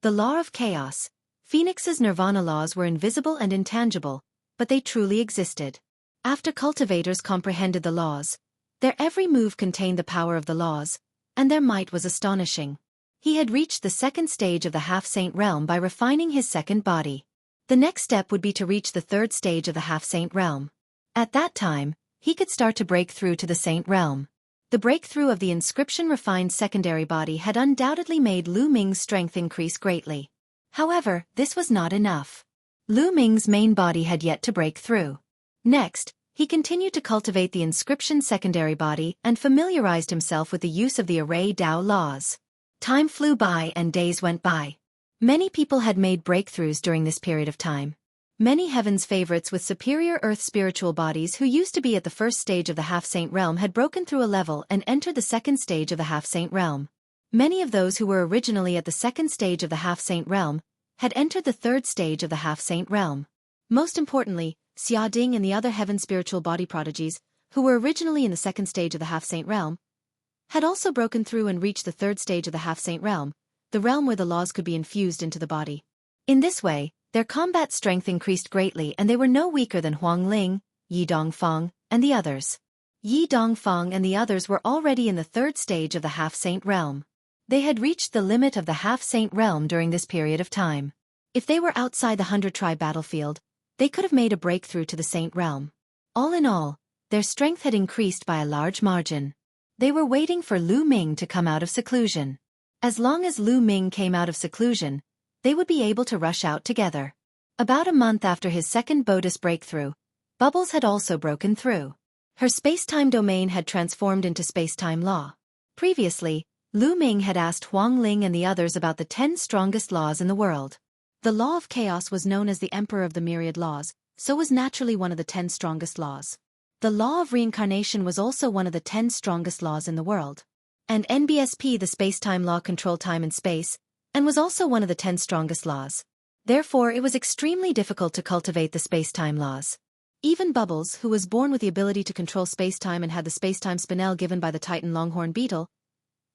The law of chaos. Phoenix's nirvana laws were invisible and intangible, but they truly existed. After cultivators comprehended the laws, their every move contained the power of the laws, and their might was astonishing. He had reached the second stage of the half-saint realm by refining his second body. The next step would be to reach the third stage of the half-saint realm. At that time, he could start to break through to the saint realm. The breakthrough of the inscription-refined secondary body had undoubtedly made Lu Ming's strength increase greatly. However, this was not enough. Lu Ming's main body had yet to break through. Next, he continued to cultivate the inscription secondary body and familiarized himself with the use of the array Tao laws. Time flew by and days went by. Many people had made breakthroughs during this period of time. Many heaven's favorites with superior earth spiritual bodies who used to be at the first stage of the half-saint realm had broken through a level and entered the second stage of the half-saint realm. Many of those who were originally at the second stage of the half-saint realm had entered the third stage of the half-saint realm. Most importantly, Xia Ding and the other heaven spiritual body prodigies, who were originally in the second stage of the half-saint realm, had also broken through and reached the third stage of the half-saint realm, the realm where the laws could be infused into the body. In this way, their combat strength increased greatly and they were no weaker than Huang Ling, Yi Dongfang, and the others. Yi Dongfang and the others were already in the third stage of the half-saint realm. They had reached the limit of the half-saint realm during this period of time. If they were outside the 100-tribe battlefield, they could have made a breakthrough to the saint realm. All in all, their strength had increased by a large margin. They were waiting for Lu Ming to come out of seclusion. As long as Lu Ming came out of seclusion, they would be able to rush out together. About a month after his second Bodis breakthrough, Bubbles had also broken through. Her space-time domain had transformed into space-time law. Previously, Lu Ming had asked Huang Ling and the others about the 10 strongest laws in the world. The law of chaos was known as the Emperor of the Myriad laws, so was naturally one of the 10 strongest laws. The law of reincarnation was also one of the 10 strongest laws in the world. And NBSP, the space-time law, controlled time and space, and was also one of the 10 strongest laws. Therefore, it was extremely difficult to cultivate the space-time laws. Even Bubbles, who was born with the ability to control space-time and had the space-time spinel given by the Titan longhorn beetle,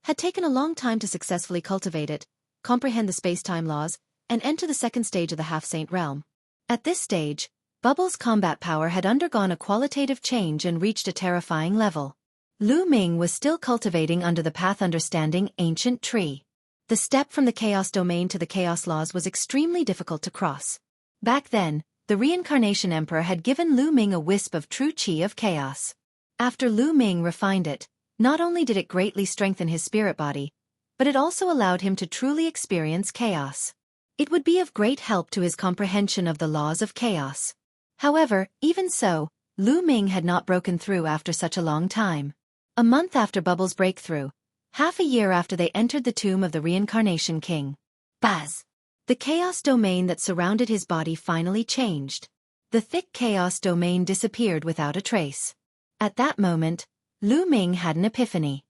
had taken a long time to successfully cultivate it, comprehend the space-time laws, and enter the second stage of the half-saint realm. At this stage, Bubbles' combat power had undergone a qualitative change and reached a terrifying level. Lu Ming was still cultivating under the path understanding ancient tree. The step from the chaos domain to the chaos laws was extremely difficult to cross. Back then, the reincarnation emperor had given Lu Ming a wisp of true chi of chaos. After Lu Ming refined it, not only did it greatly strengthen his spirit body, but it also allowed him to truly experience chaos. It would be of great help to his comprehension of the laws of chaos. However, even so, Lu Ming had not broken through after such a long time. A month after Bubbles' breakthrough, half a year after they entered the tomb of the reincarnation king. Buzz! The chaos domain that surrounded his body finally changed. The thick chaos domain disappeared without a trace. At that moment, Lu Ming had an epiphany.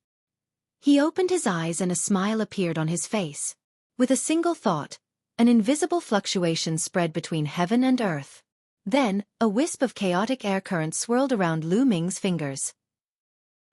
He opened his eyes and a smile appeared on his face. With a single thought, an invisible fluctuation spread between heaven and earth. Then, a wisp of chaotic air current swirled around Lu Ming's fingers.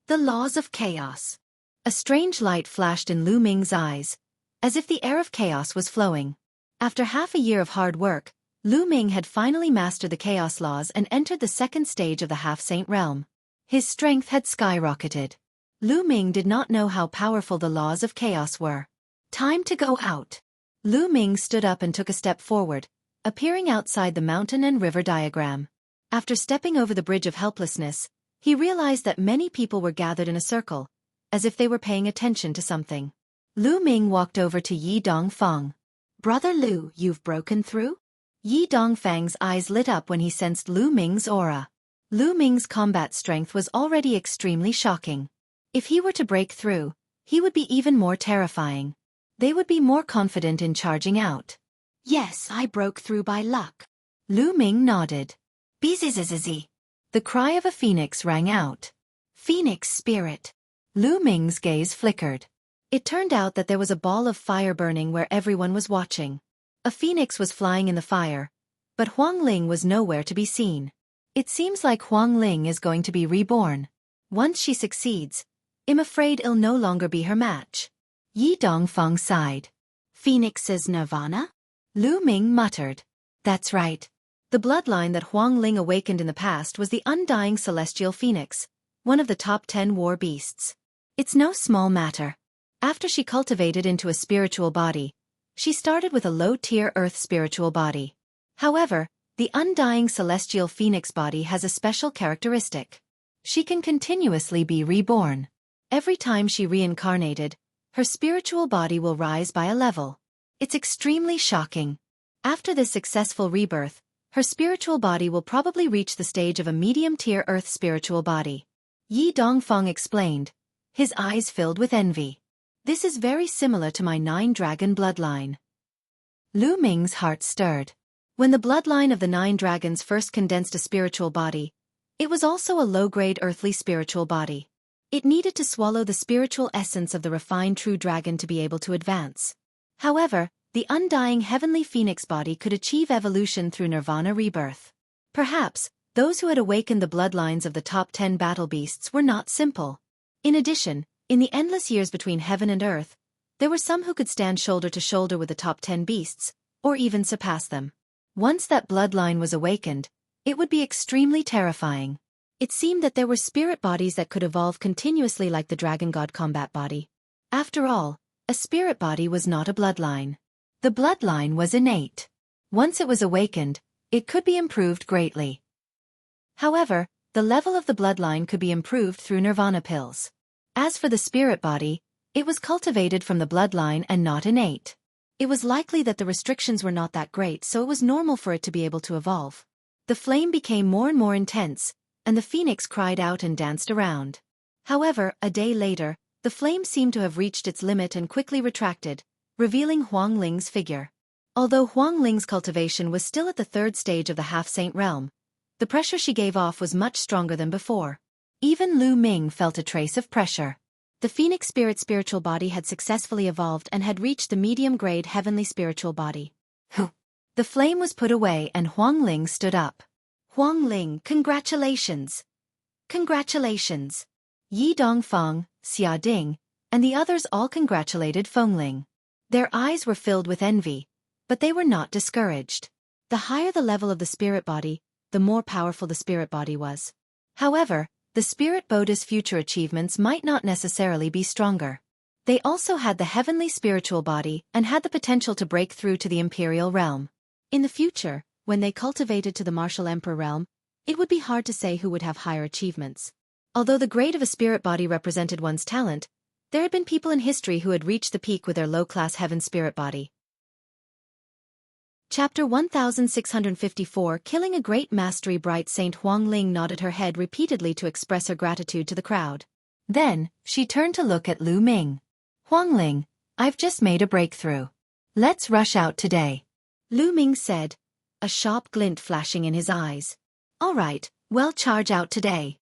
The laws of chaos. A strange light flashed in Lu Ming's eyes, as if the air of chaos was flowing. After half a year of hard work, Lu Ming had finally mastered the chaos laws and entered the second stage of the half-saint realm. His strength had skyrocketed. Lu Ming did not know how powerful the laws of chaos were. Time to go out. Lu Ming stood up and took a step forward, appearing outside the mountain and river diagram. After stepping over the bridge of helplessness, he realized that many people were gathered in a circle, as if they were paying attention to something. Lu Ming walked over to Yi Dongfang. "Brother Lu, you've broken through?" Yi Dongfang's eyes lit up when he sensed Lu Ming's aura. Lu Ming's combat strength was already extremely shocking. If he were to break through, he would be even more terrifying. They would be more confident in charging out. "Yes, I broke through by luck." Lu Ming nodded. "Bzzzzz." The cry of a phoenix rang out. "Phoenix spirit." Lu Ming's gaze flickered. It turned out that there was a ball of fire burning where everyone was watching. A phoenix was flying in the fire, but Huang Ling was nowhere to be seen. It seems like Huang Ling is going to be reborn. Once she succeeds, I'm afraid it'll no longer be her match. Yi Dongfang sighed. Phoenix's nirvana? Lu Ming muttered. That's right. The bloodline that Huang Ling awakened in the past was the undying celestial phoenix, one of the top 10 war beasts. It's no small matter. After she cultivated into a spiritual body, she started with a low-tier earth spiritual body. However, the undying celestial phoenix body has a special characteristic. She can continuously be reborn. Every time she reincarnated, her spiritual body will rise by a level. It's extremely shocking. After this successful rebirth, her spiritual body will probably reach the stage of a medium-tier earth spiritual body. Yi Dongfeng explained, his eyes filled with envy. This is very similar to my 9-dragon bloodline. Lu Ming's heart stirred. When the bloodline of the 9 dragons first condensed a spiritual body, it was also a low-grade earthly spiritual body. It needed to swallow the spiritual essence of the refined true dragon to be able to advance. However, the undying heavenly phoenix body could achieve evolution through nirvana rebirth. Perhaps, those who had awakened the bloodlines of the top 10 battle beasts were not simple. In addition, in the endless years between heaven and earth, there were some who could stand shoulder to shoulder with the top 10 beasts, or even surpass them. Once that bloodline was awakened, it would be extremely terrifying. It seemed that there were spirit bodies that could evolve continuously like the dragon god combat body. After all, a spirit body was not a bloodline. The bloodline was innate. Once it was awakened, it could be improved greatly. However, the level of the bloodline could be improved through nirvana pills. As for the spirit body, it was cultivated from the bloodline and not innate. It was likely that the restrictions were not that great, so it was normal for it to be able to evolve. The flame became more and more intense, and the phoenix cried out and danced around. However, a day later, the flame seemed to have reached its limit and quickly retracted, revealing Huang Ling's figure. Although Huang Ling's cultivation was still at the 3rd stage of the half-saint realm, the pressure she gave off was much stronger than before. Even Lu Ming felt a trace of pressure. The phoenix spirit spiritual body had successfully evolved and had reached the medium-grade heavenly spiritual body. The flame was put away and Huang Ling stood up. Huang Ling, congratulations! Congratulations! Yi Dongfeng, Xia Ding, and the others all congratulated Feng Ling. Their eyes were filled with envy, but they were not discouraged. The higher the level of the spirit body, the more powerful the spirit body was. However, the spirit Buddha's future achievements might not necessarily be stronger. They also had the heavenly spiritual body and had the potential to break through to the imperial realm. In the future, when they cultivated to the martial emperor realm, it would be hard to say who would have higher achievements. Although the grade of a spirit body represented one's talent, there had been people in history who had reached the peak with their low-class heaven spirit body. Chapter 1654 Killing a Great Mastery. Bright Saint Huang Ling nodded her head repeatedly to express her gratitude to the crowd. Then, she turned to look at Lu Ming. Huang Ling, I've just made a breakthrough. Let's rush out today. Lu Ming said, a sharp glint flashing in his eyes. All right, we'll charge out today.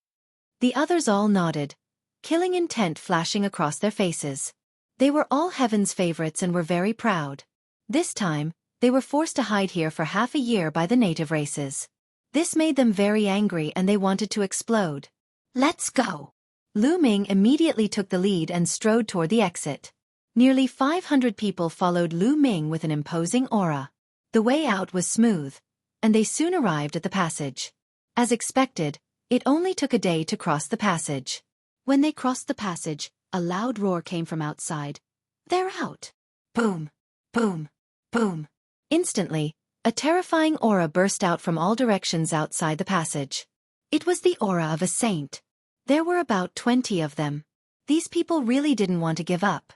The others all nodded, killing intent flashing across their faces. They were all heaven's favorites and were very proud. This time, they were forced to hide here for half a year by the native races. This made them very angry and they wanted to explode. Let's go! Lu Ming immediately took the lead and strode toward the exit. Nearly 500 people followed Lu Ming with an imposing aura. The way out was smooth, and they soon arrived at the passage. As expected, it only took a day to cross the passage. When they crossed the passage, a loud roar came from outside. They're out! Boom! Boom! Boom! Instantly, a terrifying aura burst out from all directions outside the passage. It was the aura of a saint. There were about 20 of them. These people really didn't want to give up.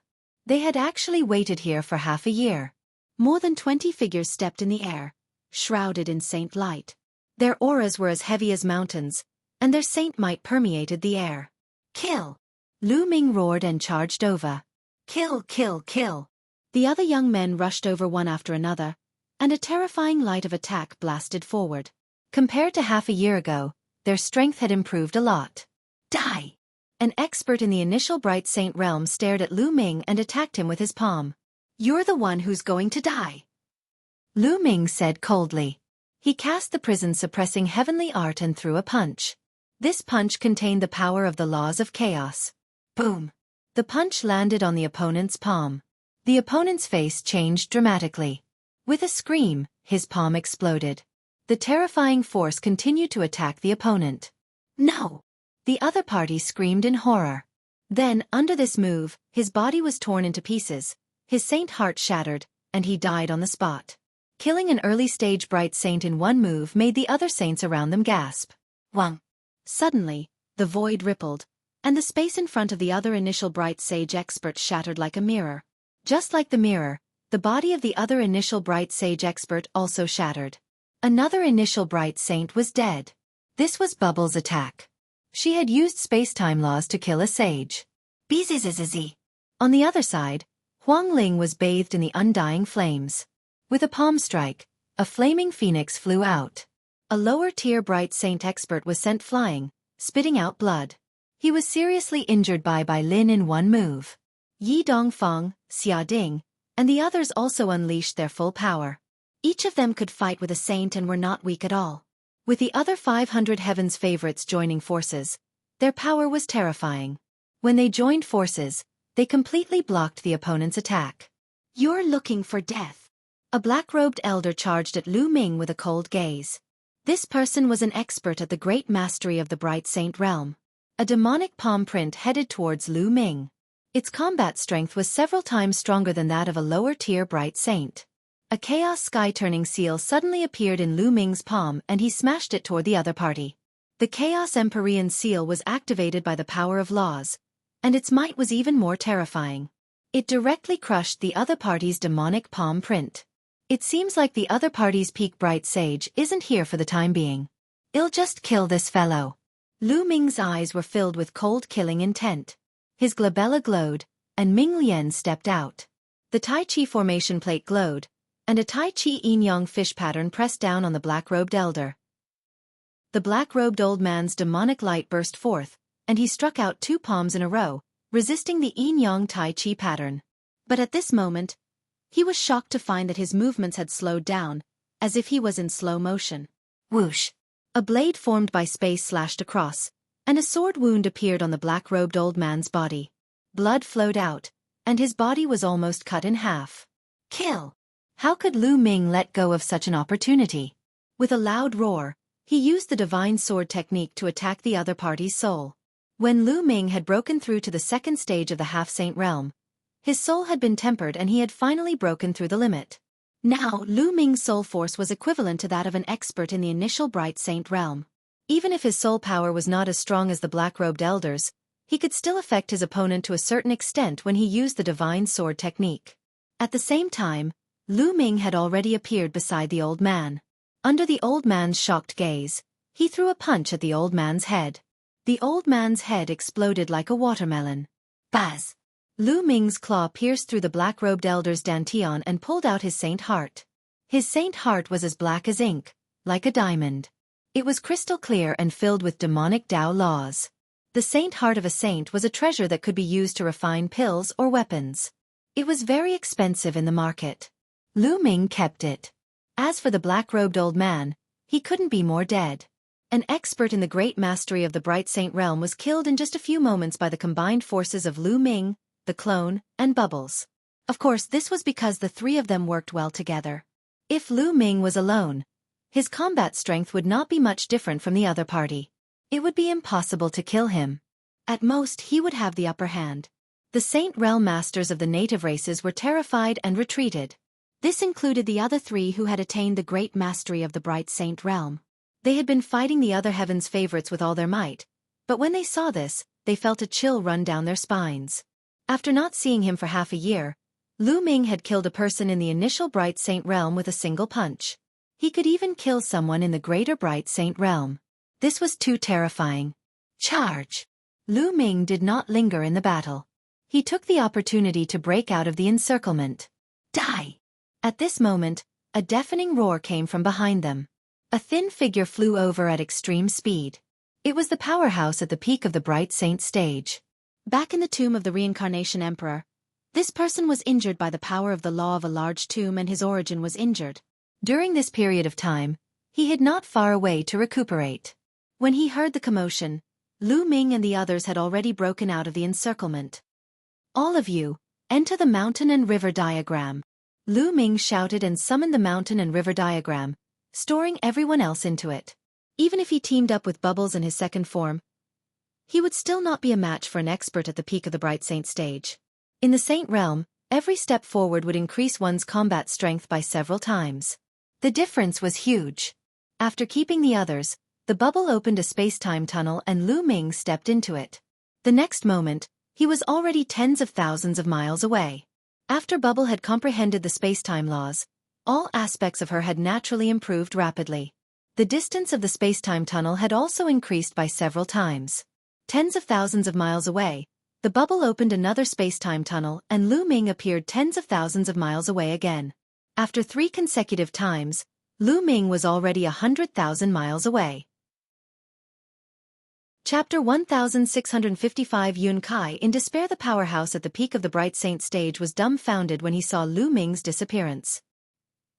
They had actually waited here for half a year. More than 20 figures stepped in the air, shrouded in saint light. Their auras were as heavy as mountains, and their saint might permeated the air. Kill! Lu Ming roared and charged over. Kill, kill, kill! The other young men rushed over one after another, and a terrifying light of attack blasted forward. Compared to half a year ago, their strength had improved a lot. Die! An expert in the initial Bright Saint realm stared at Lu Ming and attacked him with his palm. You're the one who's going to die. Lu Ming said coldly. He cast the prison-suppressing heavenly art and threw a punch. This punch contained the power of the laws of chaos. Boom! The punch landed on the opponent's palm. The opponent's face changed dramatically. With a scream, his palm exploded. The terrifying force continued to attack the opponent. No! The other party screamed in horror. Then, under this move, his body was torn into pieces, his saint heart shattered, and he died on the spot. Killing an early-stage bright saint in one move made the other saints around them gasp. Wang! Suddenly, the void rippled, and the space in front of the other initial bright sage expert shattered like a mirror. Just like the mirror, the body of the other initial bright sage expert also shattered. Another initial bright saint was dead. This was Bubble's attack. She had used space-time laws to kill a sage. Bzzz. On the other side, Huang Ling was bathed in the undying flames. With a palm strike, a flaming phoenix flew out. A lower-tier bright saint expert was sent flying, spitting out blood. He was seriously injured by Lin in one move. Yi Dongfang, Xia Ding, and the others also unleashed their full power. Each of them could fight with a saint and were not weak at all. With the other 500 Heaven's favorites joining forces, their power was terrifying. When they joined forces, they completely blocked the opponent's attack. You're looking for death. A black-robed elder charged at Lu Ming with a cold gaze. This person was an expert at the great mastery of the Bright Saint realm. A demonic palm print headed towards Lu Ming. Its combat strength was several times stronger than that of a lower-tier Bright Saint. A chaos sky-turning seal suddenly appeared in Lu Ming's palm and he smashed it toward the other party. The Chaos Empyrean seal was activated by the power of laws, and its might was even more terrifying. It directly crushed the other party's demonic palm print. It seems like the other party's peak Bright Sage isn't here for the time being. I'll just kill this fellow. Lu Ming's eyes were filled with cold killing intent. His glabella glowed, and Ming Lian stepped out. The Tai Chi formation plate glowed, and a Tai Chi yin-yang fish pattern pressed down on the black-robed elder. The black-robed old man's demonic light burst forth, and he struck out 2 palms in a row, resisting the yin-yang Tai Chi pattern. But at this moment, he was shocked to find that his movements had slowed down, as if he was in slow motion. Whoosh! A blade formed by space slashed across, and a sword wound appeared on the black-robed old man's body. Blood flowed out, and his body was almost cut in half. Kill! How could Lu Ming let go of such an opportunity? With a loud roar, he used the divine sword technique to attack the other party's soul. When Lu Ming had broken through to the second stage of the half-saint realm, his soul had been tempered and he had finally broken through the limit. Now, Lu Ming's soul force was equivalent to that of an expert in the initial Bright Saint realm. Even if his soul power was not as strong as the black-robed elders, he could still affect his opponent to a certain extent when he used the divine sword technique. At the same time, Lu Ming had already appeared beside the old man. Under the old man's shocked gaze, he threw a punch at the old man's head. The old man's head exploded like a watermelon. Buzz! Lu Ming's claw pierced through the black-robed elder's dantian and pulled out his saint heart. His saint heart was as black as ink, like a diamond. It was crystal clear and filled with demonic Tao laws. The saint heart of a saint was a treasure that could be used to refine pills or weapons. It was very expensive in the market. Lu Ming kept it. As for the black-robed old man, he couldn't be more dead. An expert in the great mastery of the Bright Saint realm was killed in just a few moments by the combined forces of Lu Ming, the clone, and Bubbles. Of course, this was because the 3 of them worked well together. If Lu Ming was alone, his combat strength would not be much different from the other party. It would be impossible to kill him. At most, he would have the upper hand. The Saint Realm masters of the native races were terrified and retreated. This included the other 3 who had attained the great mastery of the Bright Saint realm. They had been fighting the other heaven's favorites with all their might, but when they saw this, they felt a chill run down their spines. After not seeing him for half a year, Lu Ming had killed a person in the initial Bright Saint realm with a single punch. He could even kill someone in the greater Bright Saint realm. This was too terrifying. Charge! Lu Ming did not linger in the battle. He took the opportunity to break out of the encirclement. Die! At this moment, a deafening roar came from behind them. A thin figure flew over at extreme speed. It was the powerhouse at the peak of the Bright Saint stage. Back in the tomb of the Reincarnation Emperor, this person was injured by the power of the law of a large tomb and his origin was injured. During this period of time, he hid not far away to recuperate. When he heard the commotion, Lu Ming and the others had already broken out of the encirclement. All of you, Enter the mountain and river diagram. Lu Ming shouted and summoned the mountain and river diagram, storing everyone else into it. Even if he teamed up with Bubbles in his second form, he would still not be a match for an expert at the peak of the Bright Saint stage. In the Saint realm, every step forward would increase one's combat strength by several times. The difference was huge. After keeping the others, the bubble opened a space-time tunnel and Lu Ming stepped into it. The next moment, he was already tens of thousands of miles away. After Bubble had comprehended the space-time laws, all aspects of her had naturally improved rapidly. The distance of the space-time tunnel had also increased by several times. Tens of thousands of miles away, the bubble opened another space-time tunnel and Lu Ming appeared tens of thousands of miles away again. After 3 consecutive times, Lu Ming was already 100,000 miles away. Chapter 1655 Yun Kai. In despair, the powerhouse at the peak of the Bright Saint stage was dumbfounded when he saw Lu Ming's disappearance.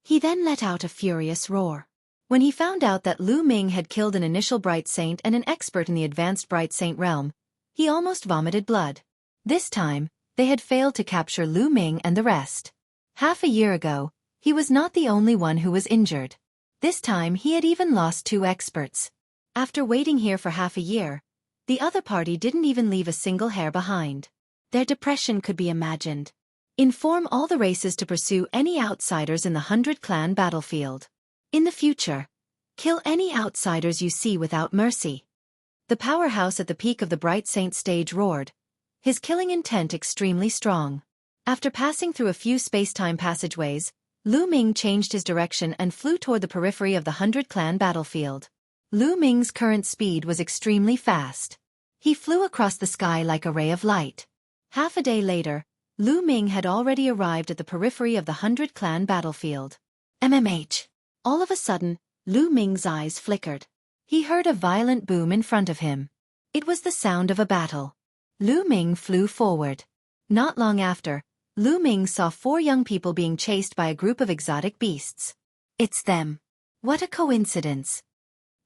He then let out a furious roar. When he found out that Lu Ming had killed an initial Bright Saint and an expert in the advanced Bright Saint realm, he almost vomited blood. This time, they had failed to capture Lu Ming and the rest. Half a year ago, he was not the only one who was injured. This time he had even lost 2 experts. After waiting here for half a year, the other party didn't even leave a single hair behind. Their depression could be imagined. Inform all the races to pursue any outsiders in the 100-clan battlefield. In the future, kill any outsiders you see without mercy. The powerhouse at the peak of the Bright Saint stage roared, his killing intent extremely strong. After passing through a few space-time passageways, Lu Ming changed his direction and flew toward the periphery of the 100-clan battlefield. Lu Ming's current speed was extremely fast. He flew across the sky like a ray of light. Half a day later, Lu Ming had already arrived at the periphery of the 100-clan battlefield. MMH. All of a sudden, Lu Ming's eyes flickered. He heard a violent boom in front of him. It was the sound of a battle. Lu Ming flew forward. Not long after, Lu Ming saw 4 young people being chased by a group of exotic beasts. It's them. What a coincidence.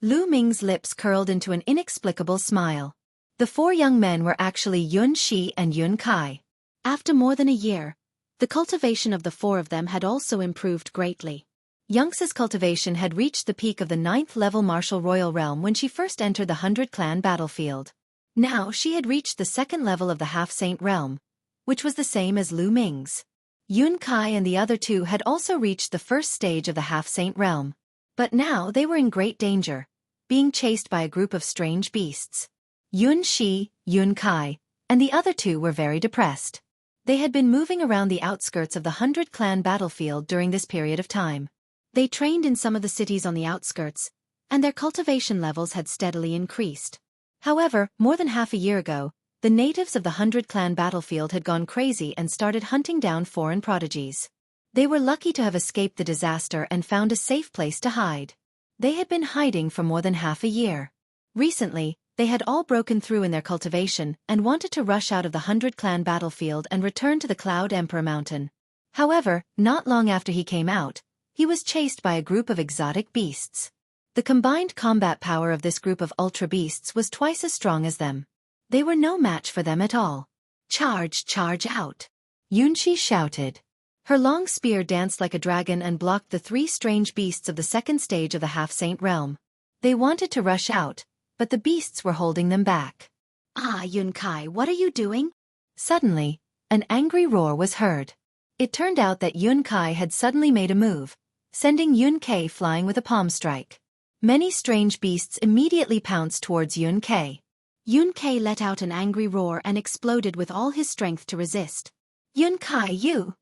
Lu Ming's lips curled into an inexplicable smile. The 4 young men were actually Yun Shi and Yun Kai. After more than a year, the cultivation of the 4 of them had also improved greatly. Yunxi's cultivation had reached the peak of the 9th level martial royal realm when she first entered the 100-clan battlefield. Now she had reached the 2nd level of the half-saint realm, which was the same as Lu Ming's. Yun Kai and the other 2 had also reached the 1st stage of the half-saint realm. But now they were in great danger, being chased by a group of strange beasts. Yun Shi, Yun Kai, and the other 2 were very depressed. They had been moving around the outskirts of the 100-clan battlefield during this period of time. They trained in some of the cities on the outskirts, and their cultivation levels had steadily increased. However, more than half a year ago, the natives of the 100-clan battlefield had gone crazy and started hunting down foreign prodigies. They were lucky to have escaped the disaster and found a safe place to hide. They had been hiding for more than half a year. Recently, they had all broken through in their cultivation and wanted to rush out of the 100-clan battlefield and return to the Cloud Emperor Mountain. However, not long after he came out, he was chased by a group of exotic beasts. The combined combat power of this group of ultra beasts was twice as strong as them. They were no match for them at all. Charge, charge out! Yunqi shouted. Her long spear danced like a dragon and blocked the 3 strange beasts of the 2nd stage of the half-saint realm. They wanted to rush out, but the beasts were holding them back. Ah, Yun Kai, what are you doing? Suddenly, an angry roar was heard. It turned out that Yun Kai had suddenly made a move, sending Yun Kai flying with a palm strike. Many strange beasts immediately pounced towards Yun Kai. Yun Kai let out an angry roar and exploded with all his strength to resist. Yun Kai, you!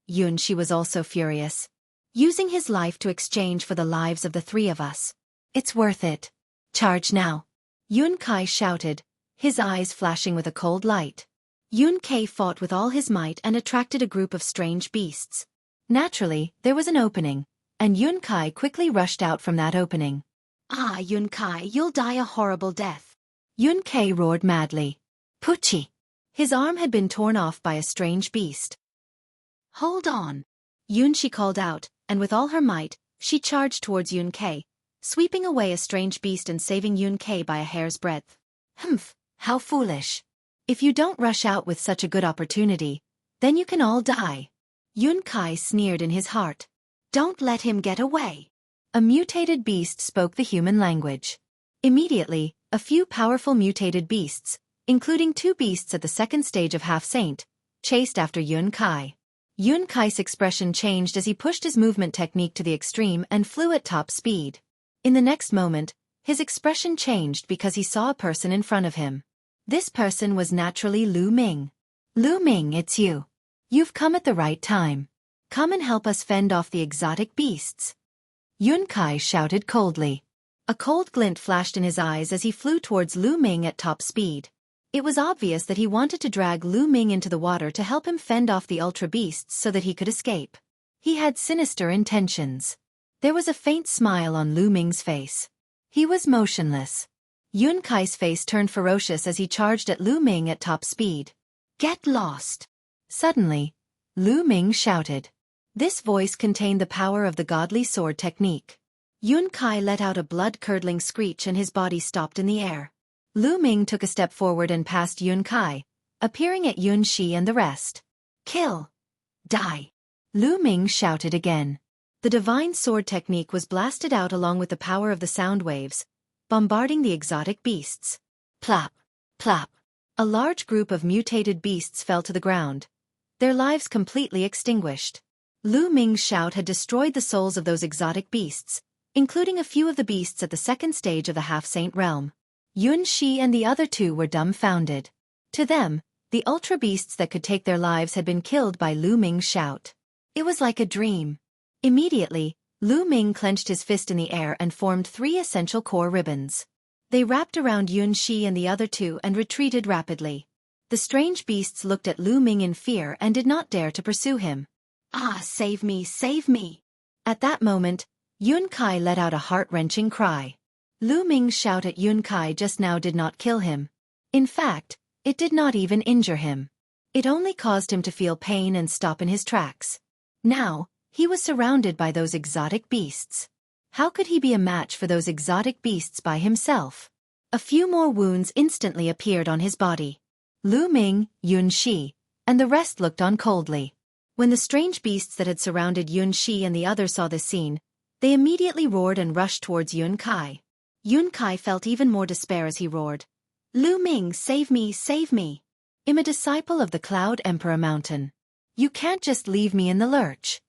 Yunqi was also furious. Using his life to exchange for the lives of the 3 of us. It's worth it. Charge now! Yun Kai shouted, his eyes flashing with a cold light. Yun Kai fought with all his might and attracted a group of strange beasts. Naturally, there was an opening, and Yun Kai quickly rushed out from that opening. Ah, Yun Kai, you'll die a horrible death. Yun Kai roared madly. Puchi! His arm had been torn off by a strange beast. Hold on! Yunqi called out, and with all her might, she charged towards Yun Kai, sweeping away a strange beast and saving Yun Kai by a hair's breadth. Humph, how foolish! If you don't rush out with such a good opportunity, Then you can all die. Yun Kai sneered in his heart. Don't let him get away. A mutated beast spoke the human language. Immediately, a few powerful mutated beasts, including 2 beasts at the second stage of half-saint, chased after Yun Kai. Yun Kai's expression changed as he pushed his movement technique to the extreme and flew at top speed. In the next moment, his expression changed because he saw a person in front of him. This person was naturally Lu Ming. Lu Ming, it's you. You've come at the right time. Come and help us fend off the exotic beasts. Yun Kai shouted coldly. A cold glint flashed in his eyes as he flew towards Lu Ming at top speed. It was obvious that he wanted to drag Lu Ming into the water to help him fend off the ultra beasts so that he could escape. He had sinister intentions. There was a faint smile on Lu Ming's face. He was motionless. Yun Kai's face turned ferocious as he charged at Lu Ming at top speed. Get lost! Suddenly, Lu Ming shouted. This voice contained the power of the godly sword technique. Yun Kai let out a blood-curdling screech and his body stopped in the air. Lu Ming took a step forward and passed Yun Kai, appearing at Yun Shi and the rest. Kill! Die! Lu Ming shouted again. The divine sword technique was blasted out along with the power of the sound waves, bombarding the exotic beasts. Plop! Plop! A large group of mutated beasts fell to the ground, their lives completely extinguished. Lu Ming's shout had destroyed the souls of those exotic beasts, including a few of the beasts at the second stage of the half-saint realm. Yun Shi and the other 2 were dumbfounded. To them, the ultra beasts that could take their lives had been killed by Lu Ming's shout. It was like a dream. Immediately, Lu Ming clenched his fist in the air and formed 3 essential core ribbons. They wrapped around Yun Shi and the other 2 and retreated rapidly. The strange beasts looked at Lu Ming in fear and did not dare to pursue him. Ah, save me, save me! At that moment, Yun Kai let out a heart-wrenching cry. Lu Ming's shout at Yun Kai just now did not kill him. In fact, it did not even injure him. It only caused him to feel pain and stop in his tracks. Now, he was surrounded by those exotic beasts. How could he be a match for those exotic beasts by himself? A few more wounds instantly appeared on his body. Lu Ming, Yun Shi, and the rest looked on coldly. When the strange beasts that had surrounded Yun Shi and the others saw this scene, they immediately roared and rushed towards Yun Kai. Yun Kai felt even more despair as he roared. Lu Ming, save me, save me! I'm a disciple of the Cloud Emperor Mountain. You can't just leave me in the lurch.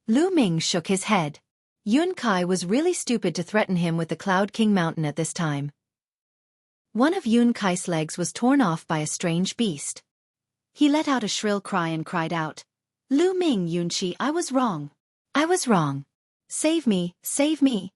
Lu Ming shook his head. Yun Kai was really stupid to threaten him with the Cloud King Mountain at this time. One of Yun Kai's legs was torn off by a strange beast. He let out a shrill cry and cried out, Lu Ming, Yun Shi, I was wrong. I was wrong. Save me, save me.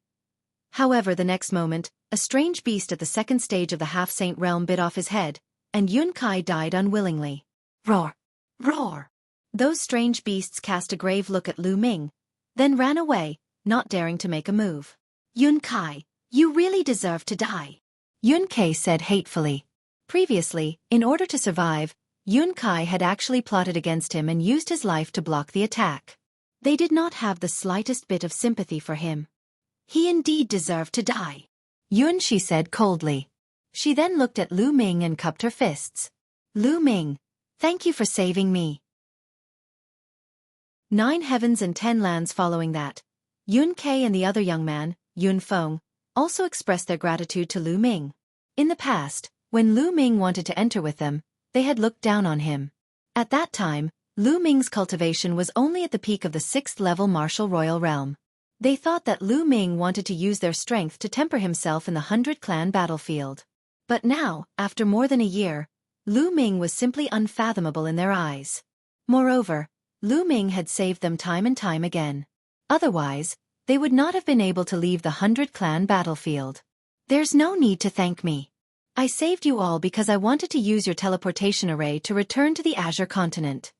However, the next moment, a strange beast at the second stage of the half-saint realm bit off his head, and Yun Kai died unwillingly. Roar! Roar! Those strange beasts cast a grave look at Lu Ming, then ran away, not daring to make a move. Yun Kai, you really deserve to die. Yun Kai said hatefully. Previously, in order to survive, Yun Kai had actually plotted against him and used his life to block the attack. They did not have the slightest bit of sympathy for him. He indeed deserved to die. Yun Shi said coldly. She then looked at Lu Ming and cupped her fists. Lu Ming, thank you for saving me. 9 heavens and 10 lands following that. Yun Kai and the other young man, Yun Feng, also expressed their gratitude to Lu Ming. In the past, when Lu Ming wanted to enter with them, they had looked down on him. At that time, Lu Ming's cultivation was only at the peak of the 6th level martial royal realm. They thought that Lu Ming wanted to use their strength to temper himself in the 100-clan battlefield. But now, after more than a year, Lu Ming was simply unfathomable in their eyes. Moreover, Lu Ming had saved them time and time again. Otherwise, they would not have been able to leave the 100-clan battlefield. There's no need to thank me. I saved you all because I wanted to use your teleportation array to return to the Azure continent.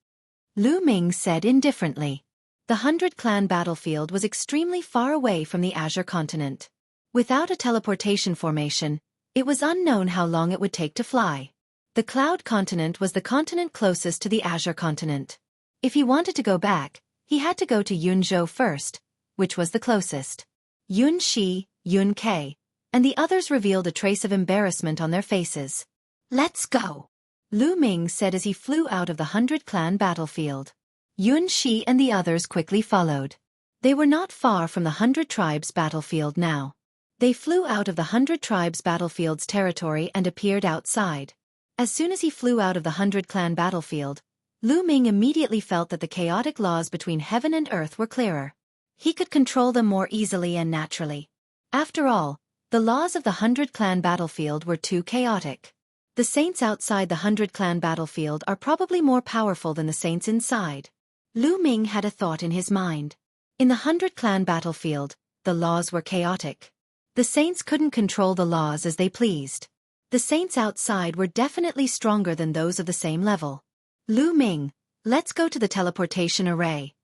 Lu Ming said indifferently. The 100-clan battlefield was extremely far away from the Azure continent. Without a teleportation formation, it was unknown how long it would take to fly. The Cloud continent was the continent closest to the Azure continent. If he wanted to go back, he had to go to Yunzhou first, which was the closest. Yun Shi, Yun Kai, and the others revealed a trace of embarrassment on their faces. Let's go. Lu Ming said as he flew out of the 100-clan battlefield. Yun Shi and the others quickly followed. They were not far from the 100 tribes battlefield now. They flew out of the 100 tribes battlefield's territory and appeared outside. As soon as he flew out of the 100-clan battlefield, Lu Ming immediately felt that the chaotic laws between heaven and earth were clearer. He could control them more easily and naturally. After all, the laws of the 100-clan battlefield were too chaotic. The saints outside the 100-clan battlefield are probably more powerful than the saints inside. Lu Ming had a thought in his mind. In the 100-clan battlefield, the laws were chaotic. The saints couldn't control the laws as they pleased. The saints outside were definitely stronger than those of the same level. Lu Ming, let's go to the teleportation array.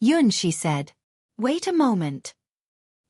Yun Shi said. Wait a moment.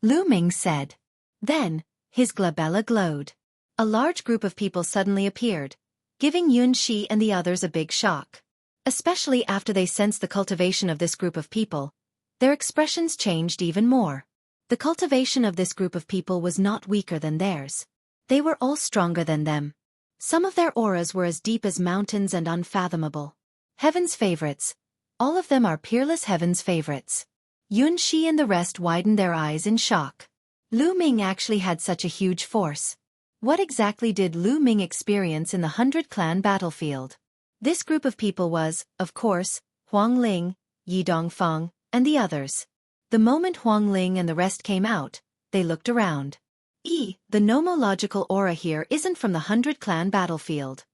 Lu Ming said. Then, his glabella glowed. A large group of people suddenly appeared, giving Yun Shi and the others a big shock. Especially after they sensed the cultivation of this group of people, their expressions changed even more. The cultivation of this group of people was not weaker than theirs. They were all stronger than them. Some of their auras were as deep as mountains and unfathomable. Heaven's favorites. All of them are peerless heaven's favorites. Yun Shi and the rest widened their eyes in shock. Lu Ming actually had such a huge force. What exactly did Lu Ming experience in the 100-clan battlefield? This group of people was, of course, Huang Ling, Yi Dongfeng, and the others. The moment Huang Ling and the rest came out, they looked around. The nomological aura here isn't from the 100-clan battlefield.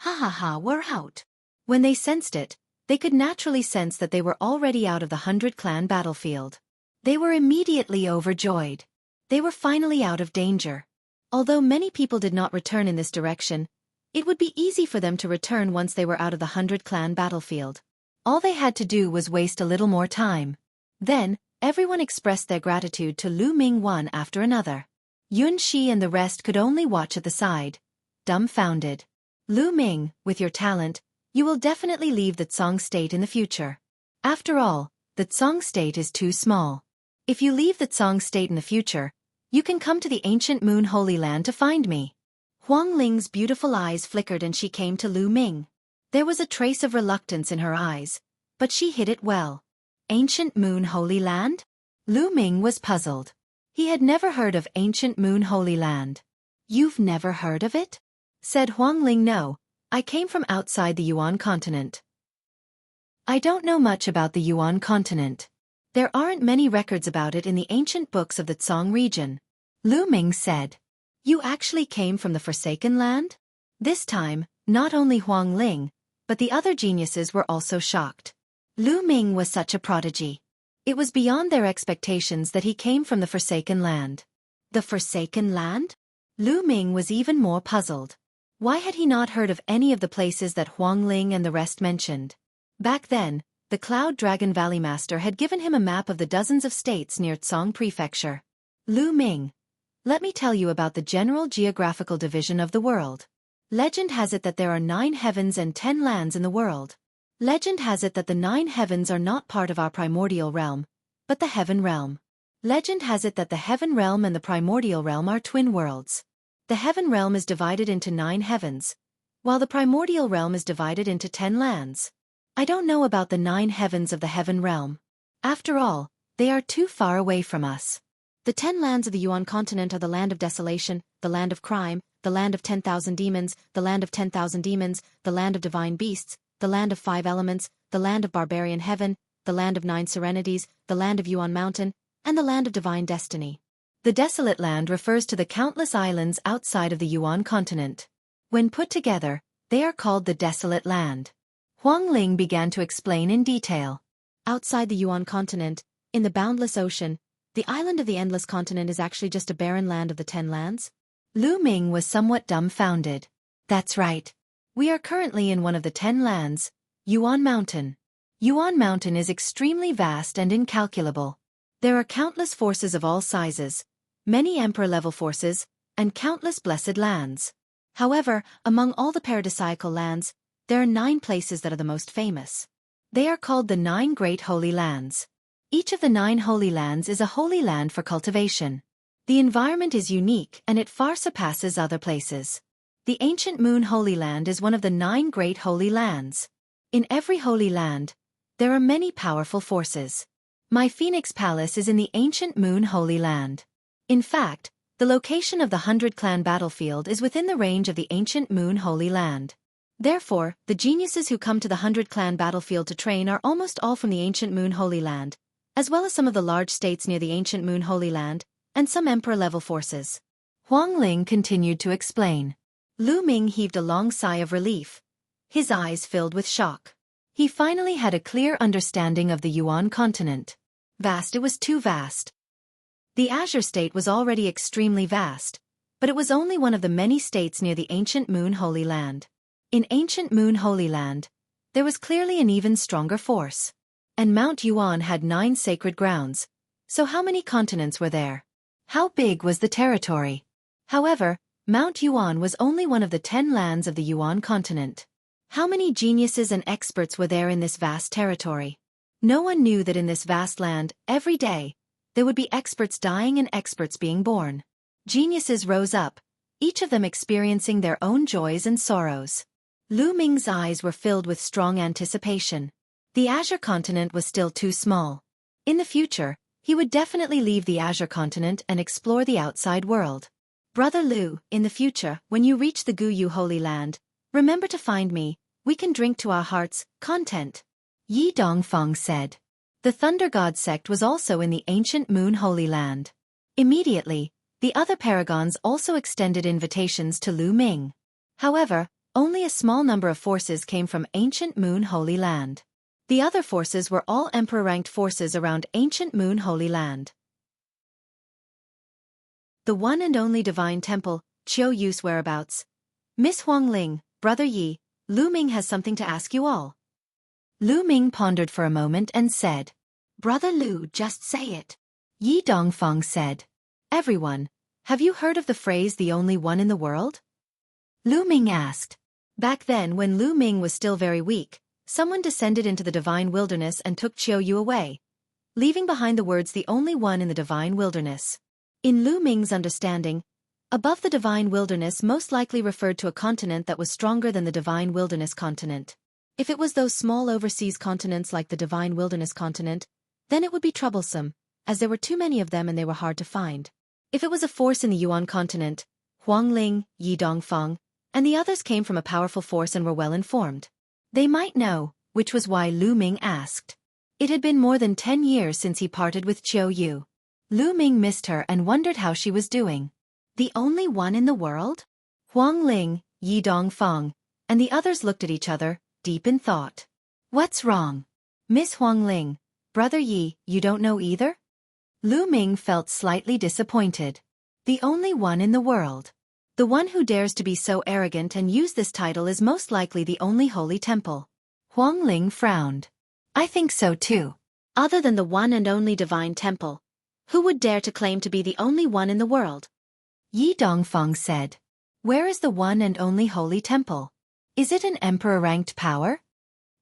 We're out. When they sensed it, they could naturally sense that they were already out of the 100-clan battlefield. They were immediately overjoyed. They were finally out of danger. Although many people did not return in this direction, it would be easy for them to return once they were out of the 100-clan battlefield. All they had to do was waste a little more time. Then, everyone expressed their gratitude to Lu Ming one after another. Yun Shi and the rest could only watch at the side, dumbfounded. Lu Ming, with your talent, you will definitely leave the Tsang state in the future. After all, the Tsang state is too small. If you leave the Tsang state in the future, you can come to the ancient Moon Holy Land to find me. Huang Ling's beautiful eyes flickered and she came to Lu Ming. There was a trace of reluctance in her eyes, but she hid it well. Ancient Moon Holy Land? Lu Ming was puzzled. He had never heard of Ancient Moon Holy Land. You've never heard of it? Said Huang Ling. No, I came from outside the Yuan continent. I don't know much about the Yuan continent. There aren't many records about it in the ancient books of the Tsang region. Lu Ming said. You actually came from the Forsaken Land? This time, not only Huang Ling, but the other geniuses were also shocked. Lu Ming was such a prodigy. It was beyond their expectations that he came from the Forsaken Land. The Forsaken Land? Lu Ming was even more puzzled. Why had he not heard of any of the places that Huang Ling and the rest mentioned? Back then, the Cloud Dragon Valley Master had given him a map of the dozens of states near Tsang Prefecture. Lu Ming, let me tell you about the general geographical division of the world. Legend has it that there are 9 heavens and 10 lands in the world. Legend has it that the 9 heavens are not part of our primordial realm, but the heaven realm. Legend has it that the heaven realm and the primordial realm are twin worlds. The heaven realm is divided into 9 heavens, while the primordial realm is divided into 10 lands. I don't know about the 9 heavens of the heaven realm. After all, they are too far away from us. The 10 lands of the Yuan continent are the land of desolation, the land of crime, the land of 10,000 demons, the land of 10,000 demons, the land of divine beasts, the land of 5 elements, the land of barbarian heaven, the land of 9 serenities, the land of Yuan mountain, and the land of divine destiny. The desolate land refers to the countless islands outside of the Yuan continent. When put together, they are called the desolate land. Huang Ling began to explain in detail. Outside the Yuan continent, in the boundless ocean, the island of the endless continent is actually just a barren land of the 10 lands? Lu Ming was somewhat dumbfounded. That's right. We are currently in one of the 10 lands, Yuan Mountain. Yuan Mountain is extremely vast and incalculable. There are countless forces of all sizes, many emperor-level forces, and countless blessed lands. However, among all the paradisiacal lands, there are 9 places that are the most famous. They are called the 9 Great Holy Lands. Each of the 9 holy lands is a holy land for cultivation. The environment is unique and it far surpasses other places. The ancient Moon Holy Land is one of the 9 great holy lands. In every holy land, there are many powerful forces. My Phoenix Palace is in the ancient Moon Holy Land. In fact, the location of the 100 Clan battlefield is within the range of the ancient Moon Holy Land. Therefore, the geniuses who come to the 100 Clan battlefield to train are almost all from the ancient Moon Holy Land, as well as some of the large states near the ancient Moon Holy Land, and some emperor-level forces. Huang Ling continued to explain. Lu Ming heaved a long sigh of relief. His eyes filled with shock. He finally had a clear understanding of the Yuan continent. Vast, it was too vast. The Azure State was already extremely vast, but it was only one of the many states near the ancient Moon Holy Land. In ancient Moon Holy Land, there was clearly an even stronger force. And Mount Yuan had 9 sacred grounds. So how many continents were there? How big was the territory? However, Mount Yuan was only one of the 10 lands of the Yuan continent. How many geniuses and experts were there in this vast territory? No one knew that in this vast land, every day, there would be experts dying and experts being born. Geniuses rose up, each of them experiencing their own joys and sorrows. Lu Ming's eyes were filled with strong anticipation. The Azure continent was still too small. In the future, he would definitely leave the Azure continent and explore the outside world. Brother Lu, in the future, when you reach the Guyu Holy Land, remember to find me, we can drink to our heart's content. Yi Dongfeng said. The Thunder God sect was also in the ancient Moon Holy Land. Immediately, the other paragons also extended invitations to Lu Ming. However, only a small number of forces came from ancient Moon Holy Land. The other forces were all emperor-ranked forces around ancient Moon Holy Land. The one and only divine temple, Qiu Yu's whereabouts. Miss Huang Ling, Brother Yi, Lu Ming has something to ask you all. Lu Ming pondered for a moment and said, Brother Lu, just say it. Yi Dongfeng said, Everyone, have you heard of the phrase the only one in the world? Lu Ming asked. Back then when Lu Ming was still very weak, someone descended into the divine wilderness and took Qiu Yu away, leaving behind the words the only one in the divine wilderness. In Lu Ming's understanding, above the divine wilderness most likely referred to a continent that was stronger than the divine wilderness continent. If it was those small overseas continents like the divine wilderness continent, then it would be troublesome, as there were too many of them and they were hard to find. If it was a force in the Yuan continent, Huang Ling, Yi Dongfeng, and the others came from a powerful force and were well informed. They might know, which was why Lu Ming asked. It had been more than 10 years since he parted with Qiu Yu. Lu Ming missed her and wondered how she was doing. The only one in the world? Huang Ling, Yi Dongfeng, and the others looked at each other, deep in thought. What's wrong? Miss Huang Ling, Brother Yi, you don't know either? Lu Ming felt slightly disappointed. The only one in the world. The one who dares to be so arrogant and use this title is most likely the only holy temple. Huang Ling frowned. I think so too. Other than the one and only divine temple, who would dare to claim to be the only one in the world? Yi Dongfeng said. Where is the one and only holy temple? Is it an emperor-ranked power?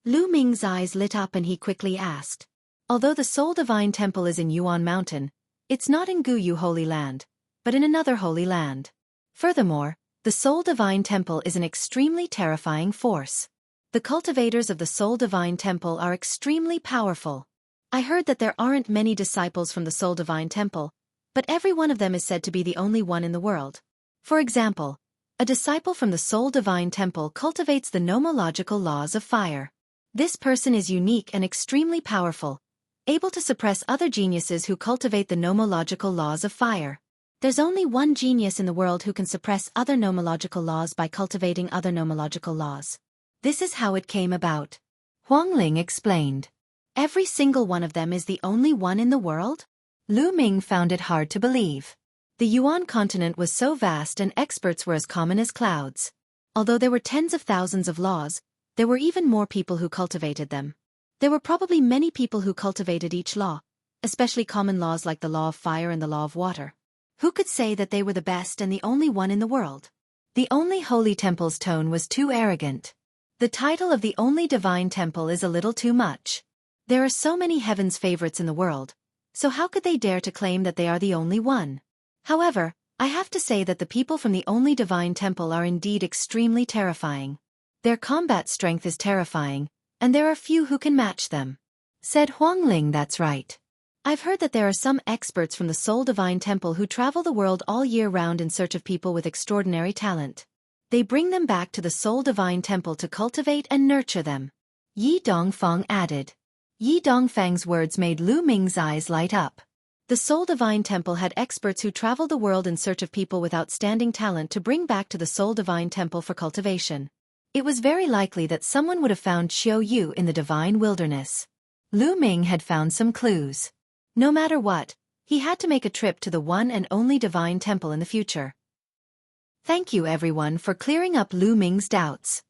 Lu Ming's eyes lit up and he quickly asked. Although the sole divine temple is in Yuan Mountain, it's not in Guyu Holy Land, but in another holy land. Furthermore, the sole divine temple is an extremely terrifying force. The cultivators of the sole divine temple are extremely powerful. I heard that there aren't many disciples from the Soul Divine Temple, but every one of them is said to be the only one in the world. For example, a disciple from the Soul Divine Temple cultivates the nomological laws of fire. This person is unique and extremely powerful, able to suppress other geniuses who cultivate the nomological laws of fire. There's only one genius in the world who can suppress other nomological laws by cultivating other nomological laws. This is how it came about. Huang Ling explained. Every single one of them is the only one in the world? Lu Ming found it hard to believe. The Yuan continent was so vast and experts were as common as clouds. Although there were tens of thousands of laws, there were even more people who cultivated them. There were probably many people who cultivated each law, especially common laws like the law of fire and the law of water. Who could say that they were the best and the only one in the world? The only holy temple's tone was too arrogant. The title of the only divine temple is a little too much. There are so many heaven's favorites in the world, so how could they dare to claim that they are the only one? However, I have to say that the people from the only divine temple are indeed extremely terrifying. Their combat strength is terrifying, and there are few who can match them. Said Huangling, that's right. I've heard that there are some experts from the Soul Divine Temple who travel the world all year round in search of people with extraordinary talent. They bring them back to the Soul Divine Temple to cultivate and nurture them. Yi Dongfang added. Yi Dongfang's words made Lu Ming's eyes light up. The Soul Divine Temple had experts who traveled the world in search of people with outstanding talent to bring back to the Soul Divine Temple for cultivation. It was very likely that someone would have found Xiao Yu in the Divine Wilderness. Lu Ming had found some clues. No matter what, he had to make a trip to the one and only Divine Temple in the future. Thank you everyone for clearing up Lu Ming's doubts.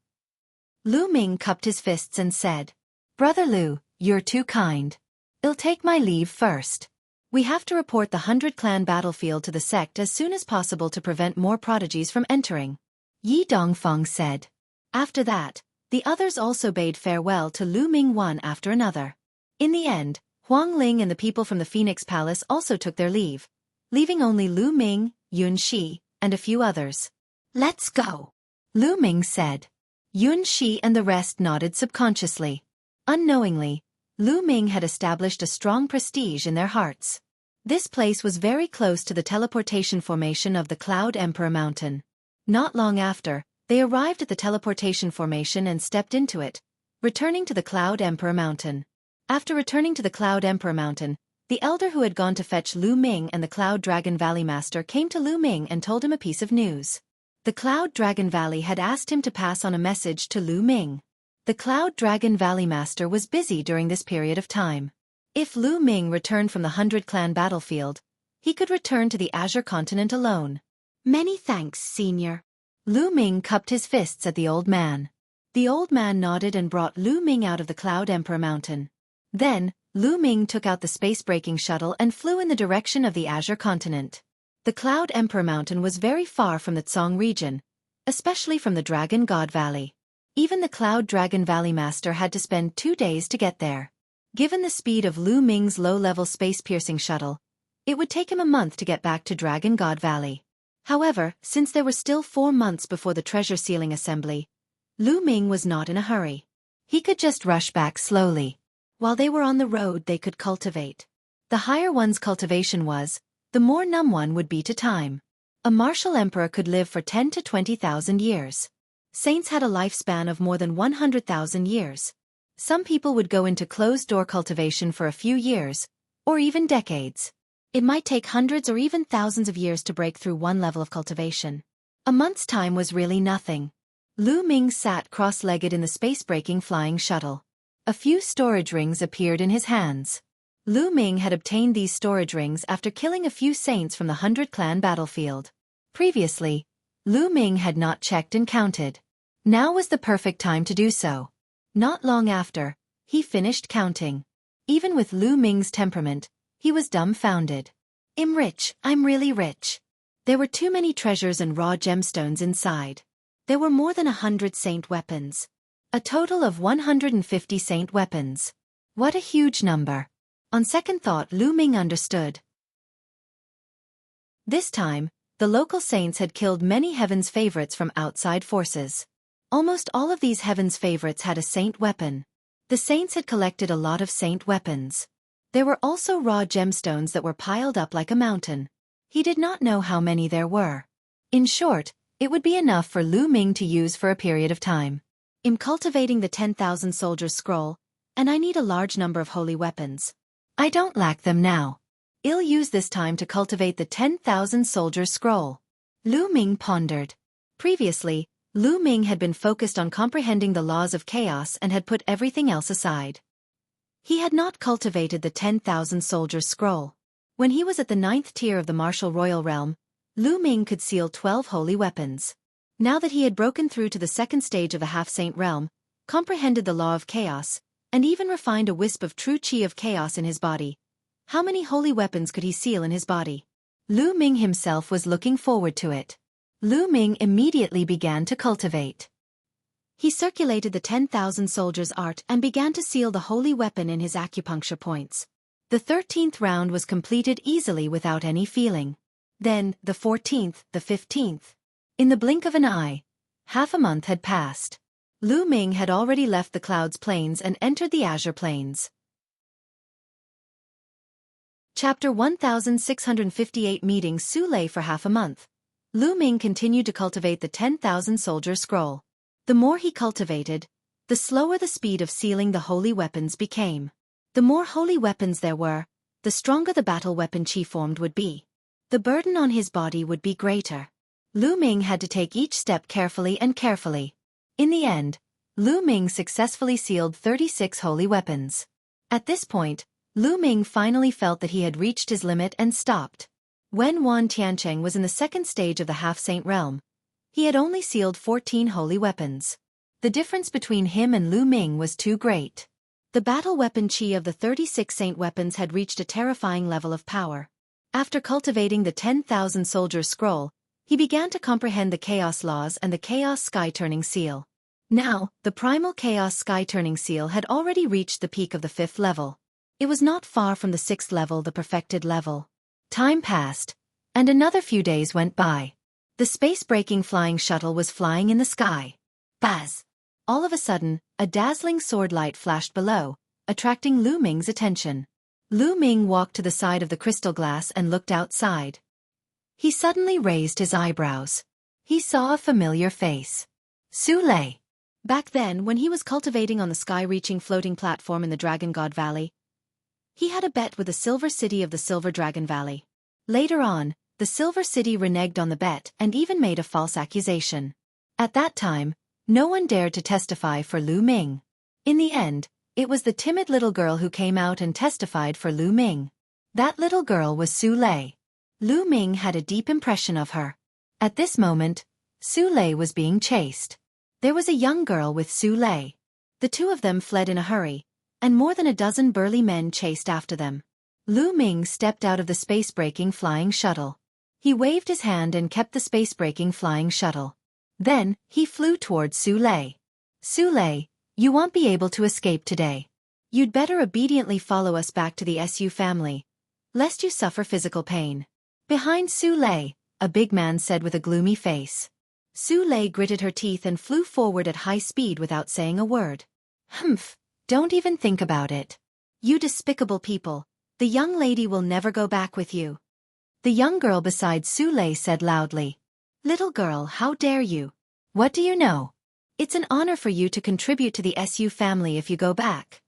Lu Ming cupped his fists and said, Brother Lu, you're too kind. I'll take my leave first. We have to report the 100 Clan battlefield to the sect as soon as possible to prevent more prodigies from entering. Yi Dongfang said. After that, the others also bade farewell to Lu Ming one after another. In the end, Huang Ling and the people from the Phoenix Palace also took their leave, leaving only Lu Ming, Yun Shi, and a few others. Let's go, Lu Ming said. Yun Shi and the rest nodded subconsciously. Unknowingly, Lu Ming had established a strong prestige in their hearts. This place was very close to the teleportation formation of the Cloud Emperor Mountain. Not long after, they arrived at the teleportation formation and stepped into it, returning to the Cloud Emperor Mountain. After returning to the Cloud Emperor Mountain, the elder who had gone to fetch Lu Ming and the Cloud Dragon Valley Master came to Lu Ming and told him a piece of news. The Cloud Dragon Valley had asked him to pass on a message to Lu Ming. The Cloud Dragon Valley Master was busy during this period of time. If Lu Ming returned from the 100 Clan battlefield, he could return to the Azure Continent alone. Many thanks, Senior. Lu Ming cupped his fists at the old man. The old man nodded and brought Lu Ming out of the Cloud Emperor Mountain. Then, Lu Ming took out the space-breaking shuttle and flew in the direction of the Azure Continent. The Cloud Emperor Mountain was very far from the Tsong region, especially from the Dragon God Valley. Even the Cloud Dragon Valley Master had to spend 2 days to get there. Given the speed of Lu Ming's low-level space-piercing shuttle, it would take him a month to get back to Dragon God Valley. However, since there were still 4 months before the treasure sealing assembly, Lu Ming was not in a hurry. He could just rush back slowly. While they were on the road, they could cultivate. The higher one's cultivation was, the more numb one would be to time. A martial emperor could live for 10 to 20,000 years. Saints had a lifespan of more than 100,000 years. Some people would go into closed-door cultivation for a few years, or even decades. It might take hundreds or even thousands of years to break through one level of cultivation. A month's time was really nothing. Lu Ming sat cross-legged in the space-breaking flying shuttle. A few storage rings appeared in his hands. Lu Ming had obtained these storage rings after killing a few saints from the 100 Clan battlefield. Previously, Lu Ming had not checked and counted. Now was the perfect time to do so. Not long after, he finished counting. Even with Lu Ming's temperament, he was dumbfounded. I'm rich, I'm really rich. There were too many treasures and raw gemstones inside. There were more than 100 saint weapons. A total of 150 saint weapons. What a huge number. On second thought, Lu Ming understood. This time, the local saints had killed many heaven's favorites from outside forces. Almost all of these heaven's favorites had a saint weapon. The saints had collected a lot of saint weapons. There were also raw gemstones that were piled up like a mountain. He did not know how many there were. In short, it would be enough for Lu Ming to use for a period of time. I'm cultivating the 10,000 soldiers scroll, and I need a large number of holy weapons. I don't lack them now. I'll use this time to cultivate the 10,000 soldiers scroll. Lu Ming pondered. Previously, Lu Ming had been focused on comprehending the laws of chaos and had put everything else aside. He had not cultivated the 10,000 soldiers scroll. When he was at the 9th tier of the martial royal realm, Lu Ming could seal 12 holy weapons. Now that he had broken through to the 2nd stage of the half-saint realm, comprehended the law of chaos, and even refined a wisp of true chi of chaos in his body, how many holy weapons could he seal in his body? Lu Ming himself was looking forward to it. Lu Ming immediately began to cultivate. He circulated the 10,000 soldiers' art and began to seal the holy weapon in his acupuncture points. The 13th round was completed easily without any feeling. Then, the 14th, the 15th. In the blink of an eye, half a month had passed. Lu Ming had already left the Clouds Plains and entered the Azure Plains. Chapter 1658 Meeting Su Lei for half a month. Lu Ming continued to cultivate the 10,000 soldier scroll. The more he cultivated, the slower the speed of sealing the holy weapons became. The more holy weapons there were, the stronger the battle weapon chi formed would be. The burden on his body would be greater. Lu Ming had to take each step carefully and carefully. In the end, Lu Ming successfully sealed 36 holy weapons. At this point, Lu Ming finally felt that he had reached his limit and stopped. When Wan Tiancheng was in the second stage of the half-saint realm, he had only sealed 14 holy weapons. The difference between him and Lu Ming was too great. The battle weapon chi of the 36 saint weapons had reached a terrifying level of power. After cultivating the 10,000 soldier scroll, he began to comprehend the chaos laws and the chaos sky-turning seal. Now, the primal chaos sky-turning seal had already reached the peak of the 5th level. It was not far from the 6th level, the perfected level. Time passed, and another few days went by. The space-breaking flying shuttle was flying in the sky. Buzz! All of a sudden, a dazzling sword light flashed below, attracting Lu Ming's attention. Lu Ming walked to the side of the crystal glass and looked outside. He suddenly raised his eyebrows. He saw a familiar face. Su Lei. Back then, when he was cultivating on the sky-reaching floating platform in the Dragon God Valley, he had a bet with the Silver City of the Silver Dragon Valley. Later on, the Silver City reneged on the bet and even made a false accusation. At that time, no one dared to testify for Lu Ming. In the end, it was the timid little girl who came out and testified for Lu Ming. That little girl was Su Lei. Lu Ming had a deep impression of her. At this moment, Su Lei was being chased. There was a young girl with Su Lei. The two of them fled in a hurry, and more than a dozen burly men chased after them. Lu Ming stepped out of the space-breaking flying shuttle. He waved his hand and kept the space-breaking flying shuttle. Then, he flew towards Su Lei. Su Lei, you won't be able to escape today. You'd better obediently follow us back to the SU family, lest you suffer physical pain. Behind Su Lei, a big man said with a gloomy face. Su Lei gritted her teeth and flew forward at high speed without saying a word. Humph, don't even think about it. You despicable people, the young lady will never go back with you. The young girl beside Su Lei said loudly. Little girl, how dare you? What do you know? It's an honor for you to contribute to the SU family if you go back.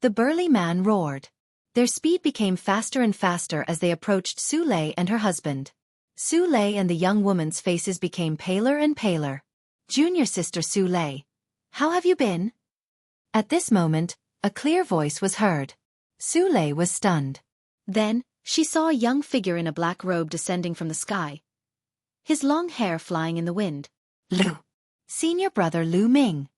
The burly man roared. Their speed became faster and faster as they approached Su Lei and her husband. Su Lei and the young woman's faces became paler and paler. Junior sister Su Lei, how have you been? At this moment, a clear voice was heard. Su Lei was stunned. Then, she saw a young figure in a black robe descending from the sky, his long hair flying in the wind. Lu. Senior brother Lu Ming.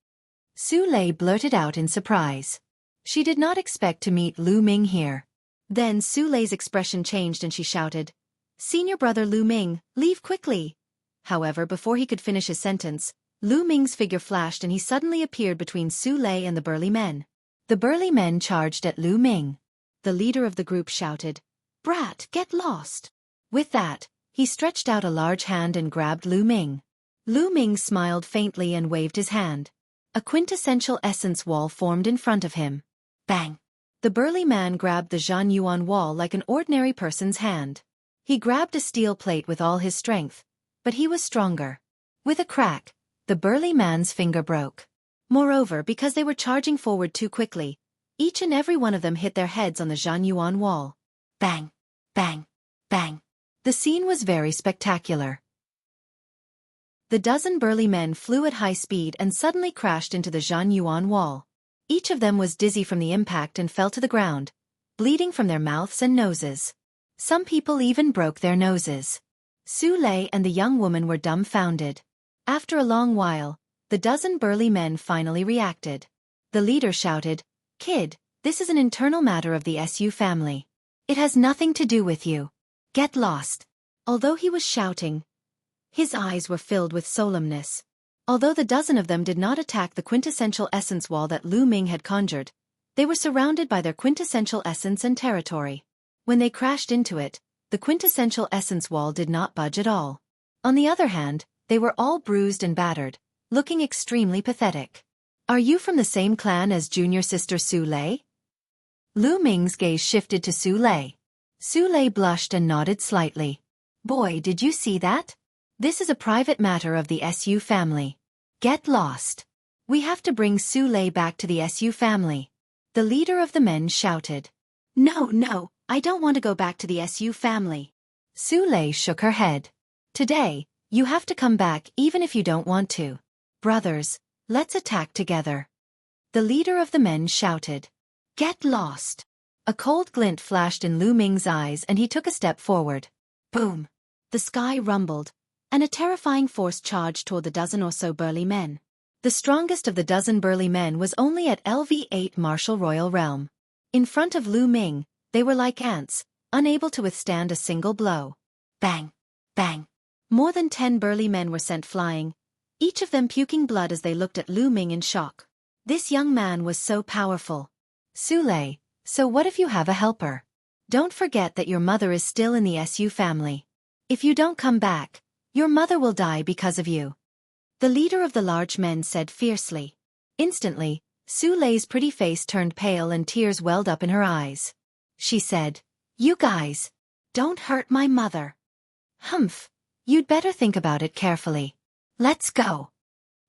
Su Lei blurted out in surprise. She did not expect to meet Lu Ming here. Then Su Lei's expression changed and she shouted, Senior brother Lu Ming, leave quickly. However, before he could finish his sentence, Lu Ming's figure flashed and he suddenly appeared between Su Lei and the burly men. The burly men charged at Lu Ming. The leader of the group shouted, Brat, get lost. With that, he stretched out a large hand and grabbed Lu Ming. Lu Ming smiled faintly and waved his hand. A quintessential essence wall formed in front of him. Bang! The burly man grabbed the Zhan Yuan wall like an ordinary person's hand. He grabbed a steel plate with all his strength, but he was stronger. With a crack, the burly man's finger broke. Moreover, because they were charging forward too quickly, each and every one of them hit their heads on the Zhan Yuan wall. Bang! Bang! Bang! The scene was very spectacular. The dozen burly men flew at high speed and suddenly crashed into the Zhan Yuan wall. Each of them was dizzy from the impact and fell to the ground, bleeding from their mouths and noses. Some people even broke their noses. Su Lei and the young woman were dumbfounded. After a long while, the dozen burly men finally reacted. The leader shouted, Kid, this is an internal matter of the SU family. It has nothing to do with you. Get lost. Although he was shouting, his eyes were filled with solemnness. Although the dozen of them did not attack the quintessential essence wall that Lu Ming had conjured, they were surrounded by their quintessential essence and territory. When they crashed into it, the quintessential essence wall did not budge at all. On the other hand, they were all bruised and battered, looking extremely pathetic. Are you from the same clan as junior sister Su Lei? Lu Ming's gaze shifted to Su Lei. Su Lei blushed and nodded slightly. Boy, did you see that? This is a private matter of the Su family. Get lost. We have to bring Su Lei back to the Su family. The leader of the men shouted. No, I don't want to go back to the Su family. Su Lei shook her head. Today, you have to come back even if you don't want to. Brothers, let's attack together. The leader of the men shouted. Get lost. A cold glint flashed in Lu Ming's eyes and he took a step forward. Boom. The sky rumbled, and a terrifying force charged toward the dozen or so burly men. The strongest of the dozen burly men was only at LV8 martial royal realm. In front of Lu Ming, they were like ants, unable to withstand a single blow. Bang! Bang! More than 10 burly men were sent flying, each of them puking blood as they looked at Lu Ming in shock. This young man was so powerful. Su Lei, so what if you have a helper? Don't forget that your mother is still in the Su family. If you don't come back, your mother will die because of you. The leader of the large men said fiercely. Instantly, Su Lei's pretty face turned pale and tears welled up in her eyes. She said, You guys, don't hurt my mother. Humph, you'd better think about it carefully. Let's go.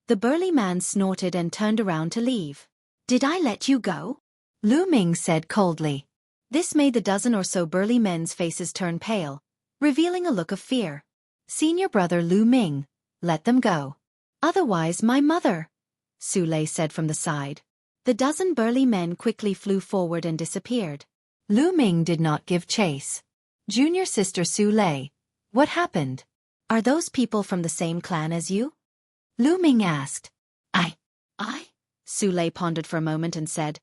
The burly man snorted and turned around to leave. Did I let you go? Lu Ming said coldly. This made the dozen or so burly men's faces turn pale, revealing a look of fear. Senior brother Lu Ming, let them go. Otherwise my mother, Su Lei said from the side. The dozen burly men quickly flew forward and disappeared. Lu Ming did not give chase. Junior sister Su Lei, what happened? Are those people from the same clan as you? Lu Ming asked. I? Su Lei pondered for a moment and said,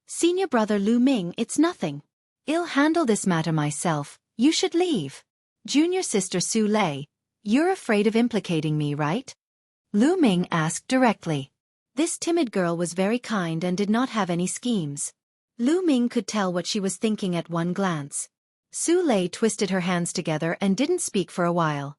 Senior brother Lu Ming, it's nothing. I'll handle this matter myself, you should leave. Junior sister Su Lei, you're afraid of implicating me, right? Lu Ming asked directly. This timid girl was very kind and did not have any schemes. Lu Ming could tell what she was thinking at one glance. Su Lei twisted her hands together and didn't speak for a while.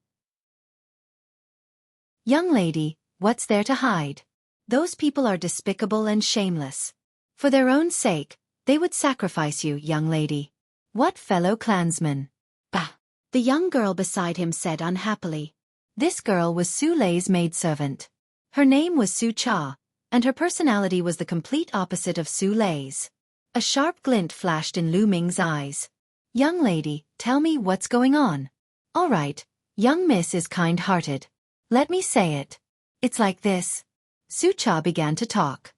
Young lady, what's there to hide? Those people are despicable and shameless. For their own sake, they would sacrifice you, young lady. What fellow clansman? Bah! The young girl beside him said unhappily. This girl was Su Lei's maidservant. Her name was Su Cha, and her personality was the complete opposite of Su Lei's. A sharp glint flashed in Lu Ming's eyes. Young lady, tell me what's going on. All right, young miss is kind-hearted. Let me say it. It's like this. Su Cha began to talk.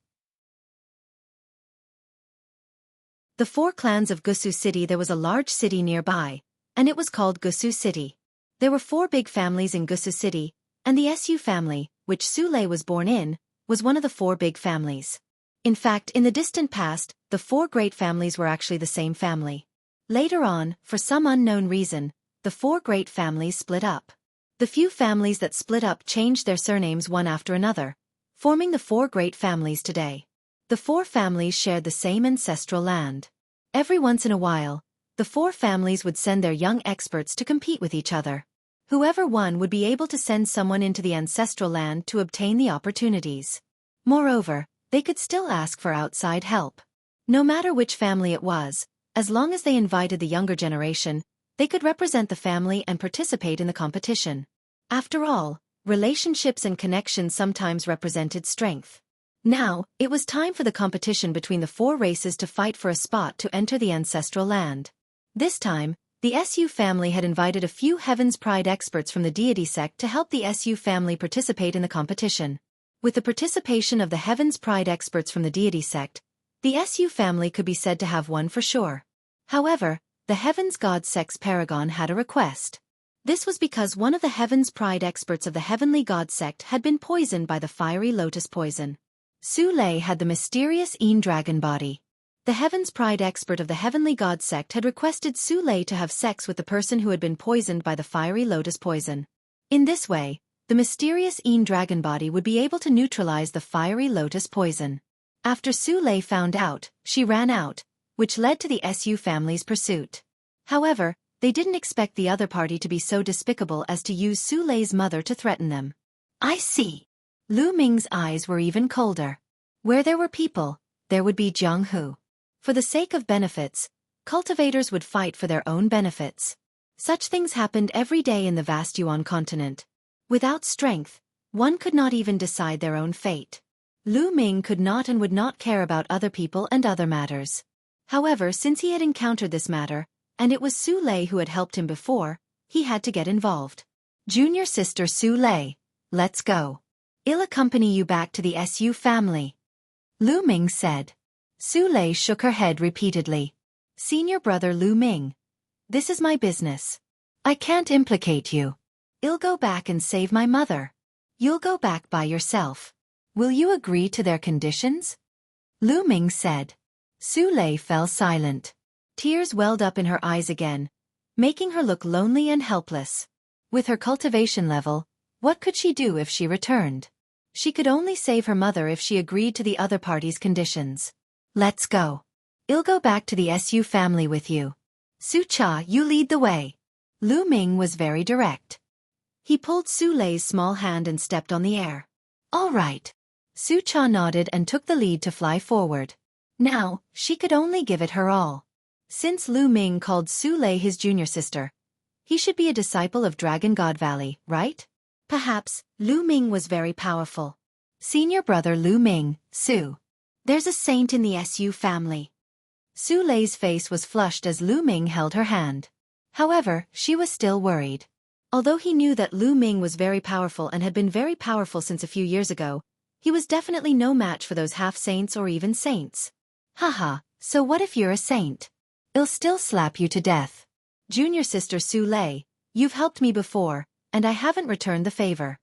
The 4 clans of Gusu City. There was a large city nearby, and it was called Gusu City. There were 4 big families in Gusu City, and the Su family, which Su Lei was born in, was one of the 4 big families. In fact, in the distant past, the 4 great families were actually the same family. Later on, for some unknown reason, the 4 great families split up. The few families that split up changed their surnames one after another, forming the 4 great families today. The 4 families shared the same ancestral land. Every once in a while, the 4 families would send their young experts to compete with each other. Whoever won would be able to send someone into the ancestral land to obtain the opportunities. Moreover, they could still ask for outside help. No matter which family it was, as long as they invited the younger generation, they could represent the family and participate in the competition. After all, relationships and connections sometimes represented strength. Now, it was time for the competition between the 4 races to fight for a spot to enter the ancestral land. This time, the Su family had invited a few Heaven's Pride experts from the deity sect to help the Su family participate in the competition. With the participation of the Heaven's Pride experts from the deity sect, the Su family could be said to have won for sure. However, the Heaven's God sect's paragon had a request. This was because one of the Heaven's Pride experts of the Heavenly God sect had been poisoned by the fiery lotus poison. Su Lei had the mysterious dragon body. The Heaven's Pride expert of the Heavenly God sect had requested Su Lei to have sex with the person who had been poisoned by the fiery lotus poison. In this way, the mysterious dragon body would be able to neutralize the fiery lotus poison. After Su Lei found out, she ran out, which led to the Su family's pursuit. However, They didn't expect the other party to be so despicable as to use Su Lei's mother to threaten them. I see. Lu Ming's eyes were even colder. Where there were people, there would be Jiang Hu. For the sake of benefits, cultivators would fight for their own benefits. Such things happened every day in the vast Yuan continent. Without strength, one could not even decide their own fate. Lu Ming could not and would not care about other people and other matters. However, since he had encountered this matter, and it was Su Lei who had helped him before, he had to get involved. Junior sister Su Lei, let's go. I'll accompany you back to the Su family. Lu Ming said. Su Lei shook her head repeatedly. Senior brother Lu Ming. This is my business. I can't implicate you. I'll go back and save my mother. You'll go back by yourself. Will you agree to their conditions? Lu Ming said. Su Lei fell silent. Tears welled up in her eyes again, making her look lonely and helpless. With her cultivation level, what could she do if she returned? She could only save her mother if she agreed to the other party's conditions. Let's go. I'll go back to the Su family with you. Su Cha, you lead the way. Lu Ming was very direct. He pulled Su Lei's small hand and stepped on the air. All right. Su Cha nodded and took the lead to fly forward. Now, she could only give it her all. Since Lu Ming called Su Lei his junior sister, he should be a disciple of Dragon God Valley, right? Perhaps, Lu Ming was very powerful. Senior brother Lu Ming, Su. There's a saint in the Su family. Su Lei's face was flushed as Lu Ming held her hand. However, she was still worried. Although he knew that Lu Ming was very powerful and had been very powerful since a few years ago, he was definitely no match for those half-saints or even saints. Haha, so what if you're a saint? I'll still slap you to death. Junior sister Su Lei, you've helped me before, and I haven't returned the favor.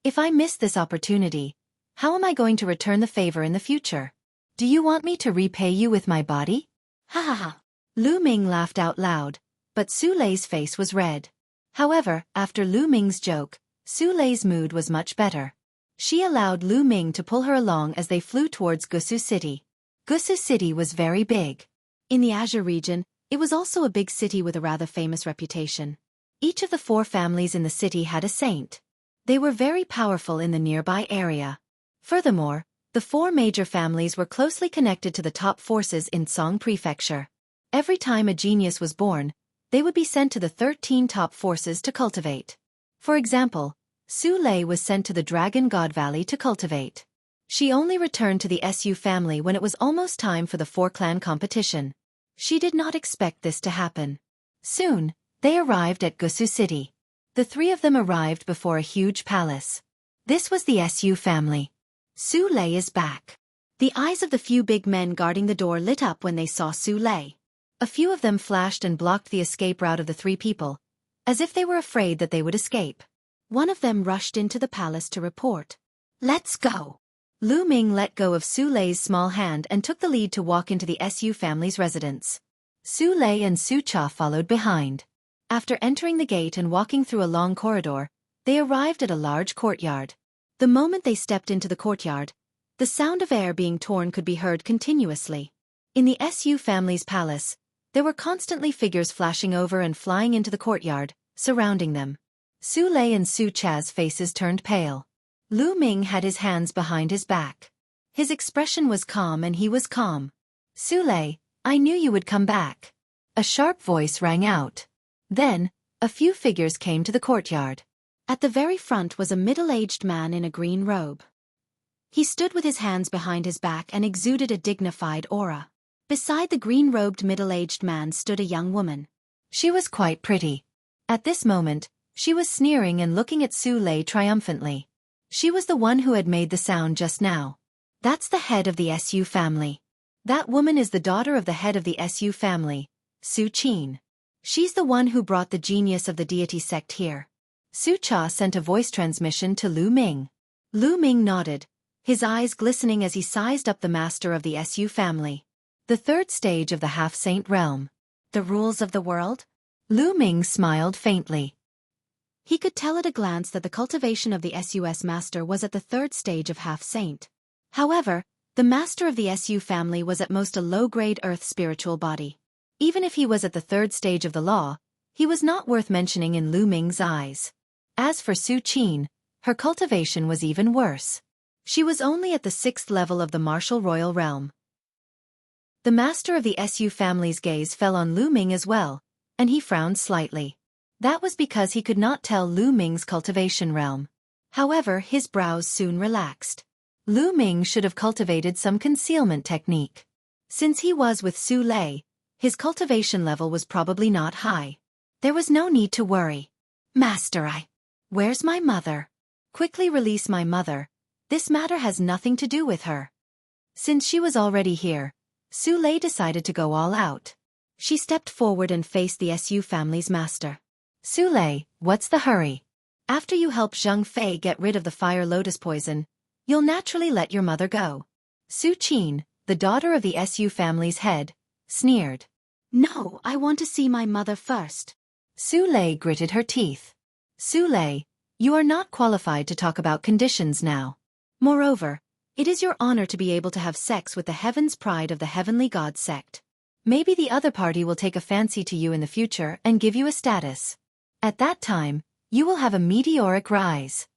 If I miss this opportunity, how am I going to return the favor in the future? Do you want me to repay you with my body? Ha ha ha. Lu Ming laughed out loud, but Su Lei's face was red. However, after Lu Ming's joke, Su Lei's mood was much better. She allowed Lu Ming to pull her along as they flew towards Gusu City. Gusu City was very big. In the Azure region, it was also a big city with a rather famous reputation. Each of the 4 families in the city had a saint. They were very powerful in the nearby area. Furthermore, the 4 major families were closely connected to the top forces in Song Prefecture. Every time a genius was born, they would be sent to the 13 top forces to cultivate. For example, Su Lei was sent to the Dragon God Valley to cultivate. She only returned to the Su family when it was almost time for the 4-clan competition. She did not expect this to happen. Soon, they arrived at Gusu City. The 3 of them arrived before a huge palace. This was the Su family. Su Lei is back. The eyes of the few big men guarding the door lit up when they saw Su Lei. A few of them flashed and blocked the escape route of the 3 people, as if they were afraid that they would escape. One of them rushed into the palace to report. Let's go. Lu Ming let go of Su Lei's small hand and took the lead to walk into the Su family's residence. Su Lei and Su Cha followed behind. After entering the gate and walking through a long corridor, they arrived at a large courtyard. The moment they stepped into the courtyard, the sound of air being torn could be heard continuously. In the Su family's palace, there were constantly figures flashing over and flying into the courtyard, surrounding them. Su Lei and Su Cha's faces turned pale. Lu Ming had his hands behind his back. His expression was calm and he was calm. Su Lei, I knew you would come back. A sharp voice rang out. Then, a few figures came to the courtyard. At the very front was a middle-aged man in a green robe. He stood with his hands behind his back and exuded a dignified aura. Beside the green-robed middle-aged man stood a young woman. She was quite pretty. At this moment, she was sneering and looking at Su Lei triumphantly. She was the one who had made the sound just now. That's the head of the Su family. That woman is the daughter of the head of the Su family, Su Qin. She's the one who brought the genius of the deity sect here. Su Cha sent a voice transmission to Lu Ming. Lu Ming nodded, his eyes glistening as he sized up the master of the Su family. The 3rd stage of the half-saint realm. The rules of the world? Lu Ming smiled faintly. He could tell at a glance that the cultivation of the SUS master was at the 3rd stage of half-saint. However, the master of the Su family was at most a low-grade earth spiritual body. Even if he was at the third stage of the law, he was not worth mentioning in Lu Ming's eyes. As for Su Qin, her cultivation was even worse. She was only at the 6th level of the martial royal realm. The master of the Su family's gaze fell on Lu Ming as well, and he frowned slightly. That was because he could not tell Lu Ming's cultivation realm. However, his brows soon relaxed. Lu Ming should have cultivated some concealment technique. Since he was with Su Lei, his cultivation level was probably not high. There was no need to worry. Master, where's my mother? Quickly release my mother. This matter has nothing to do with her. Since she was already here, Su Lei decided to go all out. She stepped forward and faced the Su family's master. Su Lei, what's the hurry? After you help Zheng Fei get rid of the fire lotus poison, you'll naturally let your mother go. Su Qin, the daughter of the Su family's head, sneered. No, I want to see my mother first. Su Lei gritted her teeth. Su Lei, you are not qualified to talk about conditions now. Moreover, it is your honor to be able to have sex with the heaven's pride of the heavenly god sect. Maybe the other party will take a fancy to you in the future and give you a status. At that time, you will have a meteoric rise.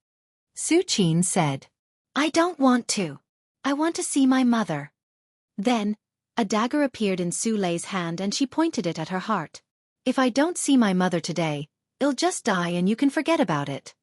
Su Qin said. I don't want to. I want to see my mother. Then, a dagger appeared in Su Lei's hand and she pointed it at her heart. If I don't see my mother today, I'll just die and you can forget about it.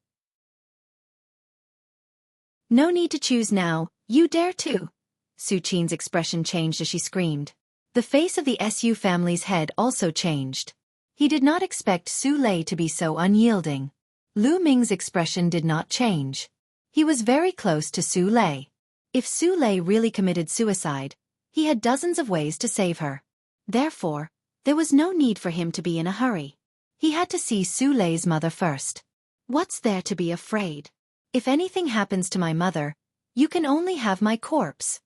No need to choose now, you dare to. Su Qin's expression changed as she screamed. The face of the Su family's head also changed. He did not expect Su Lei to be so unyielding. Lu Ming's expression did not change. He was very close to Su Lei. If Su Lei really committed suicide, he had dozens of ways to save her. Therefore, there was no need for him to be in a hurry. He had to see Su Lei's mother first. What's there to be afraid? If anything happens to my mother, you can only have my corpse.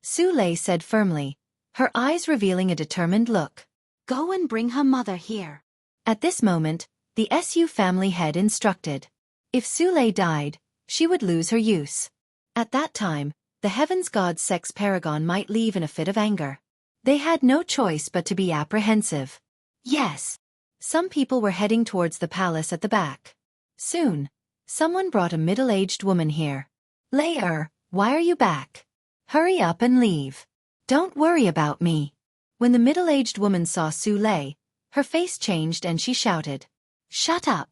Su Lei said firmly, her eyes revealing a determined look. Go and bring her mother here. At this moment, the Su family head instructed. If Su Lei died, she would lose her use. At that time, the Heaven's God Sex Paragon might leave in a fit of anger. They had no choice but to be apprehensive. Yes. Some people were heading towards the palace at the back. Soon, someone brought a middle-aged woman here. Lei, why are you back? Hurry up and leave. Don't worry about me. When the middle-aged woman saw Su Lei, her face changed and she shouted. Shut up.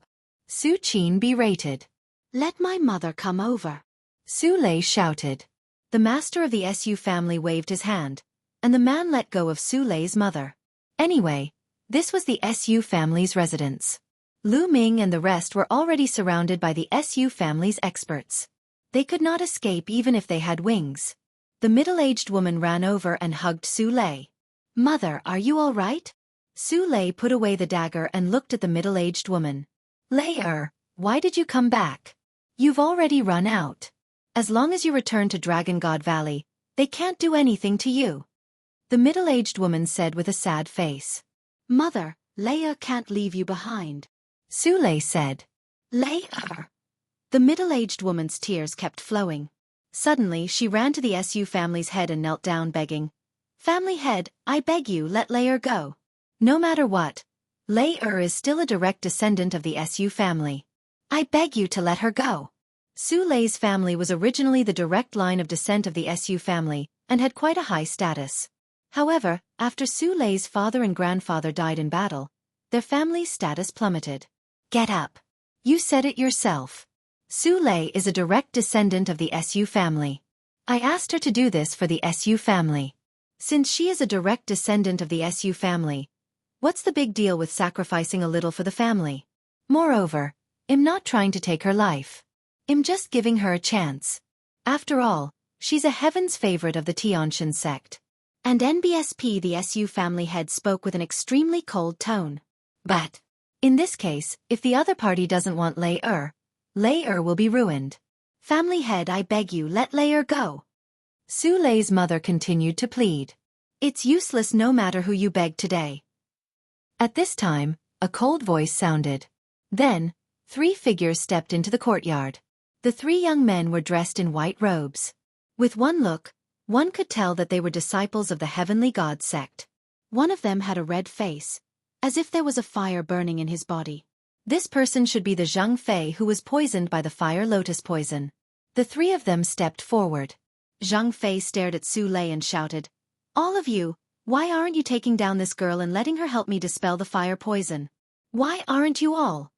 Su Qin berated. Let my mother come over. Su Lei shouted. The master of the Su family waved his hand, and the man let go of Su Lei's mother. Anyway, this was the Su family's residence. Lu Ming and the rest were already surrounded by the Su family's experts. They could not escape even if they had wings. The middle-aged woman ran over and hugged Su Lei. Mother, are you all right? Su Lei put away the dagger and looked at the middle-aged woman. Lei, why did you come back? You've already run out. As long as you return to Dragon God Valley, they can't do anything to you. The middle-aged woman said with a sad face. Mother, Lei can't leave you behind. Su Lei said. Lei. The middle-aged woman's tears kept flowing. Suddenly, she ran to the Su family's head and knelt down begging. Family head, I beg you, let Lei go. No matter what, Lei is still a direct descendant of the Su family. I beg you to let her go. Su Lei's family was originally the direct line of descent of the Su family, and had quite a high status. However, after Su Lei's father and grandfather died in battle, their family's status plummeted. Get up. You said it yourself. Su Lei is a direct descendant of the Su family. I asked her to do this for the Su family. Since she is a direct descendant of the Su family, what's the big deal with sacrificing a little for the family? Moreover, I'm not trying to take her life. I'm just giving her a chance. After all, she's a heaven's favorite of the Tianshan sect. And NBSP, the Su family head, spoke with an extremely cold tone. But, in this case, if the other party doesn't want Lei will be ruined. Family head, I beg you, let Lei go. Su Lei's mother continued to plead. It's useless no matter who you beg today. At this time, a cold voice sounded. Then, 3 figures stepped into the courtyard. The 3 young men were dressed in white robes. With one look, one could tell that they were disciples of the Heavenly God sect. One of them had a red face, as if there was a fire burning in his body. This person should be the Zhang Fei who was poisoned by the fire lotus poison. The three of them stepped forward. Zhang Fei stared at Su Lei and shouted, "All of you, why aren't you taking down this girl and letting her help me dispel the fire poison? Why aren't you all?"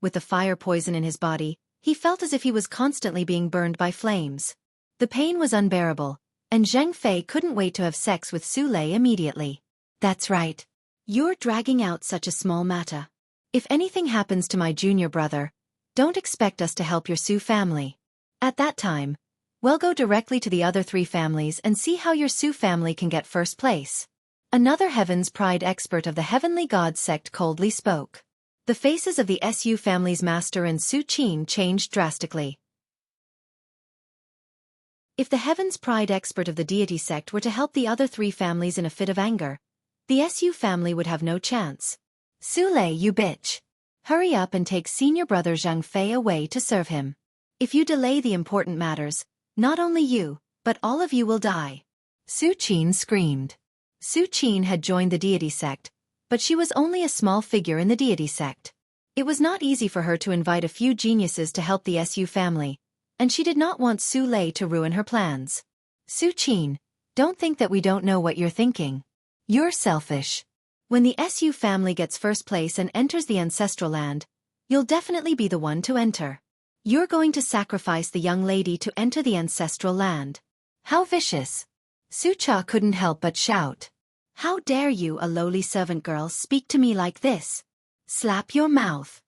With the fire poison in his body, he felt as if he was constantly being burned by flames. The pain was unbearable, and Zhang Fei couldn't wait to have sex with Su Lei immediately. "That's right. You're dragging out such a small matter. If anything happens to my junior brother, don't expect us to help your Su family. At that time, we'll go directly to the other three families and see how your Su family can get first place." Another Heaven's Pride expert of the Heavenly Gods sect coldly spoke. The faces of the Su family's master and Su Qin changed drastically. If the Heaven's Pride expert of the deity sect were to help the other three families in a fit of anger, the Su family would have no chance. "Su Lei, you bitch. Hurry up and take senior brother Zhang Fei away to serve him. If you delay the important matters, not only you, but all of you will die." Su Qin screamed. Su Qin had joined the deity sect, but she was only a small figure in the deity sect. It was not easy for her to invite a few geniuses to help the Su family, and she did not want Su Lei to ruin her plans. "Su Qin, don't think that we don't know what you're thinking. You're selfish. When the Su family gets first place and enters the ancestral land, you'll definitely be the one to enter. You're going to sacrifice the young lady to enter the ancestral land. How vicious." Su Cha couldn't help but shout. "How dare you, a lowly servant girl, speak to me like this? Slap your mouth."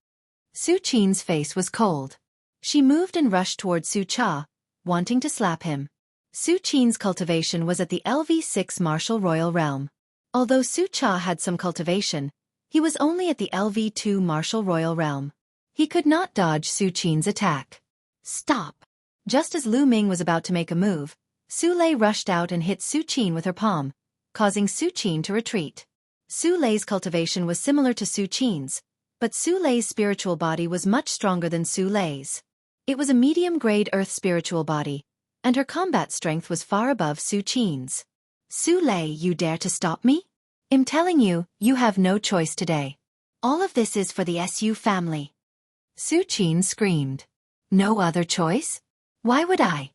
Su Qin's face was cold. She moved and rushed toward Su Cha, wanting to slap him. Su Qin's cultivation was at the LV6 martial royal realm. Although Su Cha had some cultivation, he was only at the LV2 martial royal realm. He could not dodge Su Qin's attack. "Stop!" Just as Lu Ming was about to make a move, Su Lei rushed out and hit Su Qin with her palm, causing Su Qin to retreat. Su Lei's cultivation was similar to Su Qin's, but Su Lei's spiritual body was much stronger than Su Lei's. It was a medium-grade earth spiritual body, and her combat strength was far above Su Qin's. "Su Lei, you dare to stop me? I'm telling you, you have no choice today. All of this is for the Su family." Su Qin screamed. "No other choice? Why would I?"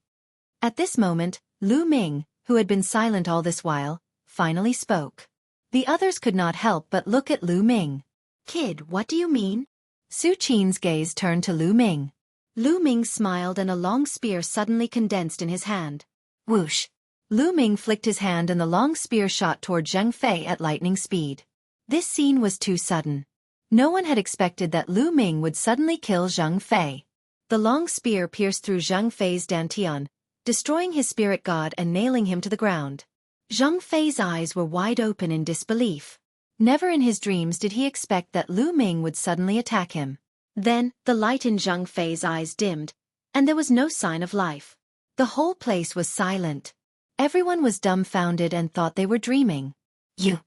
At this moment, Lu Ming, who had been silent all this while, finally spoke. The others could not help but look at Lu Ming. "Kid, what do you mean?" Su Qin's gaze turned to Lu Ming. Lu Ming smiled and a long spear suddenly condensed in his hand. Whoosh! Lu Ming flicked his hand and the long spear shot toward Zhang Fei at lightning speed. This scene was too sudden. No one had expected that Lu Ming would suddenly kill Zhang Fei. The long spear pierced through Zhang Fei's dantian, destroying his spirit god and nailing him to the ground. Zhang Fei's eyes were wide open in disbelief. Never in his dreams did he expect that Lu Ming would suddenly attack him. Then, the light in Zhang Fei's eyes dimmed, and there was no sign of life. The whole place was silent. Everyone was dumbfounded and thought they were dreaming. You!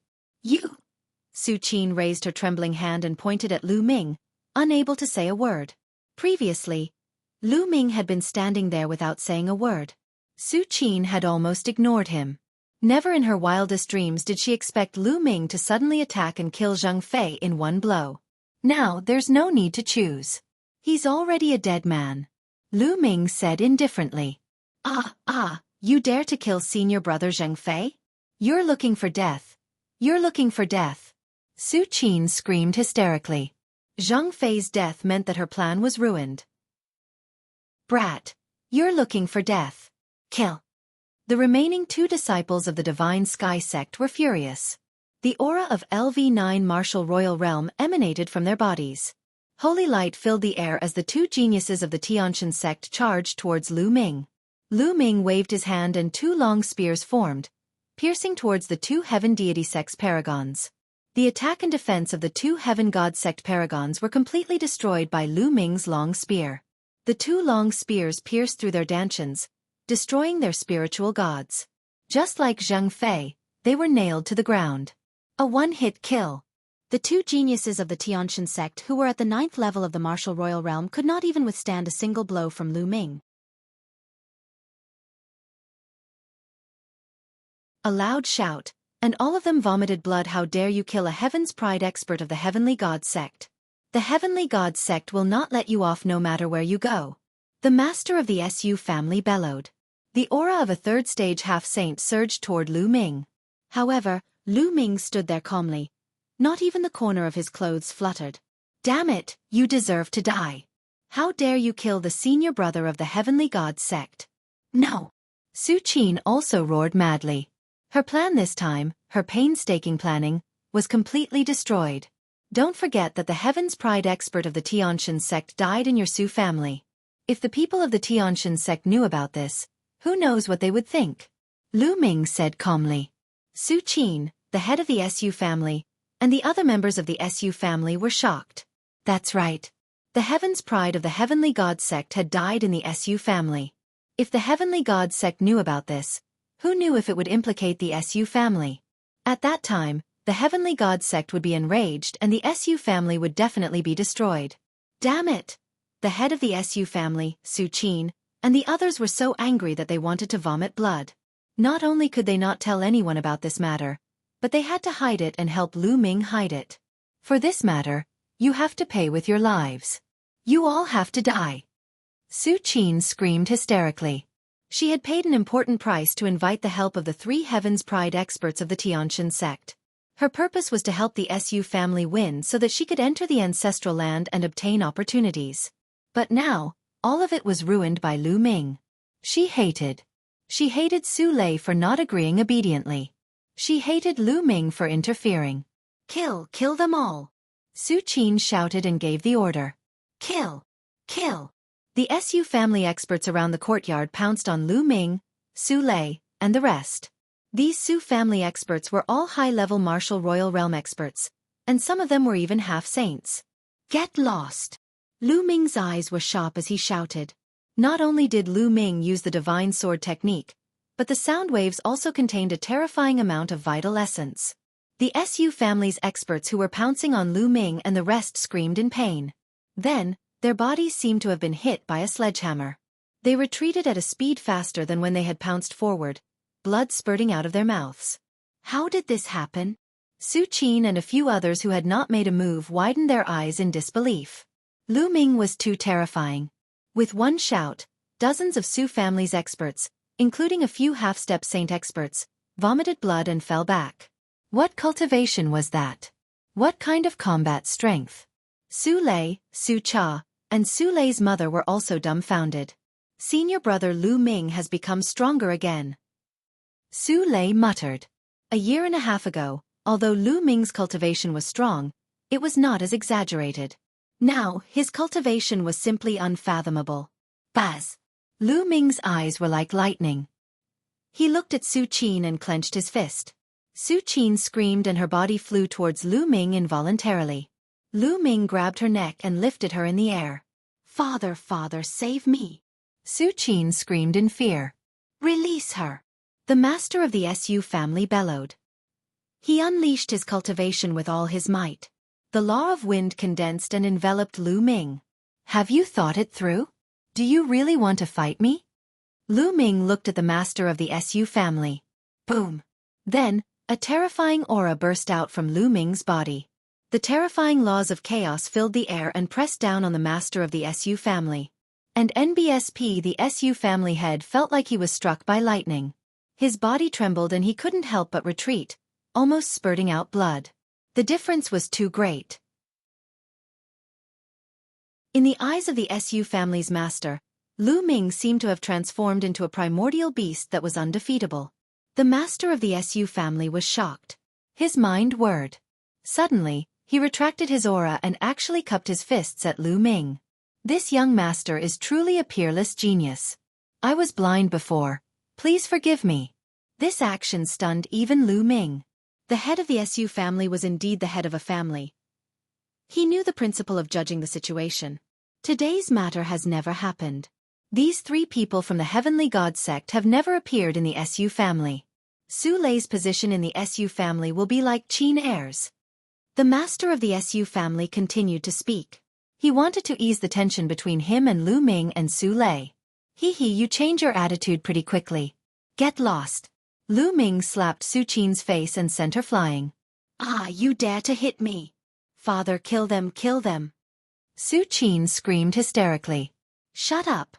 Su Qin raised her trembling hand and pointed at Lu Ming, unable to say a word. Previously, Lu Ming had been standing there without saying a word. Su Qin had almost ignored him. Never in her wildest dreams did she expect Lu Ming to suddenly attack and kill Zhang Fei in one blow. Now there's no need to choose. He's already a dead man. Lu Ming said indifferently. You dare to kill senior brother Zhang Fei? You're looking for death. You're looking for death. Su Qin screamed hysterically. Zhang Fei's death meant that her plan was ruined. Brat, you're looking for death. Kill. The remaining two disciples of the Divine Sky sect were furious. The aura of LV9 martial royal realm emanated from their bodies. Holy light filled the air as the two geniuses of the Tiantian sect charged towards Lu Ming. Lu Ming waved his hand and two long spears formed, piercing towards the two heaven deity sect's paragons. The attack and defense of the two heaven god sect paragons were completely destroyed by Lu Ming's long spear. The two long spears pierced through their dantians, destroying their spiritual gods. Just like Zhang Fei, they were nailed to the ground. A one-hit kill. The two geniuses of the Tiantian sect who were at the 9th level of the martial royal realm could not even withstand a single blow from Lu Ming. A loud shout, And all of them vomited blood. How dare you kill a Heaven's Pride expert of the Heavenly God sect? The Heavenly God sect will not let you off no matter where you go. The master of the SU family bellowed. The aura of a third-stage half-saint surged toward Lu Ming. However, Lu Ming stood there calmly. Not even the corner of his clothes fluttered. Damn it, you deserve to die. How dare you kill the senior brother of the Heavenly God sect? No. Su Qin also roared madly. Her plan this time, her painstaking planning, was completely destroyed. Don't forget that the Heaven's Pride expert of the Tianshan sect died in your Su family. If the people of the Tianshan sect knew about this, who knows what they would think? Lu Ming said calmly. Su Qin, the head of the SU family, and the other members of the SU family were shocked. That's right. The Heaven's Pride of the Heavenly God sect had died in the SU family. If the Heavenly God sect knew about this, who knew if it would implicate the SU family? At that time, the Heavenly God sect would be enraged and the SU family would definitely be destroyed. Damn it! The head of the SU family, Su Qin, and the others were so angry that they wanted to vomit blood. Not only could they not tell anyone about this matter, but they had to hide it and help Lu Ming hide it. For this matter, you have to pay with your lives. You all have to die. Su Qin screamed hysterically. She had paid an important price to invite the help of the 3 Heaven's Pride experts of the Tianshan sect. Her purpose was to help the SU family win so that she could enter the ancestral land and obtain opportunities. But now, all of it was ruined by Lu Ming. She hated Su Lei for not agreeing obediently. She hated Lu Ming for interfering. Kill them all. Su Qin shouted and gave the order. Kill. The SU family experts around the courtyard pounced on Lu Ming, Su Lei, and the rest. These Su family experts were all high-level martial royal realm experts, and some of them were even half-saints. Get lost! Lu Ming's eyes were sharp as he shouted. Not only did Lu Ming use the divine sword technique, but the sound waves also contained a terrifying amount of vital essence. The SU family's experts who were pouncing on Lu Ming and the rest screamed in pain. Then, their bodies seemed to have been hit by a sledgehammer. They retreated at a speed faster than when they had pounced forward, blood spurting out of their mouths. How did this happen? Su Qin and a few others who had not made a move widened their eyes in disbelief. Lu Ming was too terrifying. With one shout, dozens of Su family's experts, including a few half-step saint experts, vomited blood and fell back. What cultivation was that? What kind of combat strength? Su Lei, Su Cha, and Su Lei's mother were also dumbfounded. Senior brother Lu Ming has become stronger again. Su Lei muttered. A year and a half ago, although Lu Ming's cultivation was strong, it was not as exaggerated. Now, his cultivation was simply unfathomable. Buzz! Lu Ming's eyes were like lightning. He looked at Su Qin and clenched his fist. Su Qin screamed and her body flew towards Lu Ming involuntarily. Lu Ming grabbed her neck and lifted her in the air. Father, save me! Su Qin screamed in fear. Release her! The master of the SU family bellowed. He unleashed his cultivation with all his might. The law of wind condensed and enveloped Lu Ming. Have you thought it through? Do you really want to fight me? Lu Ming looked at the master of the SU family. Boom! Then, a terrifying aura burst out from Lu Ming's body. The terrifying laws of chaos filled the air and pressed down on the master of the SU family. And NBSP, the SU family head, felt like he was struck by lightning. His body trembled and he couldn't help but retreat, almost spurting out blood. The difference was too great. In the eyes of the SU family's master, Lu Ming seemed to have transformed into a primordial beast that was undefeatable. The master of the SU family was shocked. His mind whirred. Suddenly, he retracted his aura and actually cupped his fists at Lu Ming. This young master is truly a peerless genius. I was blind before. Please forgive me. This action stunned even Lu Ming. The head of the SU family was indeed the head of a family. He knew the principle of judging the situation. Today's matter has never happened. These 3 people from the Heavenly God sect have never appeared in the SU family. Su Lei's position in the SU family will be like Qin Er's. The master of the SU family continued to speak. He wanted to ease the tension between him and Lu Ming and Su Lei. You change your attitude pretty quickly. Get lost. Lu Ming slapped Su Qin's face and sent her flying. "Ah, you dare to hit me! Father, kill them, kill them!" Su Qin screamed hysterically. "Shut up!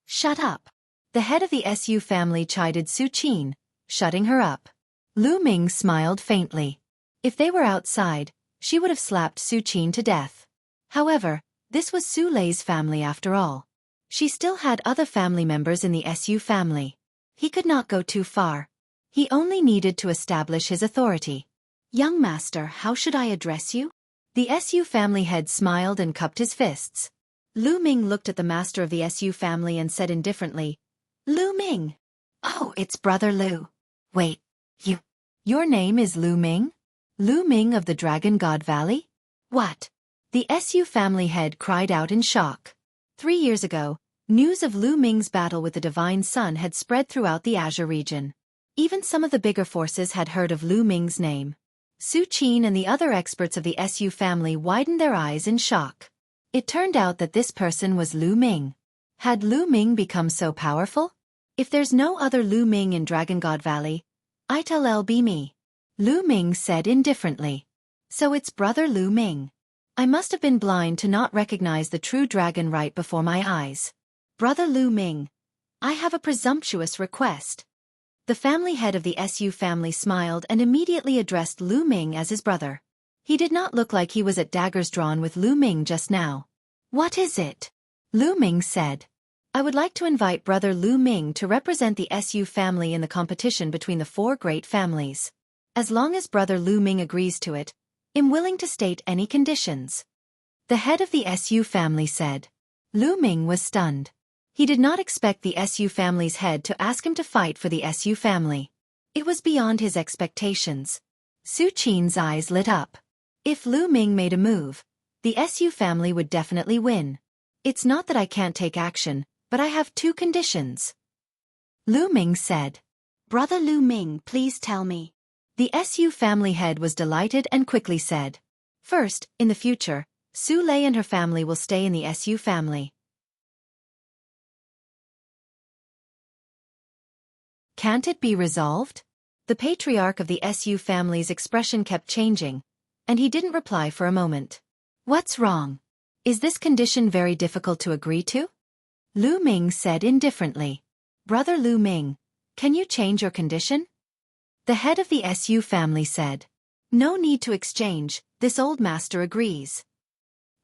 Shut up!" The head of the Su family chided Su Qin, shutting her up. Lu Ming smiled faintly. If they were outside, she would have slapped Su Qin to death. However, this was Su Lei's family after all. She still had other family members in the Su family. He could not go too far. He only needed to establish his authority. "Young master, how should I address you?" The Su family head smiled and cupped his fists. Lu Ming looked at the master of the Su family and said indifferently, "Lu Ming." "Oh, it's Brother Lu. Wait, your name is Lu Ming? Lu Ming of the Dragon God Valley? What?" The Su family head cried out in shock. 3 years ago, news of Lu Ming's battle with the Divine Sun had spread throughout the Azure region. Even some of the bigger forces had heard of Lu Ming's name. Su Qin and the other experts of the Su family widened their eyes in shock. It turned out that this person was Lu Ming. Had Lu Ming become so powerful? "If there's no other Lu Ming in Dragon God Valley, it'll be me," Lu Ming said indifferently. "So it's Brother Lu Ming. I must have been blind to not recognize the true dragon right before my eyes. Brother Lu Ming, I have a presumptuous request." The family head of the Su family smiled and immediately addressed Lu Ming as his brother. He did not look like he was at daggers drawn with Lu Ming just now. "What is it?" Lu Ming said. "I would like to invite Brother Lu Ming to represent the Su family in the competition between the 4 great families. As long as Brother Lu Ming agrees to it, I'm willing to state any conditions." The head of the Su family said. Lu Ming was stunned. He did not expect the Su family's head to ask him to fight for the Su family. It was beyond his expectations. Su Qin's eyes lit up. If Lu Ming made a move, the Su family would definitely win. "It's not that I can't take action, but I have 2 conditions," Lu Ming said. "Brother Lu Ming, please tell me." The Su family head was delighted and quickly said. "First, in the future, Su Lei and her family will stay in the Su family." Can't it be resolved? The patriarch of the Su family's expression kept changing, and he didn't reply for a moment. "What's wrong? Is this condition very difficult to agree to?" Lu Ming said indifferently. "Brother Lu Ming, can you change your condition?" The head of the Su family said. "No need to exchange, this old master agrees."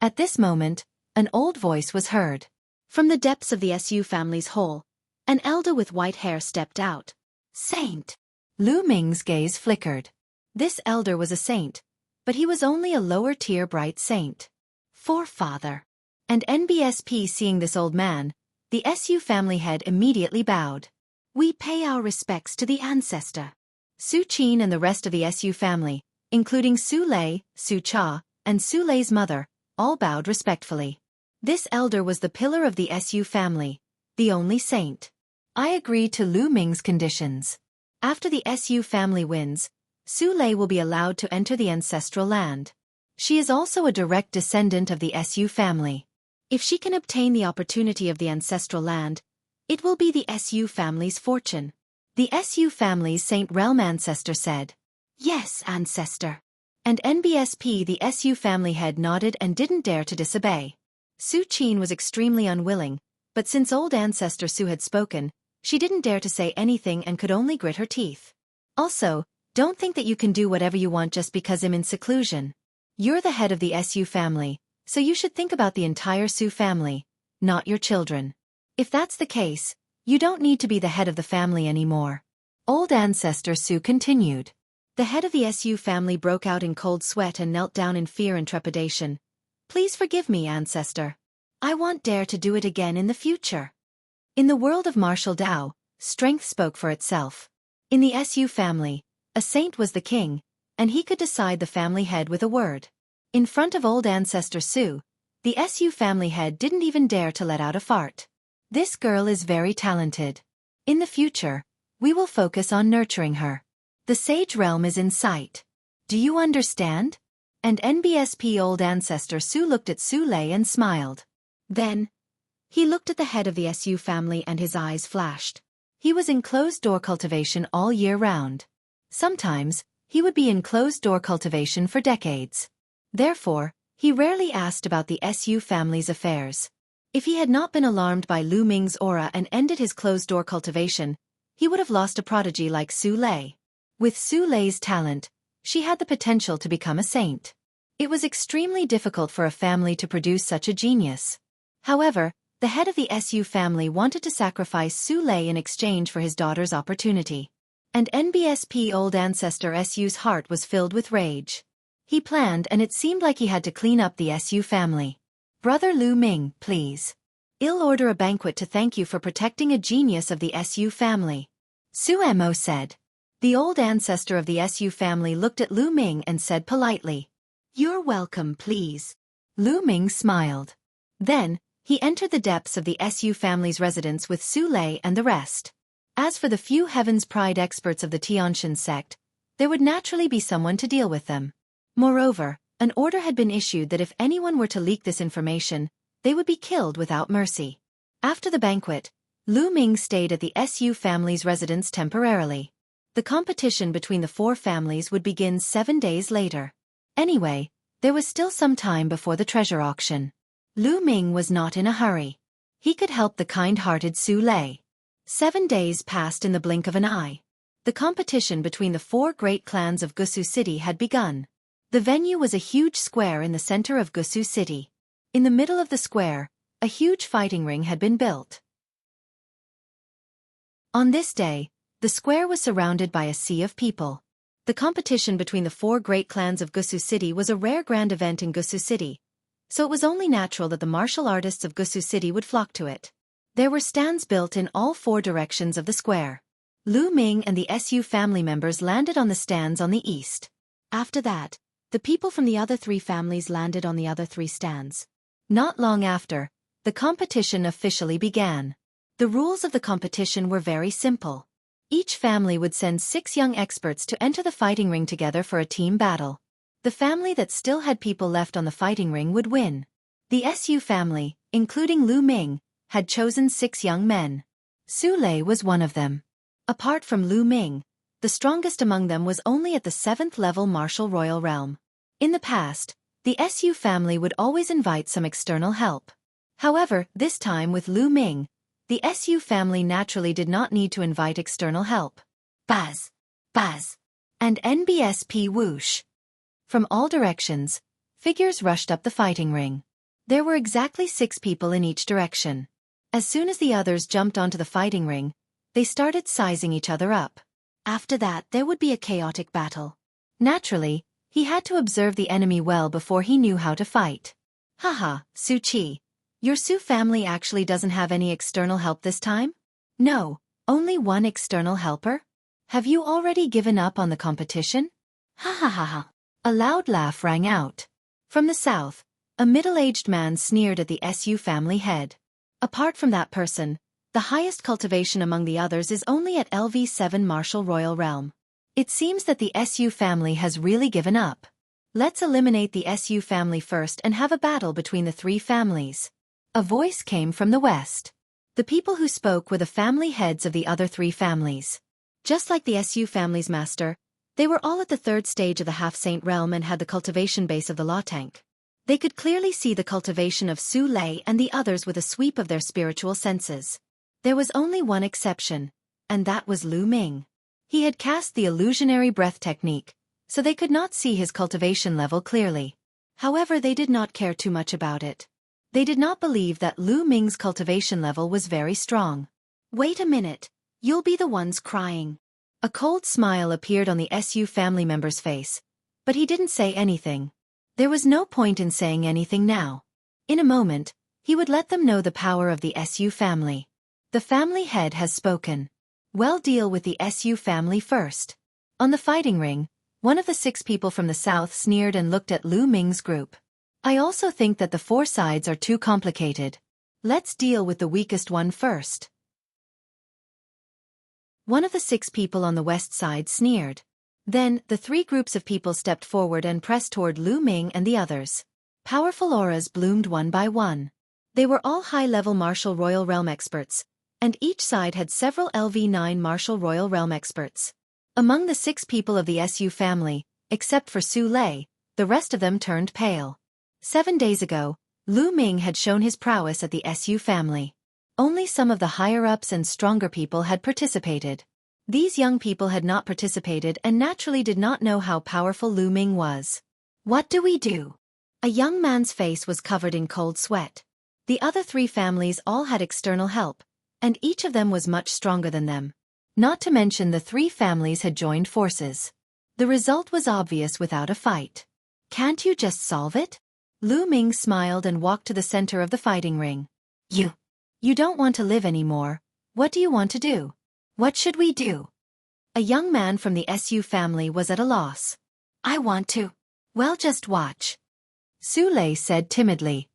At this moment, an old voice was heard. From the depths of the Su family's hall, an elder with white hair stepped out. "Saint!" Lu Ming's gaze flickered. This elder was a saint, but he was only a lower-tier bright saint. "Forefather." And NBSP seeing this old man, the Su family head immediately bowed. "We pay our respects to the ancestor." Su Qin and the rest of the Su family, including Su Lei, Su Cha, and Su Lei's mother, all bowed respectfully. This elder was the pillar of the Su family, the only saint. "I agree to Lu Ming's conditions. After the Su family wins, Su Lei will be allowed to enter the ancestral land. She is also a direct descendant of the Su family. If she can obtain the opportunity of the ancestral land, it will be the Su family's fortune." The Su family's Saint Realm ancestor said. "Yes, ancestor." And NBSP the Su family head nodded and didn't dare to disobey. Su Qin was extremely unwilling, but since old ancestor Su had spoken, she didn't dare to say anything and could only grit her teeth. "Also, don't think that you can do whatever you want just because I'm in seclusion. You're the head of the Su family, so you should think about the entire Su family, not your children. If that's the case, you don't need to be the head of the family anymore." Old ancestor Su continued. The head of the Su family broke out in cold sweat and knelt down in fear and trepidation. "Please forgive me, ancestor. I won't dare to do it again in the future." In the world of martial Tao, strength spoke for itself. In the Su family, a saint was the king, and he could decide the family head with a word. In front of old ancestor Su, the Su family head didn't even dare to let out a fart. "This girl is very talented. In the future, we will focus on nurturing her. The sage realm is in sight. Do you understand?" And NBSP old ancestor Su looked at Su Lei and smiled. Then, he looked at the head of the Su family and his eyes flashed. He was in closed-door cultivation all year round. Sometimes, he would be in closed-door cultivation for decades. Therefore, he rarely asked about the Su family's affairs. If he had not been alarmed by Lu Ming's aura and ended his closed-door cultivation, he would have lost a prodigy like Su Lei. With Su Lei's talent, she had the potential to become a saint. It was extremely difficult for a family to produce such a genius. However, the head of the Su family wanted to sacrifice Su Lei in exchange for his daughter's opportunity. And NBSP old ancestor Su's heart was filled with rage. He planned, and it seemed like he had to clean up the Su family. Brother Lu Ming, please. I'll order a banquet to thank you for protecting a genius of the Su family. Su Mo said. The old ancestor of the Su family looked at Lu Ming and said politely, "You're welcome, please." Lu Ming smiled. Then, he entered the depths of the Su family's residence with Su Lei and the rest. As for the few Heaven's Pride experts of the Tianshan sect, there would naturally be someone to deal with them. Moreover, an order had been issued that if anyone were to leak this information, they would be killed without mercy. After the banquet, Lu Ming stayed at the Su family's residence temporarily. The competition between the four families would begin 7 days later. Anyway, there was still some time before the treasure auction. Lu Ming was not in a hurry. He could help the kind-hearted Su Lei. 7 days passed in the blink of an eye. The competition between the four great clans of Gusu City had begun. The venue was a huge square in the center of Gusu City. In the middle of the square, a huge fighting ring had been built. On this day, the square was surrounded by a sea of people. The competition between the four great clans of Gusu City was a rare grand event in Gusu City, so it was only natural that the martial artists of Gusu City would flock to it. There were stands built in all four directions of the square. Lu Ming and the Su family members landed on the stands on the east. After that, the people from the other three families landed on the other three stands. Not long after, the competition officially began. The rules of the competition were very simple. Each family would send 6 young experts to enter the fighting ring together for a team battle. The family that still had people left on the fighting ring would win. The Su family, including Lu Ming, had chosen 6 young men. Su Lei was one of them. Apart from Lu Ming, the strongest among them was only at the 7th level martial royal realm. In the past, the Su family would always invite some external help. However, this time with Lu Ming, the Su family naturally did not need to invite external help. Buzz! Buzz! And NBSP whoosh! From all directions, figures rushed up the fighting ring. There were exactly 6 people in each direction. As soon as the others jumped onto the fighting ring, they started sizing each other up. After that, there would be a chaotic battle. Naturally, he had to observe the enemy well before he knew how to fight. Haha, Su Qi. Your Su family actually doesn't have any external help this time? No, only one external helper? Have you already given up on the competition? Ha ha ha ha. A loud laugh rang out. From the south, a middle-aged man sneered at the Su family head. Apart from that person, the highest cultivation among the others is only at LV7 martial royal realm. It seems that the Su family has really given up. Let's eliminate the Su family first and have a battle between the 3 families. A voice came from the west. The people who spoke were the family heads of the other 3 families. Just like the Su family's master, they were all at the 3rd stage of the half-saint realm and had the cultivation base of the law tank. They could clearly see the cultivation of Su Lei and the others with a sweep of their spiritual senses. There was only one exception, and that was Lu Ming. He had cast the illusionary breath technique, so they could not see his cultivation level clearly. However, they did not care too much about it. They did not believe that Lu Ming's cultivation level was very strong. Wait a minute, you'll be the ones crying. A cold smile appeared on the Su family member's face, but he didn't say anything. There was no point in saying anything now. In a moment, he would let them know the power of the Su family. The family head has spoken. Well, deal with the Su family first. On the fighting ring, one of the 6 people from the south sneered and looked at Lu Ming's group. I also think that the 4 sides are too complicated. Let's deal with the weakest one first. One of the 6 people on the west side sneered. Then, the 3 groups of people stepped forward and pressed toward Lu Ming and the others. Powerful auras bloomed one by one. They were all high-level martial royal realm experts, and each side had several LV9 martial royal realm experts. Among the 6 people of the SU family, except for Su Lei, the rest of them turned pale. 7 days ago, Lu Ming had shown his prowess at the SU family. Only some of the higher-ups and stronger people had participated. These young people had not participated and naturally did not know how powerful Lu Ming was. What do we do? A young man's face was covered in cold sweat. The other 3 families all had external help, and each of them was much stronger than them. Not to mention the 3 families had joined forces. The result was obvious without a fight. Can't you just solve it? Lu Ming smiled and walked to the center of the fighting ring. You don't want to live anymore. What do you want to do? What should we do? A young man from the SU family was at a loss. I want to. Well, just watch. Su Lei said timidly.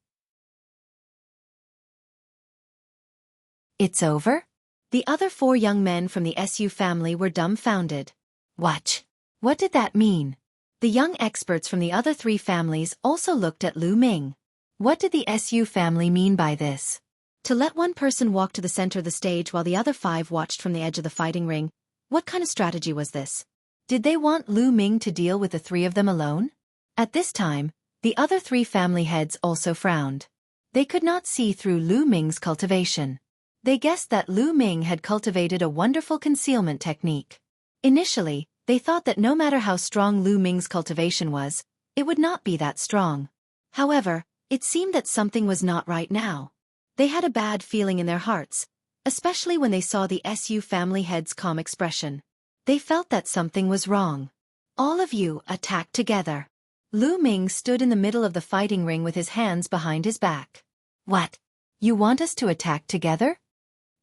It's over? The other 4 young men from the SU family were dumbfounded. Watch. What did that mean? The young experts from the other 3 families also looked at Lu Ming. What did the SU family mean by this? To let one person walk to the center of the stage while the other 5 watched from the edge of the fighting ring, what kind of strategy was this? Did they want Lu Ming to deal with the 3 of them alone? At this time, the other 3 family heads also frowned. They could not see through Lu Ming's cultivation. They guessed that Lu Ming had cultivated a wonderful concealment technique. Initially, they thought that no matter how strong Lu Ming's cultivation was, it would not be that strong. However, it seemed that something was not right now. They had a bad feeling in their hearts, especially when they saw the SU family head's calm expression. They felt that something was wrong. All of you attack together. Lu Ming stood in the middle of the fighting ring with his hands behind his back. What? You want us to attack together?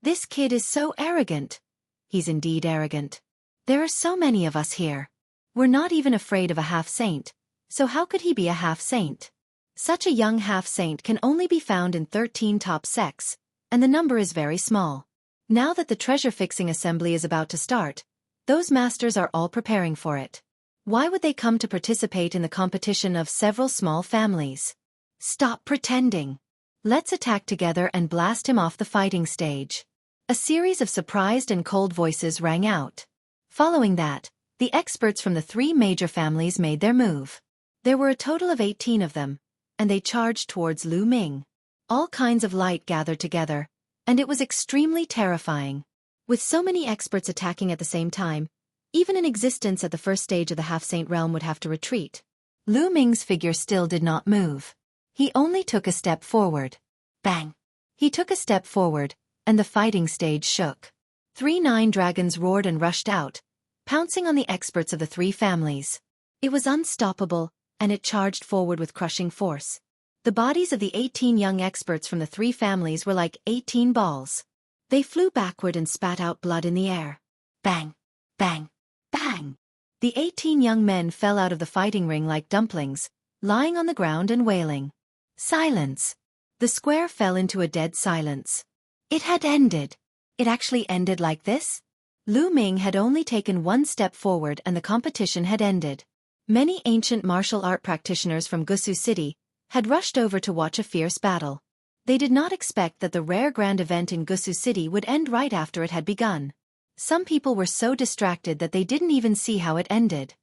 This kid is so arrogant. He's indeed arrogant. There are so many of us here. We're not even afraid of a half-saint, so how could he be a half-saint? Such a young half-saint can only be found in 13 top sects, and the number is very small. Now that the treasure-fixing assembly is about to start, those masters are all preparing for it. Why would they come to participate in the competition of several small families? Stop pretending. Let's attack together and blast him off the fighting stage. A series of surprised and cold voices rang out. Following that, the experts from the 3 major families made their move. There were a total of 18 of them, and they charged towards Lu Ming. All kinds of light gathered together, and it was extremely terrifying. With so many experts attacking at the same time, even an existence at the first stage of the half-saint realm would have to retreat. Lu Ming's figure still did not move. He only took a step forward. Bang! He took a step forward, and the fighting stage shook. 3 9 dragons roared and rushed out, pouncing on the experts of the 3 families. It was unstoppable, and it charged forward with crushing force. The bodies of the 18 young experts from the 3 families were like 18 balls. They flew backward and spat out blood in the air. Bang! Bang! Bang! The 18 young men fell out of the fighting ring like dumplings, lying on the ground and wailing. Silence! The square fell into a dead silence. It had ended. It actually ended like this? Lu Ming had only taken 1 step forward and the competition had ended. Many ancient martial art practitioners from Gusu City had rushed over to watch a fierce battle. They did not expect that the rare grand event in Gusu City would end right after it had begun. Some people were so distracted that they didn't even see how it ended.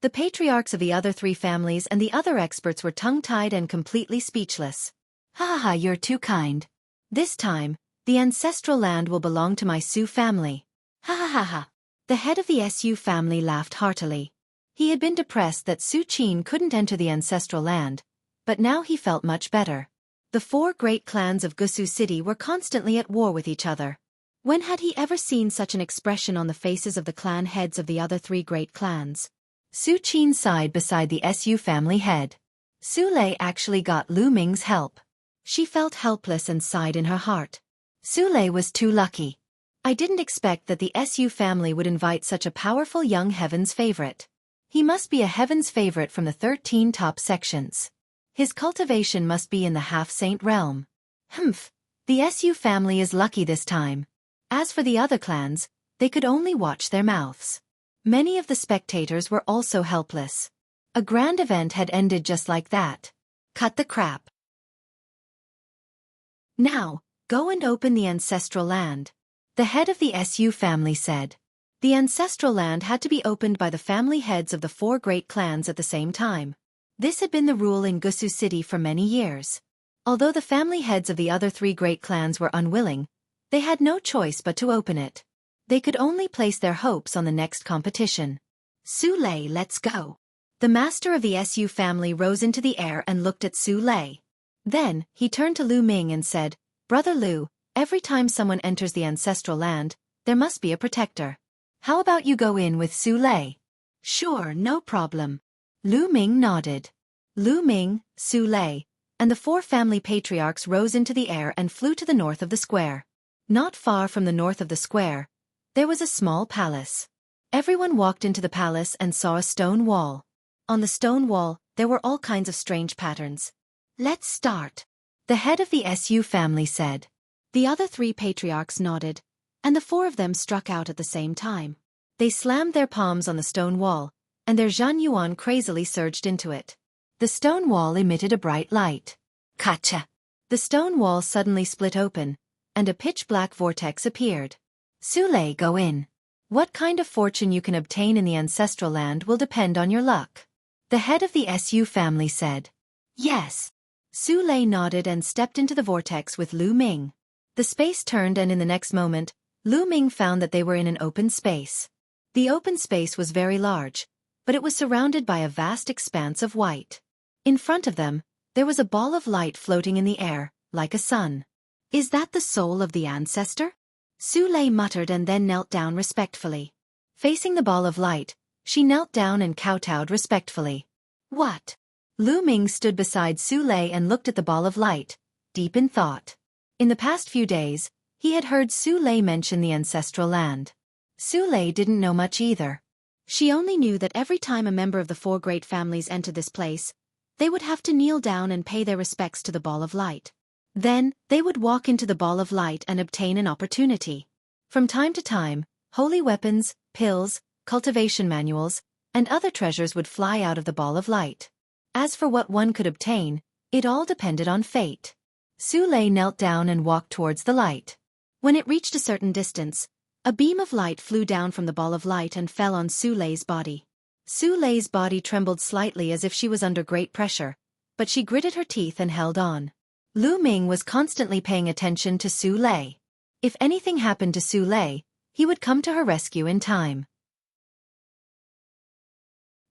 The patriarchs of the other 3 families and the other experts were tongue-tied and completely speechless. Ha ha, you're too kind. This time, the ancestral land will belong to my Su family. Ha ha ha ha. The head of the SU family laughed heartily. He had been depressed that Su Qin couldn't enter the ancestral land, but now he felt much better. The 4 great clans of Gusu City were constantly at war with each other. When had he ever seen such an expression on the faces of the clan heads of the other 3 great clans? Su Qin sighed beside the SU family head. Su Lei actually got Lu Ming's help. She felt helpless and sighed in her heart. Su Lei was too lucky. I didn't expect that the SU family would invite such a powerful young heaven's favorite. He must be a heaven's favorite from the 13 top sections. His cultivation must be in the half-saint realm. Humph, the SU family is lucky this time. As for the other clans, they could only watch their mouths. Many of the spectators were also helpless. A grand event had ended just like that. Cut the crap. Now, Go and open the ancestral land. The head of the Su family said. The ancestral land had to be opened by the family heads of the 4 great clans at the same time. This had been the rule in Gusu City for many years. Although the family heads of the other 3 great clans were unwilling, they had no choice but to open it. They could only place their hopes on the next competition. Su Lei, let's go. The master of the Su family rose into the air and looked at Su Lei. Then, he turned to Lu Ming and said, Brother Lu, every time someone enters the ancestral land, there must be a protector. How about you go in with Su Lei? Sure, no problem. Lu Ming nodded. Lu Ming, Su Lei, and the 4 family patriarchs rose into the air and flew to the north of the square. Not far from the north of the square, there was a small palace. Everyone walked into the palace and saw a stone wall. On the stone wall, there were all kinds of strange patterns. Let's start. The head of the Su family said. The other 3 patriarchs nodded, and the 4 of them struck out at the same time. They slammed their palms on the stone wall, and their Zhan Yuan crazily surged into it. The stone wall emitted a bright light. Kacha! The stone wall suddenly split open, and a pitch-black vortex appeared. Su Lei, go in. What kind of fortune you can obtain in the ancestral land will depend on your luck. The head of the Su family said. Yes. Su Lei nodded and stepped into the vortex with Lu Ming. The space turned and in the next moment, Lu Ming found that they were in an open space. The open space was very large, but it was surrounded by a vast expanse of white. In front of them, there was a ball of light floating in the air, like a sun. Is that the soul of the ancestor? Su Lei muttered and then knelt down respectfully. Facing the ball of light, she knelt down and kowtowed respectfully. What? Lu Ming stood beside Su Lei and looked at the ball of light, deep in thought. In the past few days, he had heard Su Lei mention the ancestral land. Su Lei didn't know much either. She only knew that every time a member of the 4 great families entered this place, they would have to kneel down and pay their respects to the ball of light. Then, they would walk into the ball of light and obtain an opportunity. From time to time, holy weapons, pills, cultivation manuals, and other treasures would fly out of the ball of light. As for what one could obtain, it all depended on fate. Su Lei knelt down and walked towards the light. When it reached a certain distance, a beam of light flew down from the ball of light and fell on Su Lei's body. Su Lei's body trembled slightly as if she was under great pressure, but she gritted her teeth and held on. Lu Ming was constantly paying attention to Su Lei. If anything happened to Su Lei, he would come to her rescue in time.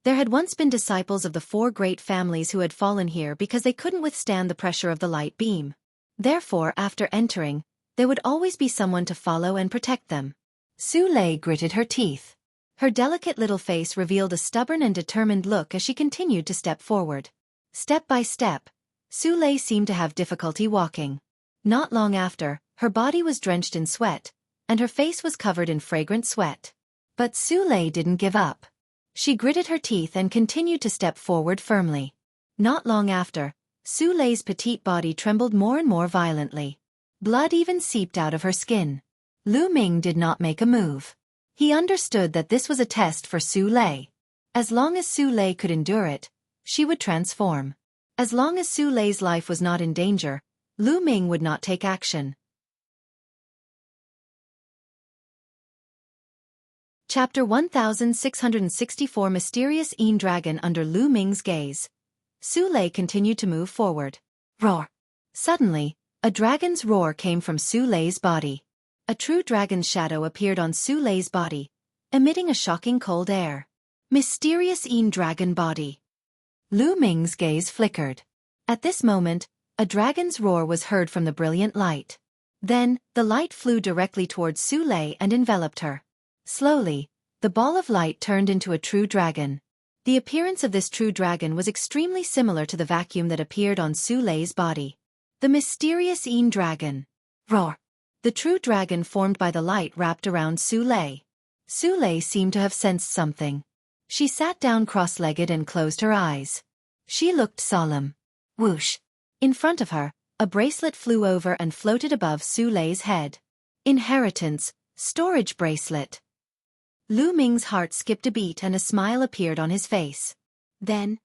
There had once been disciples of the 4 great families who had fallen here because they couldn't withstand the pressure of the light beam. Therefore, after entering, there would always be someone to follow and protect them. Su Lei gritted her teeth. Her delicate little face revealed a stubborn and determined look as she continued to step forward. Step by step, Su Lei seemed to have difficulty walking. Not long after, her body was drenched in sweat, and her face was covered in fragrant sweat. But Su Lei didn't give up. She gritted her teeth and continued to step forward firmly. Not long after, Su Lei's petite body trembled more and more violently. Blood even seeped out of her skin. Lu Ming did not make a move. He understood that this was a test for Su Lei. As long as Su Lei could endure it, she would transform. As long as Su Lei's life was not in danger, Lu Ming would not take action. Chapter 1664 Mysterious Een Dragon Under Lu Ming's Gaze. Su Lei continued to move forward. Roar! Suddenly, a dragon's roar came from Su Lei's body. A true dragon's shadow appeared on Su Lei's body, emitting a shocking cold air. Mysterious Een Dragon Body. Lu Ming's gaze flickered. At this moment, a dragon's roar was heard from the brilliant light. Then, the light flew directly towards Su Lei and enveloped her. Slowly, the ball of light turned into a true dragon. The appearance of this true dragon was extremely similar to the vacuum that appeared on Su Lei's body. The mysterious Een Dragon. Roar! The true dragon formed by the light wrapped around Su Lei. Su Lei seemed to have sensed something. She sat down cross-legged and closed her eyes. She looked solemn. Whoosh! In front of her, a bracelet flew over and floated above Su Lei's head. Inheritance, storage bracelet. Lu Ming's heart skipped a beat and a smile appeared on his face. Then,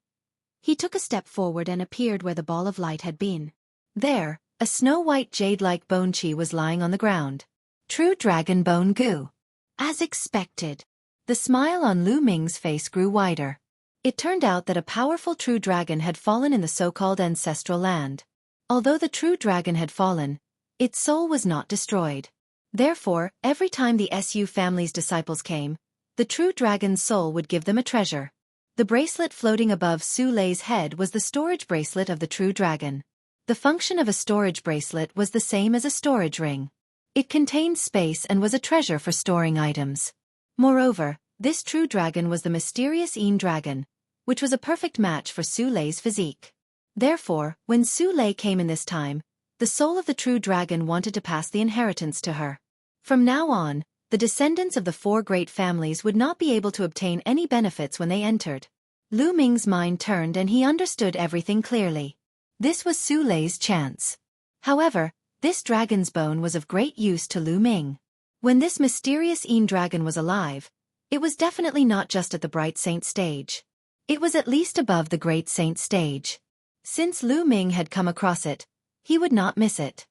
he took a step forward and appeared where the ball of light had been. There, A snow-white jade-like bone chi was lying on the ground. True dragon bone goo. As expected. The smile on Lu Ming's face grew wider. It turned out that a powerful true dragon had fallen in the so-called ancestral land. Although the true dragon had fallen, its soul was not destroyed. Therefore, every time the Su family's disciples came, the true dragon's soul would give them a treasure. The bracelet floating above Su Lei's head was the storage bracelet of the true dragon. The function of a storage bracelet was the same as a storage ring. It contained space and was a treasure for storing items. Moreover, this true dragon was the mysterious Yin dragon, which was a perfect match for Su Lei's physique. Therefore, when Su Lei came in this time, the soul of the true dragon wanted to pass the inheritance to her. From now on, the descendants of the four great families would not be able to obtain any benefits when they entered. Lu Ming's mind turned and he understood everything clearly. This was Su Lei's chance. However, this dragon's bone was of great use to Lu Ming. When this mysterious Yin dragon was alive, it was definitely not just at the Bright Saint stage. It was at least above the Great Saint stage. Since Lu Ming had come across it, he would not miss it.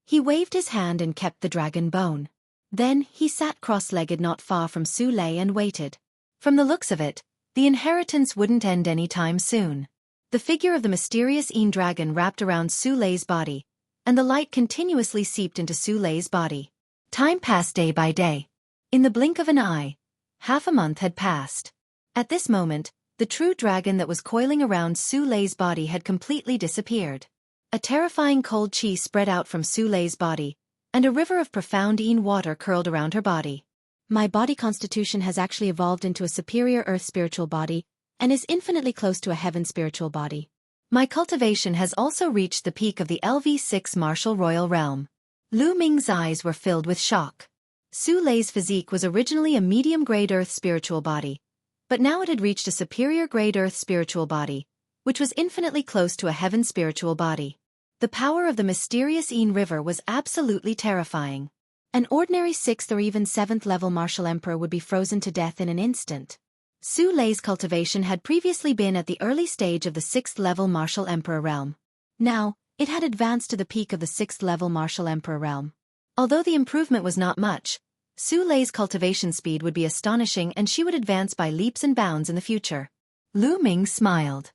He waved his hand and kept the dragon bone. Then, he sat cross-legged not far from Su Lei and waited. From the looks of it, the inheritance wouldn't end any time soon. The figure of the mysterious Yin dragon wrapped around Su Lei's body, and the light continuously seeped into Su Lei's body. Time passed day by day. In the blink of an eye, half a month had passed. At this moment, the true dragon that was coiling around Su Lei's body had completely disappeared. A terrifying cold chi spread out from Su Lei's body, and a river of profound Yin water curled around her body. My body constitution has actually evolved into a superior earth spiritual body, and is infinitely close to a heaven spiritual body. My cultivation has also reached the peak of the LV6 martial royal realm. Lu Ming's eyes were filled with shock. Su Lei's physique was originally a medium-grade earth spiritual body, but now it had reached a superior-grade earth spiritual body, which was infinitely close to a heaven spiritual body. The power of the mysterious Yin River was absolutely terrifying. An ordinary 6th or even 7th level martial emperor would be frozen to death in an instant. Su Lei's cultivation had previously been at the early stage of the 6th level martial emperor realm. Now, it had advanced to the peak of the 6th level martial emperor realm. Although the improvement was not much, Su Lei's cultivation speed would be astonishing and she would advance by leaps and bounds in the future. Lu Ming smiled.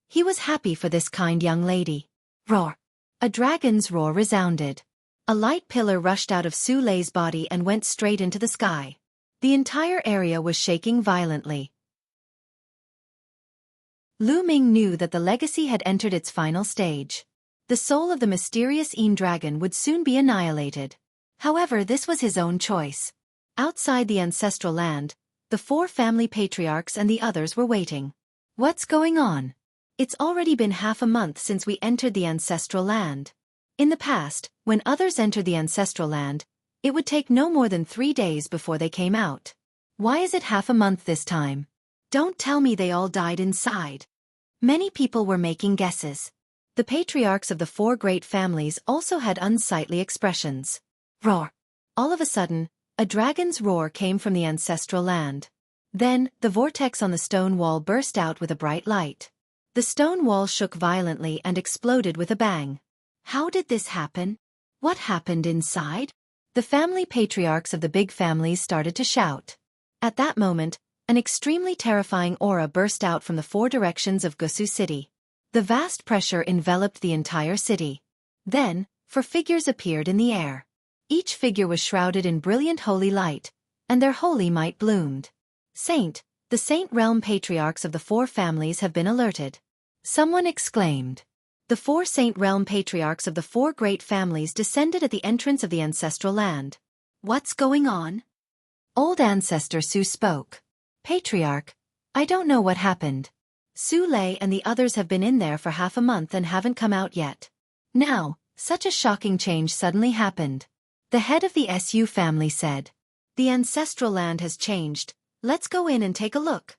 He was happy for this kind young lady. Roar! A dragon's roar resounded. A light pillar rushed out of Su Lei's body and went straight into the sky. The entire area was shaking violently. Lu Ming knew that the legacy had entered its final stage. The soul of the mysterious Yin dragon would soon be annihilated. However, this was his own choice. Outside the ancestral land, the four family patriarchs and the others were waiting. What's going on? It's already been half a month since we entered the ancestral land. In the past, when others entered the ancestral land, it would take no more than 3 days before they came out. Why is it half a month this time? Don't tell me they all died inside. Many people were making guesses. The patriarchs of the four great families also had unsightly expressions. Roar! All of a sudden, a dragon's roar came from the ancestral land. Then, the vortex on the stone wall burst out with a bright light. The stone wall shook violently and exploded with a bang. How did this happen? What happened inside? The family patriarchs of the big families started to shout. At that moment, an extremely terrifying aura burst out from the four directions of Gusu City. The vast pressure enveloped the entire city. Then, four figures appeared in the air. Each figure was shrouded in brilliant holy light, and their holy might bloomed. The Saint Realm patriarchs of the four families have been alerted. Someone exclaimed. The four Saint Realm patriarchs of the four great families descended at the entrance of the ancestral land. What's going on? Old Ancestor Su spoke. Patriarch, I don't know what happened. Su Lei and the others have been in there for half a month and haven't come out yet. Now, such a shocking change suddenly happened. The head of the Su family said. The ancestral land has changed. Let's go in and take a look.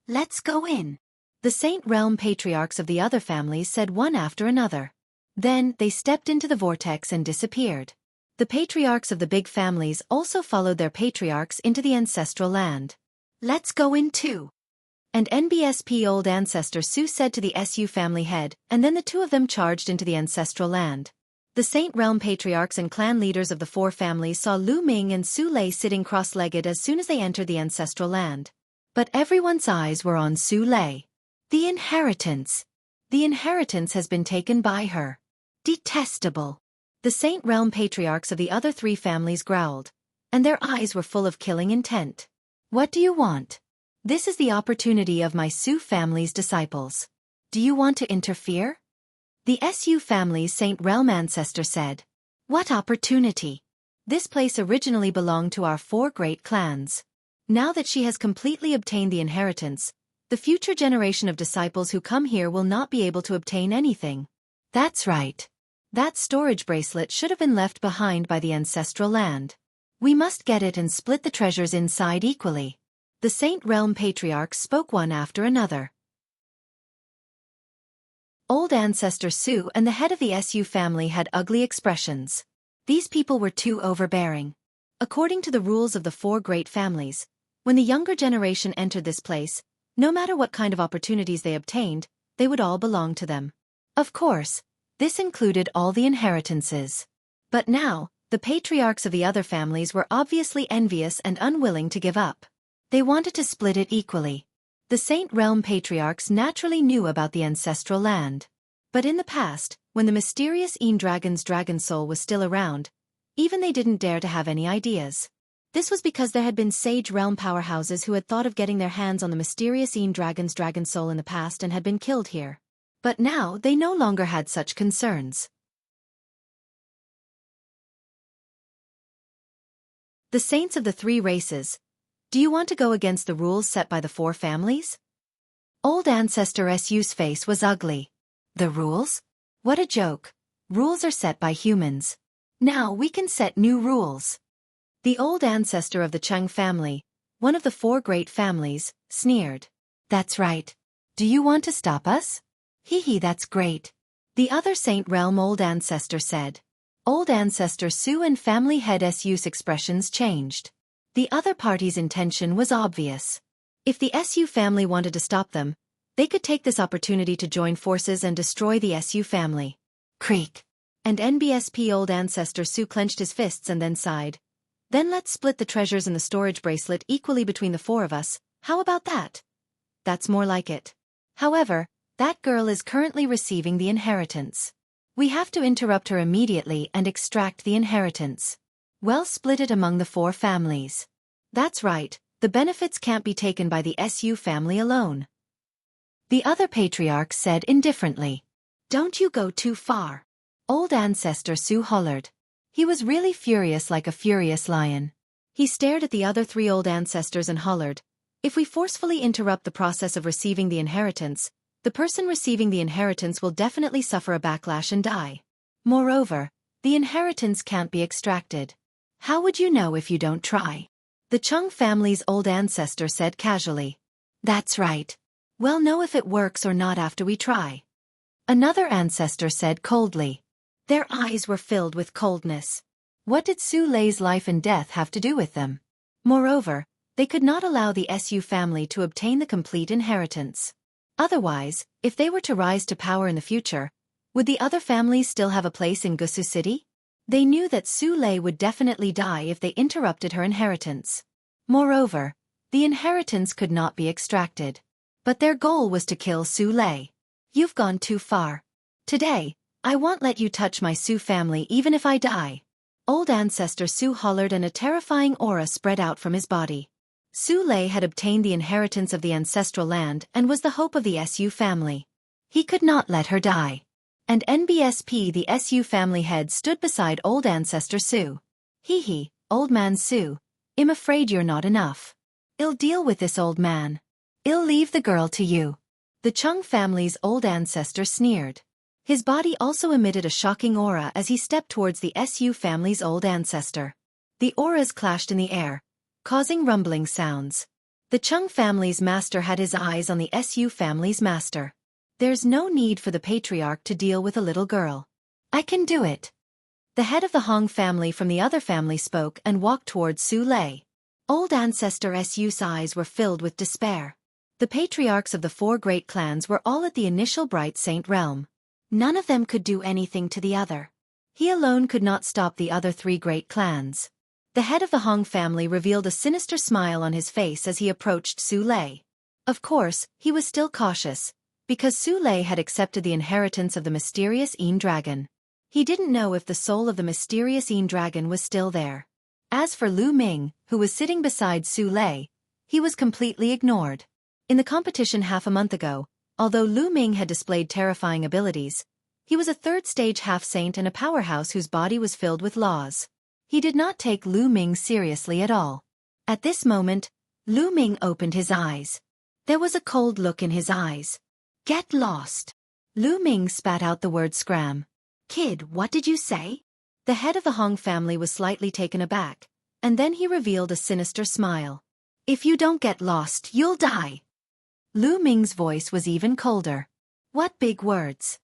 Let's go in. The Saint Realm patriarchs of the other families said one after another. Then, they stepped into the vortex and disappeared. The patriarchs of the big families also followed their patriarchs into the ancestral land. Let's go in too. And NBSP old ancestor Su said to the SU family head, and then the two of them charged into the ancestral land. The Saint Realm patriarchs and clan leaders of the four families saw Lu Ming and Su Lei sitting cross-legged as soon as they entered the ancestral land. But everyone's eyes were on Su Lei. The inheritance. The inheritance has been taken by her. Detestable. The Saint Realm patriarchs of the other three families growled, and their eyes were full of killing intent. What do you want? This is the opportunity of my Su family's disciples. Do you want to interfere? The SU family's Saint Realm ancestor said. What opportunity? This place originally belonged to our four great clans. Now that she has completely obtained the inheritance, the future generation of disciples who come here will not be able to obtain anything. That's right. That storage bracelet should have been left behind by the ancestral land. We must get it and split the treasures inside equally. The Saint Realm patriarchs spoke one after another. Old ancestor Su and the head of the SU family had ugly expressions. These people were too overbearing. According to the rules of the four great families, when the younger generation entered this place, no matter what kind of opportunities they obtained, they would all belong to them. Of course, this included all the inheritances. But now, the patriarchs of the other families were obviously envious and unwilling to give up. They wanted to split it equally. The Saint Realm patriarchs naturally knew about the ancestral land. But in the past, when the mysterious Dragon's dragon soul was still around, even they didn't dare to have any ideas. This was because there had been sage realm powerhouses who had thought of getting their hands on the mysterious Dragon's dragon soul in the past and had been killed here. But now they no longer had such concerns. The saints of the three races. Do you want to go against the rules set by the four families? Old ancestor Su's face was ugly. The rules? What a joke. Rules are set by humans. Now we can set new rules. The old ancestor of the Cheng family, one of the four great families, sneered. That's right. Do you want to stop us? Hee, that's great. The other Saint Realm old ancestor said. Old ancestor Su and family head Su's expressions changed. The other party's intention was obvious. If the SU family wanted to stop them, they could take this opportunity to join forces and destroy the SU family. Creak. And NBSP old ancestor Su clenched his fists and then sighed. Then let's split the treasures in the storage bracelet equally between the four of us, how about that? That's more like it. However, that girl is currently receiving the inheritance. We have to interrupt her immediately and extract the inheritance. Well, split it among the four families. That's right, the benefits can't be taken by the SU family alone. The other patriarch said indifferently. Don't you go too far. Old ancestor Su hollered. He was really furious like a furious lion. He stared at the other three old ancestors and hollered. If we forcefully interrupt the process of receiving the inheritance, the person receiving the inheritance will definitely suffer a backlash and die. Moreover, the inheritance can't be extracted. How would you know if you don't try? The Chung family's old ancestor said casually. That's right. We'll know if it works or not after we try. Another ancestor said coldly. Their eyes were filled with coldness. What did Su Lei's life and death have to do with them? Moreover, they could not allow the SU family to obtain the complete inheritance. Otherwise, if they were to rise to power in the future, would the other families still have a place in Gusu City? They knew that Su Lei would definitely die if they interrupted her inheritance. Moreover, the inheritance could not be extracted. But their goal was to kill Su Lei. You've gone too far. Today, I won't let you touch my Su family even if I die. Old ancestor Su hollered and a terrifying aura spread out from his body. Su Lei had obtained the inheritance of the ancestral land and was the hope of the SU family. He could not let her die. And NBSP the SU family head stood beside old ancestor Su. Hee, old man Su, I'm afraid you're not enough. I'll deal with this old man. I'll leave the girl to you. The Chung family's old ancestor sneered. His body also emitted a shocking aura as he stepped towards the SU family's old ancestor. The auras clashed in the air, causing rumbling sounds. The Chung family's master had his eyes on the SU family's master. There's no need for the patriarch to deal with a little girl. I can do it. The head of the Hong family from the other family spoke and walked towards Su Lei. Old ancestor Su's eyes were filled with despair. The patriarchs of the 4 great clans were all at the initial bright saint realm. None of them could do anything to the other. He alone could not stop the other 3 great clans. The head of the Hong family revealed a sinister smile on his face as he approached Su Lei. Of course, he was still cautious, because Su Lei had accepted the inheritance of the mysterious Yin dragon. He didn't know if the soul of the mysterious Yin dragon was still there. As for Lu Ming, who was sitting beside Su Lei, he was completely ignored. In the competition half a month ago, although Lu Ming had displayed terrifying abilities, he was a 3rd-stage half-saint and a powerhouse whose body was filled with laws. He did not take Lu Ming seriously at all. At this moment, Lu Ming opened his eyes. There was a cold look in his eyes. "Get lost." Lu Ming spat out the word scram. "Kid, what did you say?" The head of the Hong family was slightly taken aback, and then he revealed a sinister smile. "If you don't get lost, you'll die." Lu Ming's voice was even colder. "What big words?"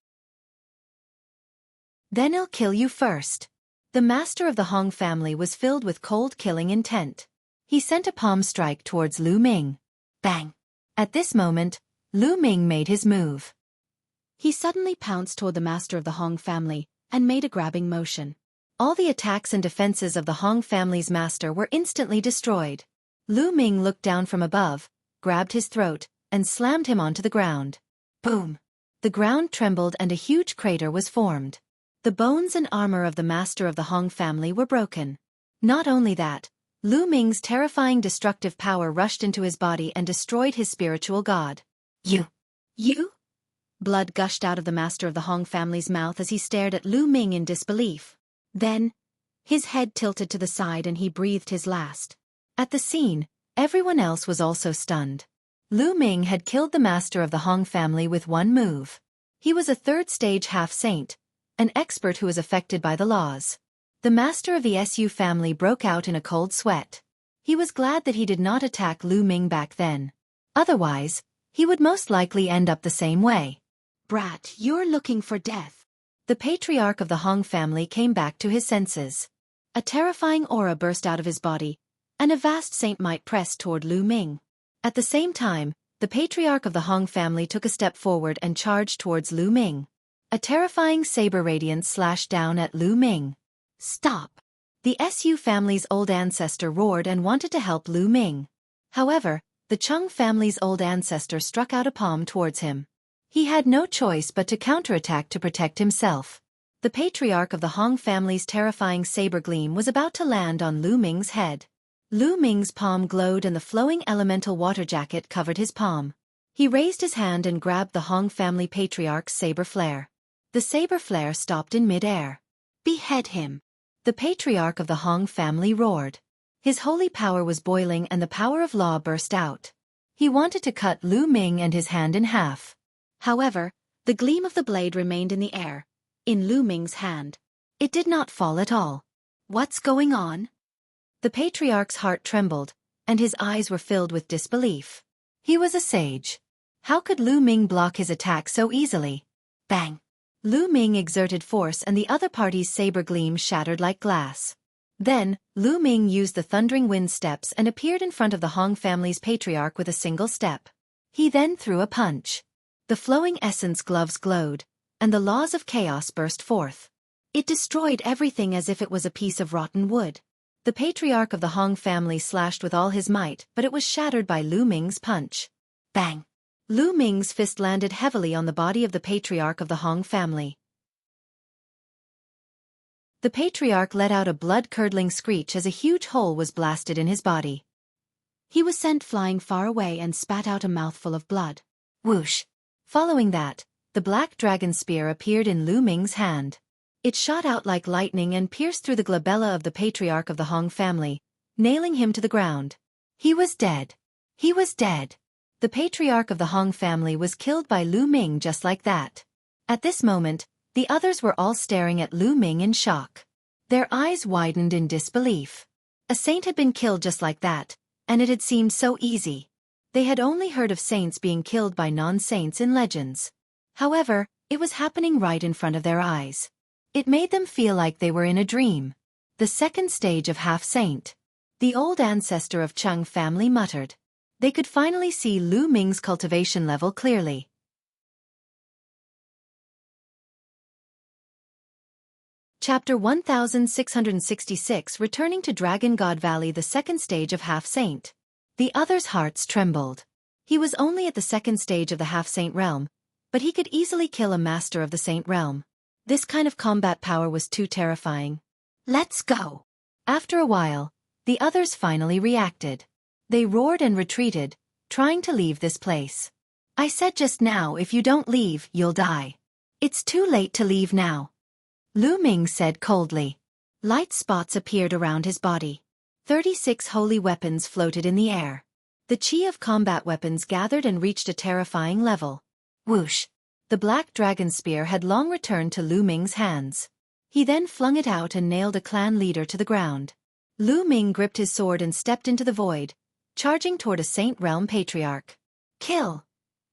"Then I'll kill you first." The master of the Hong family was filled with cold killing intent. He sent a palm strike towards Lu Ming. Bang! At this moment, Lu Ming made his move. He suddenly pounced toward the master of the Hong family and made a grabbing motion. All the attacks and defenses of the Hong family's master were instantly destroyed. Lu Ming looked down from above, grabbed his throat, and slammed him onto the ground. Boom! The ground trembled and a huge crater was formed. The bones and armor of the master of the Hong family were broken. Not only that, Lu Ming's terrifying destructive power rushed into his body and destroyed his spiritual god. You! Blood gushed out of the master of the Hong family's mouth as he stared at Lu Ming in disbelief. Then, his head tilted to the side and he breathed his last. At the scene, everyone else was also stunned. Lu Ming had killed the master of the Hong family with one move. He was a 3rd-stage half-saint, an expert who was affected by the laws. The master of the Su family broke out in a cold sweat. He was glad that he did not attack Lu Ming back then. Otherwise, he would most likely end up the same way. "Brat, you're looking for death." The patriarch of the Hong family came back to his senses. A terrifying aura burst out of his body, and a vast saint might pressed toward Lu Ming. At the same time, the patriarch of the Hong family took a step forward and charged towards Lu Ming. A terrifying saber radiance slashed down at Lu Ming. "Stop!" The Su family's old ancestor roared and wanted to help Lu Ming. However, the Chung family's old ancestor struck out a palm towards him. He had no choice but to counterattack to protect himself. The patriarch of the Hong family's terrifying saber gleam was about to land on Lu Ming's head. Lu Ming's palm glowed and the flowing elemental water jacket covered his palm. He raised his hand and grabbed the Hong family patriarch's saber flare. The saber flare stopped in mid-air. "Behead him!" The patriarch of the Hong family roared. His holy power was boiling and the power of law burst out. He wanted to cut Lu Ming and his hand in half. However, the gleam of the blade remained in the air, in Lu Ming's hand. It did not fall at all. "What's going on?" The patriarch's heart trembled, and his eyes were filled with disbelief. He was a sage. How could Lu Ming block his attack so easily? Bang! Lu Ming exerted force and the other party's saber gleam shattered like glass. Then, Lu Ming used the thundering wind steps and appeared in front of the Hong family's patriarch with a single step. He then threw a punch. The flowing essence gloves glowed, and the laws of chaos burst forth. It destroyed everything as if it was a piece of rotten wood. The patriarch of the Hong family slashed with all his might, but it was shattered by Lu Ming's punch. Bang! Lu Ming's fist landed heavily on the body of the patriarch of the Hong family. The patriarch let out a blood-curdling screech as a huge hole was blasted in his body. He was sent flying far away and spat out a mouthful of blood. Whoosh! Following that, the black dragon spear appeared in Lu Ming's hand. It shot out like lightning and pierced through the glabella of the patriarch of the Hong family, nailing him to the ground. He was dead. He was dead. The patriarch of the Hong family was killed by Lu Ming just like that. At this moment, the others were all staring at Lu Ming in shock. Their eyes widened in disbelief. A saint had been killed just like that, and it had seemed so easy. They had only heard of saints being killed by non-saints in legends. However, it was happening right in front of their eyes. It made them feel like they were in a dream. The 2nd stage of half-saint. The old ancestor of Chung family muttered. They could finally see Lu Ming's cultivation level clearly. Chapter 1666 Returning to Dragon God Valley, the second stage of Half-Saint. The other's hearts trembled. He was only at the second stage of the Half-Saint realm, but he could easily kill a master of the Saint realm. This kind of combat power was too terrifying. Let's go! After a while, the others finally reacted. They roared and retreated, trying to leave this place. I said just now, if you don't leave, you'll die. It's too late to leave now. Lu Ming said coldly. Light spots appeared around his body. 36 holy weapons floated in the air. The chi of combat weapons gathered and reached a terrifying level. Whoosh! The black dragon spear had long returned to Lu Ming's hands. He then flung it out and nailed a clan leader to the ground. Lu Ming gripped his sword and stepped into the void, charging toward a Saint Realm patriarch. Kill!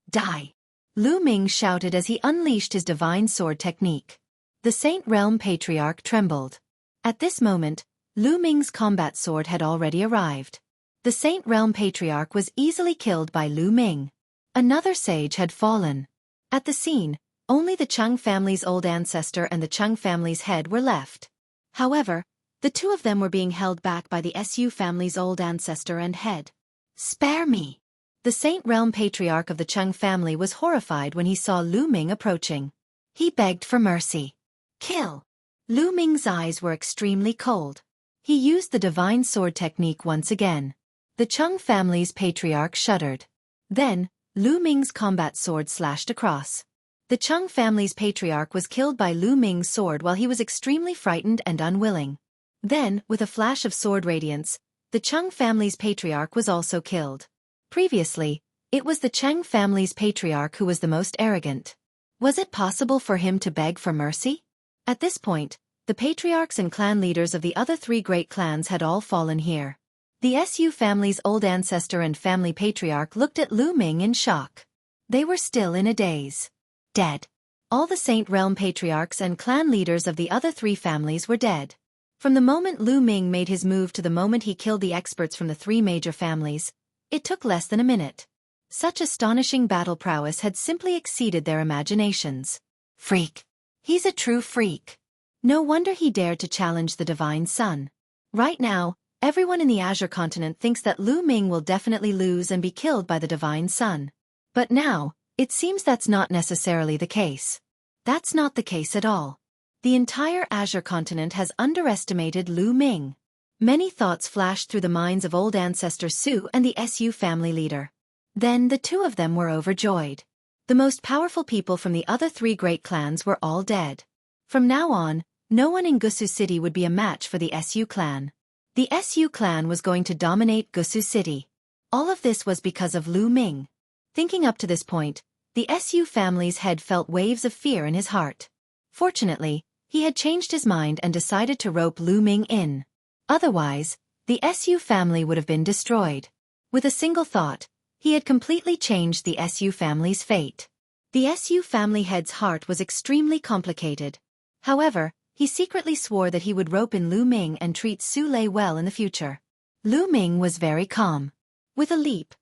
Die! Lu Ming shouted as he unleashed his divine sword technique. The Saint Realm patriarch trembled. At this moment, Lu Ming's combat sword had already arrived. The Saint Realm patriarch was easily killed by Lu Ming. Another sage had fallen. At the scene, only the Chung family's old ancestor and the Chung family's head were left. However, the two of them were being held back by the Su family's old ancestor and head. Spare me! The Saint Realm patriarch of the Chung family was horrified when he saw Lu Ming approaching. He begged for mercy. Kill! Lu Ming's eyes were extremely cold. He used the divine sword technique once again. The Chung family's patriarch shuddered. Then, Lu Ming's combat sword slashed across. The Chung family's patriarch was killed by Lu Ming's sword while he was extremely frightened and unwilling. Then, with a flash of sword radiance, the Chung family's patriarch was also killed. Previously, it was the Cheng family's patriarch who was the most arrogant. Was it possible for him to beg for mercy? At this point, the patriarchs and clan leaders of the other three great clans had all fallen here. The Su family's old ancestor and family patriarch looked at Lu Ming in shock. They were still in a daze. Dead. All the Saint Realm patriarchs and clan leaders of the other three families were dead. From the moment Lu Ming made his move to the moment he killed the experts from the three major families, it took less than a minute. Such astonishing battle prowess had simply exceeded their imaginations. Freak. He's a true freak. No wonder he dared to challenge the Divine Sun. Right now, everyone in the Azure continent thinks that Lu Ming will definitely lose and be killed by the Divine Sun. But now, it seems that's not necessarily the case. That's not the case at all. The entire Azure continent has underestimated Lu Ming. Many thoughts flashed through the minds of old ancestor Su and the Su family leader. Then the two of them were overjoyed. The most powerful people from the other three great clans were all dead. From now on, no one in Gusu City would be a match for the Su clan. The Su clan was going to dominate Gusu City. All of this was because of Lu Ming. Thinking up to this point, the Su family's head felt waves of fear in his heart. Fortunately, he had changed his mind and decided to rope Lu Ming in. Otherwise, the Su family would have been destroyed. With a single thought, he had completely changed the Su family's fate. The Su family head's heart was extremely complicated. However, he secretly swore that he would rope in Lu Ming and treat Su Lei well in the future. Lu Ming was very calm. With a leap,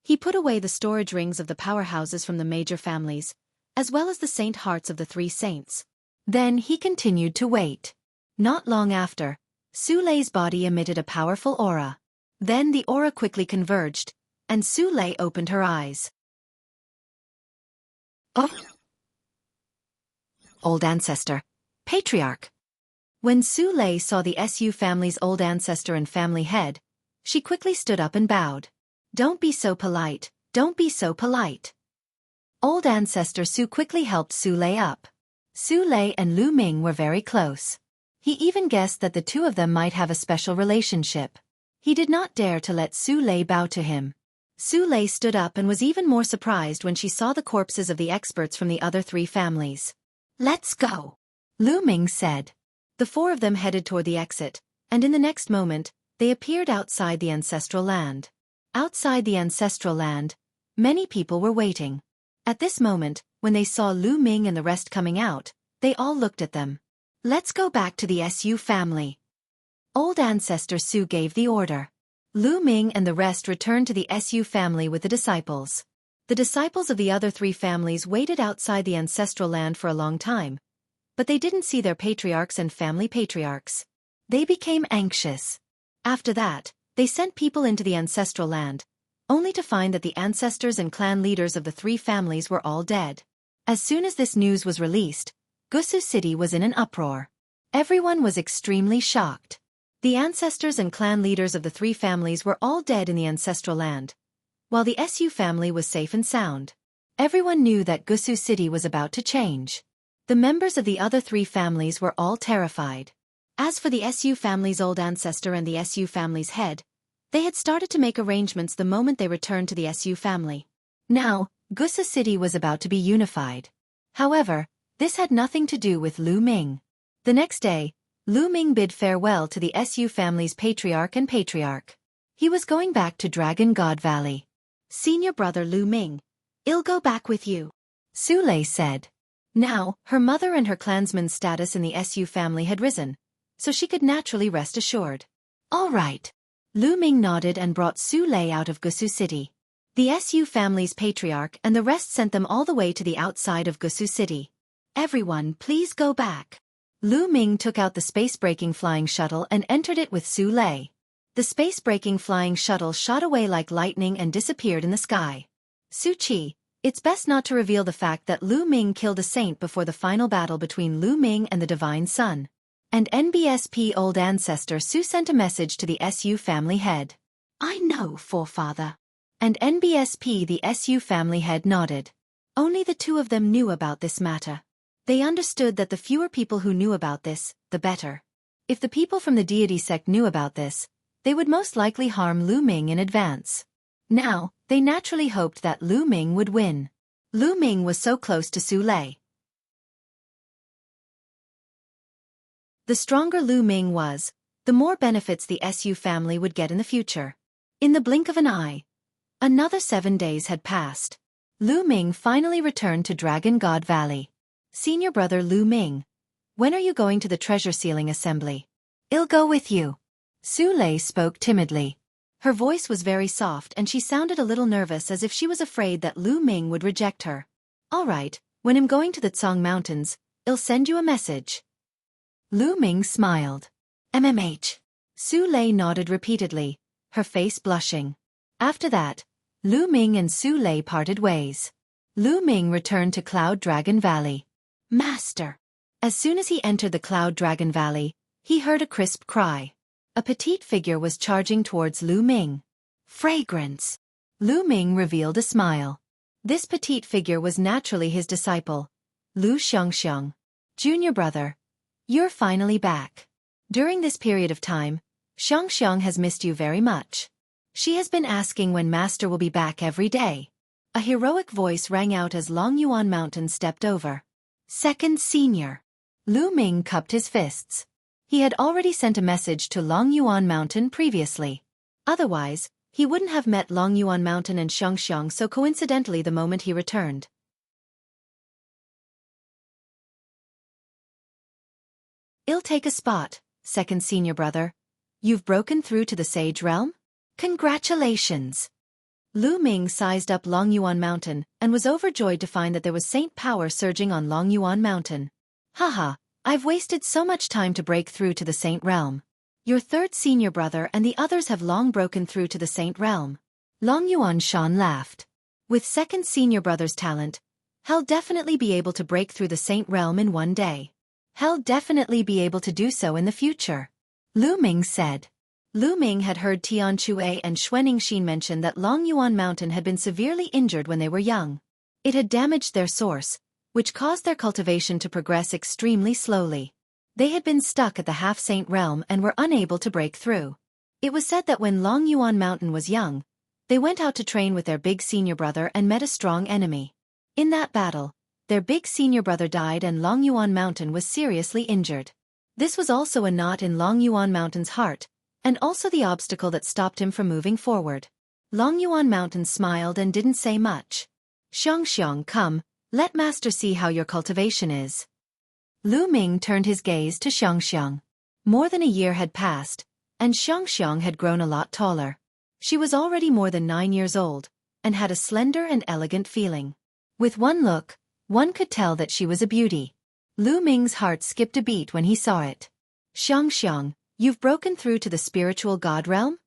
he put away the storage rings of the powerhouses from the major families, as well as the saint hearts of the three saints. Then he continued to wait. Not long after, Su Lei's body emitted a powerful aura. Then the aura quickly converged, and Su Lei opened her eyes. Oh! Old ancestor. Patriarch. When Su Lei saw the Su family's old ancestor and family head, she quickly stood up and bowed. Don't be so polite, don't be so polite. Old ancestor Su quickly helped Su Lei up. Su Lei and Lu Ming were very close. He even guessed that the two of them might have a special relationship. He did not dare to let Su Lei bow to him. Su Lei stood up and was even more surprised when she saw the corpses of the experts from the other three families. Let's go, Lu Ming said. The four of them headed toward the exit, and in the next moment, they appeared outside the ancestral land. Outside the ancestral land, many people were waiting. At this moment, when they saw Lu Ming and the rest coming out, they all looked at them. Let's go back to the Su family. Old ancestor Su gave the order. Lu Ming and the rest returned to the Su family with the disciples. The disciples of the other three families waited outside the ancestral land for a long time, but they didn't see their patriarchs and family patriarchs. They became anxious. After that, they sent people into the ancestral land, only to find that the ancestors and clan leaders of the three families were all dead. As soon as this news was released, Gusu City was in an uproar. Everyone was extremely shocked. The ancestors and clan leaders of the three families were all dead in the ancestral land, while the Su family was safe and sound. Everyone knew that Gusu City was about to change. The members of the other three families were all terrified. As for the Su family's old ancestor and the Su family's head, they had started to make arrangements the moment they returned to the Su family. Now, Gusu City was about to be unified. However, this had nothing to do with Lu Ming. The next day, Lu Ming bid farewell to the Su family's patriarch and patriarch. He was going back to Dragon God Valley. "Senior brother Lu Ming, I'll go back with you," Su Lei said. Now, her mother and her clansman's status in the Su family had risen, so she could naturally rest assured. All right. Lu Ming nodded and brought Su Lei out of Gusu City. The Su family's patriarch and the rest sent them all the way to the outside of Gusu City. "Everyone, please go back." Lu Ming took out the space-breaking flying shuttle and entered it with Su Lei. The space-breaking flying shuttle shot away like lightning and disappeared in the sky. "Su Qi, it's best not to reveal the fact that Lu Ming killed a saint before the final battle between Lu Ming and the Divine Sun." And NBSP old ancestor Su sent a message to the Su family head. "I know, forefather." And NBSP the Su family head nodded. Only the two of them knew about this matter. They understood that the fewer people who knew about this, the better. If the people from the deity sect knew about this, they would most likely harm Lu Ming in advance. Now, they naturally hoped that Lu Ming would win. Lu Ming was so close to Su Lei. The stronger Lu Ming was, the more benefits the Su family would get in the future. In the blink of an eye, another 7 days had passed. Lu Ming finally returned to Dragon God Valley. "Senior brother Lu Ming, when are you going to the treasure sealing assembly?" "I'll go with you." Su Lei spoke timidly. Her voice was very soft and she sounded a little nervous as if she was afraid that Lu Ming would reject her. "All right, when I'm going to the Tsang Mountains, I'll send you a message." Lu Ming smiled. "MMH." Su Lei nodded repeatedly, her face blushing. After that, Lu Ming and Su Lei parted ways. Lu Ming returned to Cloud Dragon Valley. "Master." As soon as he entered the Cloud Dragon Valley, he heard a crisp cry. A petite figure was charging towards Lu Ming. "Fragrance." Lu Ming revealed a smile. This petite figure was naturally his disciple, Lu Xiangxiang. "Junior brother, you're finally back. During this period of time, Xiangxiang has missed you very much. She has been asking when Master will be back every day." A heroic voice rang out as Long Yuan Mountain stepped over. "Second senior." Lu Ming cupped his fists. He had already sent a message to Long Yuan Mountain previously. Otherwise, he wouldn't have met Long Yuan Mountain and Xiangxiang so coincidentally the moment he returned. "I'll take a spot, second senior brother. You've broken through to the Sage Realm? Congratulations." Lu Ming sized up Long Yuan Mountain and was overjoyed to find that there was saint power surging on Long Yuan Mountain. "Haha, I've wasted so much time to break through to the Saint Realm. Your third senior brother and the others have long broken through to the Saint Realm." Long Yuan Shan laughed. "With second senior brother's talent, he'll definitely be able to break through the Saint Realm in one day. He'll definitely be able to do so in the future," Lu Ming said. Lu Ming had heard Tian Chue and Xuening Xin mention that Long Yuan Mountain had been severely injured when they were young. It had damaged their source, which caused their cultivation to progress extremely slowly. They had been stuck at the half-saint realm and were unable to break through. It was said that when Long Yuan Mountain was young, they went out to train with their big senior brother and met a strong enemy. In that battle, their big senior brother died and Long Yuan Mountain was seriously injured. This was also a knot in Long Yuan Mountain's heart, and also the obstacle that stopped him from moving forward. Long Yuan Mountain smiled and didn't say much. "Xiangxiang, come, let Master see how your cultivation is." Lu Ming turned his gaze to Xiangxiang. More than a year had passed, and Xiangxiang had grown a lot taller. She was already more than 9 years old, and had a slender and elegant feeling. With one look, one could tell that she was a beauty. Lu Ming's heart skipped a beat when he saw it. Xiang, you've broken through to the spiritual god realm?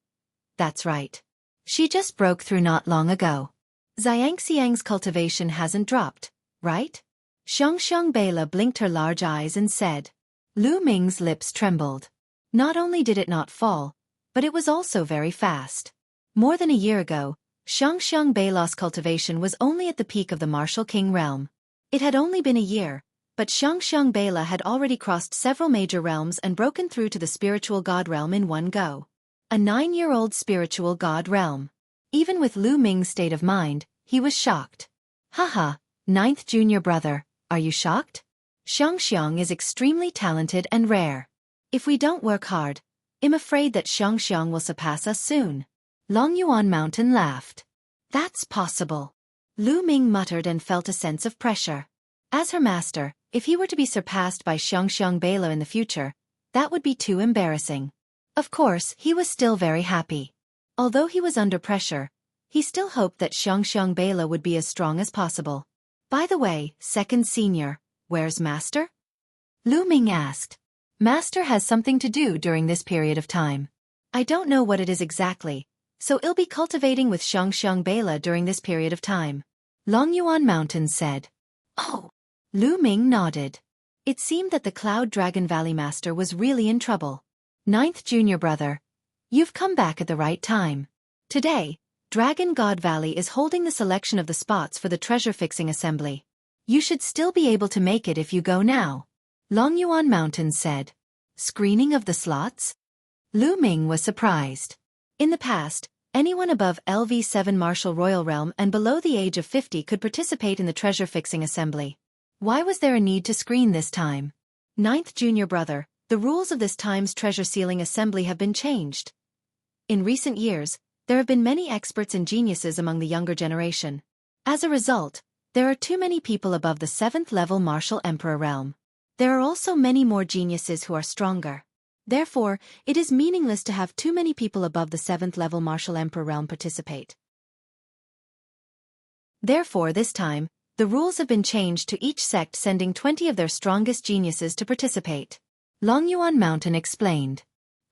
That's right. She just broke through not long ago. Xiangxiang's cultivation hasn't dropped, right? Xiang Bela blinked her large eyes and said. Lu Ming's lips trembled. Not only did it not fall, but it was also very fast. More than a year ago, Xiang Bela's cultivation was only at the peak of the martial king realm. It had only been a year, but Xiang Bela had already crossed several major realms and broken through to the spiritual god realm in one go. A 9-year-old spiritual god realm. Even with Lu Ming's state of mind, he was shocked. Haha, 9th junior brother, are you shocked? Xiang is extremely talented and rare. If we don't work hard, I'm afraid that Xiang will surpass us soon. Longyuan Mountain laughed. That's possible. Lu Ming muttered and felt a sense of pressure. As her master, if he were to be surpassed by Xiang Bela in the future, that would be too embarrassing. Of course, he was still very happy. Although he was under pressure, he still hoped that Xiang Bela would be as strong as possible. By the way, second senior, where's master? Lu Ming asked. Master has something to do during this period of time. I don't know what it is exactly, so I'll be cultivating with Xiang Bela during this period of time. Longyuan Mountain said. Oh. Lu Ming nodded. It seemed that the Cloud Dragon Valley Master was really in trouble. 9th junior brother, you've come back at the right time. Today, Dragon God Valley is holding the selection of the spots for the treasure-fixing assembly. You should still be able to make it if you go now. Longyuan Mountain said. Screening of the slots? Lu Ming was surprised. In the past, anyone above LV7 Martial Royal Realm and below the age of 50 could participate in the treasure-fixing assembly. Why was there a need to screen this time? 9th junior brother, the rules of this time's treasure sealing assembly have been changed. In recent years, there have been many experts and geniuses among the younger generation. As a result, there are too many people above the 7th level Martial Emperor realm. There are also many more geniuses who are stronger. Therefore, it is meaningless to have too many people above the 7th level Martial Emperor realm participate. Therefore, this time, the rules have been changed to each sect sending 20 of their strongest geniuses to participate. Longyuan Mountain explained.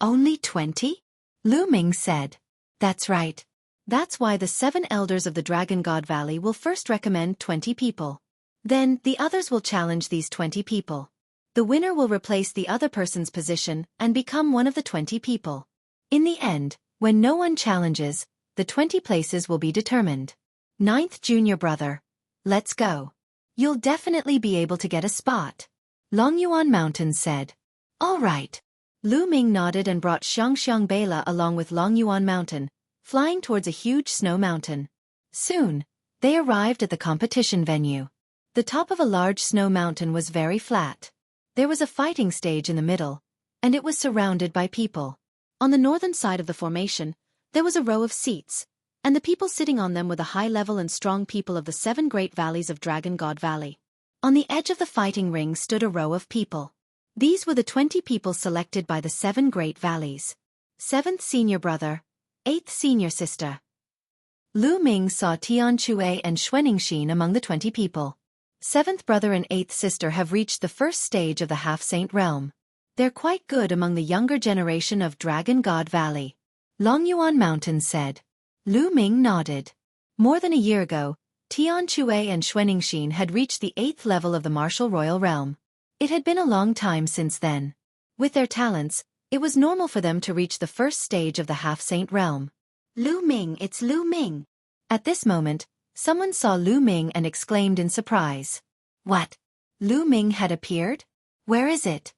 Only 20? Lu Ming said. That's right. That's why the 7 elders of the Dragon God Valley will first recommend 20 people. Then, the others will challenge these 20 people. The winner will replace the other person's position and become one of the 20 people. In the end, when no one challenges, the 20 places will be determined. 9th junior brother. Let's go. You'll definitely be able to get a spot. Longyuan Mountain said. All right. Lu Ming nodded and brought Xiang Bela along with Longyuan Mountain, flying towards a huge snow mountain. Soon, they arrived at the competition venue. The top of a large snow mountain was very flat. There was a fighting stage in the middle, and it was surrounded by people. On the northern side of the formation, there was a row of seats, and the people sitting on them were the high-level and strong people of the 7 great valleys of Dragon God Valley. On the edge of the fighting ring stood a row of people. These were the 20 people selected by the 7 great valleys. 7th senior brother, 8th senior sister. Lu Ming saw Tian Chue and Xuaningxin among the 20 people. 7th brother and 8th sister have reached the first stage of the half-saint realm. They're quite good among the younger generation of Dragon God Valley. Longyuan Mountain said. Lu Ming nodded. More than a year ago, Tian Chue and Xuaningxin had reached the 8th level of the Martial Royal Realm. It had been a long time since then. With their talents, it was normal for them to reach the first stage of the half-saint realm. Lu Ming, it's Lu Ming. At this moment, someone saw Lu Ming and exclaimed in surprise. What? Lu Ming had appeared? Where is it?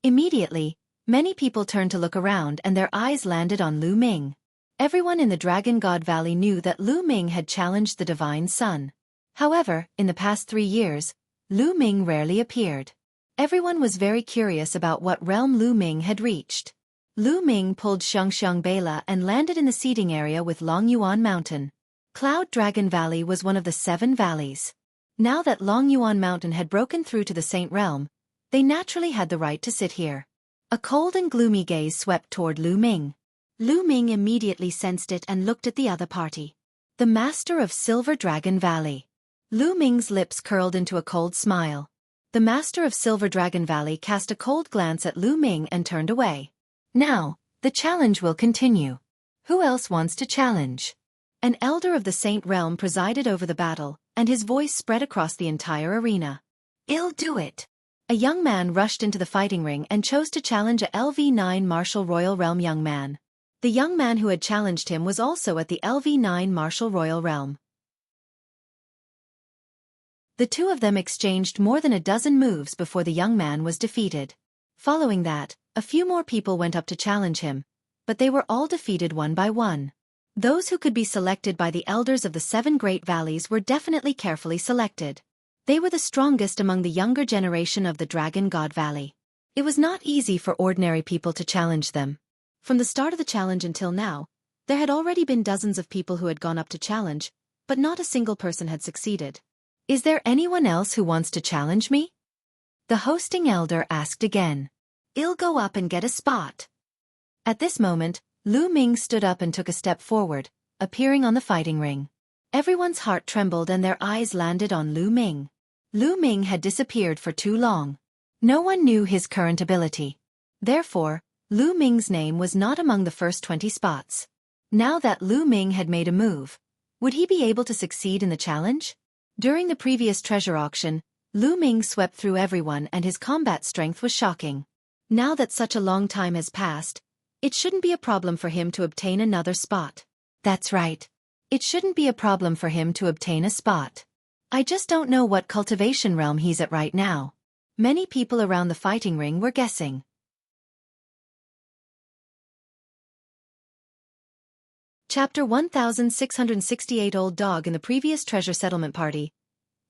Immediately, many people turned to look around and their eyes landed on Lu Ming. Everyone in the Dragon God Valley knew that Lu Ming had challenged the Divine Sun. However, in the past 3 years, Lu Ming rarely appeared. Everyone was very curious about what realm Lu Ming had reached. Lu Ming pulled Xiang Bela and landed in the seating area with Longyuan Mountain. Cloud Dragon Valley was one of the 7 valleys. Now that Longyuan Mountain had broken through to the Saint Realm, they naturally had the right to sit here. A cold and gloomy gaze swept toward Lu Ming. Lu Ming immediately sensed it and looked at the other party. The master of Silver Dragon Valley. Lu Ming's lips curled into a cold smile. The master of Silver Dragon Valley cast a cold glance at Lu Ming and turned away. Now, the challenge will continue. Who else wants to challenge? An elder of the Saint Realm presided over the battle, and his voice spread across the entire arena. I'll do it. A young man rushed into the fighting ring and chose to challenge a LV9 Martial Royal Realm young man. The young man who had challenged him was also at the LV9 Martial Royal Realm. The two of them exchanged more than a dozen moves before the young man was defeated. Following that, a few more people went up to challenge him, but they were all defeated one by one. Those who could be selected by the elders of the 7 Great Valleys were definitely carefully selected. They were the strongest among the younger generation of the Dragon God Valley. It was not easy for ordinary people to challenge them. From the start of the challenge until now, there had already been dozens of people who had gone up to challenge, but not a single person had succeeded. Is there anyone else who wants to challenge me? The hosting elder asked again. I'll go up and get a spot. At this moment, Lu Ming stood up and took a step forward, appearing on the fighting ring. Everyone's heart trembled and their eyes landed on Lu Ming. Lu Ming had disappeared for too long. No one knew his current ability. Therefore, Lu Ming's name was not among the first 20 spots. Now that Lu Ming had made a move, would he be able to succeed in the challenge? During the previous treasure auction, Lu Ming swept through everyone and his combat strength was shocking. Now that such a long time has passed, it shouldn't be a problem for him to obtain another spot. That's right. It shouldn't be a problem for him to obtain a spot. I just don't know what cultivation realm he's at right now. Many people around the fighting ring were guessing. Chapter 1668 Old Dog. In the previous treasure settlement party,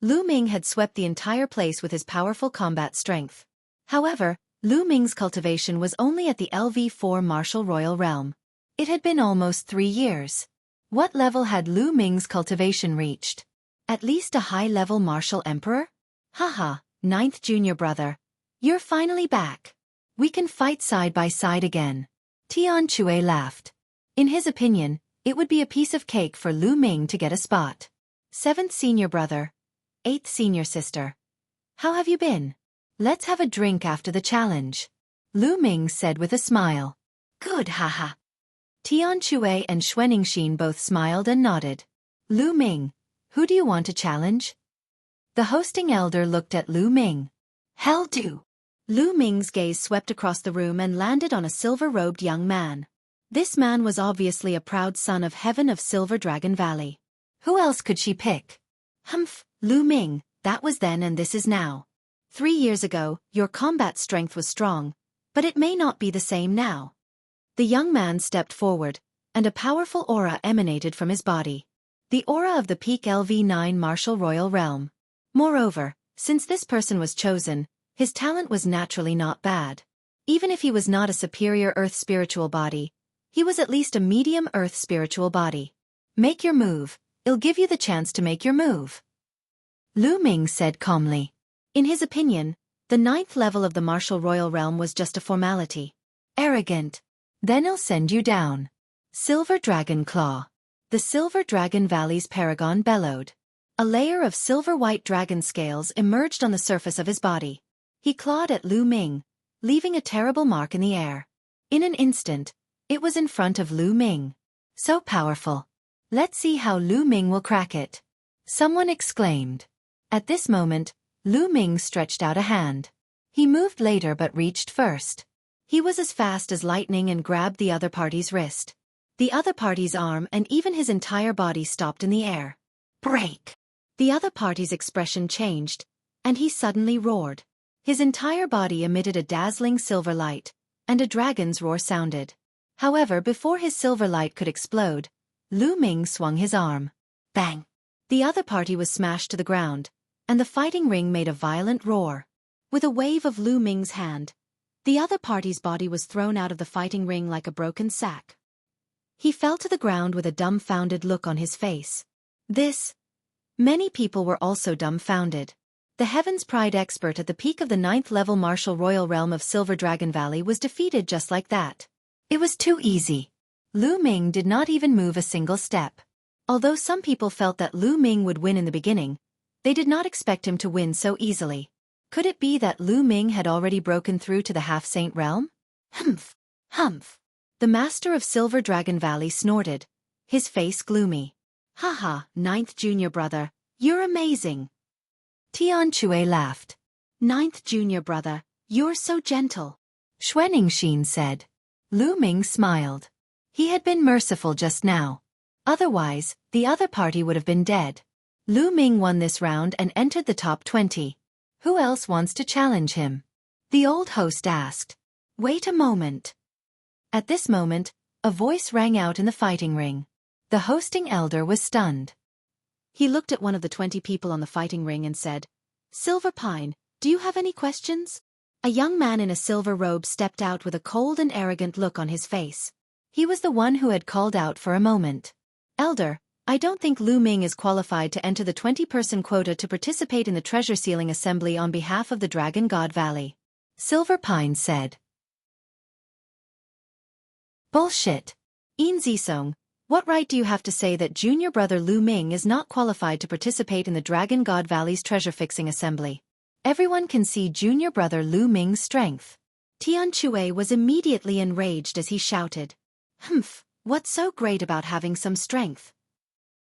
Lu Ming had swept the entire place with his powerful combat strength. However, Lu Ming's cultivation was only at the LV4 Martial Royal Realm. It had been almost 3 years. What level had Lu Ming's cultivation reached? At least a high-level Martial Emperor? Haha, 9th junior brother. You're finally back. We can fight side by side again. Tian Chue laughed. In his opinion, it would be a piece of cake for Lu Ming to get a spot. 7th senior brother. 8th senior sister. How have you been? Let's have a drink after the challenge. Lu Ming said with a smile. Good, haha. Tian Chue and Xuaningxin both smiled and nodded. Lu Ming, who do you want to challenge? The hosting elder looked at Lu Ming. Hell do. Lu Ming's gaze swept across the room and landed on a silver-robed young man. This man was obviously a proud son of Heaven of Silver Dragon Valley. Who else could she pick? Humph, Lu Ming, that was then and this is now. 3 years ago, your combat strength was strong, but it may not be the same now. The young man stepped forward, and a powerful aura emanated from his body. The aura of the peak LV9 Martial Royal Realm. Moreover, since this person was chosen, his talent was naturally not bad. Even if he was not a superior Earth spiritual body, he was at least a medium Earth spiritual body. Make your move, I'll give you the chance to make your move. Lu Ming said calmly. In his opinion, the 9th level of the Martial Royal Realm was just a formality. Arrogant. Then I'll send you down. Silver Dragon Claw. The Silver Dragon Valley's paragon bellowed. A layer of silver-white dragon scales emerged on the surface of his body. He clawed at Lu Ming, leaving a terrible mark in the air. In an instant, it was in front of Lu Ming. So powerful. Let's see how Lu Ming will crack it. Someone exclaimed. At this moment, Lu Ming stretched out a hand. He moved later but reached first. He was as fast as lightning and grabbed the other party's wrist. The other party's arm and even his entire body stopped in the air. Break! The other party's expression changed, and he suddenly roared. His entire body emitted a dazzling silver light, and a dragon's roar sounded. However, before his silver light could explode, Lu Ming swung his arm. Bang! The other party was smashed to the ground, and the fighting ring made a violent roar. With a wave of Lu Ming's hand, the other party's body was thrown out of the fighting ring like a broken sack. He fell to the ground with a dumbfounded look on his face. Many people were also dumbfounded. The Heaven's Pride expert at the peak of the 9th level Martial Royal Realm of Silver Dragon Valley was defeated just like that. It was too easy. Lu Ming did not even move a single step. Although some people felt that Lu Ming would win in the beginning, they did not expect him to win so easily. Could it be that Lu Ming had already broken through to the half-saint realm? Humph! Humph! The master of Silver Dragon Valley snorted, his face gloomy. Haha, ninth junior brother, you're amazing. Tian Chue laughed. Ninth junior brother, you're so gentle. Xuaningxin said. Lu Ming smiled. He had been merciful just now. Otherwise, the other party would have been dead. Lu Ming won this round and entered the top 20. Who else wants to challenge him? The old host asked. Wait a moment. At this moment, a voice rang out in the fighting ring. The hosting elder was stunned. He looked at one of the 20 people on the fighting ring and said, Silver Pine, do you have any questions? A young man in a silver robe stepped out with a cold and arrogant look on his face. He was the one who had called out for a moment. Elder, I don't think Lu Ming is qualified to enter the 20-person quota to participate in the treasure sealing assembly on behalf of the Dragon God Valley. Silver Pine said. Bullshit. Yin Zisong, what right do you have to say that junior brother Lu Ming is not qualified to participate in the Dragon God Valley's treasure-fixing assembly? Everyone can see junior brother Lu Ming's strength. Tian Chue was immediately enraged as he shouted. Humph, what's so great about having some strength?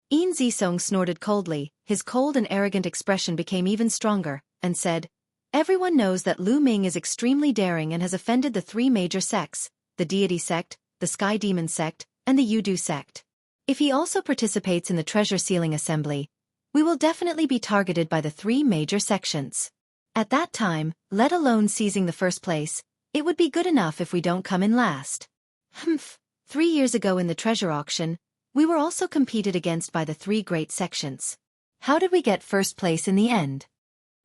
Yin Zisong snorted coldly, his cold and arrogant expression became even stronger, and said, Everyone knows that Lu Ming is extremely daring and has offended the 3 major sects, the Deity Sect, the Sky Demon Sect, and the Yudu Sect. If he also participates in the treasure sealing assembly, we will definitely be targeted by the 3 major sections. At that time, let alone seizing the first place, it would be good enough if we don't come in last. Humph, 3 years ago in the treasure auction, we were also competed against by the 3 great sections. How did we get first place in the end?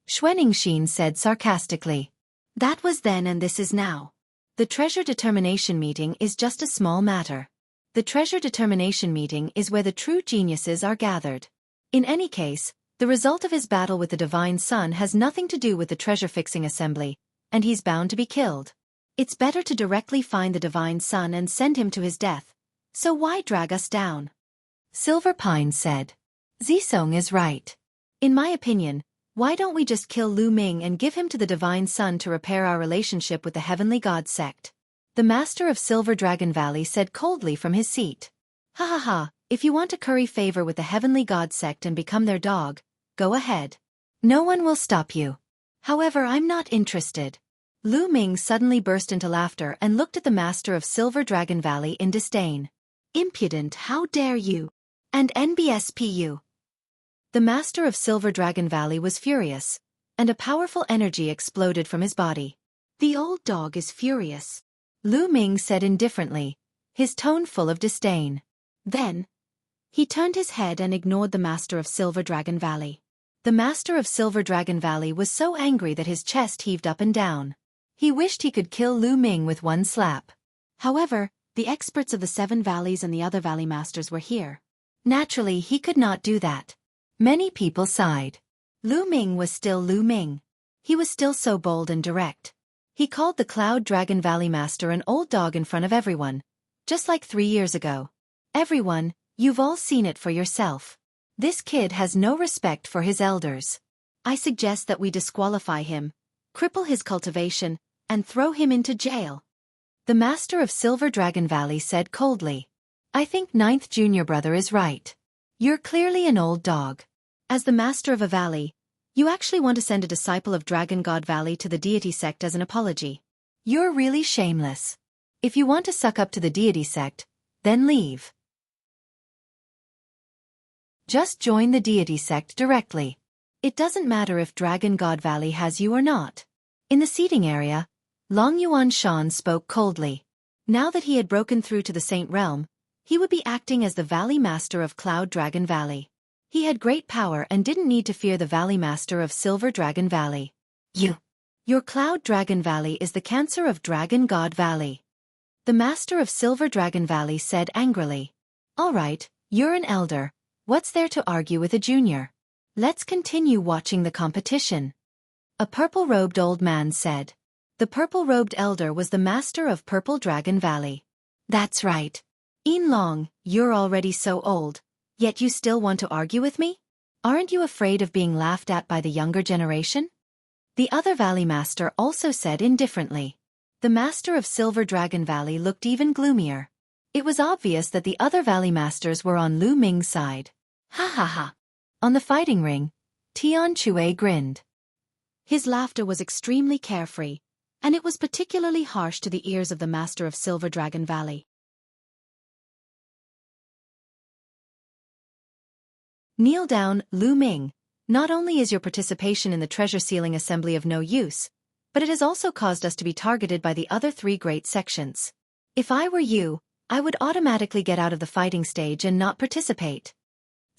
Xuaningxin said sarcastically. That was then and this is now. The treasure determination meeting is just a small matter. The treasure determination meeting is where the true geniuses are gathered. In any case, the result of his battle with the Divine Sun has nothing to do with the treasure-fixing assembly, and he's bound to be killed. It's better to directly find the Divine Sun and send him to his death. So why drag us down? Silver Pine said. Zisong is right. In my opinion, why don't we just kill Lu Ming and give him to the Divine Sun to repair our relationship with the Heavenly God sect? The master of Silver Dragon Valley said coldly from his seat. Ha ha ha, if you want to curry favor with the Heavenly God sect and become their dog, go ahead. No one will stop you. However, I'm not interested. Lu Ming suddenly burst into laughter and looked at the master of Silver Dragon Valley in disdain. Impudent, how dare you? And NBSPU. The master of Silver Dragon Valley was furious, and a powerful energy exploded from his body. The old dog is furious. Lu Ming said indifferently, his tone full of disdain. Then, he turned his head and ignored the master of Silver Dragon Valley. The master of Silver Dragon Valley was so angry that his chest heaved up and down. He wished he could kill Lu Ming with one slap. However, the experts of the 7 valleys and the other valley masters were here. Naturally, he could not do that. Many people sighed. Lu Ming was still Lu Ming. He was still so bold and direct. He called the Cloud Dragon Valley Master an old dog in front of everyone, just like 3 years ago. Everyone, you've all seen it for yourself. This kid has no respect for his elders. I suggest that we disqualify him, cripple his cultivation, and throw him into jail. The master of Silver Dragon Valley said coldly. I think 9th junior brother is right. You're clearly an old dog. As the master of a valley, you actually want to send a disciple of Dragon God Valley to the deity sect as an apology. You're really shameless. If you want to suck up to the deity sect, then leave. Just join the deity sect directly. It doesn't matter if Dragon God Valley has you or not. In the seating area, Long Yuan Shan spoke coldly. Now that he had broken through to the Saint Realm, he would be acting as the Valley Master of Cloud Dragon Valley. He had great power and didn't need to fear the Valley Master of Silver Dragon Valley. Your Cloud Dragon Valley is the cancer of Dragon God Valley. The Master of Silver Dragon Valley said angrily. All right, you're an elder. What's there to argue with a junior? Let's continue watching the competition. A purple-robed old man said. The purple-robed elder was the master of Purple Dragon Valley. That's right. Yin Long, you're already so old, yet you still want to argue with me? Aren't you afraid of being laughed at by the younger generation? The other Valley Master also said indifferently. The Master of Silver Dragon Valley looked even gloomier. It was obvious that the other Valley Masters were on Lu Ming's side. Ha ha ha. On the fighting ring, Tian Chue grinned. His laughter was extremely carefree, and it was particularly harsh to the ears of the Master of Silver Dragon Valley. Kneel down, Lu Ming. Not only is your participation in the treasure sealing assembly of no use, but it has also caused us to be targeted by the other three great sections. If I were you, I would automatically get out of the fighting stage and not participate.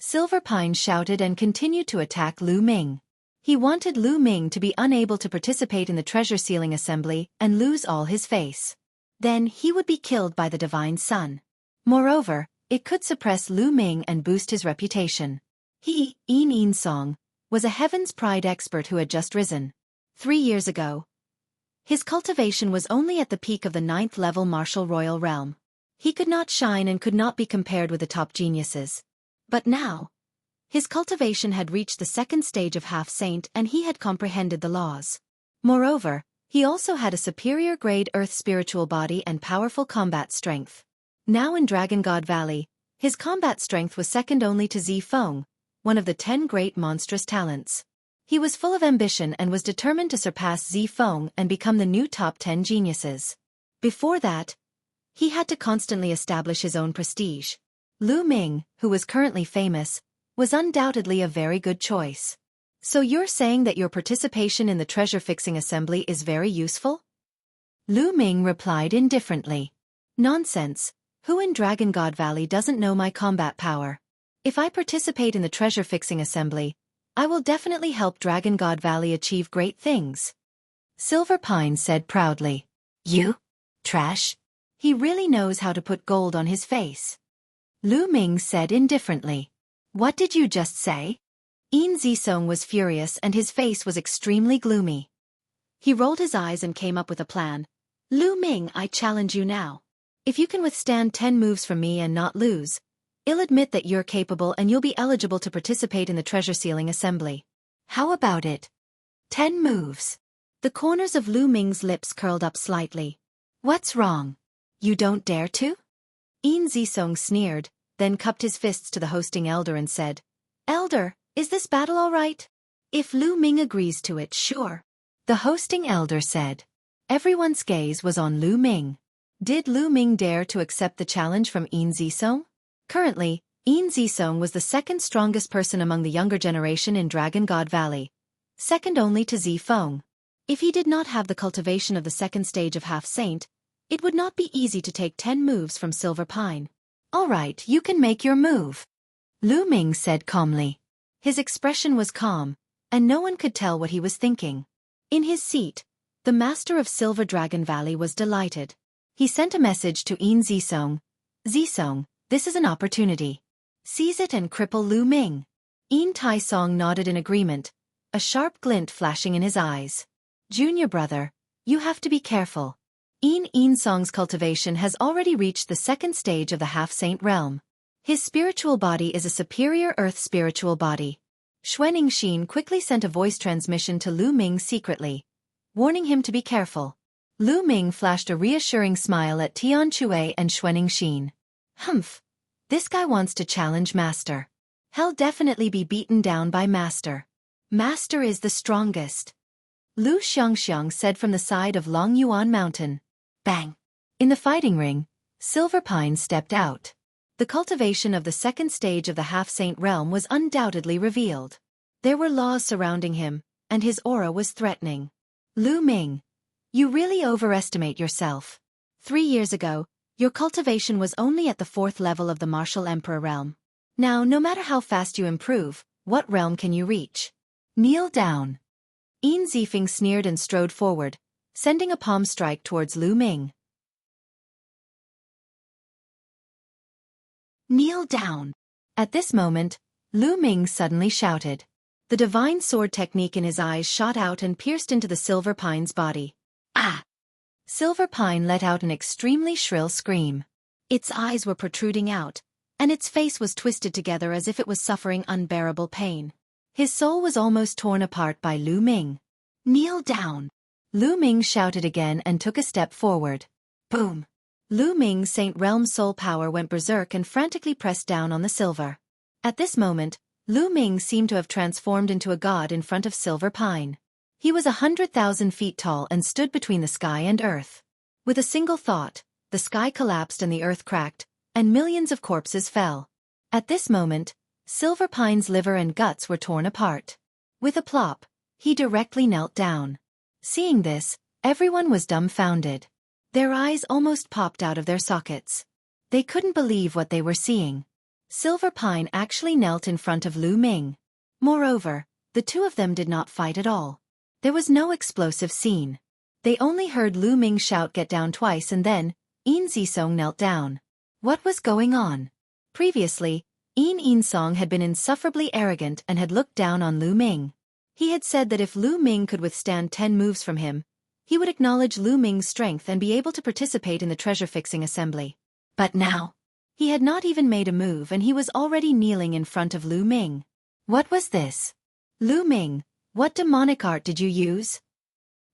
Silver Pine shouted and continued to attack Lu Ming. He wanted Lu Ming to be unable to participate in the treasure sealing assembly and lose all his face. Then he would be killed by the Divine Sun. Moreover, it could suppress Lu Ming and boost his reputation. Yin Song, was a Heaven's Pride expert who had just risen. 3 years ago, his cultivation was only at the peak of the 9th level martial royal realm. He could not shine and could not be compared with the top geniuses. But now, his cultivation had reached the 2nd stage of half-saint and he had comprehended the laws. Moreover, he also had a superior grade earth spiritual body and powerful combat strength. Now in Dragon God Valley, his combat strength was second only to Zifeng, one of the 10 great monstrous talents. He was full of ambition and was determined to surpass Zifeng and become the new top 10 geniuses. Before that, he had to constantly establish his own prestige. Lu Ming, who was currently famous, was undoubtedly a very good choice. So you're saying that your participation in the treasure-fixing assembly is very useful? Lu Ming replied indifferently. Nonsense. Who in Dragon God Valley doesn't know my combat power? If I participate in the treasure-fixing assembly, I will definitely help Dragon God Valley achieve great things. Silver Pine said proudly. You? Trash? He really knows how to put gold on his face. Lu Ming said indifferently. What did you just say? Yin Zisong was furious and his face was extremely gloomy. He rolled his eyes and came up with a plan. Lu Ming, I challenge you now. If you can withstand 10 moves from me and not lose, I'll admit that you're capable and you'll be eligible to participate in the treasure sealing assembly. How about it? 10 moves. The corners of Lu Ming's lips curled up slightly. What's wrong? You don't dare to? Yin Zisong sneered, then cupped his fists to the hosting elder and said, Elder, is this battle all right? If Lu Ming agrees to it, sure. The hosting elder said. Everyone's gaze was on Lu Ming. Did Lu Ming dare to accept the challenge from Yin Zisong? Currently, Yin Zisong was the second strongest person among the younger generation in Dragon God Valley, second only to Zifeng. If he did not have the cultivation of the 2nd stage of half-saint, it would not be easy to take 10 moves from Silver Pine. All right, you can make your move. Lu Ming said calmly. His expression was calm, and no one could tell what he was thinking. In his seat, the Master of Silver Dragon Valley was delighted. He sent a message to Yin Zisong. Zisong, this is an opportunity. Seize it and cripple Lu Ming. Yin Taisong nodded in agreement, a sharp glint flashing in his eyes. Junior brother, you have to be careful. Yin Song's cultivation has already reached the 2nd stage of the half-saint realm. His spiritual body is a superior earth spiritual body. Xuaning Xin quickly sent a voice transmission to Lu Ming secretly, warning him to be careful. Lu Ming flashed a reassuring smile at Tian Chue and Xuaning Xin. Humph. This guy wants to challenge Master. He'll definitely be beaten down by Master. Master is the strongest. Lu Xiangxiang said from the side of Long Yuan Mountain. Bang! In the fighting ring, Silver Pine stepped out. The cultivation of the 2nd stage of the half-saint realm was undoubtedly revealed. There were laws surrounding him, and his aura was threatening. Lu Ming, you really overestimate yourself. 3 years ago, your cultivation was only at the 4th level of the Martial Emperor realm. Now, no matter how fast you improve, what realm can you reach? Kneel down. Yin Zifeng sneered and strode forward, sending a palm strike towards Lu Ming. Kneel down. At this moment, Lu Ming suddenly shouted. The divine sword technique in his eyes shot out and pierced into the Silver Pine's body. Ah! Silver Pine let out an extremely shrill scream. Its eyes were protruding out, and its face was twisted together as if it was suffering unbearable pain. His soul was almost torn apart by Lu Ming. "Kneel down!" Lu Ming shouted again and took a step forward. Boom! Lu Ming's Saint Realm soul power went berserk and frantically pressed down on the silver. At this moment, Lu Ming seemed to have transformed into a god in front of Silver Pine. He was 100,000 feet tall and stood between the sky and earth. With a single thought, the sky collapsed and the earth cracked, and millions of corpses fell. At this moment, Silver Pine's liver and guts were torn apart. With a plop, he directly knelt down. Seeing this, everyone was dumbfounded. Their eyes almost popped out of their sockets. They couldn't believe what they were seeing. Silver Pine actually knelt in front of Lu Ming. Moreover, the two of them did not fight at all. There was no explosive scene. They only heard Lu Ming shout "Get down" twice, and then Yin Zisong knelt down. What was going on? Previously, Yin Song had been insufferably arrogant and had looked down on Lu Ming. He had said that if Lu Ming could withstand 10 moves from him, he would acknowledge Lu Ming's strength and be able to participate in the treasure-fixing assembly. But now, he had not even made a move and he was already kneeling in front of Lu Ming. What was this? "Lu Ming, what demonic art did you use?"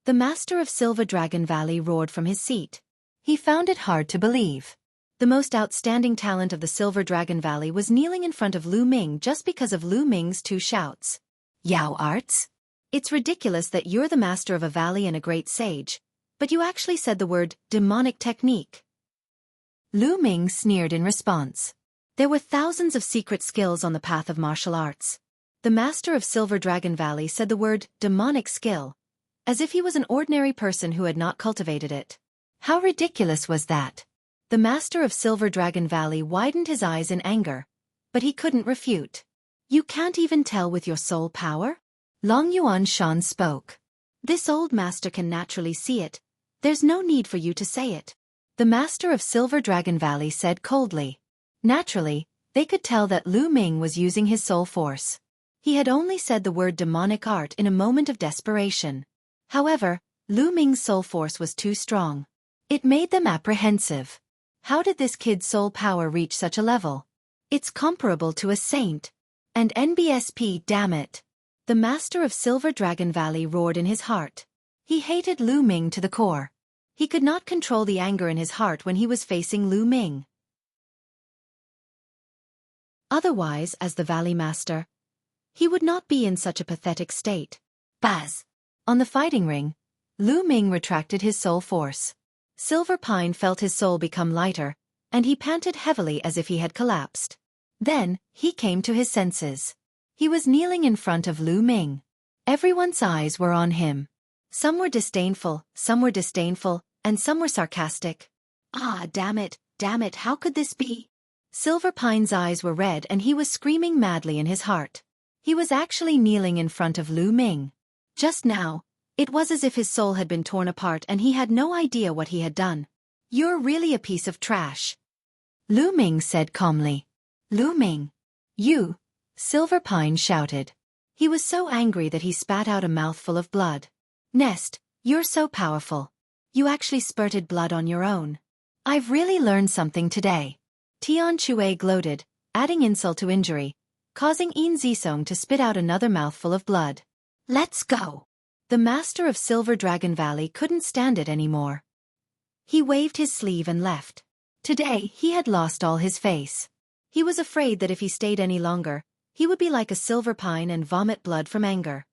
The master of Silver Dragon Valley roared from his seat. He found it hard to believe. The most outstanding talent of the Silver Dragon Valley was kneeling in front of Lu Ming just because of Lu Ming's 2 shouts. "Yao arts? It's ridiculous that you're the master of a valley and a great sage, but you actually said the word demonic technique." Lu Ming sneered in response. There were thousands of secret skills on the path of martial arts. The master of Silver Dragon Valley said the word demonic skill, as if he was an ordinary person who had not cultivated it. How ridiculous was that? The master of Silver Dragon Valley widened his eyes in anger, but he couldn't refute. "You can't even tell with your soul power?" Long Yuan Shan spoke. "This old master can naturally see it. There's no need for you to say it." The master of Silver Dragon Valley said coldly. Naturally, they could tell that Lu Ming was using his soul force. He had only said the word demonic art in a moment of desperation. However, Lu Ming's soul force was too strong. It made them apprehensive. How did this kid's soul power reach such a level? It's comparable to a saint. And NBSP, damn it. The master of Silver Dragon Valley roared in his heart. He hated Lu Ming to the core. He could not control the anger in his heart when he was facing Lu Ming. Otherwise, as the Valley Master, he would not be in such a pathetic state. Baz! On the fighting ring, Lu Ming retracted his soul force. Silver Pine felt his soul become lighter, and he panted heavily as if he had collapsed. Then, he came to his senses. He was kneeling in front of Lu Ming. Everyone's eyes were on him. Some were disdainful, and some were sarcastic. "Ah, damn it, how could this be?" Silver Pine's eyes were red and he was screaming madly in his heart. He was actually kneeling in front of Lu Ming. Just now, it was as if his soul had been torn apart and he had no idea what he had done. "You're really a piece of trash," Lu Ming said calmly. "Lu Ming, you," Silver Pine shouted. He was so angry that he spat out a mouthful of blood. "Nest, you're so powerful. You actually spurted blood on your own. I've really learned something today." Tian Chue gloated, adding insult to injury, causing Yin Zisong to spit out another mouthful of blood. "Let's go." The master of Silver Dragon Valley couldn't stand it anymore. He waved his sleeve and left. Today, he had lost all his face. He was afraid that if he stayed any longer, he would be like a silver pine and vomit blood from anger.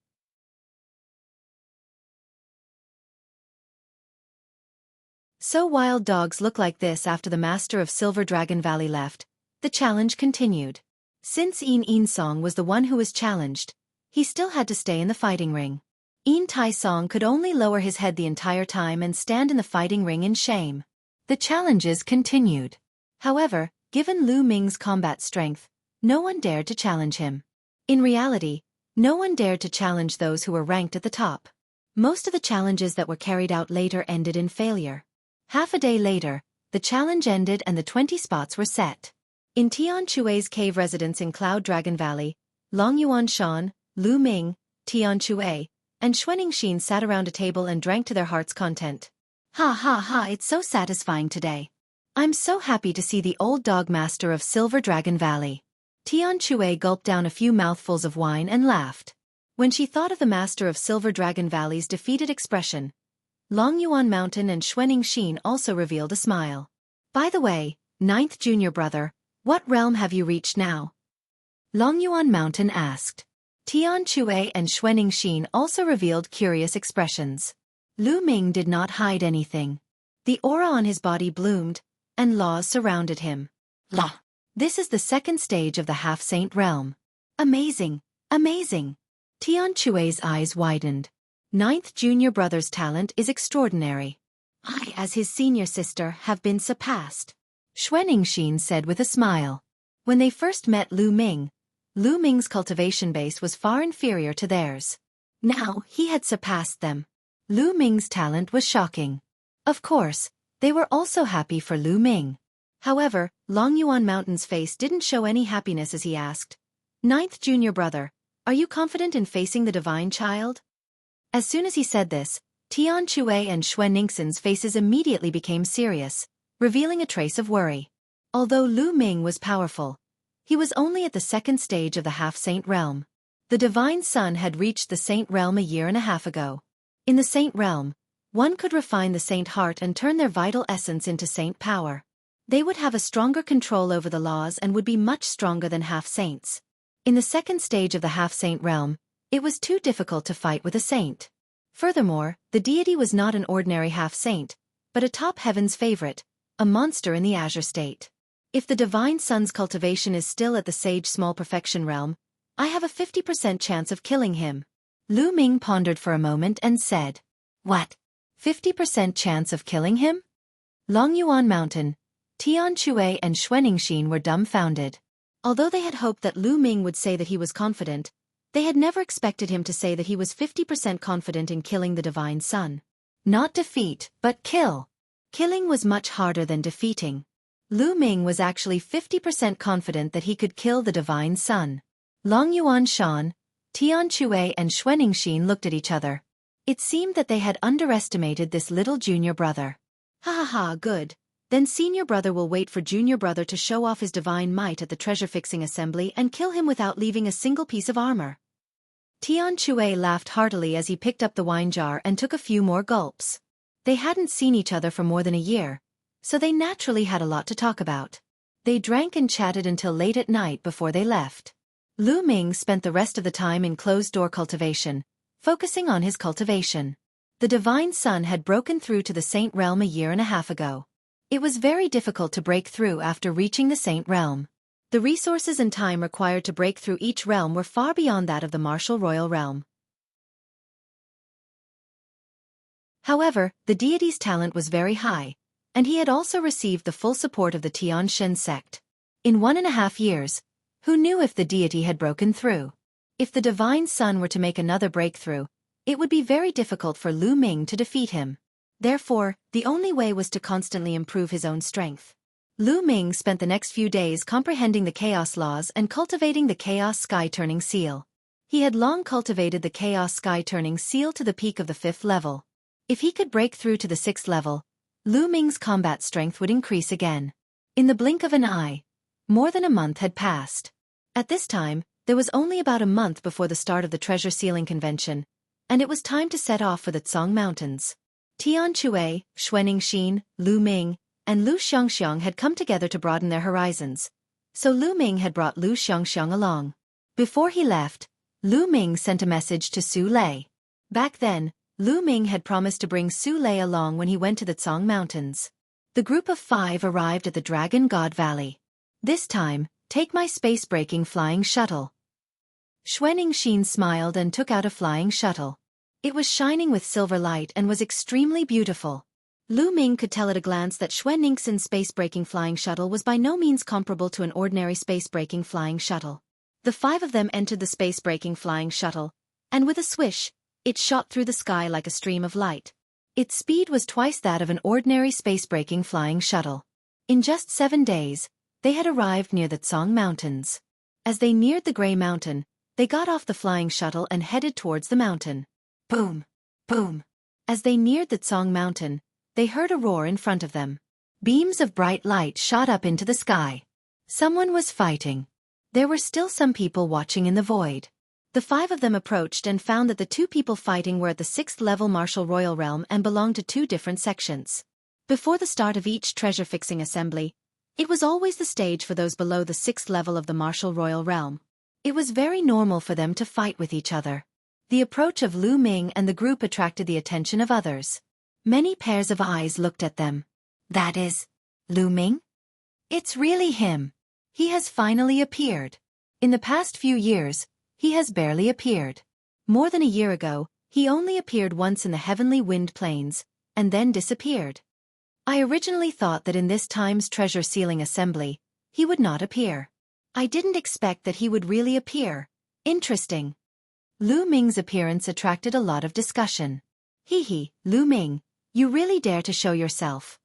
So wild dogs look like this after the master of Silver Dragon Valley left. The challenge continued. Since Yin Song was the one who was challenged, he still had to stay in the fighting ring. Yin Tai Song could only lower his head the entire time and stand in the fighting ring in shame. The challenges continued. However, given Lu Ming's combat strength, no one dared to challenge him. In reality, no one dared to challenge those who were ranked at the top. Most of the challenges that were carried out later ended in failure. Half a day later, the challenge ended and the 20 spots were set. In Tian Chue's cave residence in Cloud Dragon Valley, Long Yuan Shan, Lu Ming, Tian Chue, and Xuening Xin sat around a table and drank to their heart's content. "Ha ha ha, it's so satisfying today. I'm so happy to see the old dog master of Silver Dragon Valley. Tian Chue gulped down a few mouthfuls of wine and laughed. When she thought of the master of Silver Dragon Valley's defeated expression, Long Yuan Mountain and Xuanning Xin also revealed a smile. By the way, ninth junior brother, what realm have you reached now? Long Yuan Mountain asked. Tian Chue and Xuanning Xin also revealed curious expressions. Lu Ming did not hide anything. The aura on his body bloomed, and laws surrounded him. La! This is the second stage of the half-saint realm. Amazing! Amazing! Tian Chue's eyes widened. Ninth junior brother's talent is extraordinary. I, as his senior sister, have been surpassed. Xuanning Xin said with a smile. When they first met Lu Ming's cultivation base was far inferior to theirs. Now, he had surpassed them. Lu Ming's talent was shocking. Of course, they were also happy for Lu Ming. However, Long Yuan Mountain's face didn't show any happiness as he asked, Ninth junior brother, are you confident in facing the divine child? As soon as he said this, Tian Chue and Xuanning Xin's faces immediately became serious, revealing a trace of worry. Although Lu Ming was powerful, he was only at the second stage of the half-saint realm. The divine son had reached the saint realm a year and a half ago. In the saint realm, one could refine the saint heart and turn their vital essence into saint power. They would have a stronger control over the laws and would be much stronger than half-saints. In the second stage of the half-saint realm, it was too difficult to fight with a saint. Furthermore, the deity was not an ordinary half-saint, but a top heaven's favorite, a monster in the azure state. If the divine son's cultivation is still at the sage small perfection realm, I have a 50% chance of killing him. Lu Ming pondered for a moment and said, What? 50% chance of killing him? Long Yuan Mountain, Tian Chue and Xuanning Xin were dumbfounded. Although they had hoped that Lu Ming would say that he was confident, they had never expected him to say that he was 50% confident in killing the divine son. Not defeat, but kill. Killing was much harder than defeating. Lu Ming was actually 50% confident that he could kill the divine son. Long Yuan Shan, Tian Chue and Xuanning Xin looked at each other. It seemed that they had underestimated this little junior brother. Ha ha ha, good. Then senior brother will wait for junior brother to show off his divine might at the treasure-fixing assembly and kill him without leaving a single piece of armor. Tian Chue laughed heartily as he picked up the wine jar and took a few more gulps. They hadn't seen each other for more than a year, so they naturally had a lot to talk about. They drank and chatted until late at night before they left. Lu Ming spent the rest of the time in closed-door cultivation, focusing on his cultivation. The divine son had broken through to the saint realm a year and a half ago. It was very difficult to break through after reaching the saint realm. The resources and time required to break through each realm were far beyond that of the martial royal realm. However, the deity's talent was very high, and he had also received the full support of the Tian Shen sect. In 1.5 years, who knew if the deity had broken through? If the divine son were to make another breakthrough, it would be very difficult for Lu Ming to defeat him. Therefore, the only way was to constantly improve his own strength. Lu Ming spent the next few days comprehending the chaos laws and cultivating the chaos sky-turning seal. He had long cultivated the chaos sky-turning seal to the peak of the 5th level. If he could break through to the 6th level, Lu Ming's combat strength would increase again. In the blink of an eye, more than a month had passed. At this time, there was only about a month before the start of the treasure sealing convention, and it was time to set off for the Tsang Mountains. Tian Chue, Xuanning Xin, Lu Ming, and Lu Xiangxiang had come together to broaden their horizons, so Lu Ming had brought Lu Xiangxiang along. Before he left, Lu Ming sent a message to Su Lei. Back then, Lu Ming had promised to bring Su Lei along when he went to the Tsang Mountains. The group of 5 arrived at the Dragon God Valley. This time, take my space-breaking flying shuttle. Xuanning Xin smiled and took out a flying shuttle. It was shining with silver light and was extremely beautiful. Lu Ming could tell at a glance that Xuanning Xin's space-breaking flying shuttle was by no means comparable to an ordinary space-breaking flying shuttle. The 5 of them entered the space-breaking flying shuttle, and with a swish, it shot through the sky like a stream of light. Its speed was twice that of an ordinary space-breaking flying shuttle. In just 7 days, they had arrived near the Tsang Mountains. As they neared the Grey Mountain, they got off the flying shuttle and headed towards the mountain. Boom! Boom! As they neared the Tsang Mountain, they heard a roar in front of them. Beams of bright light shot up into the sky. Someone was fighting. There were still some people watching in the void. The 5 of them approached and found that the 2 people fighting were at the 6th level martial royal realm and belonged to 2 different sections. Before the start of each treasure-fixing assembly, it was always the stage for those below the 6th level of the martial royal realm. It was very normal for them to fight with each other. The approach of Lu Ming and the group attracted the attention of others. Many pairs of eyes looked at them. That is, Lu Ming? It's really him. He has finally appeared. In the past few years, he has barely appeared. More than a year ago, he only appeared once in the heavenly wind plains, and then disappeared. I originally thought that in this time's treasure sealing assembly, he would not appear. I didn't expect that he would really appear. Interesting. Lu Ming's appearance attracted a lot of discussion. Hee, Lu Ming, you really dare to show yourself.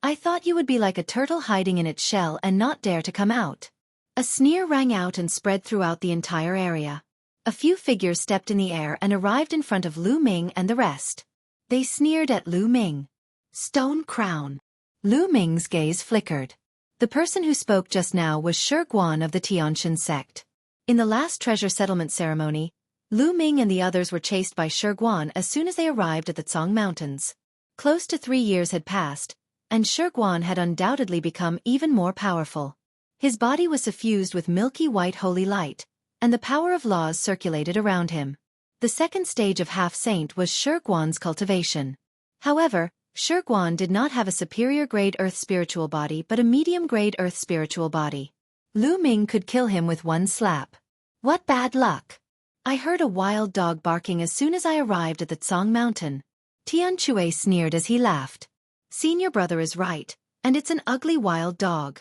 I thought you would be like a turtle hiding in its shell and not dare to come out. A sneer rang out and spread throughout the entire area. A few figures stepped in the air and arrived in front of Lu Ming and the rest. They sneered at Lu Ming. Stone crown. Lu Ming's gaze flickered. The person who spoke just now was Shi Guan of the Tianshan sect. In the last treasure settlement ceremony, Lu Ming and the others were chased by Shi Guan as soon as they arrived at the Cong Mountains. Close to 3 years had passed, and Shi Guan had undoubtedly become even more powerful. His body was suffused with milky white holy light, and the power of laws circulated around him. The second stage of half-saint was Shi Guan's cultivation. However, Shi Guan did not have a superior-grade earth spiritual body but a medium-grade earth spiritual body. Lu Ming could kill him with one slap. What bad luck! I heard a wild dog barking as soon as I arrived at the Cong Mountain. Tian Chui sneered as he laughed. Senior brother is right, and it's an ugly wild dog.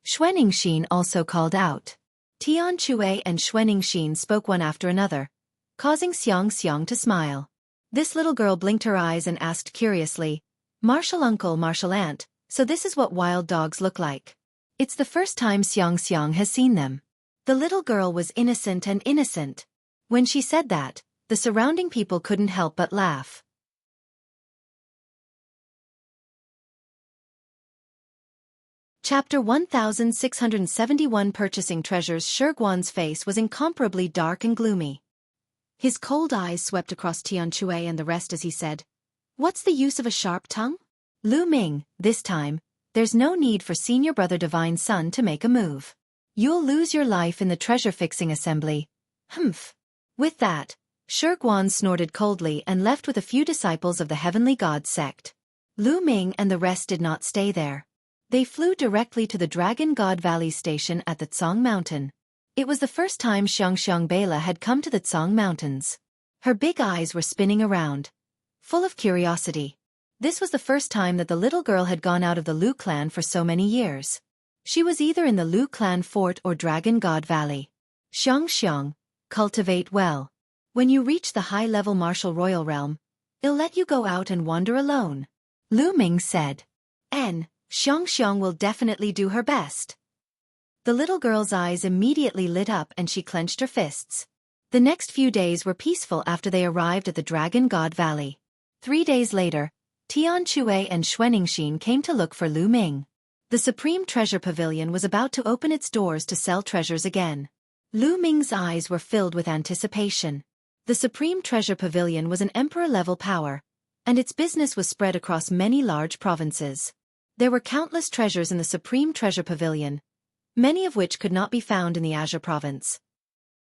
Xuaningxin also called out. Tian Chui and Xuaningxin spoke one after another, causing Xiang to smile. This little girl blinked her eyes and asked curiously, Martial uncle, martial aunt, so this is what wild dogs look like. It's the first time Xiang has seen them. The little girl was innocent and innocent. When she said that, the surrounding people couldn't help but laugh. Chapter 1671 Purchasing Treasures. Shi Guan's face was incomparably dark and gloomy. His cold eyes swept across Tian Chui and the rest as he said, What's the use of a sharp tongue? Lu Ming, this time, there's no need for senior brother divine son to make a move. You'll lose your life in the treasure-fixing assembly. Humph. With that, Shi Guan snorted coldly and left with a few disciples of the heavenly god sect. Lu Ming and the rest did not stay there. They flew directly to the Dragon God Valley station at the Cong Mountain. It was the first time Xiang Bela had come to the Cong Mountains. Her big eyes were spinning around, full of curiosity. This was the first time that the little girl had gone out of the Lu clan for so many years. She was either in the Lu clan fort or Dragon God Valley. Xiang, cultivate well. When you reach the high-level martial royal realm, it'll let you go out and wander alone. Lu Ming said. Xiang will definitely do her best. The little girl's eyes immediately lit up and she clenched her fists. The next few days were peaceful after they arrived at the Dragon God Valley. 3 days later, Tian Chui and Xuaningxin came to look for Lu Ming. The Supreme Treasure Pavilion was about to open its doors to sell treasures again. Lu Ming's eyes were filled with anticipation. The Supreme Treasure Pavilion was an emperor-level power, and its business was spread across many large provinces. There were countless treasures in the Supreme Treasure Pavilion, many of which could not be found in the Azure province.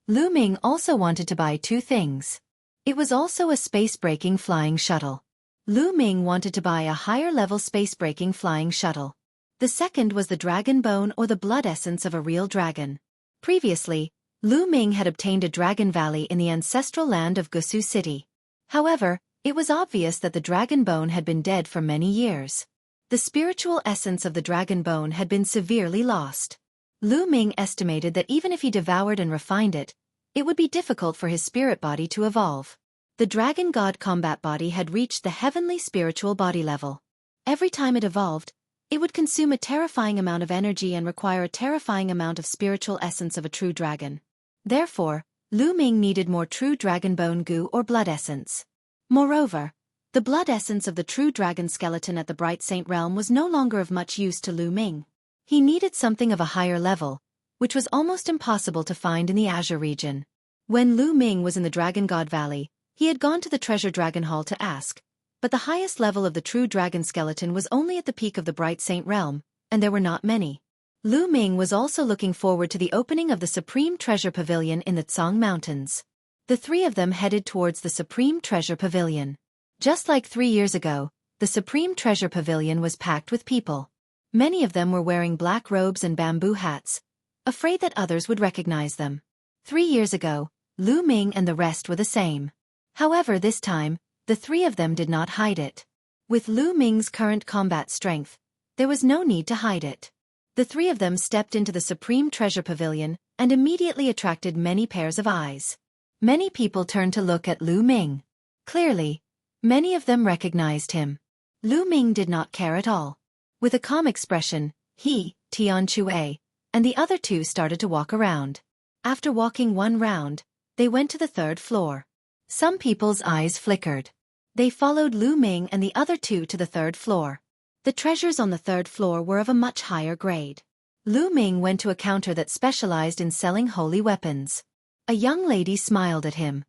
Lu Ming also wanted to buy 2 things. It was also a space-breaking flying shuttle. Lu Ming wanted to buy a higher-level space-breaking flying shuttle. The second was the dragon bone or the blood essence of a real dragon. Previously, Lu Ming had obtained a dragon valley in the ancestral land of Gusu City. However, it was obvious that the dragon bone had been dead for many years. The spiritual essence of the dragon bone had been severely lost. Lu Ming estimated that even if he devoured and refined it, it would be difficult for his spirit body to evolve. The dragon god combat body had reached the heavenly spiritual body level. Every time it evolved, it would consume a terrifying amount of energy and require a terrifying amount of spiritual essence of a true dragon. Therefore, Lu Ming needed more true dragon bone goo or blood essence. Moreover, The blood essence of the true dragon skeleton at the Bright Saint realm was no longer of much use to Lu Ming. He needed something of a higher level, which was almost impossible to find in the Azure region. When Lu Ming was in the Dragon God Valley, he had gone to the Treasure Dragon Hall to ask, but the highest level of the true dragon skeleton was only at the peak of the Bright Saint realm, and there were not many. Lu Ming was also looking forward to the opening of the Supreme Treasure Pavilion in the Tsang Mountains. The three of them headed towards the Supreme Treasure Pavilion. Just like 3 years ago, the Supreme Treasure Pavilion was packed with people. Many of them were wearing black robes and bamboo hats, afraid that others would recognize them. 3 years ago, Lu Ming and the rest were the same. However, this time, the three of them did not hide it. With Lu Ming's current combat strength, there was no need to hide it. The three of them stepped into the Supreme Treasure Pavilion and immediately attracted many pairs of eyes. Many people turned to look at Lu Ming. Clearly, many of them recognized him. Lu Ming did not care at all. With a calm expression, he, Tian Chue, and the other two started to walk around. After walking 1 round, they went to the 3rd floor. Some people's eyes flickered. They followed Lu Ming and the other two to the 3rd floor. The treasures on the 3rd floor were of a much higher grade. Lu Ming went to a counter that specialized in selling holy weapons. A young lady smiled at him.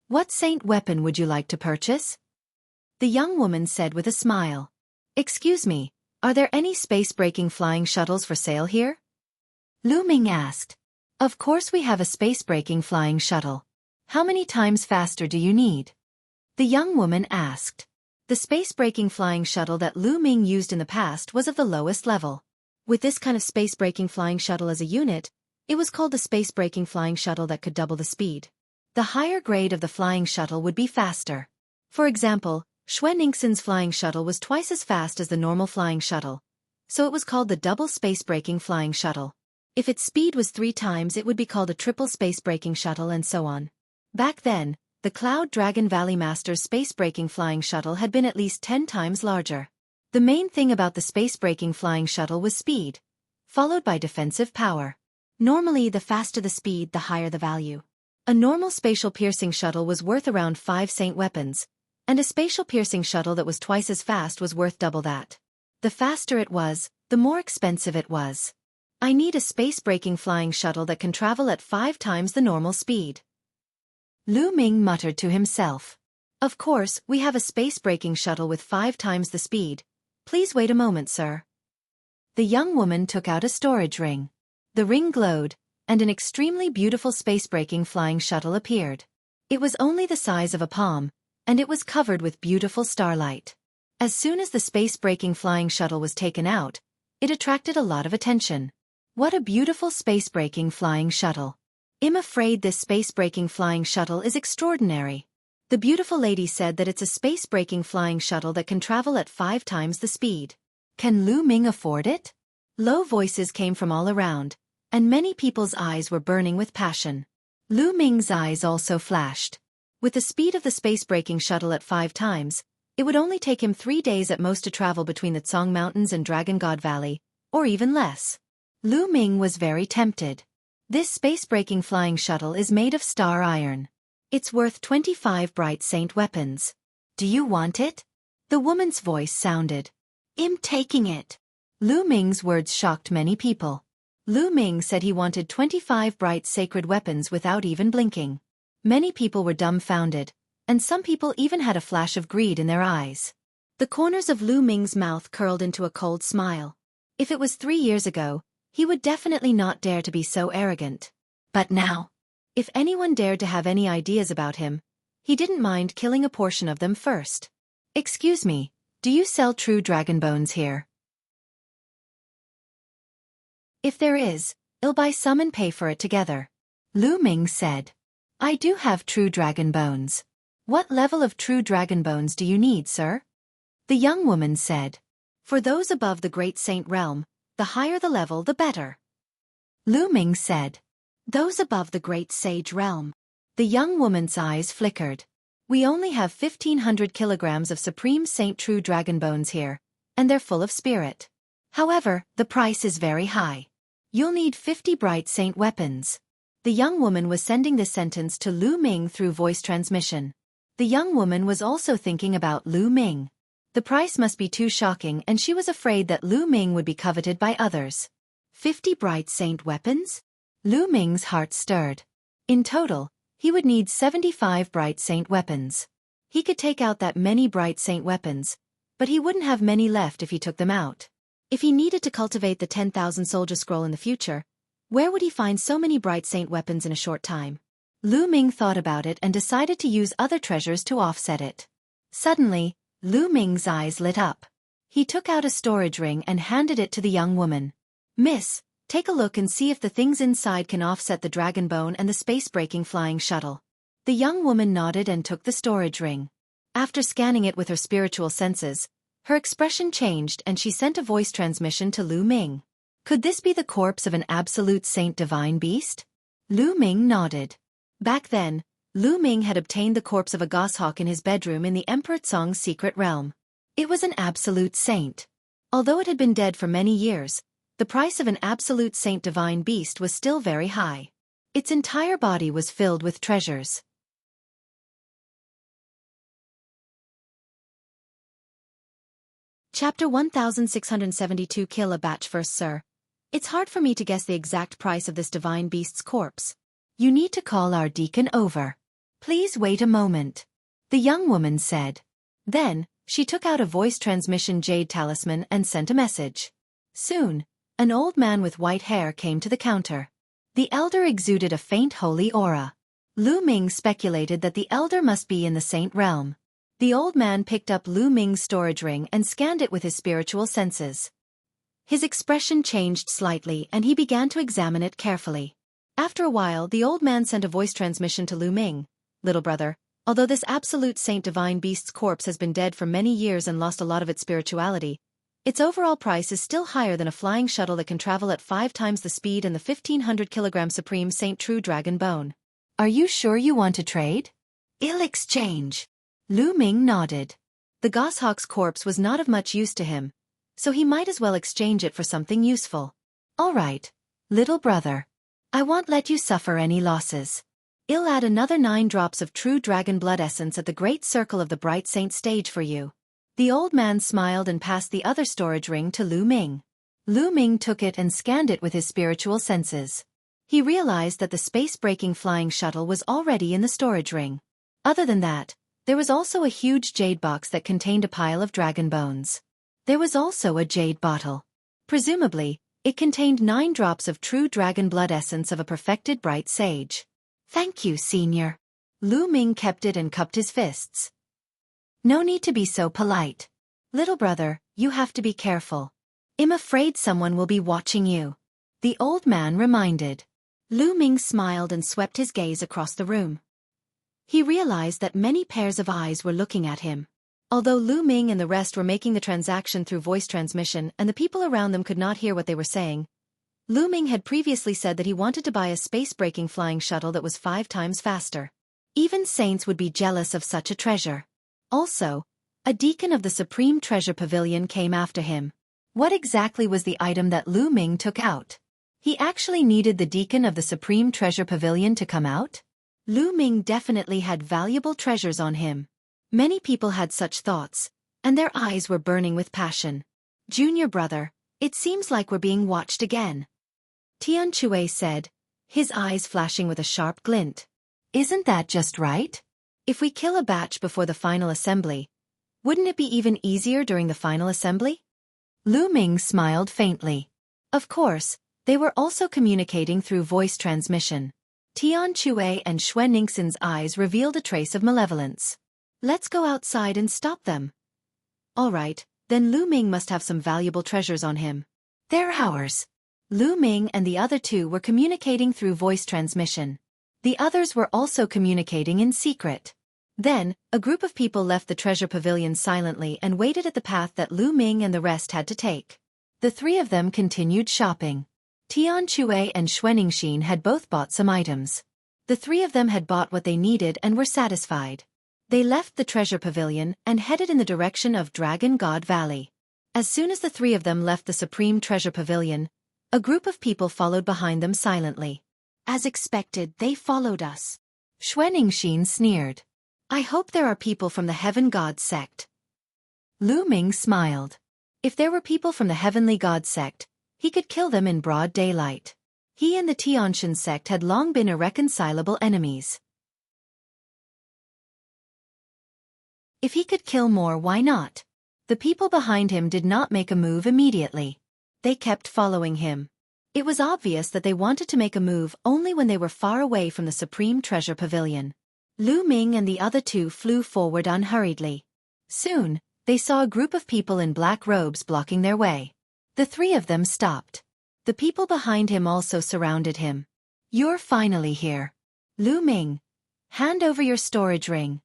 "What saint weapon would you like to purchase?" The young woman said with a smile. "Excuse me, are there any space-breaking flying shuttles for sale here?" Lu Ming asked. "Of course we have a space-breaking flying shuttle. How many times faster do you need?" The young woman asked. The space-breaking flying shuttle that Lu Ming used in the past was of the lowest level. With this kind of space-breaking flying shuttle as a unit, it was called the space-breaking flying shuttle that could double the speed. The higher grade of the flying shuttle would be faster. For example, Xuanixin's flying shuttle was twice as fast as the normal flying shuttle, so it was called the double space-breaking flying shuttle. If its speed was 3 times, it would be called a triple space-breaking shuttle, and so on. Back then, the Cloud Dragon Valley Master's space-breaking flying shuttle had been at least 10 times larger. The main thing about the space-breaking flying shuttle was speed, followed by defensive power. Normally, the faster the speed, the higher the value. A normal spatial piercing shuttle was worth around 5 saint weapons, and a spatial piercing shuttle that was twice as fast was worth double that. The faster it was, the more expensive it was. I need a space-breaking flying shuttle that can travel at 5 times the normal speed. Lu Ming muttered to himself. Of course, we have a space-breaking shuttle with 5 times the speed. Please wait a moment, sir. The young woman took out a storage ring. The ring glowed, and an extremely beautiful space-breaking flying shuttle appeared. It was only the size of a palm, and it was covered with beautiful starlight. As soon as the space-breaking flying shuttle was taken out, it attracted a lot of attention. What a beautiful space-breaking flying shuttle. I'm afraid this space-breaking flying shuttle is extraordinary. The beautiful lady said that it's a space-breaking flying shuttle that can travel at 5 times the speed. Can Lu Ming afford it? Low voices came from all around, and many people's eyes were burning with passion. Lu Ming's eyes also flashed. With the speed of the space-breaking shuttle at 5 times, it would only take him 3 days at most to travel between the Tsang Mountains and Dragon God Valley, or even less. Lu Ming was very tempted. This space-breaking flying shuttle is made of star iron. It's worth 25 bright saint weapons. Do you want it? The woman's voice sounded. I'm taking it. Lu Ming's words shocked many people. Lu Ming said he wanted 25 bright sacred weapons without even blinking. Many people were dumbfounded, and some people even had a flash of greed in their eyes. The corners of Lu Ming's mouth curled into a cold smile. If it was 3 years ago, he would definitely not dare to be so arrogant. But now, if anyone dared to have any ideas about him, he didn't mind killing a portion of them first. Excuse me, do you sell true dragon bones here? If there is, I'll buy some and pay for it together. Lu Ming said. I do have true dragon bones. What level of true dragon bones do you need, sir? The young woman said. For those above the Great Saint realm, the higher the level, the better. Lu Ming said. Those above the Great Sage realm. The young woman's eyes flickered. We only have 1,500 kilograms of Supreme Saint True Dragon Bones here, and they're full of spirit. However, the price is very high. You'll need 50 bright saint weapons. The young woman was sending this sentence to Lu Ming through voice transmission. The young woman was also thinking about Lu Ming. The price must be too shocking, and she was afraid that Lu Ming would be coveted by others. 50 bright saint weapons? Lu Ming's heart stirred. In total, he would need 75 bright saint weapons. He could take out that many bright saint weapons, but he wouldn't have many left if he took them out. If he needed to cultivate the 10,000 soldier scroll in the future, where would he find so many bright saint weapons in a short time? Lu Ming thought about it and decided to use other treasures to offset it. Suddenly, Lu Ming's eyes lit up. He took out a storage ring and handed it to the young woman. "Miss, take a look and see if the things inside can offset the dragon bone and the space-breaking flying shuttle." The young woman nodded and took the storage ring. After scanning it with her spiritual senses, her expression changed and she sent a voice transmission to Lu Ming. Could this be the corpse of an absolute saint divine beast? Lu Ming nodded. Back then, Lu Ming had obtained the corpse of a goshawk in his bedroom in the Emperor Tsong's secret realm. It was an absolute saint. Although it had been dead for many years, the price of an absolute saint divine beast was still very high. Its entire body was filled with treasures. Chapter 1672. Kill a batch first, sir. It's hard for me to guess the exact price of this divine beast's corpse. You need to call our deacon over. Please wait a moment, the young woman said. Then, she took out a voice transmission jade talisman and sent a message. Soon, an old man with white hair came to the counter. The elder exuded a faint holy aura. Lu Ming speculated that the elder must be in the saint realm. The old man picked up Lu Ming's storage ring and scanned it with his spiritual senses. His expression changed slightly and he began to examine it carefully. After a while, the old man sent a voice transmission to Lu Ming. "Little brother, although this absolute saint divine beast's corpse has been dead for many years and lost a lot of its spirituality, its overall price is still higher than a flying shuttle that can travel at 5 times the speed and the 1,500 kilogram Supreme Saint True Dragon Bone. Are you sure you want to trade? I'll exchange." Lu Ming nodded. The goshawk's corpse was not of much use to him, so he might as well exchange it for something useful. "All right, little brother. I won't let you suffer any losses. I'll add another 9 drops of true dragon blood essence at the great circle of the bright saint stage for you." The old man smiled and passed the other storage ring to Lu Ming. Lu Ming took it and scanned it with his spiritual senses. He realized that the space-breaking flying shuttle was already in the storage ring. Other than that, there was also a huge jade box that contained a pile of dragon bones. There was also a jade bottle. Presumably, it contained 9 drops of true dragon blood essence of a perfected bright sage. "Thank you, senior." Lu Ming kept it and cupped his fists. "No need to be so polite. Little brother, you have to be careful. I'm afraid someone will be watching you," the old man reminded. Lu Ming smiled and swept his gaze across the room. He realized that many pairs of eyes were looking at him. Although Lu Ming and the rest were making the transaction through voice transmission and the people around them could not hear what they were saying, Lu Ming had previously said that he wanted to buy a space-breaking flying shuttle that was 5 times faster. Even saints would be jealous of such a treasure. Also, a deacon of the Supreme Treasure Pavilion came after him. What exactly was the item that Lu Ming took out? He actually needed the deacon of the Supreme Treasure Pavilion to come out? Lu Ming definitely had valuable treasures on him. Many people had such thoughts, and their eyes were burning with passion. "Junior brother, it seems like we're being watched again," Tian Chue said, his eyes flashing with a sharp glint. "Isn't that just right? If we kill a batch before the final assembly, wouldn't it be even easier during the final assembly?" Lu Ming smiled faintly. Of course, they were also communicating through voice transmission. Tian Chue and Xue Ningxin's eyes revealed a trace of malevolence. "Let's go outside and stop them." "All right, then Lu Ming must have some valuable treasures on him." "They're ours." Lu Ming and the other 2 were communicating through voice transmission. The others were also communicating in secret. Then, a group of people left the treasure pavilion silently and waited at the path that Lu Ming and the rest had to take. The 3 of them continued shopping. Tian Chue and Xue Ningxin had both bought some items. The 3 of them had bought what they needed and were satisfied. They left the treasure pavilion and headed in the direction of Dragon God Valley. As soon as the 3 of them left the Supreme Treasure Pavilion, a group of people followed behind them silently. "As expected, they followed us," Xue Ningxin sneered. I hope there are people from the Heaven God sect. Lu Ming smiled. If there were people from the Heavenly God sect, he could kill them in broad daylight. He and the Tianshan sect had long been irreconcilable enemies. If he could kill more, why not? The people behind him did not make a move immediately. They kept following him. It was obvious that they wanted to make a move only when they were far away from the Supreme Treasure Pavilion. Lu Ming and the other two flew forward unhurriedly. Soon, they saw a group of people in black robes blocking their way. The three of them stopped. The people behind him also surrounded him. You're finally here. Lu Ming, hand over your storage ring.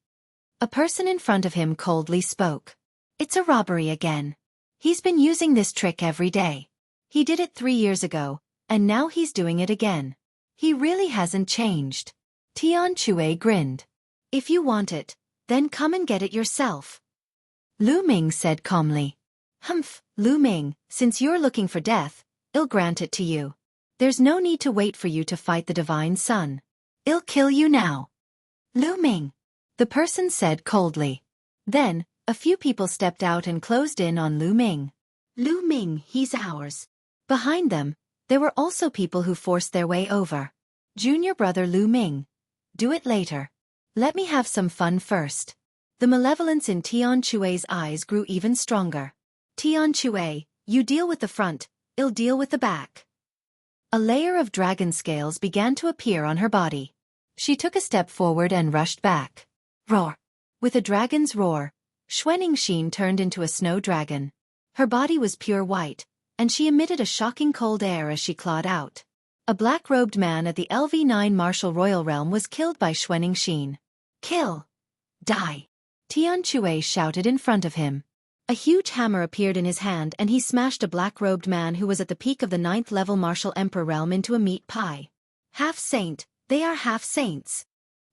A person in front of him coldly spoke. It's a robbery again. He's been using this trick every day. He did it 3 years ago, and now he's doing it again. He really hasn't changed. Tian Chue grinned. If you want it, then come and get it yourself. Lu Ming said calmly. Humph, Lu Ming, since you're looking for death, I'll grant it to you. There's no need to wait for you to fight the Divine Sun. I'll kill you now. Lu Ming, the person said coldly. Then, a few people stepped out and closed in on Lu Ming. Lu Ming, he's ours. Behind them, there were also people who forced their way over. Junior brother Lu Ming. Do it later. Let me have some fun first. The malevolence in Tian Chue's eyes grew even stronger. Tian Chue, you deal with the front, I'll deal with the back. A layer of dragon scales began to appear on her body. She took a step forward and rushed back. Roar! With a dragon's roar, Xuanxin turned into a snow dragon. Her body was pure white, and she emitted a shocking cold air as she clawed out. A black-robed man at the LV9 Martial Royal Realm was killed by Xuanxin. Kill! Die! Tian Chue shouted in front of him. A huge hammer appeared in his hand and he smashed a black-robed man who was at the peak of the 9th level Martial Emperor realm into a meat pie. Half-saint, they are half-saints.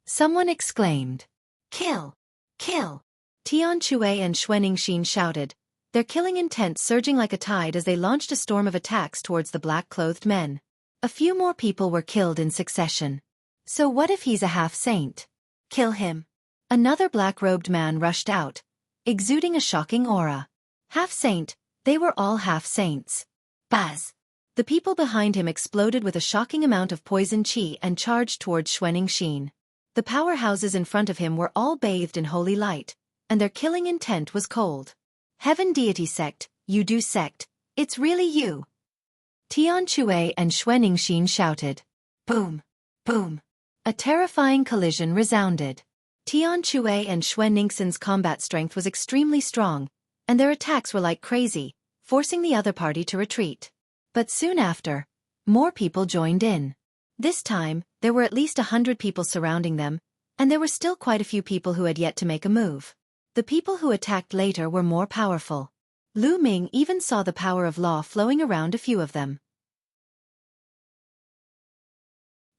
Someone exclaimed. Kill! Kill! Tian Chue and Xuanxin shouted, their killing intent surging like a tide as they launched a storm of attacks towards the black-clothed men. A few more people were killed in succession. So what if he's a half-saint? Kill him. Another black-robed man rushed out, exuding a shocking aura. Half-saint, they were all half-saints. Buzz! The people behind him exploded with a shocking amount of poison qi and charged towards Xuanxin. The powerhouses in front of him were all bathed in holy light, and their killing intent was cold. Heaven Deity Sect, you do sect, it's really you. Tian Chue and Xuanxin shouted. Boom! Boom! A terrifying collision resounded. Tian Chue and Xuanxin's combat strength was extremely strong, and their attacks were like crazy, forcing the other party to retreat. But soon after, more people joined in. This time, there were at least 100 people surrounding them, and there were still quite a few people who had yet to make a move. The people who attacked later were more powerful. Lu Ming even saw the power of law flowing around a few of them.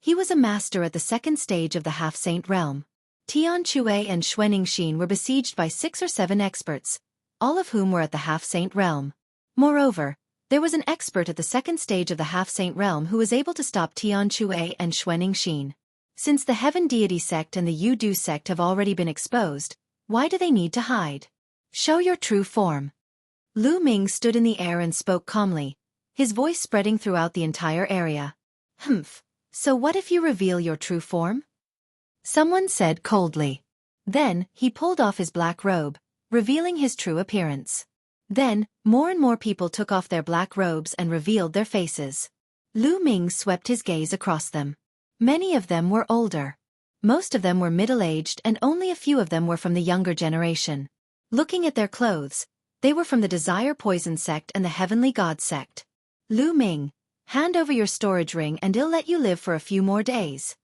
He was a master at the second stage of the half-saint realm. Tian Chue and Xuanxin were besieged by 6 or 7 experts, all of whom were at the half-saint realm. Moreover, there was an expert at the second stage of the half-saint realm who was able to stop Tian Chue and Xuanxin. Since the Heaven Deity Sect and the Yu Du Sect have already been exposed, why do they need to hide? Show your true form. Lu Ming stood in the air and spoke calmly, his voice spreading throughout the entire area. Humph, so what if you reveal your true form? Someone said coldly. Then, he pulled off his black robe, revealing his true appearance. Then, more and more people took off their black robes and revealed their faces. Lu Ming swept his gaze across them. Many of them were older. Most of them were middle-aged and only a few of them were from the younger generation. Looking at their clothes, they were from the Desire Poison Sect and the Heavenly God Sect. Lu Ming, hand over your storage ring and I'll let you live for a few more days.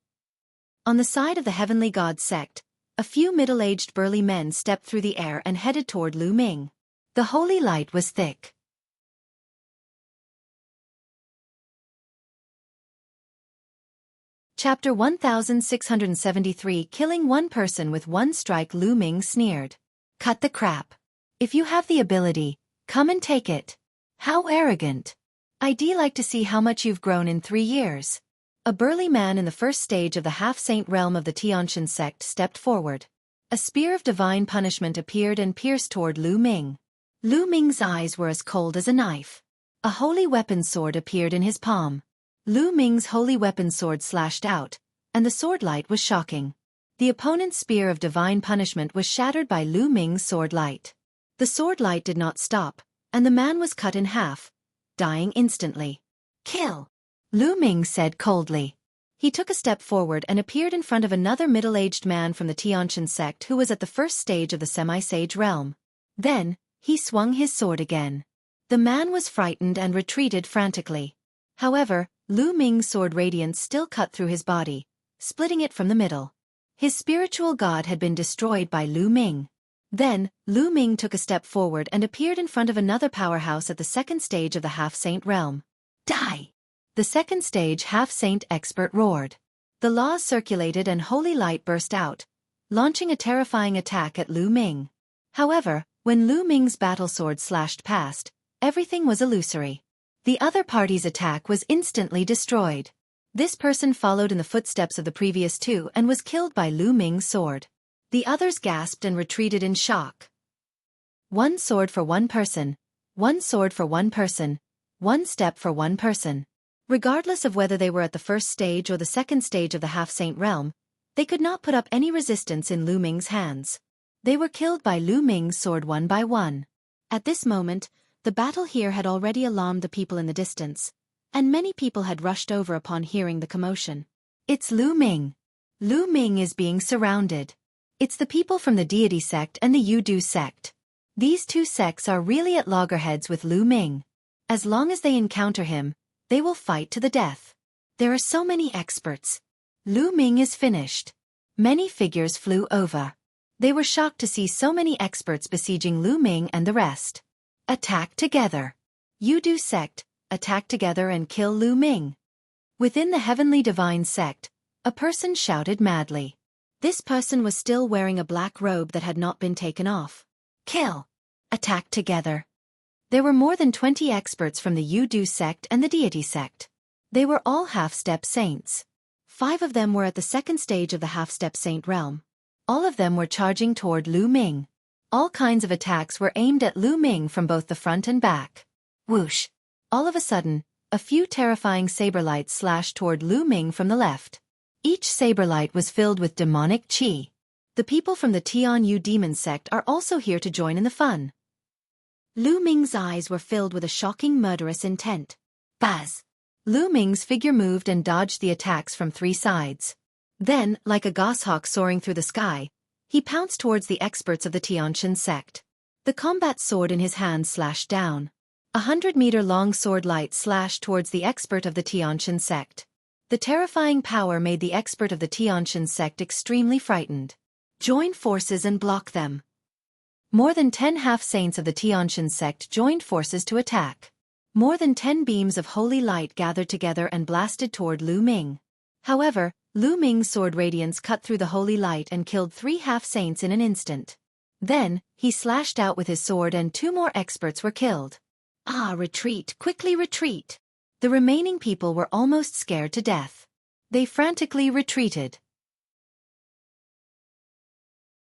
On the side of the Heavenly God Sect, a few middle-aged burly men stepped through the air and headed toward Lu Ming. The holy light was thick. Chapter 1673 Killing one person with one strike. Lu Ming sneered. Cut the crap. If you have the ability, come and take it. How arrogant. I'd like to see how much you've grown in 3 years. A burly man in the first stage of the half-saint realm of the Tianshan sect stepped forward. A spear of divine punishment appeared and pierced toward Lu Ming. Lu Ming's eyes were as cold as a knife. A holy weapon sword appeared in his palm. Lu Ming's holy weapon sword slashed out, and the sword light was shocking. The opponent's spear of divine punishment was shattered by Lu Ming's sword light. The sword light did not stop, and the man was cut in half, dying instantly. "Kill," Lu Ming said coldly. He took a step forward and appeared in front of another middle-aged man from the Tianqian sect who was at the first stage of the semi-sage realm. Then, he swung his sword again. The man was frightened and retreated frantically. However, Lu Ming's sword radiance still cut through his body, splitting it from the middle. His spiritual god had been destroyed by Lu Ming. Then, Lu Ming took a step forward and appeared in front of another powerhouse at the second stage of the half-saint realm. "Die!" The second stage half-saint expert roared. The laws circulated and holy light burst out, launching a terrifying attack at Lu Ming. However, when Lu Ming's battle sword slashed past, everything was illusory. The other party's attack was instantly destroyed. This person followed in the footsteps of the previous two and was killed by Lu Ming's sword. The others gasped and retreated in shock. One sword for one person, one sword for one person, one step for one person. Regardless of whether they were at the first stage or the second stage of the half-saint realm, they could not put up any resistance in Lu Ming's hands. They were killed by Lu Ming's sword one by one. At this moment, the battle here had already alarmed the people in the distance, and many people had rushed over upon hearing the commotion. "It's Lu Ming! Lu Ming is being surrounded. It's the people from the deity sect and the Yudu sect. These two sects are really at loggerheads with Lu Ming. As long as they encounter him, they will fight to the death. There are so many experts. Lu Ming is finished." Many figures flew over. They were shocked to see so many experts besieging Lu Ming and the rest. "Attack together! Yudu sect, attack together and kill Lu Ming!" Within the heavenly divine sect, a person shouted madly. This person was still wearing a black robe that had not been taken off. "Kill! Attack together!" There were more than 20 experts from the Yudu sect and the deity sect. They were all half-step saints. 5 of them were at the second stage of the half-step saint realm. All of them were charging toward Lu Ming. All kinds of attacks were aimed at Lu Ming from both the front and back. Whoosh! All of a sudden, a few terrifying saber lights slashed toward Lu Ming from the left. Each saber light was filled with demonic qi. The people from the Tianyu demon sect are also here to join in the fun. Lu Ming's eyes were filled with a shocking murderous intent. Buzz! Lu Ming's figure moved and dodged the attacks from 3 sides. Then, like a goshawk soaring through the sky, he pounced towards the experts of the Tianqian sect. The combat sword in his hand slashed down. 100-meter-long sword light slashed towards the expert of the Tianqian sect. The terrifying power made the expert of the Tianqian sect extremely frightened. Join forces and block them. More than 10 half-saints of the Tianqian sect joined forces to attack. More than 10 beams of holy light gathered together and blasted toward Lu Ming. However, Lu Ming's sword radiance cut through the holy light and killed 3 half-saints in an instant. Then, he slashed out with his sword and 2 more experts were killed. "Ah, retreat, quickly retreat!" The remaining people were almost scared to death. They frantically retreated.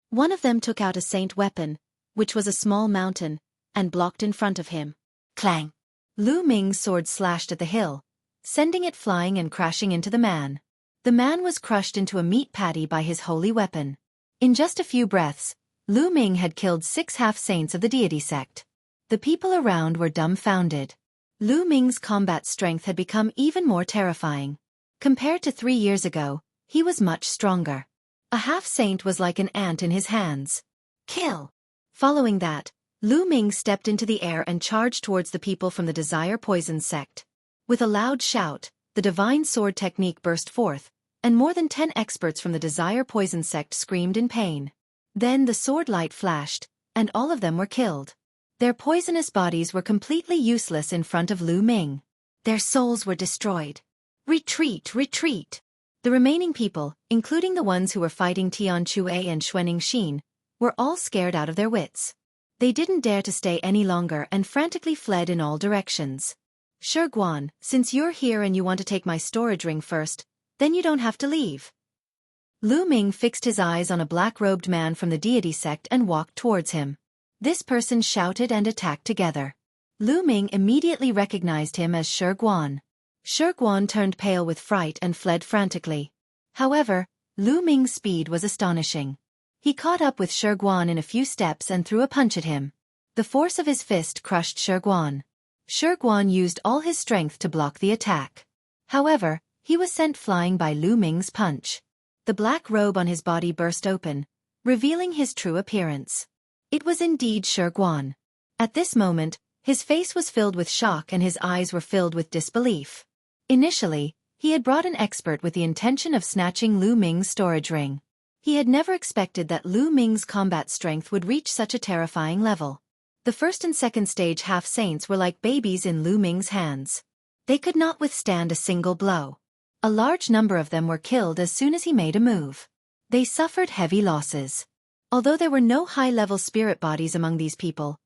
One of them took out a saint weapon, which was a small mountain, and blocked in front of him. Clang! Lu Ming's sword slashed at the hill, sending it flying and crashing into the man. The man was crushed into a meat patty by his holy weapon. In just a few breaths, Lu Ming had killed 6 half-saints of the deity sect. The people around were dumbfounded. Lu Ming's combat strength had become even more terrifying. Compared to 3 years ago, he was much stronger. A half-saint was like an ant in his hands. Kill! Following that, Lu Ming stepped into the air and charged towards the people from the Desire Poison sect. With a loud shout, the divine sword technique burst forth, and more than 10 experts from the Desire Poison sect screamed in pain. Then the sword light flashed, and all of them were killed. Their poisonous bodies were completely useless in front of Lu Ming. Their souls were destroyed. Retreat, retreat! The remaining people, including the ones who were fighting Tian Chue and Xuening Xin, were all scared out of their wits. They didn't dare to stay any longer and frantically fled in all directions. "Sure, Guan, since you're here and you want to take my storage ring first, then you don't have to leave." Lu Ming fixed his eyes on a black-robed man from the deity sect and walked towards him. This person shouted and attacked together. Lu Ming immediately recognized him as Shi Guan. Shi Guan turned pale with fright and fled frantically. However, Lu Ming's speed was astonishing. He caught up with Shi Guan in a few steps and threw a punch at him. The force of his fist crushed Shi Guan. Shi Guan used all his strength to block the attack. However, he was sent flying by Lu Ming's punch. The black robe on his body burst open, revealing his true appearance. It was indeed Shi Guan. At this moment, his face was filled with shock and his eyes were filled with disbelief. Initially, he had brought an expert with the intention of snatching Lu Ming's storage ring. He had never expected that Lu Ming's combat strength would reach such a terrifying level. The first and second stage half-saints were like babies in Lu Ming's hands. They could not withstand a single blow. A large number of them were killed as soon as he made a move. They suffered heavy losses. Although there were no high-level spirit bodies among these people,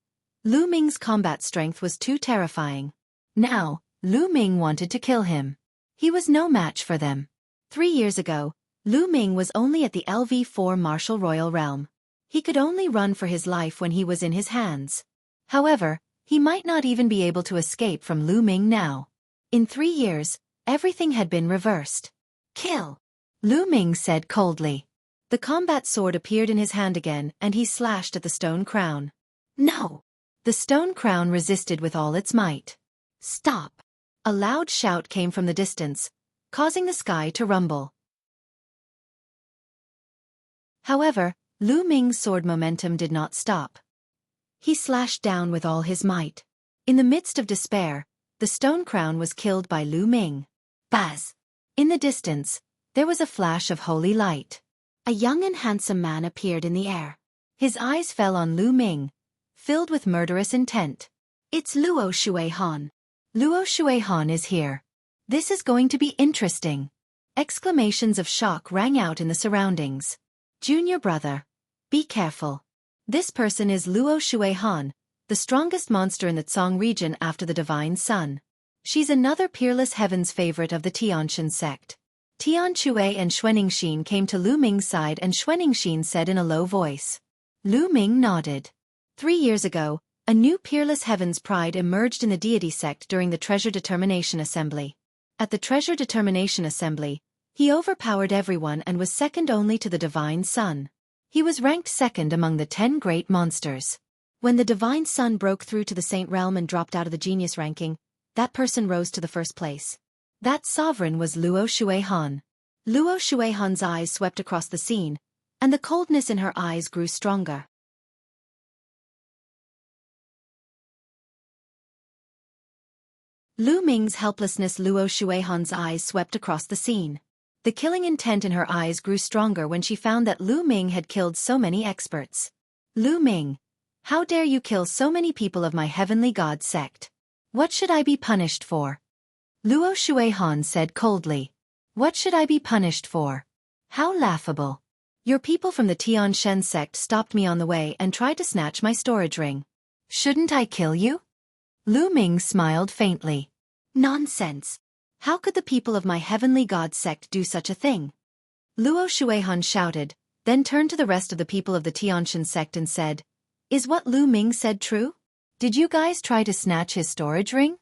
Lu Ming's combat strength was too terrifying. Now, Lu Ming wanted to kill him. He was no match for them. 3 years ago, Lu Ming was only at the LV4 Martial Royal Realm. He could only run for his life when he was in his hands. However, he might not even be able to escape from Lu Ming now. In 3 years, everything had been reversed. Kill! Lu Ming said coldly. The combat sword appeared in his hand again and he slashed at the stone crown. No! The stone crown resisted with all its might. Stop! A loud shout came from the distance, causing the sky to rumble. However, Lu Ming's sword momentum did not stop. He slashed down with all his might. In the midst of despair, the stone crown was killed by Lu Ming. Buzz! In the distance, there was a flash of holy light. A young and handsome man appeared in the air. His eyes fell on Lu Ming, filled with murderous intent. It's Luo Xuehan. Luo Xuehan is here. This is going to be interesting. Exclamations of shock rang out in the surroundings. Junior brother, be careful. This person is Luo Xuehan, the strongest monster in the Tsong region after the Divine Sun. She's another peerless heaven's favorite of the Tianxin sect. Tian Chue and Xuaningxin came to Lu Ming's side and Xuaningxin said in a low voice. Lu Ming nodded. 3 years ago, a new peerless heaven's pride emerged in the deity sect during the Treasure Determination Assembly. At the Treasure Determination Assembly, he overpowered everyone and was second only to the Divine Sun. He was ranked second among the 10 great monsters. When the Divine Sun broke through to the Saint Realm and dropped out of the genius ranking, that person rose to the first place. That sovereign was Luo Xuehan. Luo Xuehan's eyes swept across the scene, and the coldness in her eyes grew stronger. Lu Ming's helplessness. Luo Xuehan's eyes swept across the scene. The killing intent in her eyes grew stronger when she found that Lu Ming had killed so many experts. Lu Ming, how dare you kill so many people of my heavenly god sect? What should I be punished for? Luo Xuehan said coldly. What should I be punished for? How laughable. Your people from the Tianxin sect stopped me on the way and tried to snatch my storage ring. Shouldn't I kill you? Lu Ming smiled faintly. Nonsense. How could the people of my heavenly god sect do such a thing? Luo Xuehan shouted, then turned to the rest of the people of the Tianxin sect and said, Is what Lu Ming said true? Did you guys try to snatch his storage ring?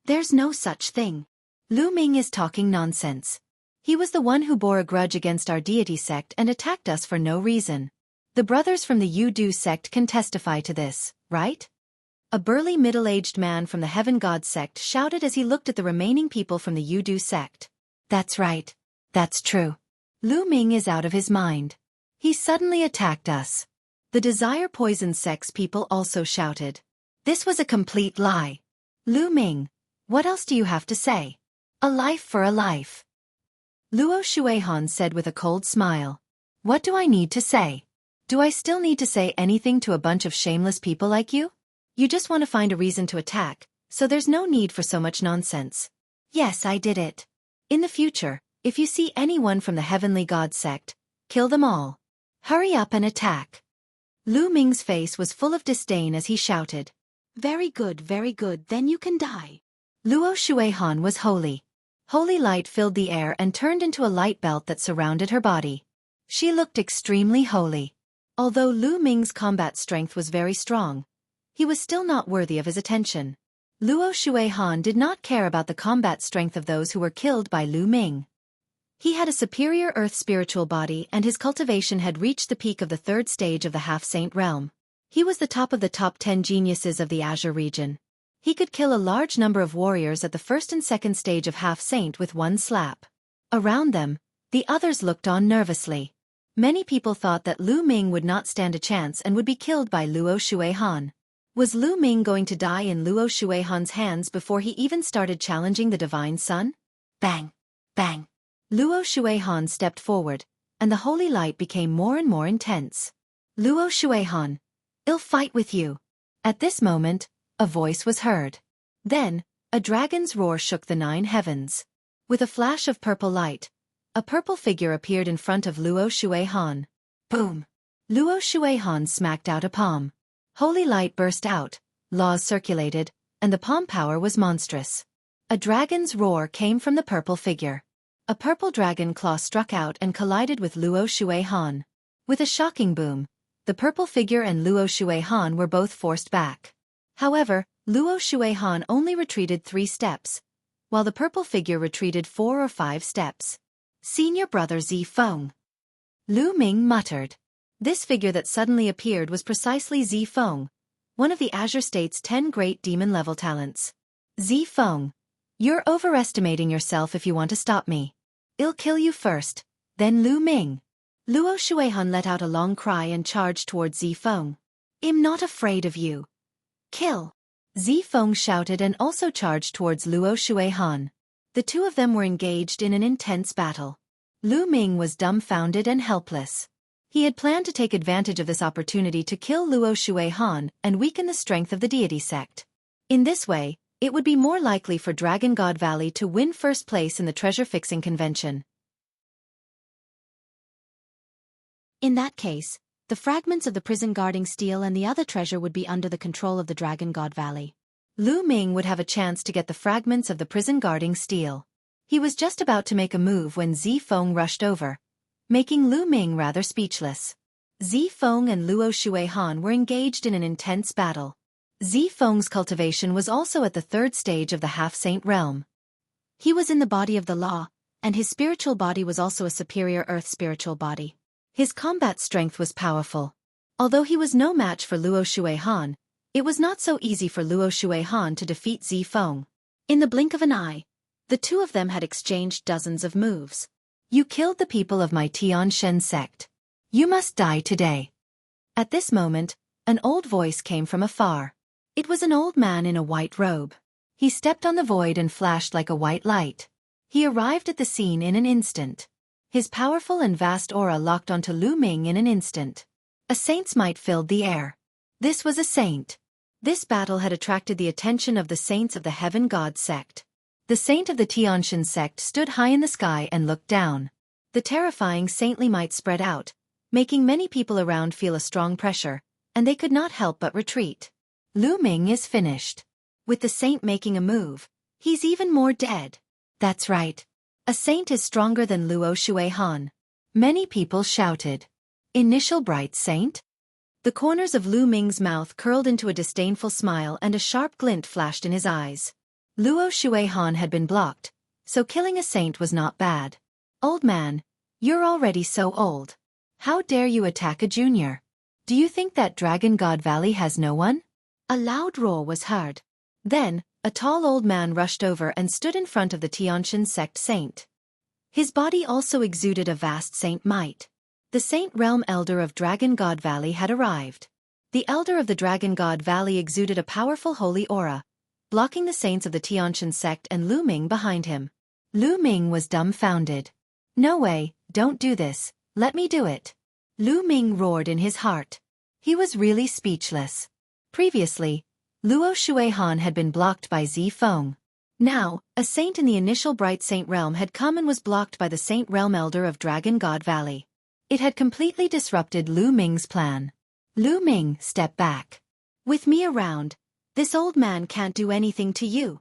There's no such thing. Lu Ming is talking nonsense. He was the one who bore a grudge against our deity sect and attacked us for no reason. The brothers from the Yu-Du sect can testify to this, right? A burly middle-aged man from the Heaven God sect shouted as he looked at the remaining people from the Yu-Du sect. That's right. That's true. Lu Ming is out of his mind. He suddenly attacked us. The Desire Poison sect's people also shouted. This was a complete lie. Lu Ming, what else do you have to say? A life for a life. Luo Xuehan said with a cold smile. What do I need to say? Do I still need to say anything to a bunch of shameless people like you? You just want to find a reason to attack, so there's no need for so much nonsense. Yes, I did it. In the future, if you see anyone from the Heavenly God sect, kill them all. Hurry up and attack. Lu Ming's face was full of disdain as he shouted. Very good, then you can die. Luo Xuehan was holy. Holy light filled the air and turned into a light belt that surrounded her body. She looked extremely holy. Although Lu Ming's combat strength was very strong, he was still not worthy of his attention. Luo Shuihan did not care about the combat strength of those who were killed by Lu Ming. He had a superior earth spiritual body and his cultivation had reached the peak of the third stage of the half-saint realm. He was the top of the top 10 geniuses of the Azure region. He could kill a large number of warriors at the first and second stage of half-saint with one slap. Around them, the others looked on nervously. Many people thought that Lu Ming would not stand a chance and would be killed by Luo Shuihan. Was Lu Ming going to die in Luo Shuihan's hands before he even started challenging the Divine Sun? Bang! Bang! Luo Shuihan stepped forward, and the holy light became more and more intense. Luo Shuihan, I'll fight with you. At this moment, a voice was heard. Then, a dragon's roar shook the 9 heavens. With a flash of purple light, a purple figure appeared in front of Luo Shuihan. Boom! Luo Shuihan smacked out a palm. Holy light burst out, laws circulated, and the palm power was monstrous. A dragon's roar came from the purple figure. A purple dragon claw struck out and collided with Luo Shuihan. With a shocking boom, the purple figure and Luo Shuihan were both forced back. However, Luo Shuihan only retreated 3 steps, while the purple figure retreated 4 or 5 steps. Senior brother Zifeng. Lu Ming muttered. This figure that suddenly appeared was precisely Zifeng, one of the Azure State's 10 great demon-level talents. Zifeng, you're overestimating yourself if you want to stop me. I'll kill you first, then Lu Ming. Luo Shuihan let out a long cry and charged towards Zifeng. I'm not afraid of you. Kill! Zifeng shouted and also charged towards Luo Shuihan. The two of them were engaged in an intense battle. Lu Ming was dumbfounded and helpless. He had planned to take advantage of this opportunity to kill Luo Shuihan and weaken the strength of the deity sect. In this way, it would be more likely for Dragon God Valley to win first place in the treasure-fixing convention. In that case, the fragments of the prison guarding steel and the other treasure would be under the control of the Dragon God Valley. Lu Ming would have a chance to get the fragments of the prison guarding steel. He was just about to make a move when Zifeng rushed over, making Lu Ming rather speechless. Zifeng and Luo Shuihan were engaged in an intense battle. Zifeng's cultivation was also at the third stage of the half-saint realm. He was in the body of the law, and his spiritual body was also a superior earth spiritual body. His combat strength was powerful. Although he was no match for Luo Shuihan, it was not so easy for Luo Shuihan to defeat Zifeng. In the blink of an eye, the two of them had exchanged dozens of moves. You killed the people of my Tianshan sect. You must die today. At this moment, an old voice came from afar. It was an old man in a white robe. He stepped on the void and flashed like a white light. He arrived at the scene in an instant. His powerful and vast aura locked onto Lu Ming in an instant. A saint's might filled the air. This was a saint. This battle had attracted the attention of the saints of the Heaven God sect. The saint of the Tianshan sect stood high in the sky and looked down. The terrifying saintly might spread out, making many people around feel a strong pressure, and they could not help but retreat. Lu Ming is finished. With the saint making a move, he's even more dead. That's right. A saint is stronger than Luo Shuihan. Many people shouted. Initial bright saint? The corners of Lu Ming's mouth curled into a disdainful smile and a sharp glint flashed in his eyes. Luo Shuihan had been blocked, so killing a saint was not bad. Old man, you're already so old. How dare you attack a junior? Do you think that Dragon God Valley has no one? A loud roar was heard. Then, a tall old man rushed over and stood in front of the Tianshan sect saint. His body also exuded a vast saint might. The Saint Realm Elder of Dragon God Valley had arrived. The Elder of the Dragon God Valley exuded a powerful holy aura, blocking the saints of the Tianshan sect and Lu Ming behind him. Lu Ming was dumbfounded. No way, don't do this, let me do it. Lu Ming roared in his heart. He was really speechless. Previously, Luo Shuihan had been blocked by Zifeng. Now, a saint in the initial Bright Saint Realm had come and was blocked by the Saint Realm Elder of Dragon God Valley. It had completely disrupted Lu Ming's plan. Lu Ming, step back. With me around, this old man can't do anything to you.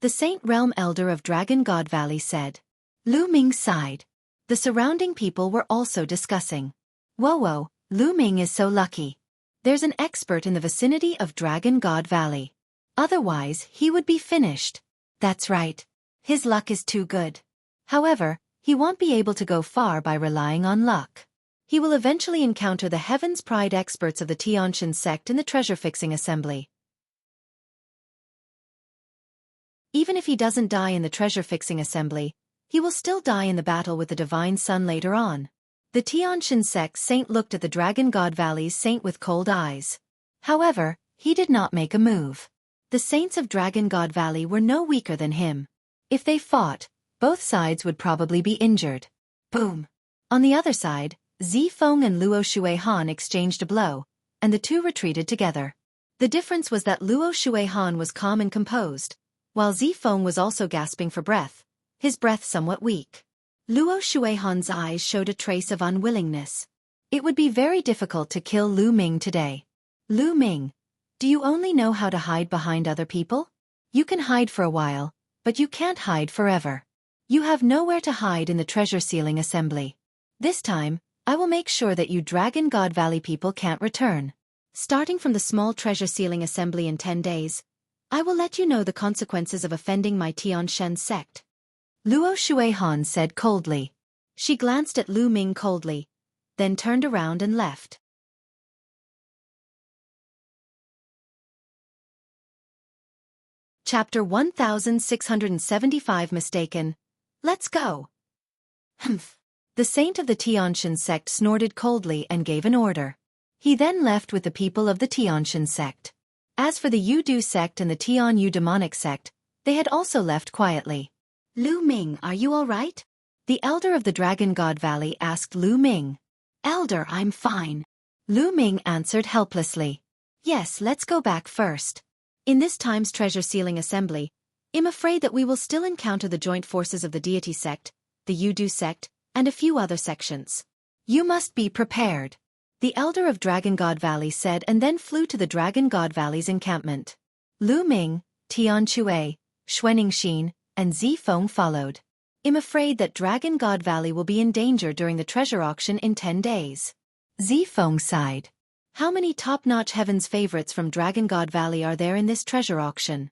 The Saint Realm Elder of Dragon God Valley said. Lu Ming sighed. The The surrounding people were also discussing. Whoa, Lu Ming is so lucky. There's an expert in the vicinity of Dragon God Valley. Otherwise, he would be finished. That's right. His luck is too good. However, he won't be able to go far by relying on luck. He will eventually encounter the Heaven's Pride experts of the Tianshan sect in the treasure-fixing assembly. Even if he doesn't die in the treasure-fixing assembly, he will still die in the battle with the Divine Sun later on. The Tianshan sect saint looked at the Dragon God Valley's saint with cold eyes. However, he did not make a move. The saints of Dragon God Valley were no weaker than him. If they fought, both sides would probably be injured. Boom! On the other side, Zifeng and Luo Shuihan exchanged a blow, and the two retreated together. The difference was that Luo Shuihan was calm and composed, while Zifeng was also gasping for breath, his breath somewhat weak. Luo Shuihan's eyes showed a trace of unwillingness. It would be very difficult to kill Lu Ming today. Lu Ming, do you only know how to hide behind other people? You can hide for a while, but you can't hide forever. You have nowhere to hide in the treasure sealing assembly. This time, I will make sure that you Dragon God Valley people can't return. Starting from the small treasure sealing assembly in 10 days, I will let you know the consequences of offending my Tianshan sect. Luo Shuihan said coldly. She glanced at Lu Ming coldly, then turned around and left. Chapter 1675 Mistaken. Let's go. Humph. The saint of the Tianshan sect snorted coldly and gave an order. He then left with the people of the Tianshan sect. As for the Yudu sect and the Tian Yu demonic sect, they had also left quietly. Lu Ming, are you all right? The elder of the Dragon God Valley asked Lu Ming. Elder, I'm fine. Lu Ming answered helplessly. Yes, let's go back first. In this time's treasure sealing assembly, I'm afraid that we will still encounter the joint forces of the deity sect, the Yudu sect, and a few other sections. You must be prepared. The elder of Dragon God Valley said and then flew to the Dragon God Valley's encampment. Lu Ming, Tian Chue, Xuaningxin, and Zifeng followed. I'm afraid that Dragon God Valley will be in danger during the treasure auction in 10 days. Zifeng sighed. How many top-notch Heaven's favorites from Dragon God Valley are there in this treasure auction?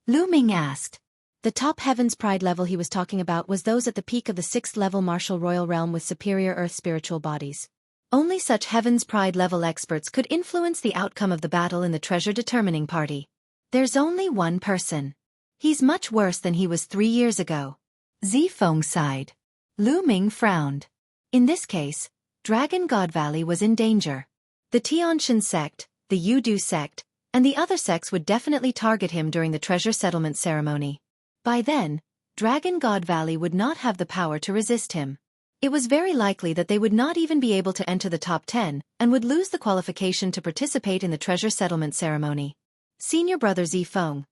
Lu Ming asked. The top Heaven's Pride level he was talking about was those at the peak of the 6th level martial royal realm with superior earth spiritual bodies. Only such Heaven's Pride level experts could influence the outcome of the battle in the treasure determining party. There's only one person. He's much worse than he was 3 years ago. Zifeng sighed. Lu Ming frowned. In this case, Dragon God Valley was in danger. The Tianshan sect, the Yudu sect, and the other sects would definitely target him during the treasure settlement ceremony. By then, Dragon God Valley would not have the power to resist him. It was very likely that they would not even be able to enter the top 10 and would lose the qualification to participate in the treasure settlement ceremony. Senior Brother Zifeng,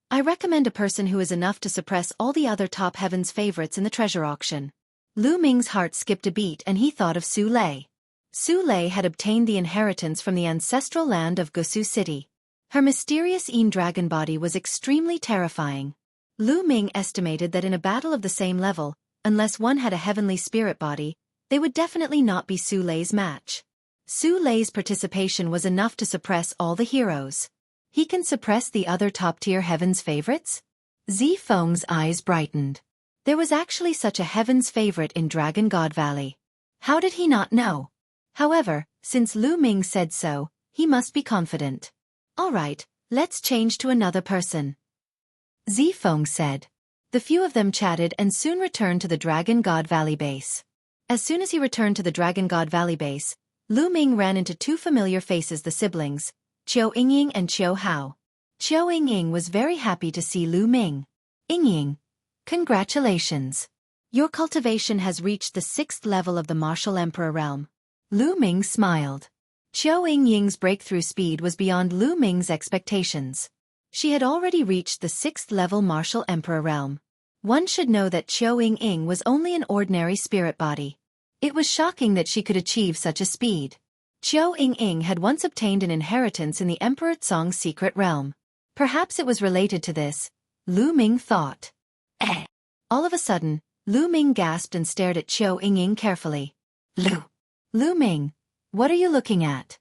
I recommend a person who is enough to suppress all the other top Heaven's favorites in the treasure auction. Lu Ming's heart skipped a beat and he thought of Su Lei. Su Lei had obtained the inheritance from the ancestral land of Gusu City. Her mysterious Yin dragon body was extremely terrifying. Lu Ming estimated that in a battle of the same level, unless one had a heavenly spirit body, they would definitely not be Su Lei's match. Su Lei's participation was enough to suppress all the heroes. He can suppress the other top-tier Heaven's favorites? Zifeng's eyes brightened. There was actually such a Heaven's favorite in Dragon God Valley. How did he not know? However, since Lu Ming said so, he must be confident. All right, let's change to another person. Zifeng said. The few of them chatted and soon returned to the Dragon God Valley base. As soon as he returned to the Dragon God Valley base, Lu Ming ran into two familiar faces, the siblings, Qiu Yingying and Qiu Hao. Qiu Yingying was very happy to see Lu Ming. Yingying, congratulations. Your cultivation has reached the 6th level of the Martial Emperor realm. Lu Ming smiled. Qiu Yingying's breakthrough speed was beyond Lu Ming's expectations. She had already reached the 6th level Martial Emperor realm. One should know that Qiu Yingying was only an ordinary spirit body. It was shocking that she could achieve such a speed. Qiu Yingying had once obtained an inheritance in the Emperor Tsong's secret realm. Perhaps it was related to this, Lu Ming thought. All of a sudden, Lu Ming gasped and stared at Qiu Yingying carefully. Lu Ming, what are you looking at?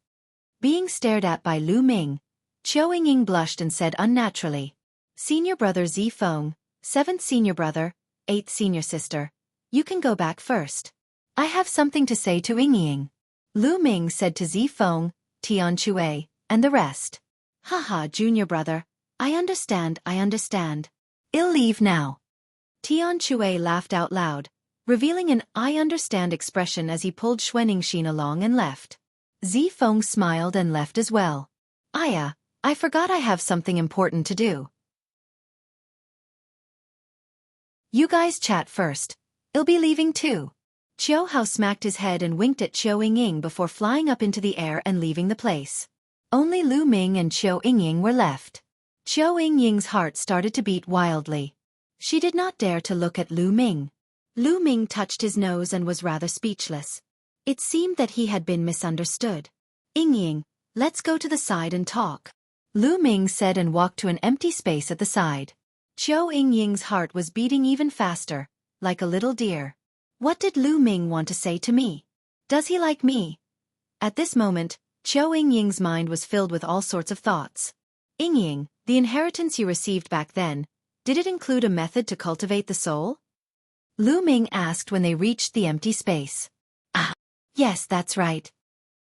Being stared at by Lu Ming, Qiu Yingying blushed and said unnaturally. Senior brother Zifeng, 7th senior brother, 8th senior sister. You can go back first. I have something to say to Yingying. Lu Ming said to Zifeng, Tian Chue, and the rest. Haha, junior brother. I understand. I'll leave now. Tian Chue laughed out loud, revealing an I understand expression as he pulled Xuaningxin along and left. Zifeng smiled and left as well. I forgot I have something important to do. You guys chat first. I'll be leaving too. Qiu Hao smacked his head and winked at Qiu Yingying before flying up into the air and leaving the place. Only Lu Ming and Qiu Yingying were left. Qiu Yingying's heart started to beat wildly. She did not dare to look at Lu Ming. Lu Ming touched his nose and was rather speechless. It seemed that he had been misunderstood. Yingying, let's go to the side and talk. Lu Ming said and walked to an empty space at the side. Qiu Yingying's heart was beating even faster, like a little deer. What did Lu Ming want to say to me? Does he like me? At this moment, Qiu Yingying's mind was filled with all sorts of thoughts. Yingying, the inheritance you received back then, did it include a method to cultivate the soul? Lu Ming asked when they reached the empty space. Yes, that's right.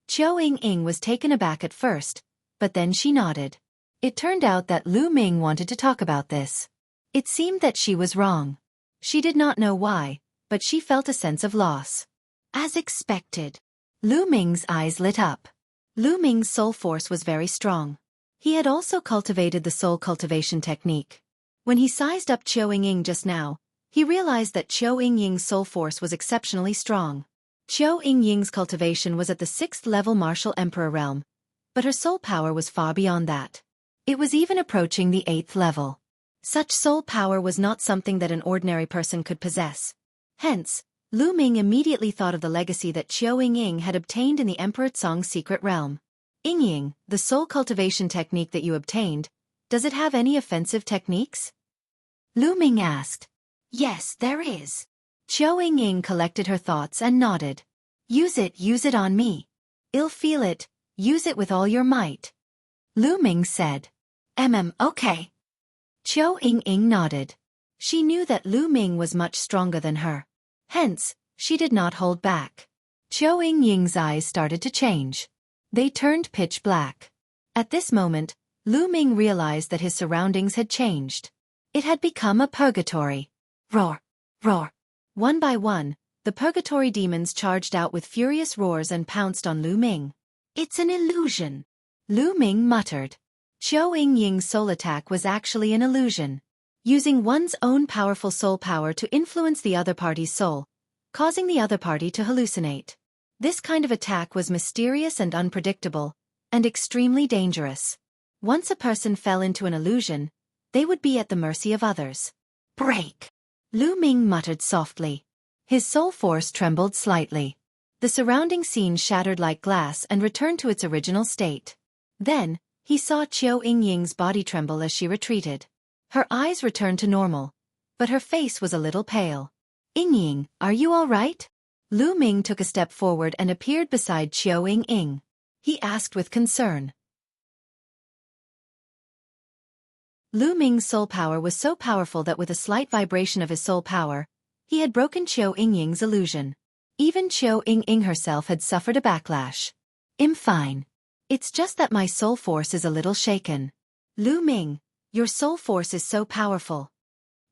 Qiu Yingying was taken aback at first, but then she nodded. It turned out that Lu Ming wanted to talk about this. It seemed that she was wrong. She did not know why, but she felt a sense of loss. As expected. Lu Ming's eyes lit up. Lu Ming's soul force was very strong. He had also cultivated the soul cultivation technique. When he sized up Qiu Yingying just now, he realized that Qiu Yingying's soul force was exceptionally strong. Qiu Yingying's cultivation was at the 6th level martial emperor realm, but her soul power was far beyond that. It was even approaching the 8th level. Such soul power was not something that an ordinary person could possess. Hence, Lu Ming immediately thought of the legacy that Qiu Yingying had obtained in the Emperor Tsong's secret realm. Yingying, the soul cultivation technique that you obtained, does it have any offensive techniques? Lu Ming asked. Yes, there is. Qiu Yingying collected her thoughts and nodded. Use it on me. I'll feel it, use it with all your might. Lu Ming said. Okay. Qiu Yingying nodded. She knew that Lu Ming was much stronger than her. Hence, she did not hold back. Qiu Yingying's eyes started to change. They turned pitch black. At this moment, Lu Ming realized that his surroundings had changed. It had become a purgatory. Roar! Roar! One by one, the purgatory demons charged out with furious roars and pounced on Lu Ming. It's an illusion. Lu Ming muttered. Qiu Yingying's soul attack was actually an illusion. Using one's own powerful soul power to influence the other party's soul, causing the other party to hallucinate. This kind of attack was mysterious and unpredictable, and extremely dangerous. Once a person fell into an illusion, they would be at the mercy of others. Break! Lu Ming muttered softly. His soul force trembled slightly. The surrounding scene shattered like glass and returned to its original state. Then, he saw Qiu Yingying's body tremble as she retreated. Her eyes returned to normal, but her face was a little pale. Yingying, are you all right? Lu Ming took a step forward and appeared beside Qiu Yingying. He asked with concern. Lu Ming's soul power was so powerful that with a slight vibration of his soul power, he had broken Qiu Yingying's illusion. Even Qiu Yingying herself had suffered a backlash. I'm fine. It's just that my soul force is a little shaken. Lu Ming, your soul force is so powerful.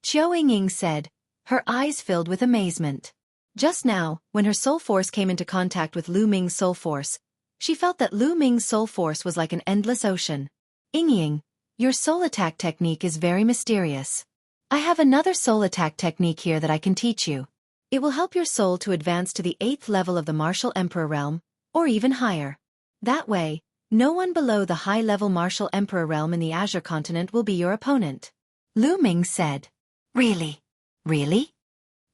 Qiu Yingying said, her eyes filled with amazement. Just now, when her soul force came into contact with Lu Ming's soul force, she felt that Lu Ming's soul force was like an endless ocean. Yingying, your soul attack technique is very mysterious. I have another soul attack technique here that I can teach you. It will help your soul to advance to the 8th level of the martial emperor realm, or even higher. That way, no one below the high-level martial emperor realm in the Azure continent will be your opponent. Lu Ming said. Really? Really?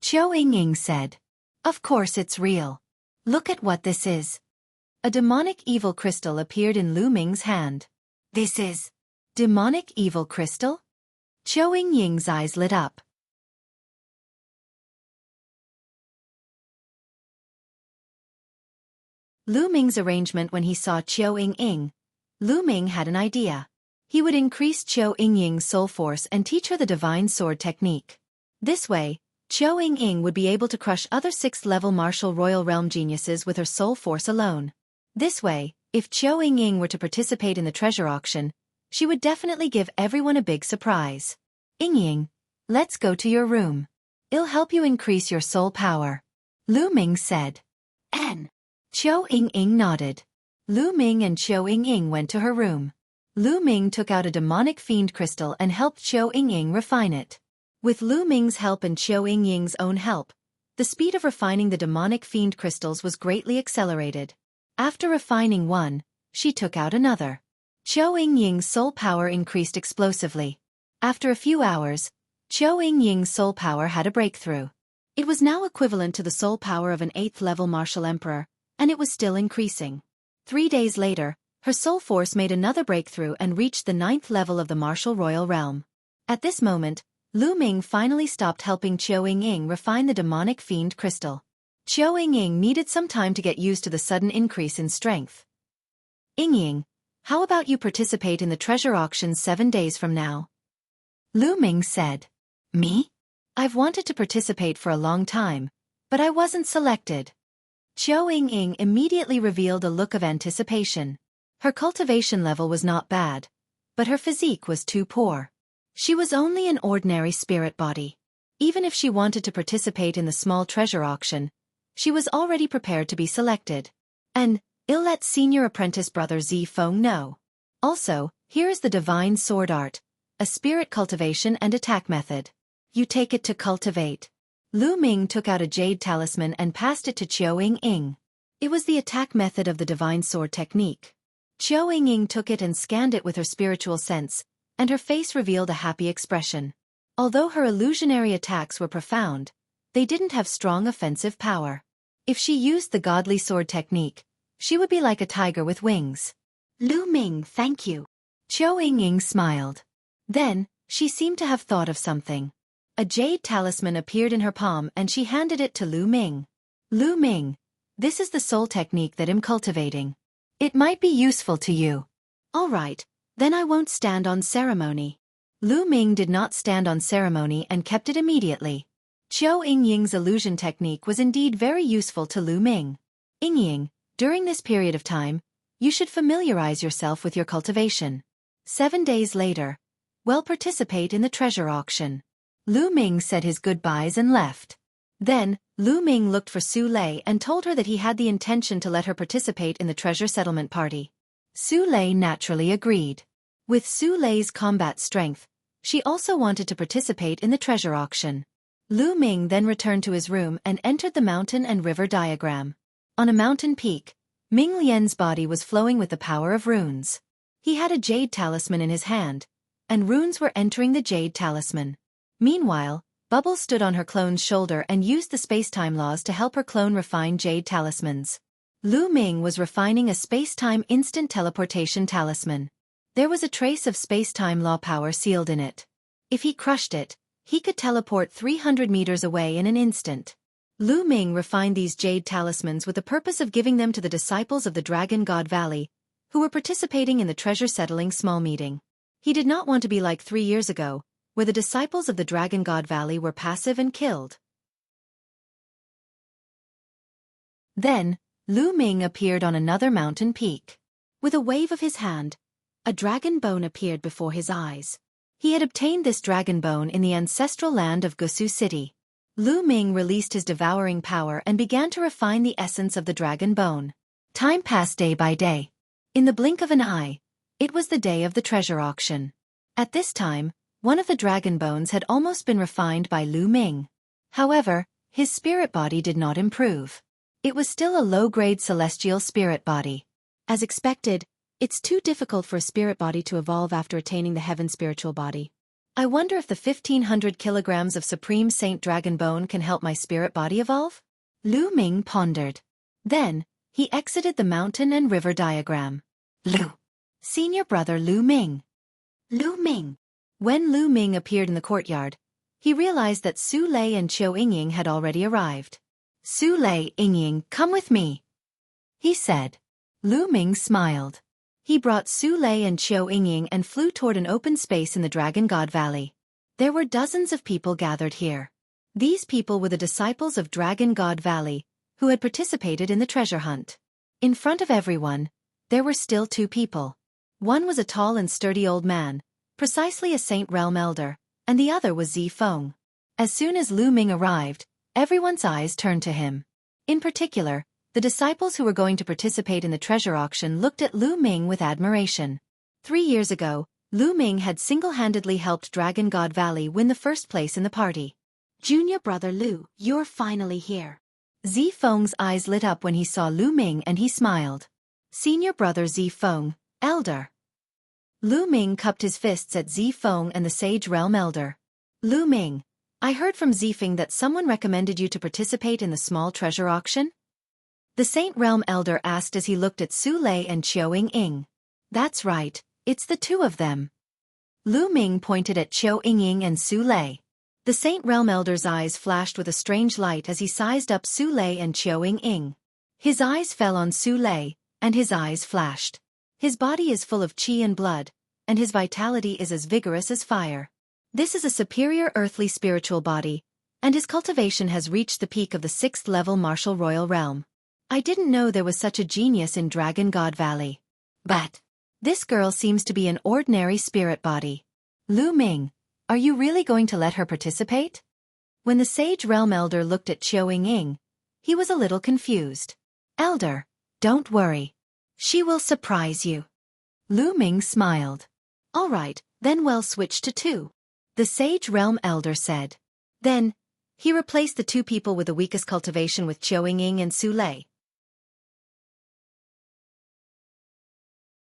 Qiu Yingying said. Of course it's real. Look at what this is. A demonic evil crystal appeared in Lu Ming's hand. This is demonic evil crystal? Qiu Yingying's eyes lit up. Lu Ming's arrangement when he saw Qiu Ying. Lu Ming had an idea. He would increase Qiu Ying's soul force and teach her the divine sword technique. This way, Qiu Ying would be able to crush other 6th-level martial royal realm geniuses with her soul force alone. This way, if Qiu Ying were to participate in the treasure auction, she would definitely give everyone a big surprise. Ying, let's go to your room. It'll help you increase your soul power. Lu Ming said. Qiu Ying nodded. Lu Ming and Qiu Ying went to her room. Lu Ming took out a demonic fiend crystal and helped Qiu Ying refine it. With Lu Ming's help and Qiu Ying's own help, the speed of refining the demonic fiend crystals was greatly accelerated. After refining one, she took out another. Qiu Ying's soul power increased explosively. After a few hours, Qiu Ying's soul power had a breakthrough. It was now equivalent to the soul power of an 8th-level martial emperor, and it was still increasing. 3 days later, her soul force made another breakthrough and reached the 9th level of the martial royal realm. At this moment, Lu Ming finally stopped helping Qiu Ying refine the demonic fiend crystal. Qiu Ying needed some time to get used to the sudden increase in strength. Ying, how about you participate in the treasure auction 7 days from now? Lu Ming said. Me? I've wanted to participate for a long time, but I wasn't selected. Qiu Ying immediately revealed a look of anticipation. Her cultivation level was not bad, but her physique was too poor. She was only an ordinary spirit body. Even if she wanted to participate in the small treasure auction, she was already prepared to be selected. And, I'll let senior apprentice brother Zifeng know. Also, here is the divine sword art, a spirit cultivation and attack method. You take it to cultivate. Lu Ming took out a jade talisman and passed it to Qiu Ying. It was the attack method of the divine sword technique. Qiu Ying took it and scanned it with her spiritual sense, and her face revealed a happy expression. Although her illusionary attacks were profound, they didn't have strong offensive power. If she used the godly sword technique, she would be like a tiger with wings. Lu Ming, thank you. Qiu Ying smiled. Then, she seemed to have thought of something. A jade talisman appeared in her palm and she handed it to Lu Ming. Lu Ming, this is the soul technique that I'm cultivating. It might be useful to you. All right, then I won't stand on ceremony. Lu Ming did not stand on ceremony and kept it immediately. Qiu Ying's illusion technique was indeed very useful to Lu Ming. Ying, during this period of time, you should familiarize yourself with your cultivation. 7 days later, participate in the treasure auction. Lu Ming said his goodbyes and left. Then, Lu Ming looked for Su Lei and told her that he had the intention to let her participate in the treasure settlement party. Su Lei naturally agreed. With Su Lei's combat strength, she also wanted to participate in the treasure auction. Lu Ming then returned to his room and entered the mountain and river diagram. On a mountain peak, Ming Lian's body was flowing with the power of runes. He had a jade talisman in his hand, and runes were entering the jade talisman. Meanwhile, Bubble stood on her clone's shoulder and used the space-time laws to help her clone refine jade talismans. Lu Ming was refining a space-time instant teleportation talisman. There was a trace of space-time law power sealed in it. If he crushed it, he could teleport 300 meters away in an instant. Lu Ming refined these jade talismans with the purpose of giving them to the disciples of the Dragon God Valley, who were participating in the treasure-settling small meeting. He did not want to be like 3 years ago, where the disciples of the Dragon God Valley were passive and killed. Then, Lu Ming appeared on another mountain peak. With a wave of his hand, a dragon bone appeared before his eyes. He had obtained this dragon bone in the ancestral land of Gusu City. Lu Ming released his devouring power and began to refine the essence of the dragon bone. Time passed day by day. In the blink of an eye, it was the day of the treasure auction. At this time, one of the dragon bones had almost been refined by Lu Ming. However, his spirit body did not improve. It was still a low-grade celestial spirit body. As expected, it's too difficult for a spirit body to evolve after attaining the heaven spiritual body. I wonder if the 1,500 kilograms of Supreme Saint Dragon Bone can help my spirit body evolve? Lu Ming pondered. Then, he exited the mountain and river diagram. Senior brother Lu Ming. Lu Ming. When Lu Ming appeared in the courtyard, he realized that Su Lei and Qiu Ying had already arrived. Su Lei, Ying, come with me. he said. Lu Ming smiled. He brought Su Lei and Qiu Yingying and flew toward an open space in the Dragon God Valley. There were dozens of people gathered here. These people were the disciples of Dragon God Valley, who had participated in the treasure hunt. In front of everyone, there were still two people. One was a tall and sturdy old man, precisely a Saint Realm elder, and the other was Zifeng. As soon as Lu Ming arrived, everyone's eyes turned to him. In particular, the disciples who were going to participate in the treasure auction looked at Lu Ming with admiration. 3 years ago, Lu Ming had single-handedly helped Dragon God Valley win the first place in the party. Junior brother Lu, you're finally here. Zifeng's eyes lit up when he saw Lu Ming and he smiled. Senior brother Zifeng, elder. Lu Ming cupped his fists at Zifeng and the Sage Realm elder. Lu Ming, I heard from Zifeng that someone recommended you to participate in the small treasure auction? The Saint Realm elder asked as he looked at Su Lei and Qiu Yingying. That's right, it's the two of them. Lu Ming pointed at Qiu Yingying and Su Lei. The Saint Realm elder's eyes flashed with a strange light as he sized up Su Lei and Qiu Yingying. His eyes fell on Su Lei, and his eyes flashed. His body is full of qi and blood, and his vitality is as vigorous as fire. This is a superior earthly spiritual body, and his cultivation has reached the peak of the 6th level martial royal realm. I didn't know there was such a genius in Dragon God Valley. But this girl seems to be an ordinary spirit body. Lu Ming, are you really going to let her participate? When the Sage Realm elder looked at Qiu Yingying, he was a little confused. Elder, don't worry. She will surprise you. Lu Ming smiled. All right, then we'll switch to 2. The Sage Realm elder said. Then, he replaced the 2 people with the weakest cultivation with Qiu Yingying and Su Lei.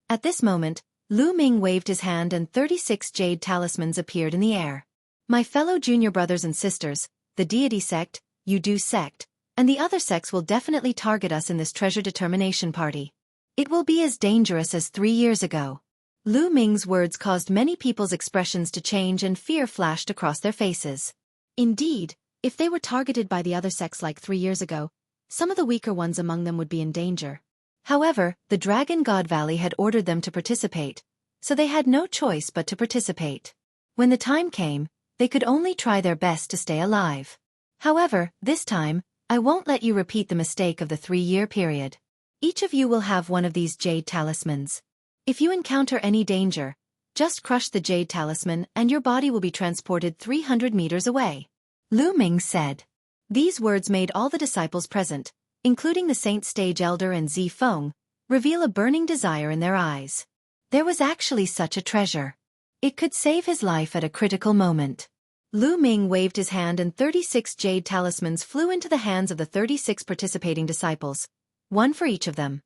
At this moment, Lu Ming waved his hand and 36 jade talismans appeared in the air. My fellow junior brothers and sisters, the deity sect, Yudu sect, and the other sects will definitely target us in this treasure determination party. It will be as dangerous as 3 years ago. Lu Ming's words caused many people's expressions to change and fear flashed across their faces. Indeed, if they were targeted by the other sects like 3 years ago, some of the weaker ones among them would be in danger. However, the Dragon God Valley had ordered them to participate, so they had no choice but to participate. When the time came, they could only try their best to stay alive. However, this time, I won't let you repeat the mistake of the 3-year period. Each of you will have one of these jade talismans. If you encounter any danger, just crush the jade talisman and your body will be transported 300 meters away. Lu Ming said. These words made all the disciples present, including the Saint Stage Elder and Zifeng, reveal a burning desire in their eyes. There was actually such a treasure. It could save his life at a critical moment. Lu Ming waved his hand and 36 jade talismans flew into the hands of the 36 participating disciples, one for each of them.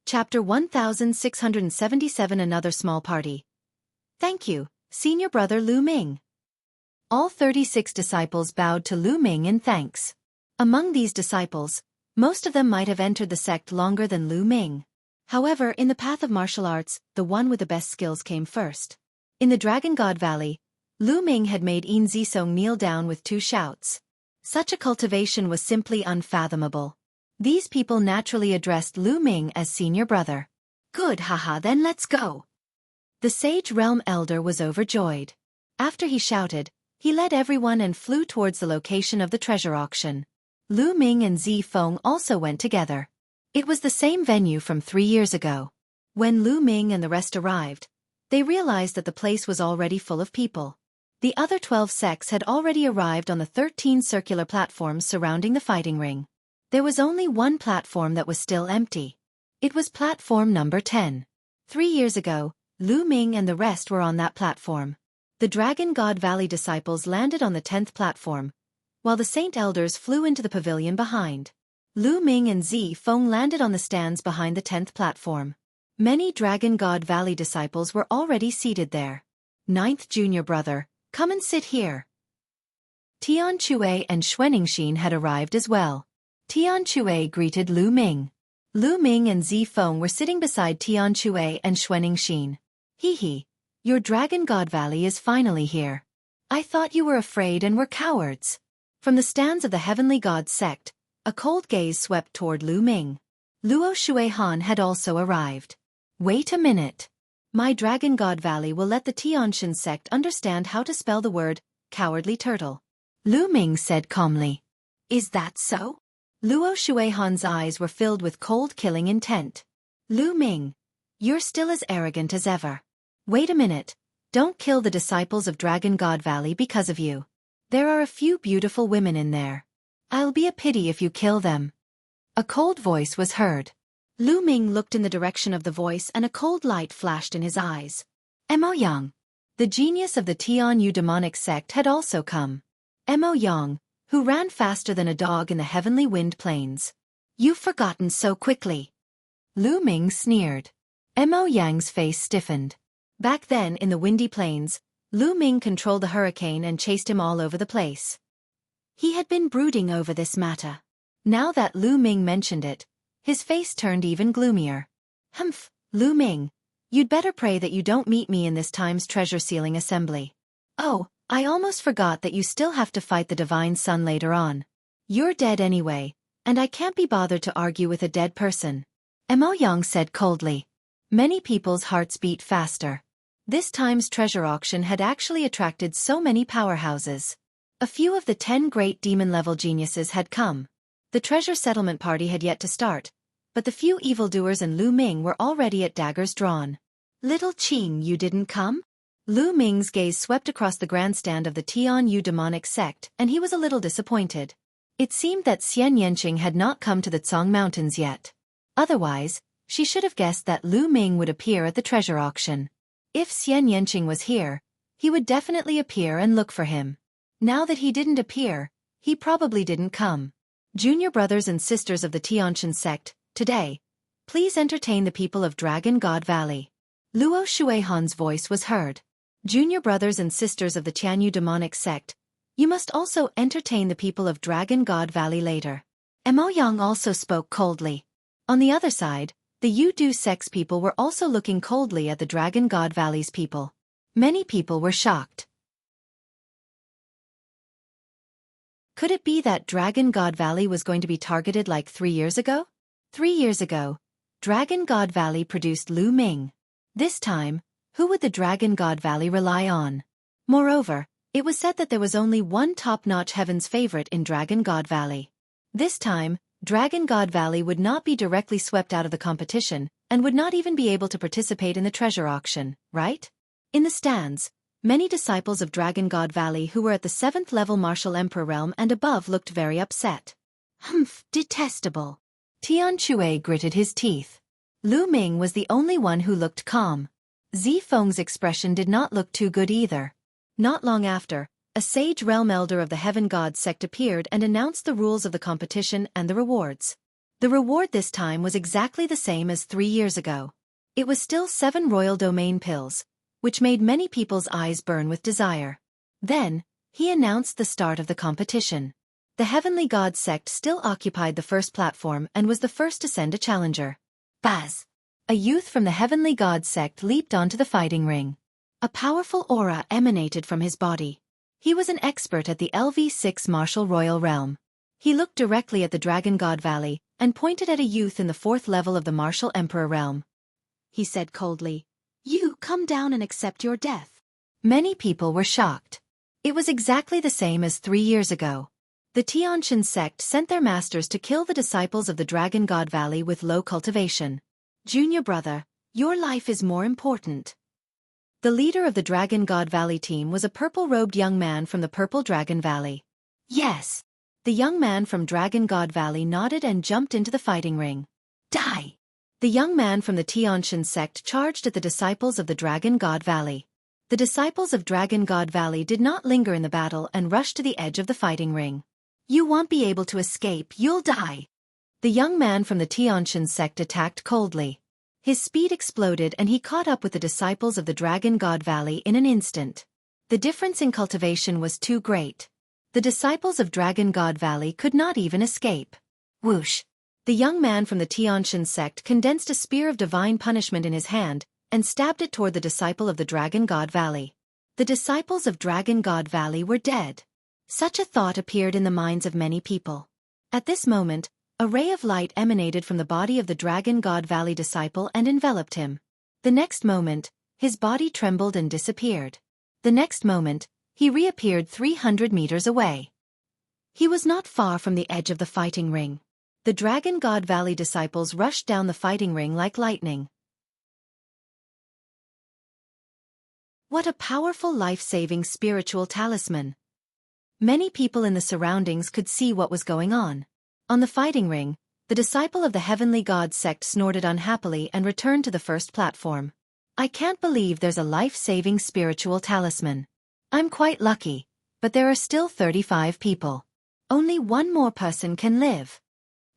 Chapter 1677 Another Small Party. Thank you, Senior Brother Lu Ming. All 36 disciples bowed to Lu Ming in thanks. Among these disciples, most of them might have entered the sect longer than Lu Ming. However, in the path of martial arts, the one with the best skills came first. In the Dragon God Valley, Lu Ming had made Yin Zisong kneel down with 2 shouts. Such a cultivation was simply unfathomable. These people naturally addressed Lu Ming as senior brother. Good, haha, then let's go. The Sage Realm Elder was overjoyed. After he shouted, he led everyone and flew towards the location of the treasure auction. Lu Ming and Zifeng also went together. It was the same venue from 3 years ago. When Lu Ming and the rest arrived, they realized that the place was already full of people. The other 12 sects had already arrived on the 13 circular platforms surrounding the fighting ring. There was only one platform that was still empty. It was platform number 10. 3 years ago, Lu Ming and the rest were on that platform. The Dragon God Valley disciples landed on the 10th platform, while the Saint Elders flew into the pavilion behind. Lu Ming and Zifeng landed on the stands behind the 10th platform. Many Dragon God Valley disciples were already seated there. 9th junior brother, come and sit here. Tian Chue and Xuaningxin had arrived as well. Tian Chue greeted Lu Ming. Lu Ming and Zifeng were sitting beside Tian Chue and Xuaningxin. Hee, your Dragon God Valley is finally here. I thought you were afraid and were cowards. From the stands of the Heavenly God sect, a cold gaze swept toward Lu Ming. Luo Shuihan had also arrived. Wait a minute. My Dragon God Valley will let the Tianxin sect understand how to spell the word, cowardly turtle. Lu Ming said calmly. Is that so? Luo Shuihan's eyes were filled with cold killing intent. Lu Ming, you're still as arrogant as ever. Wait a minute. Don't kill the disciples of Dragon God Valley because of you. There are a few beautiful women in there. I'll be a pity if you kill them. A cold voice was heard. Lu Ming looked in the direction of the voice and a cold light flashed in his eyes. Mo Yang. The genius of the Tianyu demonic sect had also come. Mo Yang, who ran faster than a dog in the heavenly wind plains. You've forgotten so quickly. Lu Ming sneered. Mo Yang's face stiffened. Back then in the windy plains, Lu Ming controlled the hurricane and chased him all over the place. He had been brooding over this matter. Now that Lu Ming mentioned it, his face turned even gloomier. Humph, Lu Ming, you'd better pray that you don't meet me in this time's treasure sealing assembly. Oh, I almost forgot that you still have to fight the Divine Sun later on. You're dead anyway, and I can't be bothered to argue with a dead person. Mo Yang said coldly. Many people's hearts beat faster. This time's treasure auction had actually attracted so many powerhouses. A few of the 10 great demon-level geniuses had come. The treasure settlement party had yet to start, but the few evildoers and Lu Ming were already at daggers drawn. Little Qing, you didn't come? Lu Ming's gaze swept across the grandstand of the Tianyu demonic sect, and he was a little disappointed. It seemed that Xian Yanqing had not come to the Cong Mountains yet. Otherwise, she should have guessed that Lu Ming would appear at the treasure auction. If Xian Yanqing was here, he would definitely appear and look for him. Now that he didn't appear, he probably didn't come. Junior brothers and sisters of the Tianxin sect, today, please entertain the people of Dragon God Valley. Luo Shuihan's voice was heard. Junior brothers and sisters of the Tianyu demonic sect, you must also entertain the people of Dragon God Valley later. Mo Yang also spoke coldly. On the other side, the Yudu sect's people were also looking coldly at the Dragon God Valley's people. Many people were shocked. Could it be that Dragon God Valley was going to be targeted like 3 years ago? 3 years ago, Dragon God Valley produced Lu Ming. This time, who would the Dragon God Valley rely on? Moreover, it was said that there was only one top-notch heaven's favorite in Dragon God Valley. This time, Dragon God Valley would not be directly swept out of the competition, and would not even be able to participate in the treasure auction, right? In the stands, many disciples of Dragon God Valley who were at the 7th level Martial Emperor realm and above looked very upset. Humph, detestable. Tian Chue gritted his teeth. Lu Ming was the only one who looked calm. Zi Feng's expression did not look too good either. Not long after, a sage realm elder of the Heaven God sect appeared and announced the rules of the competition and the rewards. The reward this time was exactly the same as 3 years ago. It was still 7 royal domain pills, which made many people's eyes burn with desire. Then, he announced the start of the competition. The Heavenly God sect still occupied the first platform and was the first to send a challenger. Baz! A youth from the Heavenly God sect leaped onto the fighting ring. A powerful aura emanated from his body. He was an expert at the LV6 Martial Royal Realm. He looked directly at the Dragon God Valley and pointed at a youth in the 4th level of the Martial Emperor realm. He said coldly, "You come down and accept your death." Many people were shocked. It was exactly the same as 3 years ago. The Tianxin sect sent their masters to kill the disciples of the Dragon God Valley with low cultivation. Junior brother, your life is more important. The leader of the Dragon God Valley team was a purple-robed young man from the Purple Dragon Valley. Yes. The young man from Dragon God Valley nodded and jumped into the fighting ring. Die! The young man from the Tianxin sect charged at the disciples of the Dragon God Valley. The disciples of Dragon God Valley did not linger in the battle and rushed to the edge of the fighting ring. You won't be able to escape, you'll die! The young man from the Tianxin sect attacked coldly. His speed exploded and he caught up with the disciples of the Dragon God Valley in an instant. The difference in cultivation was too great. The disciples of Dragon God Valley could not even escape. Whoosh! The young man from the Tianxin sect condensed a spear of divine punishment in his hand and stabbed it toward the disciple of the Dragon God Valley. The disciples of Dragon God Valley were dead. Such a thought appeared in the minds of many people. At this moment, a ray of light emanated from the body of the Dragon God Valley disciple and enveloped him. The next moment, his body trembled and disappeared. The next moment, he reappeared 300 meters away. He was not far from the edge of the fighting ring. The Dragon God Valley disciples rushed down the fighting ring like lightning. What a powerful life-saving spiritual talisman! Many people in the surroundings could see what was going on. On the fighting ring, the disciple of the Heavenly God sect snorted unhappily and returned to the first platform. I can't believe there's a life-saving spiritual talisman. I'm quite lucky, but there are still 35 people. Only one more person can live.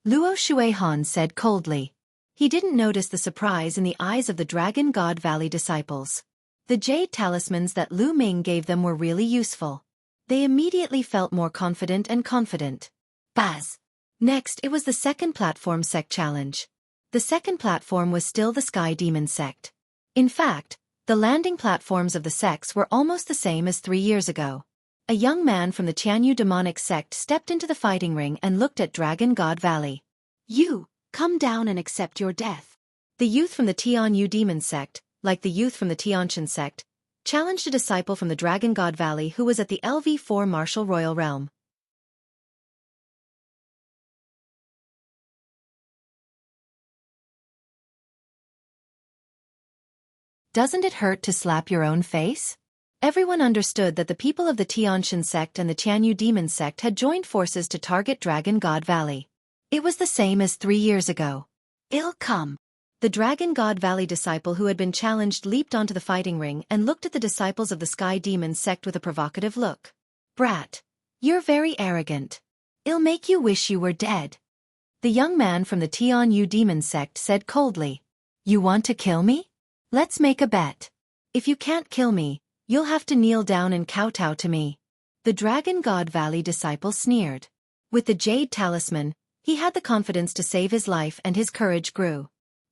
Luo Xiaofan said coldly. He didn't notice the surprise in the eyes of the Dragon God Valley disciples. The jade talismans that Lu Ming gave them were really useful. They immediately felt more confident and confident. Buzz! Next, it was the second platform sect challenge. The second platform was still the Sky Demon sect. In fact, the landing platforms of the sects were almost the same as 3 years ago. A young man from the Tianyu demonic sect stepped into the fighting ring and looked at Dragon God Valley. You, come down and accept your death. The youth from the Tianyu demon sect, like the youth from the Tianshan sect, challenged a disciple from the Dragon God Valley who was at the LV4 martial royal realm. Doesn't it hurt to slap your own face? Everyone understood that the people of the Tianshan sect and the Tianyu demon sect had joined forces to target Dragon God Valley. It was the same as 3 years ago. Ill come. The Dragon God Valley disciple who had been challenged leaped onto the fighting ring and looked at the disciples of the Sky Demon sect with a provocative look. Brat, you're very arrogant. It'll make you wish you were dead. The young man from the Tianyu demon sect said coldly. You want to kill me? Let's make a bet. If you can't kill me, you'll have to kneel down and kowtow to me. The Dragon God Valley disciple sneered. With the jade talisman, he had the confidence to save his life and his courage grew.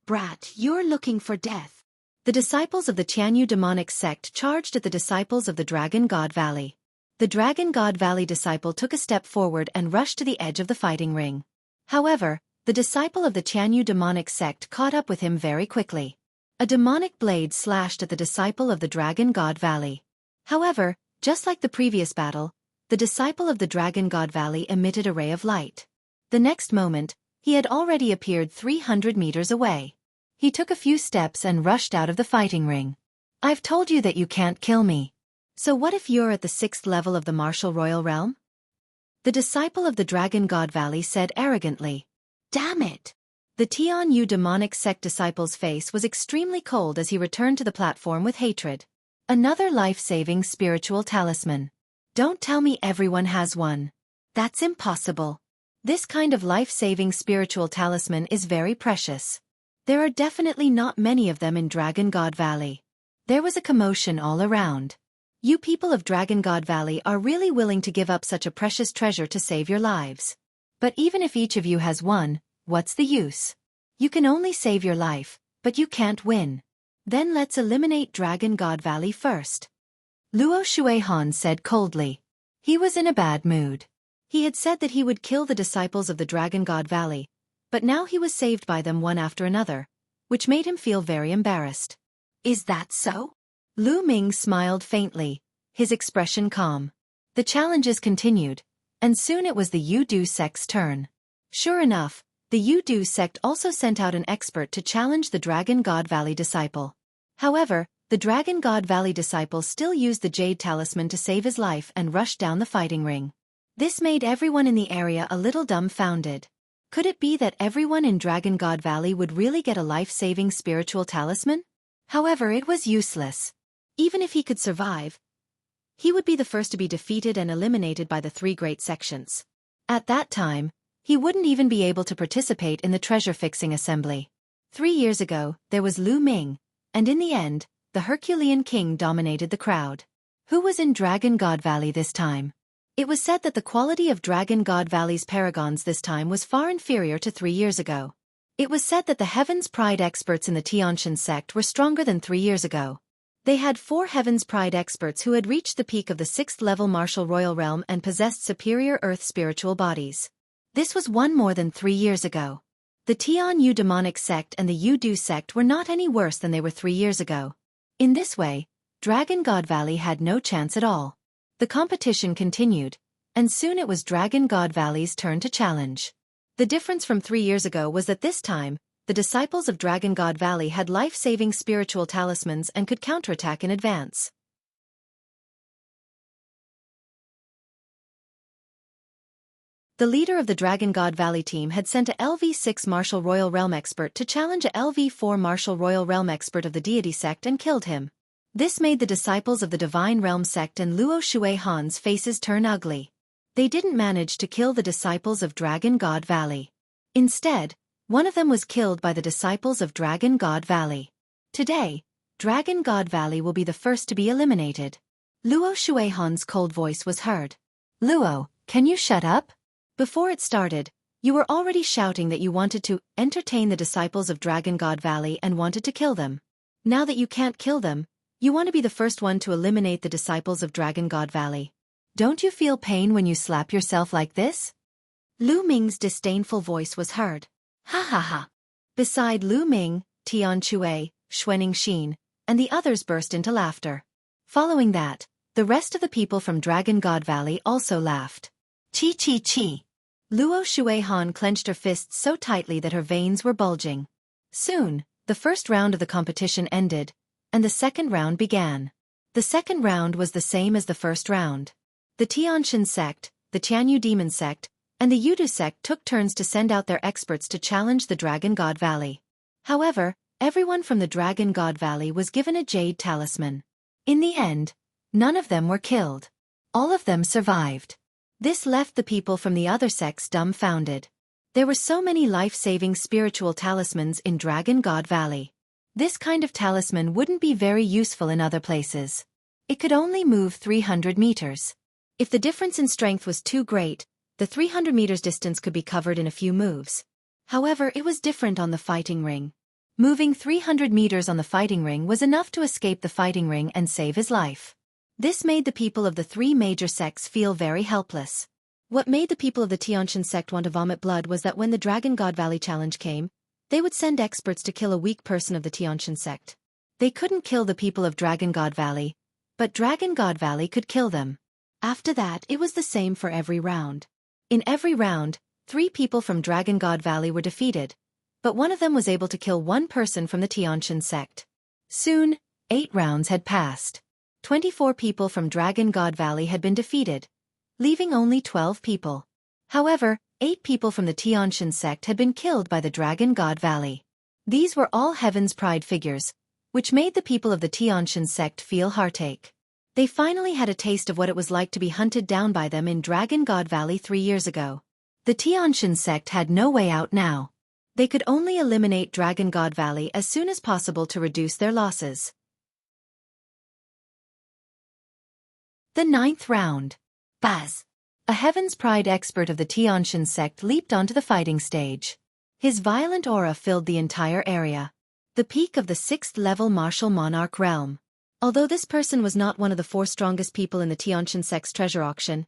Brat, you're looking for death. The disciples of the Tianyu demonic sect charged at the disciples of the Dragon God Valley. The Dragon God Valley disciple took a step forward and rushed to the edge of the fighting ring. However, the disciple of the Tianyu demonic sect caught up with him very quickly. A demonic blade slashed at the disciple of the Dragon God Valley. However, just like the previous battle, the disciple of the Dragon God Valley emitted a ray of light. The next moment, he had already appeared 300 meters away. He took a few steps and rushed out of the fighting ring. I've told you that you can't kill me. So what if you're at the 6th level of the martial royal realm? The disciple of the Dragon God Valley said arrogantly. Damn it! The Tianyu demonic sect disciple's face was extremely cold as he returned to the platform with hatred. Another life-saving spiritual talisman. Don't tell me everyone has one. That's impossible. This kind of life-saving spiritual talisman is very precious. There are definitely not many of them in Dragon God Valley. There was a commotion all around. You people of Dragon God Valley are really willing to give up such a precious treasure to save your lives. But even if each of you has one, what's the use? You can only save your life, but you can't win. Then let's eliminate Dragon God Valley first. Luo Xiaofan said coldly. He was in a bad mood. He had said that he would kill the disciples of the Dragon God Valley, but now he was saved by them one after another, which made him feel very embarrassed. Is that so? Lu Ming smiled faintly, his expression calm. The challenges continued, and soon it was the Yudu sect's turn. Sure enough, the Yudu sect also sent out an expert to challenge the Dragon God Valley disciple. However, the Dragon God Valley disciple still used the jade talisman to save his life and rushed down the fighting ring. This made everyone in the area a little dumbfounded. Could it be that everyone in Dragon God Valley would really get a life-saving spiritual talisman? However, it was useless. Even if he could survive, he would be the first to be defeated and eliminated by the 3 great sections. At that time, he wouldn't even be able to participate in the treasure-fixing assembly. 3 years ago, there was Lu Ming, and in the end, the Herculean King dominated the crowd. Who was in Dragon God Valley this time? It was said that the quality of Dragon God Valley's paragons this time was far inferior to 3 years ago. It was said that the Heaven's Pride experts in the Tianshan sect were stronger than 3 years ago. They had 4 Heaven's Pride experts who had reached the peak of the 6th-level martial royal realm and possessed superior earth spiritual bodies. This was more than 3 years ago. The Tian-Yu demonic sect and the Yu-Du sect were not any worse than they were 3 years ago. In this way, Dragon God Valley had no chance at all. The competition continued, and soon it was Dragon God Valley's turn to challenge. The difference from 3 years ago was that this time, the disciples of Dragon God Valley had life-saving spiritual talismans and could counterattack in advance. The leader of the Dragon God Valley team had sent a LV6 Martial Royal Realm expert to challenge a LV4 Martial Royal Realm expert of the Deity sect and killed him. This made the disciples of the Divine Realm sect and Luo Shui Han's faces turn ugly. They didn't manage to kill the disciples of Dragon God Valley. Instead, one of them was killed by the disciples of Dragon God Valley. Today, Dragon God Valley will be the first to be eliminated. Luo Shui Han's cold voice was heard. Luo, can you shut up? Before it started, you were already shouting that you wanted to entertain the disciples of Dragon God Valley and wanted to kill them. Now that you can't kill them, you want to be the first one to eliminate the disciples of Dragon God Valley. Don't you feel pain when you slap yourself like this? Lu Ming's disdainful voice was heard. Ha ha ha. Beside Lu Ming, Tian Chui, Xuening Xin, and the others burst into laughter. Following that, the rest of the people from Dragon God Valley also laughed. Chi chi chi. Luo Shui Han clenched her fists so tightly that her veins were bulging. Soon, the first round of the competition ended, and the second round began. The second round was the same as the first round. The Tianxin sect, the Tianyu demon sect, and the Yudu sect took turns to send out their experts to challenge the Dragon God Valley. However, everyone from the Dragon God Valley was given a jade talisman. In the end, none of them were killed. All of them survived. This left the people from the other sects dumbfounded. There were so many life-saving spiritual talismans in Dragon God Valley. This kind of talisman wouldn't be very useful in other places. It could only move 300 meters. If the difference in strength was too great, the 300 meters distance could be covered in a few moves. However, it was different on the fighting ring. Moving 300 meters on the fighting ring was enough to escape the fighting ring and save his life. This made the people of the 3 major sects feel very helpless. What made the people of the Tianxin sect want to vomit blood was that when the Dragon God Valley challenge came, they would send experts to kill a weak person of the Tianxin sect. They couldn't kill the people of Dragon God Valley, but Dragon God Valley could kill them. After that, it was the same for every round. In every round, 3 people from Dragon God Valley were defeated, but one of them was able to kill 1 person from the Tianxin sect. Soon, 8 rounds had passed. 24 people from Dragon God Valley had been defeated, leaving only 12 people. However, 8 people from the Tianxin sect had been killed by the Dragon God Valley. These were all Heaven's Pride figures, which made the people of the Tianxin sect feel heartache. They finally had a taste of what it was like to be hunted down by them in Dragon God Valley 3 years ago. The Tianxin sect had no way out now. They could only eliminate Dragon God Valley as soon as possible to reduce their losses. The 9th round. Buzz. A Heaven's Pride expert of the Tianxin sect leaped onto the fighting stage. His violent aura filled the entire area. The peak of the 6th-level martial monarch realm. Although this person was not one of the 4 strongest people in the Tianxin sect's treasure auction,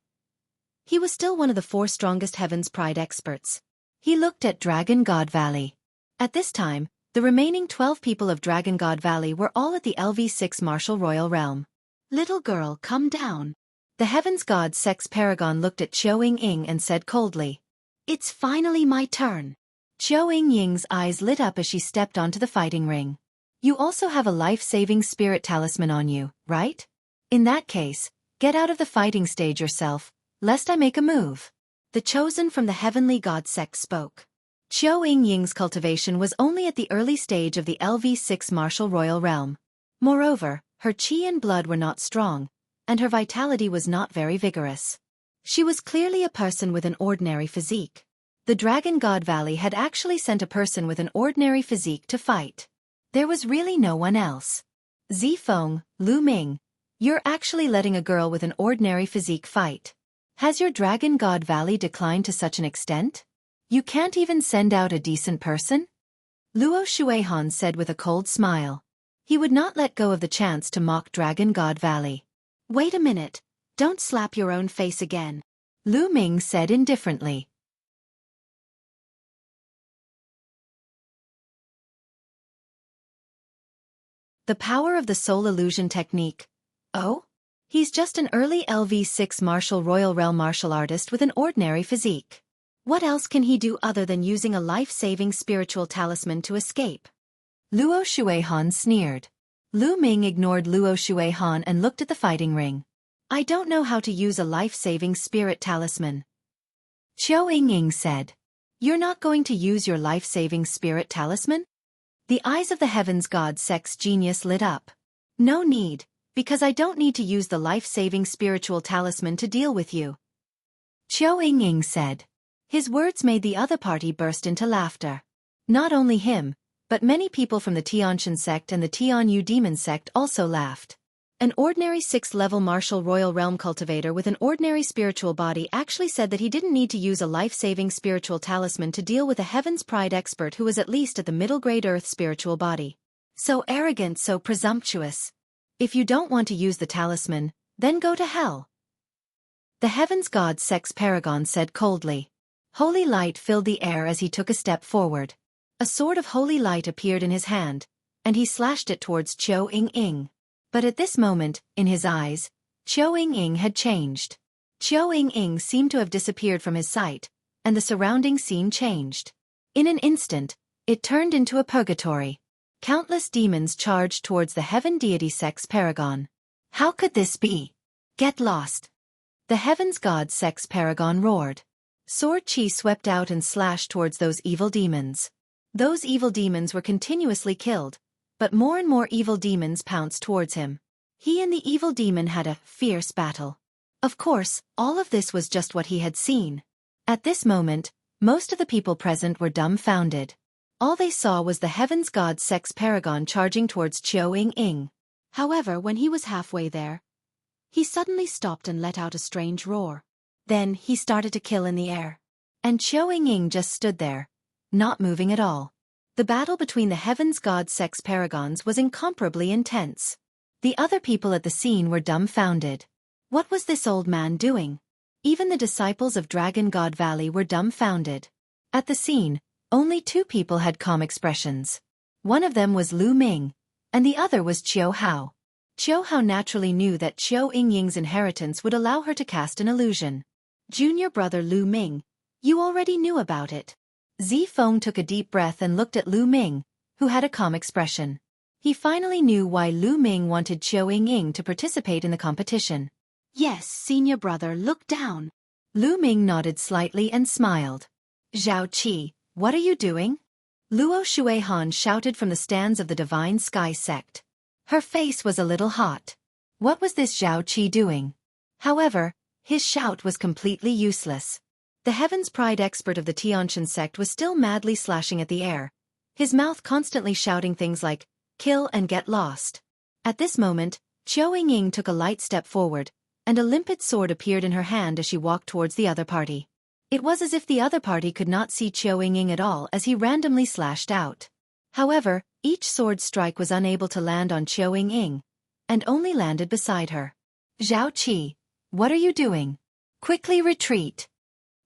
he was still one of the 4 strongest Heaven's Pride experts. He looked at Dragon God Valley. At this time, the remaining 12 people of Dragon God Valley were all at the LV6 martial royal realm. Little girl, come down. The Heaven's God Sect's paragon looked at Qiao Ying and said coldly, "It's finally my turn." Qiao Ying's eyes lit up as she stepped onto the fighting ring. You also have a life-saving spirit talisman on you, right? In that case, get out of the fighting stage yourself, lest I make a move. The chosen from the Heavenly God Sect spoke. Qiao Ying's cultivation was only at the early stage of the LV6 martial royal realm. Moreover, her qi and blood were not strong, and her vitality was not very vigorous. She was clearly a person with an ordinary physique. The Dragon God Valley had actually sent a person with an ordinary physique to fight. There was really no one else. Zifeng, Lu Ming, you're actually letting a girl with an ordinary physique fight. Has your Dragon God Valley declined to such an extent? You can't even send out a decent person? Luo Shuihan said with a cold smile. He would not let go of the chance to mock Dragon God Valley. Wait a minute, don't slap your own face again, Lu Ming said indifferently. The power of the soul illusion technique. Oh? He's just an early LV6 Royal Realm martial artist with an ordinary physique. What else can he do other than using a life-saving spiritual talisman to escape? Luo Shuihan sneered. Lu Ming ignored Luo Shuihan and looked at the fighting ring. I don't know how to use a life-saving spirit talisman. Qiao Yingying said. You're not going to use your life-saving spirit talisman? The eyes of the Heavens God Sex genius lit up. No need, because I don't need to use the life-saving spiritual talisman to deal with you. Qiao Yingying said. His words made the other party burst into laughter. Not only him, but many people from the Tianshan sect and the Tianyu demon sect also laughed. An ordinary 6th-level martial royal realm cultivator with an ordinary spiritual body actually said that he didn't need to use a life-saving spiritual talisman to deal with a Heaven's Pride expert who was at least at the middle-grade Earth spiritual body. So arrogant, so presumptuous. If you don't want to use the talisman, then go to hell. The Heavens God Sex Paragon said coldly. Holy light filled the air as he took a step forward. A sword of holy light appeared in his hand, and he slashed it towards Qiao Yingying. But at this moment, in his eyes, Qiao Yingying had changed. Qiao Yingying seemed to have disappeared from his sight, and the surrounding scene changed. In an instant, it turned into a purgatory. Countless demons charged towards the Heaven Deity Sex Paragon. How could this be? Get lost! The Heavens God Sex Paragon roared. Sword Qi swept out and slashed towards those evil demons. Those evil demons were continuously killed, but more and more evil demons pounced towards him. He and the evil demon had a fierce battle. Of course, all of this was just what he had seen. At this moment, most of the people present were dumbfounded. All they saw was the Heavens God Sex Paragon charging towards Qiao Yingying. However, when he was halfway there, he suddenly stopped and let out a strange roar. Then, he started to kill in the air. And Qiao Yingying just stood there, not moving at all. The battle between the Heavens God Sex Paragons was incomparably intense. The other people at the scene were dumbfounded. What was this old man doing? Even the disciples of Dragon God Valley were dumbfounded. At the scene, only two people had calm expressions. One of them was Lu Ming, and the other was Qiao Hao. Qiao Hao naturally knew that Qiao Yingying's inheritance would allow her to cast an illusion. Junior brother Lu Ming, you already knew about it. Zifeng took a deep breath and looked at Lu Ming, who had a calm expression. He finally knew why Lu Ming wanted Qiao Yingying to participate in the competition. Yes, senior brother, look down. Lu Ming nodded slightly and smiled. Zhao Qi, what are you doing? Luo Shuihan shouted from the stands of the Divine Sky sect. Her face was a little hot. What was this Zhao Qi doing? However, his shout was completely useless. The Heaven's Pride expert of the Tianshan sect was still madly slashing at the air, his mouth constantly shouting things like, kill and get lost. At this moment, Qiao Yingying took a light step forward, and a limpid sword appeared in her hand as she walked towards the other party. It was as if the other party could not see Qiao Yingying at all as he randomly slashed out. However, each sword strike was unable to land on Qiao Yingying, and only landed beside her. Zhao Qi, what are you doing? Quickly retreat!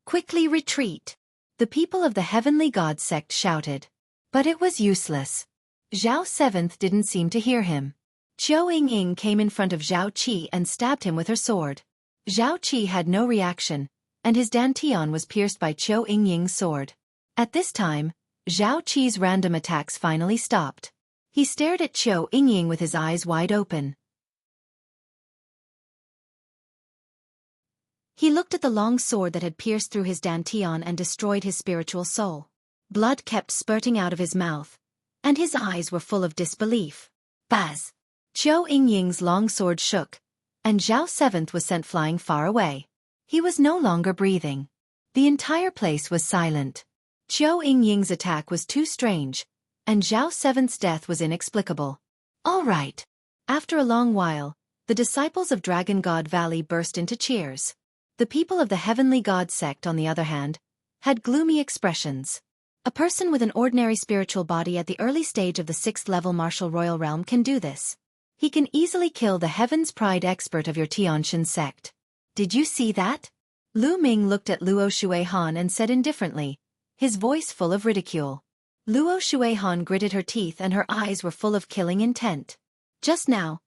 Quickly retreat! The people of the Heavenly God sect shouted. But it was useless. Zhao Seventh didn't seem to hear him. Qiao Yingying came in front of Zhao Qi and stabbed him with her sword. Zhao Qi had no reaction, and his dantian was pierced by Qiao Yingying's sword. At this time, Zhao Qi's random attacks finally stopped. He stared at Qiao Yingying with his eyes wide open. He looked at the long sword that had pierced through his dantian and destroyed his spiritual soul. Blood kept spurting out of his mouth, and his eyes were full of disbelief. Buzz! Qiao Yingying's long sword shook, and Zhao Seventh was sent flying far away. He was no longer breathing. The entire place was silent. Qiao Yingying's attack was too strange, and Zhao Seventh's death was inexplicable. All right. After a long while, the disciples of Dragon God Valley burst into cheers. The people of the Heavenly God sect, on the other hand, had gloomy expressions. A person with an ordinary spiritual body at the early stage of the 6th level martial royal realm can do this. He can easily kill the Heaven's Pride expert of your Tianshan sect. Did you see that? Lu Ming looked at Luo Shuihan and said indifferently, his voice full of ridicule. Luo Shuihan gritted her teeth and her eyes were full of killing intent. Just now,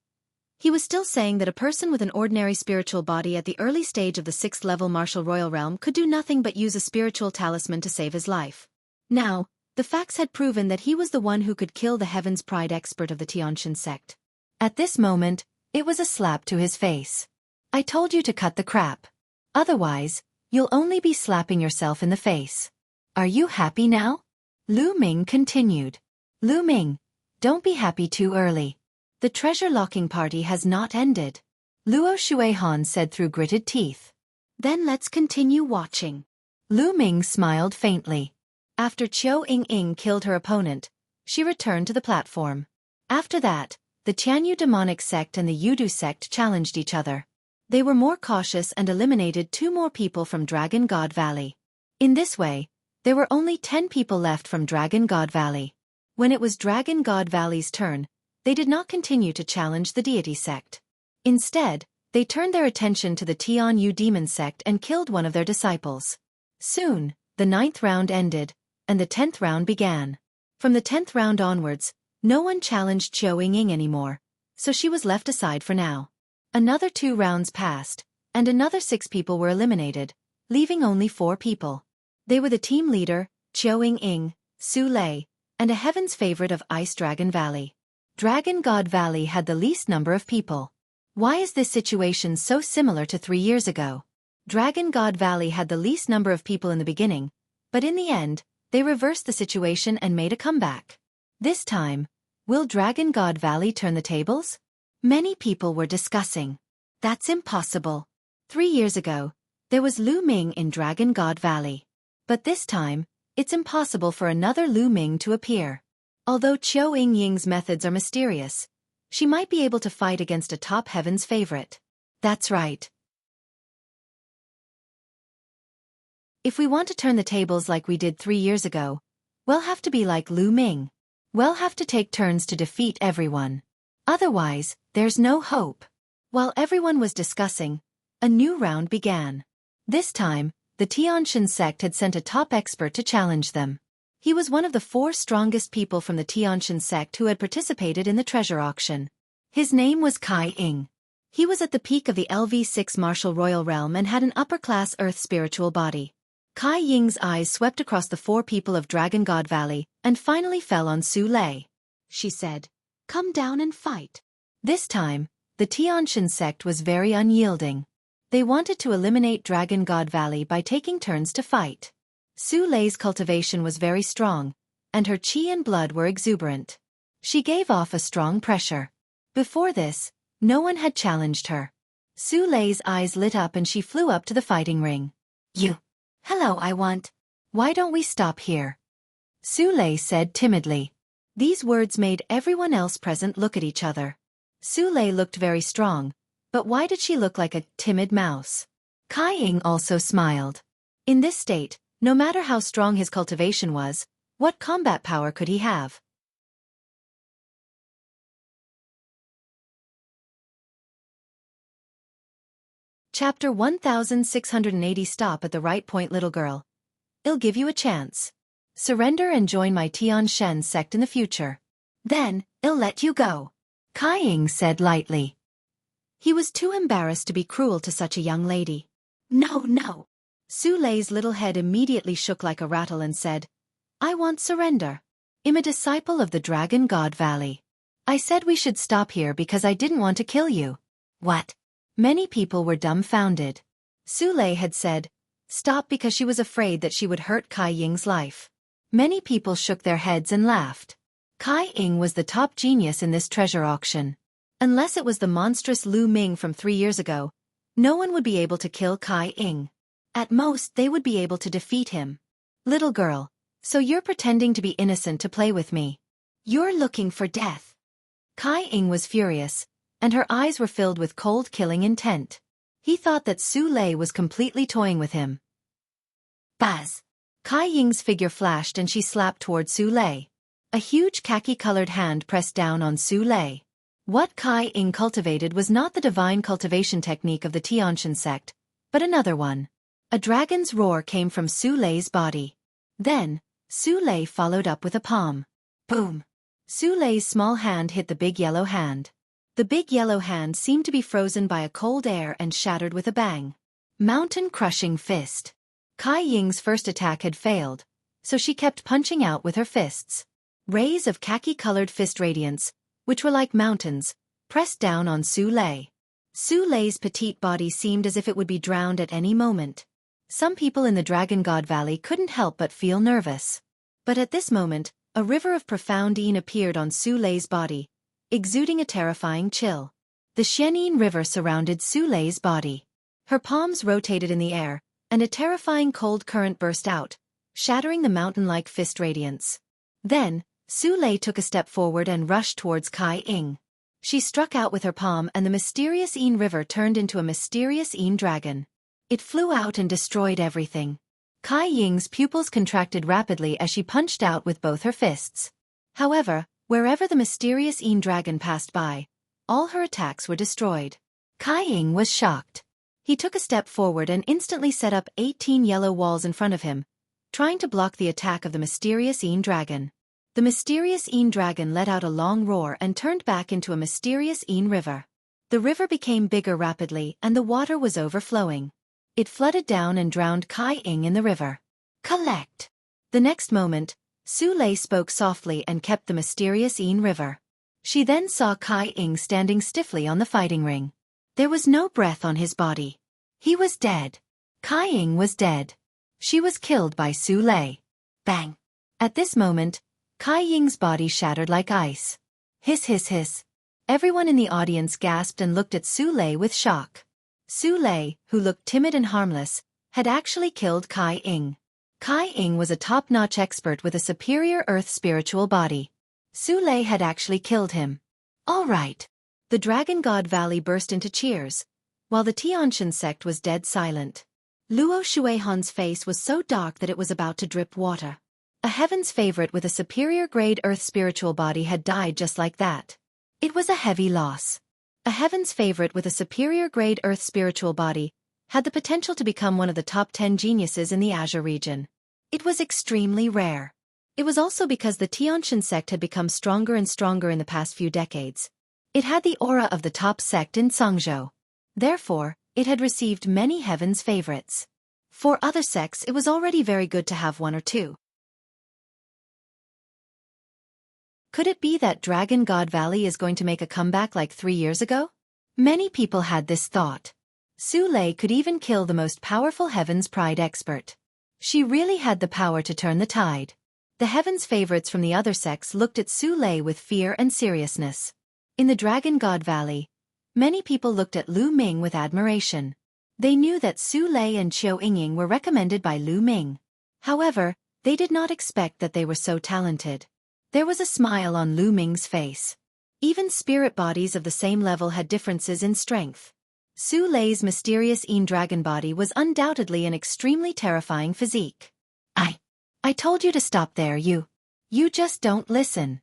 he was still saying that a person with an ordinary spiritual body at the early stage of the 6th level martial royal realm could do nothing but use a spiritual talisman to save his life. Now, the facts had proven that he was the one who could kill the Heaven's Pride expert of the Tianshan sect. At this moment, it was a slap to his face. I told you to cut the crap. Otherwise, you'll only be slapping yourself in the face. Are you happy now? Lu Ming continued. Lu Ming, don't be happy too early. The treasure-locking party has not ended. Luo Shuihan said through gritted teeth. Then let's continue watching. Lu Ming smiled faintly. After Qiu Ying killed her opponent, she returned to the platform. After that, the Tianyu demonic sect and the Yudu sect challenged each other. They were more cautious and eliminated 2 more people from Dragon God Valley. In this way, there were only 10 people left from Dragon God Valley. When it was Dragon God Valley's turn, they did not continue to challenge the deity sect. Instead, they turned their attention to the Tianyu demon sect and killed one of their disciples. Soon, the 9th round ended, and the 10th round began. From the 10th round onwards, no one challenged Qiu Ying anymore, so she was left aside for now. Another 2 rounds passed, and another 6 people were eliminated, leaving only 4 people. They were the team leader, Qiu Ying, Su Lei, and a heaven's favorite of Ice Dragon Valley. Dragon God Valley had the least number of people. Why is this situation so similar to 3 years ago? Dragon God Valley had the least number of people in the beginning, but in the end, they reversed the situation and made a comeback. This time, will Dragon God Valley turn the tables? Many people were discussing. That's impossible. 3 years ago, there was Lu Ming in Dragon God Valley. But this time, it's impossible for another Lu Ming to appear. Although Qiu Ying's methods are mysterious, she might be able to fight against a top heaven's favorite. That's right. If we want to turn the tables like we did 3 years ago, we'll have to be like Lu Ming. We'll have to take turns to defeat everyone. Otherwise, there's no hope. While everyone was discussing, a new round began. This time, the Tianshan sect had sent a top expert to challenge them. He was one of the 4 strongest people from the Tianshan sect who had participated in the treasure auction. His name was Kai Ying. He was at the peak of the LV6 martial royal realm and had an upper-class earth spiritual body. Kai Ying's eyes swept across the 4 people of Dragon God Valley and finally fell on Su Lei. She said, "Come down and fight." This time, the Tianshan sect was very unyielding. They wanted to eliminate Dragon God Valley by taking turns to fight. Su Lei's cultivation was very strong, and her qi and blood were exuberant. She gave off a strong pressure. Before this, no one had challenged her. Su Lei's eyes lit up and she flew up to the fighting ring. Hello, I want. Why don't we stop here? Su Lei said timidly. These words made everyone else present look at each other. Su Lei looked very strong, but why did she look like a timid mouse? Kai Ying also smiled. In this state, no matter how strong his cultivation was, what combat power could he have? Chapter 1680. Stop at the right point, little girl. I'll give you a chance. Surrender and join my Tianshan sect in the future. Then, I'll let you go. Kai Ying said lightly. He was too embarrassed to be cruel to such a young lady. No. Su Lei's little head immediately shook like a rattle and said, I want surrender. I'm a disciple of the Dragon God Valley. I said we should stop here because I didn't want to kill you. What? Many people were dumbfounded. Su Lei had said, stop because she was afraid that she would hurt Kai Ying's life. Many people shook their heads and laughed. Kai Ying was the top genius in this treasure auction. Unless it was the monstrous Lu Ming from 3 years ago, no one would be able to kill Kai Ying. At most, they would be able to defeat him. Little girl, so you're pretending to be innocent to play with me. You're looking for death. Kai Ying was furious, and her eyes were filled with cold killing intent. He thought that Su Lei was completely toying with him. Buzz! Kai Ying's figure flashed and she slapped toward Su Lei. A huge khaki-colored hand pressed down on Su Lei. What Kai Ying cultivated was not the divine cultivation technique of the Tianshan sect, but another one. A dragon's roar came from Su Lei's body. Then, Su Lei followed up with a palm. Boom! Su Lei's small hand hit the big yellow hand. The big yellow hand seemed to be frozen by a cold air and shattered with a bang. Mountain-crushing fist. Kai Ying's first attack had failed, so she kept punching out with her fists. Rays of khaki-colored fist radiance, which were like mountains, pressed down on Su Lei. Su Lei's petite body seemed as if it would be drowned at any moment. Some people in the Dragon God Valley couldn't help but feel nervous. But at this moment, a river of profound yin appeared on Su Lei's body, exuding a terrifying chill. The Xianyin River surrounded Su Lei's body. Her palms rotated in the air, and a terrifying cold current burst out, shattering the mountain-like fist radiance. Then, Su Lei took a step forward and rushed towards Kai Ying. She struck out with her palm and the mysterious Yin River turned into a mysterious Yin dragon. It flew out and destroyed everything. Kai Ying's pupils contracted rapidly as she punched out with both her fists. However, wherever the mysterious Yin dragon passed by, all her attacks were destroyed. Kai Ying was shocked. He took a step forward and instantly set up 18 yellow walls in front of him, trying to block the attack of the mysterious Yin dragon. The mysterious Yin dragon let out a long roar and turned back into a mysterious Yin river. The river became bigger rapidly and the water was overflowing. It flooded down and drowned Kai Ying in the river. Collect! The next moment, Su Lei spoke softly and kept the mysterious Yin river. She then saw Kai Ying standing stiffly on the fighting ring. There was no breath on his body. He was dead. Kai Ying was dead. She was killed by Su Lei. Bang! At this moment, Kai Ying's body shattered like ice. Hiss hiss hiss. Everyone in the audience gasped and looked at Su Lei with shock. Su Lei, who looked timid and harmless, had actually killed Kai Ying. Kai Ying was a top-notch expert with a superior earth spiritual body. Su Lei had actually killed him. All right. The Dragon God Valley burst into cheers, while the Tianshan sect was dead silent. Luo Shuihan's face was so dark that it was about to drip water. A heaven's favorite with a superior grade earth spiritual body had died just like that. It was a heavy loss. A heaven's favorite with a superior grade earth spiritual body had the potential to become one of the top 10 geniuses in the Azure region. It was extremely rare. It was also because the Tianshan sect had become stronger and stronger in the past few decades. It had the aura of the top sect in Sangzhou. Therefore, it had received many heaven's favorites. For other sects it was already very good to have one or two. Could it be that Dragon God Valley is going to make a comeback like 3 years ago? Many people had this thought. Su Lei could even kill the most powerful Heaven's Pride expert. She really had the power to turn the tide. The Heaven's favorites from the other sects looked at Su Lei with fear and seriousness. In the Dragon God Valley, many people looked at Lu Ming with admiration. They knew that Su Lei and Qiu Yingying were recommended by Lu Ming. However, they did not expect that they were so talented. There was a smile on Lu Ming's face. Even spirit bodies of the same level had differences in strength. Su Lei's mysterious Yin dragon body was undoubtedly an extremely terrifying physique. I told you to stop there, you just don't listen.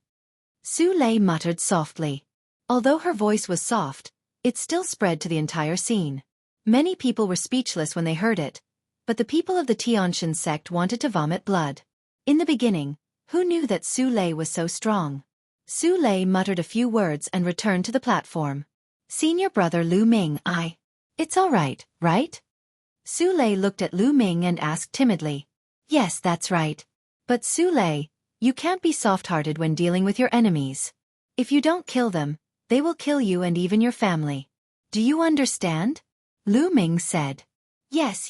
Su Lei muttered softly. Although her voice was soft, it still spread to the entire scene. Many people were speechless when they heard it, but the people of the Tianshan sect wanted to vomit blood. In the beginning, who knew that Su Lei was so strong? Su Lei muttered a few words and returned to the platform. Senior brother Lu Ming, It's all right, right? Su Lei looked at Lu Ming and asked timidly. Yes, that's right. But Su Lei, you can't be soft-hearted when dealing with your enemies. If you don't kill them, they will kill you and even your family. Do you understand? Lu Ming said. Yes,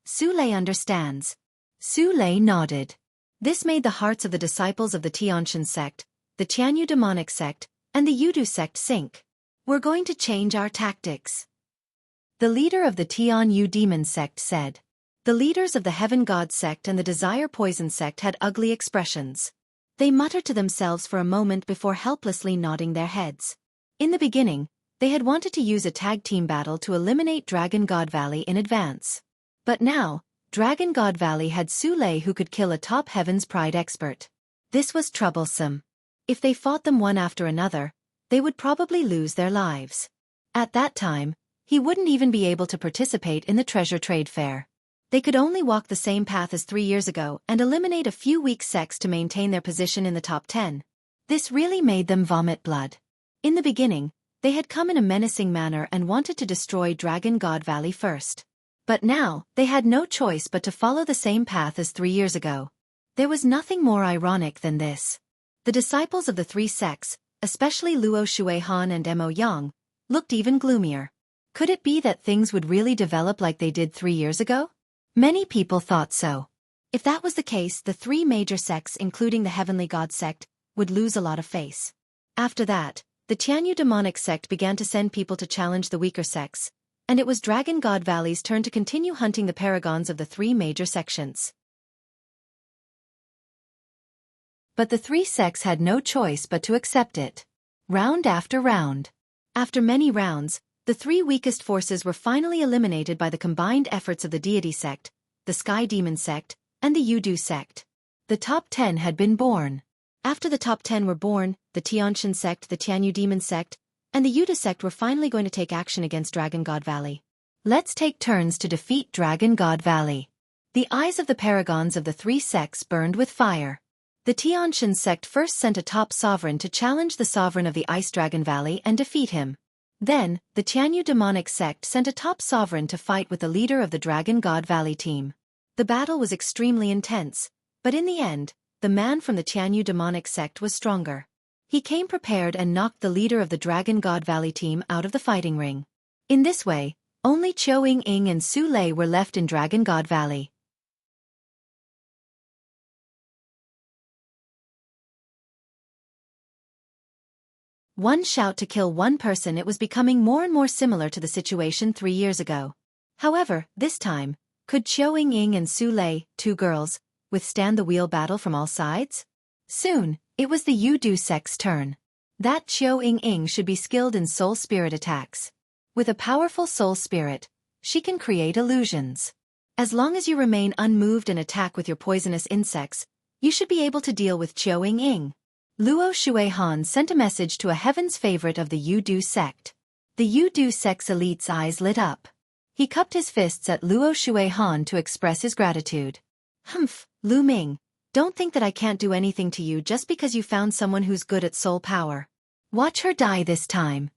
Su Lei understands. Su Lei nodded. This made the hearts of the disciples of the Tianshan sect, the Tianyu demonic sect, and the Yudu sect sink. We're going to change our tactics. The leader of the Tianyu demon sect said. The leaders of the Heaven God sect and the Desire Poison sect had ugly expressions. They muttered to themselves for a moment before helplessly nodding their heads. In the beginning, they had wanted to use a tag team battle to eliminate Dragon God Valley in advance. But now, Dragon God Valley had Su Lei who could kill a top Heaven's Pride expert. This was troublesome. If they fought them one after another, they would probably lose their lives. At that time, he wouldn't even be able to participate in the treasure trade fair. They could only walk the same path as 3 years ago and eliminate a few weak sects to maintain their position in the top 10. This really made them vomit blood. In the beginning, they had come in a menacing manner and wanted to destroy Dragon God Valley first. But now, they had no choice but to follow the same path as 3 years ago. There was nothing more ironic than this. The disciples of the 3 sects, especially Luo Shuihan and Mo Yang, looked even gloomier. Could it be that things would really develop like they did 3 years ago? Many people thought so. If that was the case, the 3 major sects, including the Heavenly God sect, would lose a lot of face. After that, the Tianyu demonic sect began to send people to challenge the weaker sects, and it was Dragon God Valley's turn to continue hunting the paragons of the 3 major sections. But the 3 sects had no choice but to accept it. Round after round. After many rounds, the 3 weakest forces were finally eliminated by the combined efforts of the Deity sect, the Sky Demon sect, and the Yudu sect. The top 10 had been born. After the top 10 were born, the Tianshan sect, the Tianyu Demon sect, and the Yudu sect were finally going to take action against Dragon God Valley. Let's take turns to defeat Dragon God Valley. The eyes of the paragons of the 3 sects burned with fire. The Tianshan sect first sent a top sovereign to challenge the sovereign of the Ice Dragon Valley and defeat him. Then, the Tianyu demonic sect sent a top sovereign to fight with the leader of the Dragon God Valley team. The battle was extremely intense, but in the end, the man from the Tianyu demonic sect was stronger. He came prepared and knocked the leader of the Dragon God Valley team out of the fighting ring. In this way, only Qiu Ying and Su Lei were left in Dragon God Valley. One shout to kill one person. It was becoming more and more similar to the situation 3 years ago. However, this time, could Qiu Ying and Su Lei, 2 girls, withstand the wheel battle from all sides? Soon, it was the Yudu sect's turn. That Qiu Ying should be skilled in soul spirit attacks. With a powerful soul spirit, she can create illusions. As long as you remain unmoved and attack with your poisonous insects, you should be able to deal with Qiu Ying. Luo Shuihan sent a message to a heaven's favorite of the Yudu sect. The Yudu sect's elite's eyes lit up. He cupped his fists at Luo Shuihan to express his gratitude. Humph, Lu Ming, don't think that I can't do anything to you just because you found someone who's good at soul power. Watch her die this time.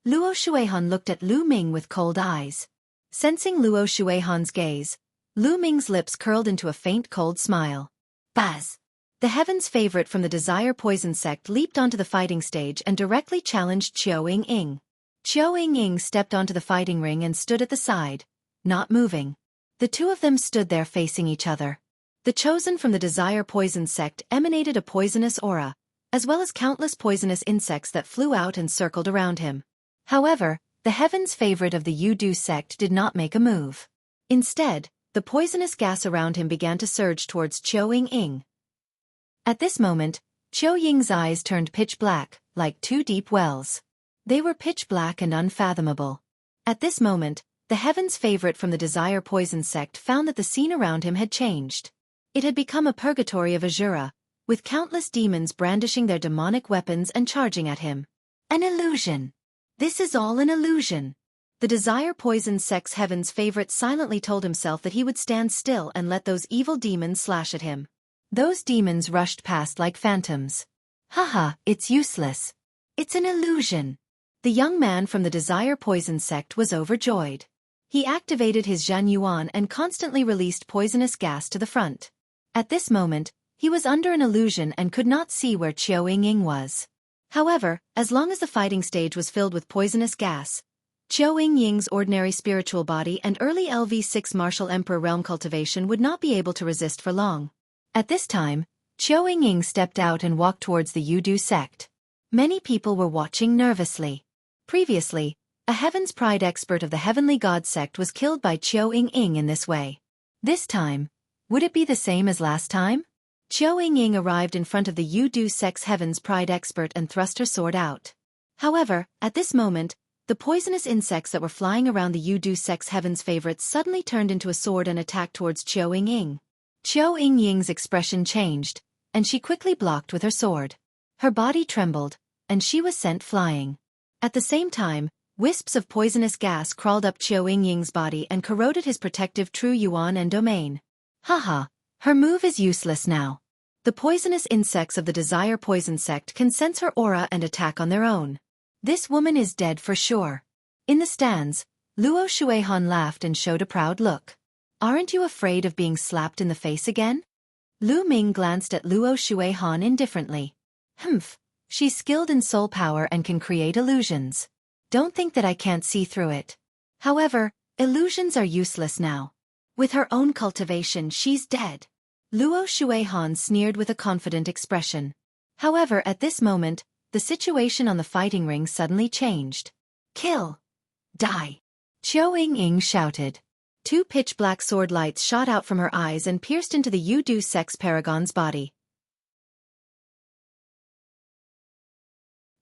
Luo Shuihan looked at Lu Ming with cold eyes. Sensing Luo Shuihan's gaze, Lu Ming's lips curled into a faint cold smile. Buzz! The heaven's favorite from the Desire Poison sect leaped onto the fighting stage and directly challenged Qiu Ying. Qiu Ying stepped onto the fighting ring and stood at the side, not moving. The 2 of them stood there facing each other. The chosen from the Desire Poison sect emanated a poisonous aura, as well as countless poisonous insects that flew out and circled around him. However, the heaven's favorite of the Yudu sect did not make a move. Instead, the poisonous gas around him began to surge towards Qiu Ying. At this moment, Qiu Ying's eyes turned pitch black, like 2 deep wells. They were pitch black and unfathomable. At this moment, the heaven's favorite from the Desire Poison sect found that the scene around him had changed. It had become a purgatory of Azura, with countless demons brandishing their demonic weapons and charging at him. An illusion. This is all an illusion. The Desire Poison sect's heaven's favorite silently told himself that he would stand still and let those evil demons slash at him. Those demons rushed past like phantoms. Haha, it's useless. It's an illusion. The young man from the Desire Poison sect was overjoyed. He activated his Zhan Yuan and constantly released poisonous gas to the front. At this moment, he was under an illusion and could not see where Qiu Ying was. However, as long as the fighting stage was filled with poisonous gas, Qiu Ying's ordinary spiritual body and early LV6 Martial Emperor realm cultivation would not be able to resist for long. At this time, Qiu Ying stepped out and walked towards the Yudu sect. Many people were watching nervously. Previously, a Heaven's Pride expert of the Heavenly God sect was killed by Qiu Ying in this way. This time, would it be the same as last time? Qiu Ying arrived in front of the Yudu sect's Heaven's Pride expert and thrust her sword out. However, at this moment, The poisonous insects that were flying around the Yudu sect's heaven's favorites suddenly turned into a sword and attacked towards Qiao Ying. Qiao Ying's expression changed, and she quickly blocked with her sword. Her body trembled, and she was sent flying. At the same time, wisps of poisonous gas crawled up Qiao Ying's body and corroded his protective True Yuan and domain. Haha, her move is useless now. The poisonous insects of the Desire Poison sect can sense her aura and attack on their own. This woman is dead for sure. In the stands, Luo Shuihan laughed and showed a proud look. Aren't you afraid of being slapped in the face again? Lu Ming glanced at Luo Shuihan indifferently. Humph, she's skilled in soul power and can create illusions. Don't think that I can't see through it. However, illusions are useless now. With her own cultivation, she's dead. Luo Shuihan sneered with a confident expression. However, at this moment, the situation on the fighting ring suddenly changed. Kill! Die! Qiao Ying shouted. 2 pitch-black sword lights shot out from her eyes and pierced into the Yudu sect's paragon's body.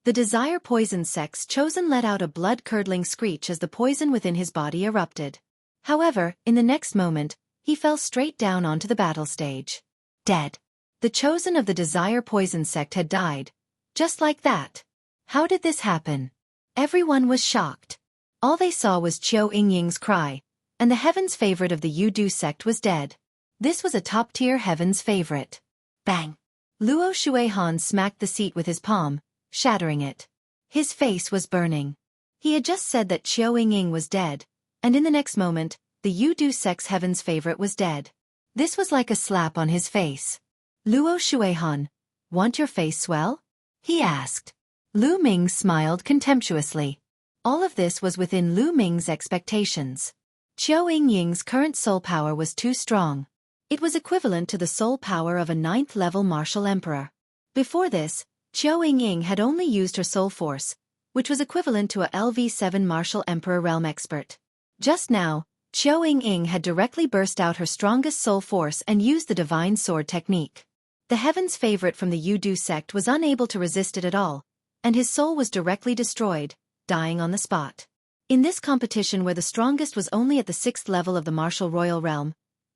The Desire Poison sect's chosen let out a blood-curdling screech as the poison within his body erupted. However, in the next moment, he fell straight down onto the battle stage. Dead. The chosen of the Desire Poison sect had died. Just like that. How did this happen? Everyone was shocked. All they saw was Qiao Ying's cry, and the heaven's favorite of the Yudu sect was dead. This was a top-tier heaven's favorite. Bang! Luo Shuihan smacked the seat with his palm, shattering it. His face was burning. He had just said that Qiao Ying was dead, and in the next moment, the Yudu sect's heaven's favorite was dead. This was like a slap on his face. Luo Shuihan, want your face swell? He asked. Lu Ming smiled contemptuously. All of this was within Lu Ming's expectations. Qiao Ying's current soul power was too strong. It was equivalent to the soul power of a 9th-level martial emperor. Before this, Qiao Ying had only used her soul force, which was equivalent to a LV7 martial emperor realm expert. Just now, Qiao Ying had directly burst out her strongest soul force and used the divine sword technique. The heaven's favorite from the Yudu sect was unable to resist it at all, and his soul was directly destroyed, dying on the spot. In this competition where the strongest was only at the 6th level of the martial royal realm,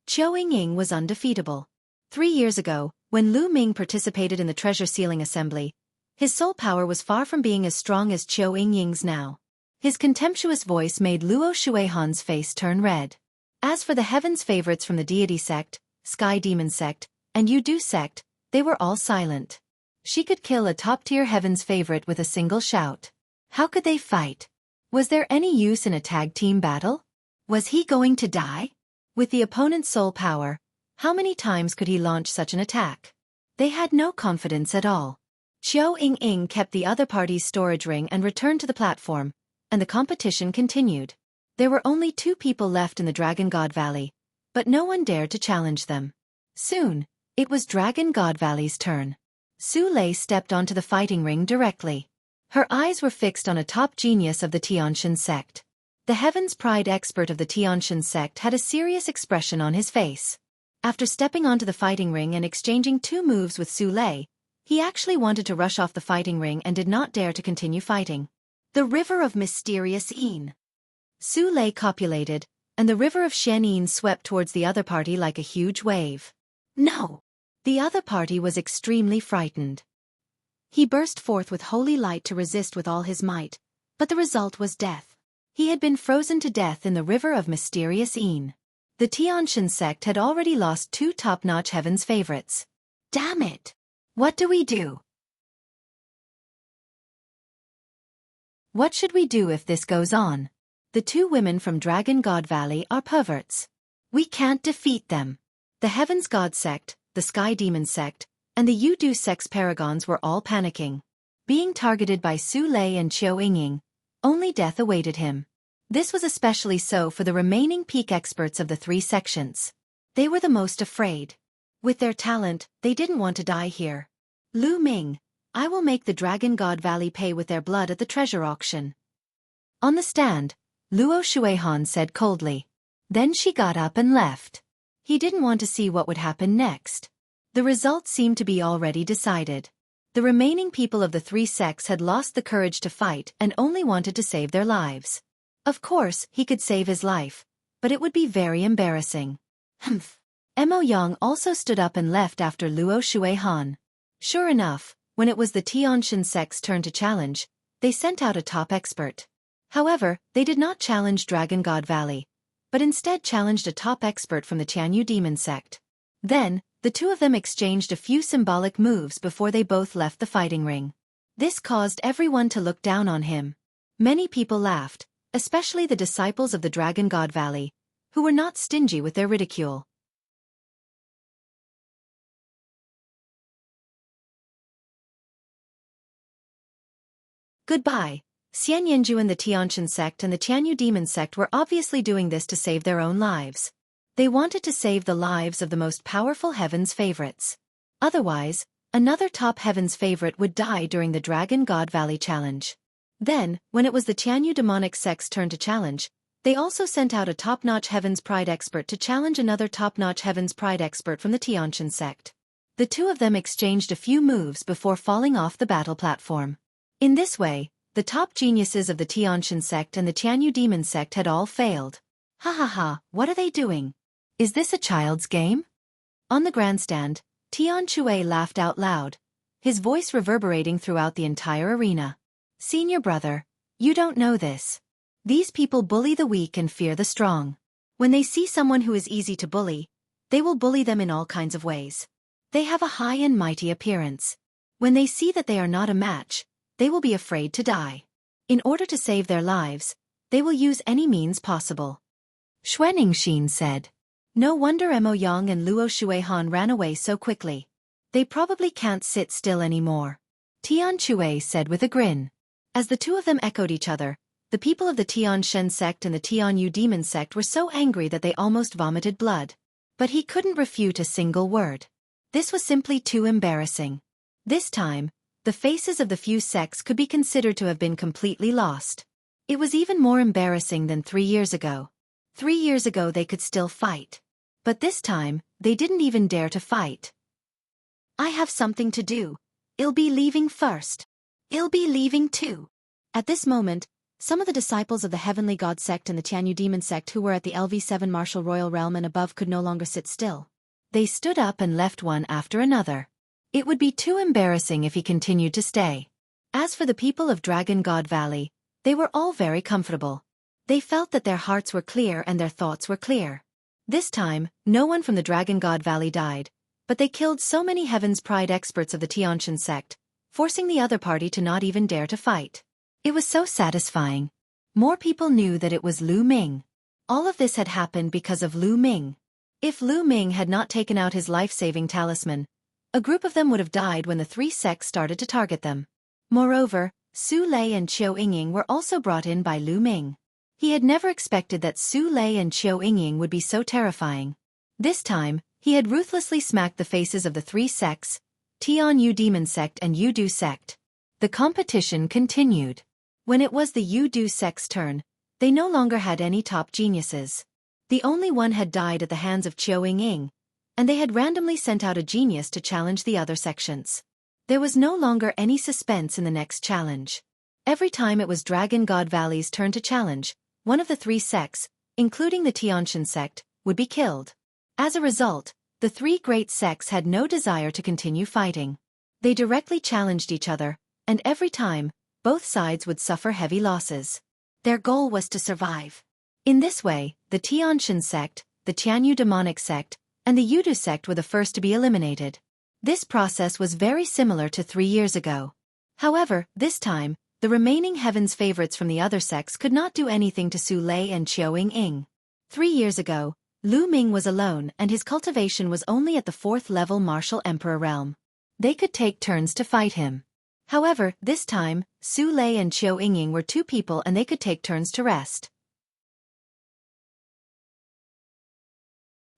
Qiao Ying was undefeatable. 3 years ago, when Lu Ming participated in the treasure sealing assembly, his soul power was far from being as strong as Qiao Ying's now. His contemptuous voice made Luo Shuihan's face turn red. As for the heaven's favorites from the deity sect, sky demon sect, and Yudu sect, they were all silent. She could kill a top-tier heaven's favorite with a single shout. How could they fight? Was there any use in a tag team battle? Was he going to die? With the opponent's soul power, how many times could he launch such an attack? They had no confidence at all. Qiao Ying kept the other party's storage ring and returned to the platform, and the competition continued. There were only 2 people left in the Dragon God Valley, but no one dared to challenge them. Soon, it was Dragon God Valley's turn. Su Lei stepped onto the fighting ring directly. Her eyes were fixed on a top genius of the Tianshan sect. The Heaven's Pride expert of the Tianshan sect had a serious expression on his face. After stepping onto the fighting ring and exchanging 2 moves with Su Lei, he actually wanted to rush off the fighting ring and did not dare to continue fighting. The River of Mysterious Een. Su Lei copulated, and the River of Shenin swept towards the other party like a huge wave. No! The other party was extremely frightened. He burst forth with holy light to resist with all his might, but the result was death. He had been frozen to death in the River of Mysterious Een. The Tianshan sect had already lost 2 top-notch heaven's favorites. Damn it! What do we do? What should we do if this goes on? The 2 women from Dragon God Valley are perverts. We can't defeat them. The Heaven's God sect, the Sky Demon sect, and the Yudu sect's paragons were all panicking. Being targeted by Su Lei and Qiao Ying, only death awaited him. This was especially so for the remaining peak experts of the 3 sections. They were the most afraid. With their talent, they didn't want to die here. Lu Ming, I will make the Dragon God Valley pay with their blood at the treasure auction. On the stand, Luo Shuihan said coldly. Then she got up and left. He didn't want to see what would happen next. The result seemed to be already decided. The remaining people of the three sects had lost the courage to fight and only wanted to save their lives. Of course, he could save his life, but it would be very embarrassing. Humph. Mo Yang also stood up and left after Luo Shuihan. Sure enough, when it was the Tianshan sect's turn to challenge, they sent out a top expert. However, they did not challenge Dragon God Valley, but instead challenged a top expert from the Tianyu demon sect. Then, the two of them exchanged a few symbolic moves before they both left the fighting ring. This caused everyone to look down on him. Many people laughed, especially the disciples of the Dragon God Valley, who were not stingy with their ridicule. Goodbye. Xian Yanju and the Tianshan sect and the Tianyu demon sect were obviously doing this to save their own lives. They wanted to save the lives of the most powerful heaven's favorites. Otherwise, another top heaven's favorite would die during the Dragon God Valley challenge. Then, when it was the Tianyu demonic sect's turn to challenge, they also sent out a top-notch Heaven's Pride expert to challenge another top-notch Heaven's Pride expert from the Tianshan sect. The two of them exchanged a few moves before falling off the battle platform. In this way, the top geniuses of the Tianshan sect and the Tianyu demon sect had all failed. Ha ha ha, what are they doing? Is this a child's game? On the grandstand, Tian Chui laughed out loud, his voice reverberating throughout the entire arena. Senior brother, you don't know this. These people bully the weak and fear the strong. When they see someone who is easy to bully, they will bully them in all kinds of ways. They have a high and mighty appearance. When they see that they are not a match, they will be afraid to die. In order to save their lives, they will use any means possible. Xuaningxin said. No wonder Mo Yang and Luo Shuihan ran away so quickly. They probably can't sit still anymore. Tian Chui said with a grin. As the two of them echoed each other, the people of the Tianshan sect and the Tianyu demon sect were so angry that they almost vomited blood. But he couldn't refute a single word. This was simply too embarrassing. This time, the faces of the few sects could be considered to have been completely lost. It was even more embarrassing than 3 years ago. 3 years ago they could still fight. But this time, they didn't even dare to fight. I have something to do. I'll be leaving first. I'll be leaving too. At this moment, some of the disciples of the Heavenly God sect and the Tianyu demon sect who were at the LV7 Martial Royal Realm and above could no longer sit still. They stood up and left one after another. It would be too embarrassing if he continued to stay. As for the people of Dragon God Valley, they were all very comfortable. They felt that their hearts were clear and their thoughts were clear. This time, no one from the Dragon God Valley died, but they killed so many Heaven's Pride experts of the Tianshan sect, forcing the other party to not even dare to fight. It was so satisfying. More people knew that it was Lu Ming. All of this had happened because of Lu Ming. If Lu Ming had not taken out his life-saving talisman, a group of them would have died when the three sects started to target them. Moreover, Su Lei and Qiu Yingying were also brought in by Lu Ming. He had never expected that Su Lei and Qiu Yingying would be so terrifying. This time, he had ruthlessly smacked the faces of the three sects, Tianyu demon sect and Yudu sect. The competition continued. When it was the Yudu sect's turn, they no longer had any top geniuses. The only one had died at the hands of Qiu Yingying, and they had randomly sent out a genius to challenge the other sections. There was no longer any suspense in the next challenge. Every time it was Dragon God Valley's turn to challenge, one of the three sects, including the Tianshan sect, would be killed. As a result, the three great sects had no desire to continue fighting. They directly challenged each other, and every time, both sides would suffer heavy losses. Their goal was to survive. In this way, the Tianshan sect, the Tianyu demonic sect, and the Yudu sect were the first to be eliminated. This process was very similar to 3 years ago. However, this time, the remaining heaven's favorites from the other sects could not do anything to Su Lei and Qiu Yingying. 3 years ago, Lu Ming was alone and his cultivation was only at the 4th level martial emperor realm. They could take turns to fight him. However, this time, Su Lei and Qiu Yingying were 2 people and they could take turns to rest.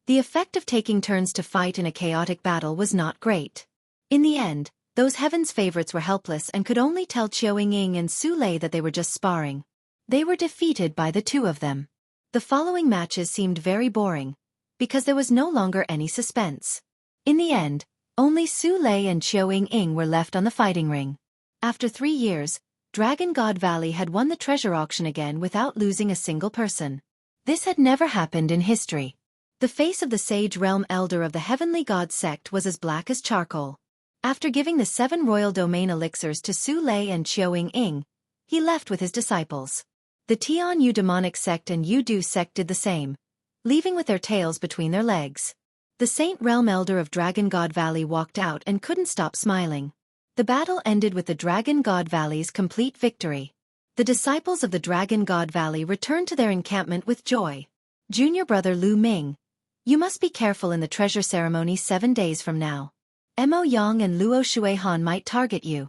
The effect of taking turns to fight in a chaotic battle was not great. In the end, those heaven's favorites were helpless and could only tell Qiu Yingying and Su Lei that they were just sparring. They were defeated by the 2 of them. The following matches seemed very boring, because there was no longer any suspense. In the end, Only Su Lei and Qiu Ying were left on the fighting ring. After 3 years, Dragon God Valley had won the treasure auction again without losing a single person. This had never happened in history. The face of the Sage Realm Elder of the Heavenly God sect was as black as charcoal. After giving the 7 royal domain elixirs to Su Lei and Qiu Ying, he left with his disciples. The Tian Yu demonic sect and Yu Du sect did the same, leaving with their tails between their legs. The Saint Realm Elder of Dragon God Valley walked out and couldn't stop smiling. The battle ended with the Dragon God Valley's complete victory. The disciples of the Dragon God Valley returned to their encampment with joy. Junior brother Lu Ming, you must be careful in the treasure ceremony 7 days from now. Mo Yang and Luo Shuihan might target you.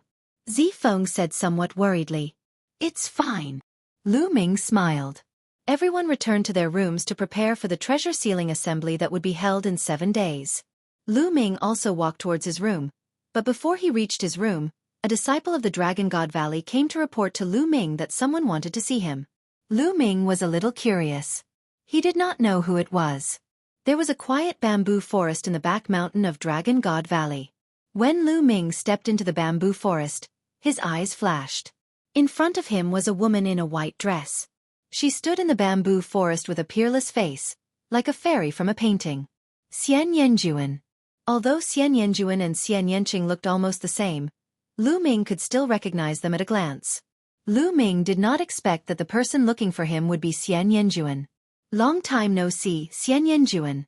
Zifeng said somewhat worriedly. It's fine. Lu Ming smiled. Everyone returned to their rooms to prepare for the treasure sealing assembly that would be held in 7 days. Lu Ming also walked towards his room, but before he reached his room, a disciple of the Dragon God Valley came to report to Lu Ming that someone wanted to see him. Lu Ming was a little curious. He did not know who it was. There was a quiet bamboo forest in the back mountain of Dragon God Valley. When Lu Ming stepped into the bamboo forest, his eyes flashed. In front of him was a woman in a white dress. She stood in the bamboo forest with a peerless face, like a fairy from a painting. Xian Yanjuan. Although Xian Yanjuan and Xian Yanqing looked almost the same, Lu Ming could still recognize them at a glance. Lu Ming did not expect that the person looking for him would be Xian Yanjuan. Long time no see, Xian Yanjuan.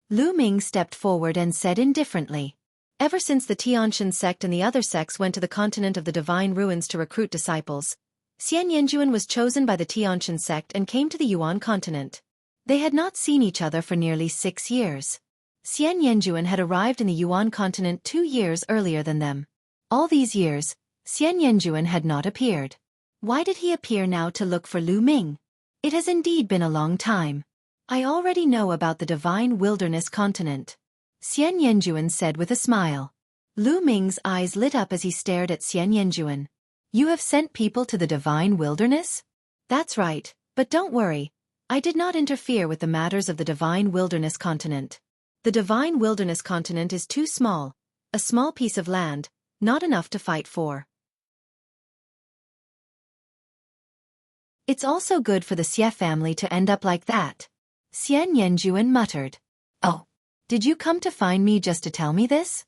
Lu Ming stepped forward and said indifferently. Ever since the Tianshan sect and the other sects went to the continent of the Divine Ruins to recruit disciples, Xian Yanjuan was chosen by the Tianshan sect and came to the Yuan continent. They had not seen each other for nearly 6 years. Xian Yanjuan had arrived in the Yuan continent 2 years earlier than them. All these years, Xian Yanjuan had not appeared. Why did he appear now to look for Lu Ming? It has indeed been a long time. I already know about the Divine Wilderness continent. Xian Yanjuan said with a smile. Lu Ming's eyes lit up as he stared at Xian Yanjuan. You have sent people to the Divine Wilderness? That's right, but don't worry. I did not interfere with the matters of the Divine Wilderness continent. The Divine Wilderness continent is too small, a small piece of land, not enough to fight for. It's also good for the Xie family to end up like that. Xian Yanjuan muttered. Oh, did you come to find me just to tell me this?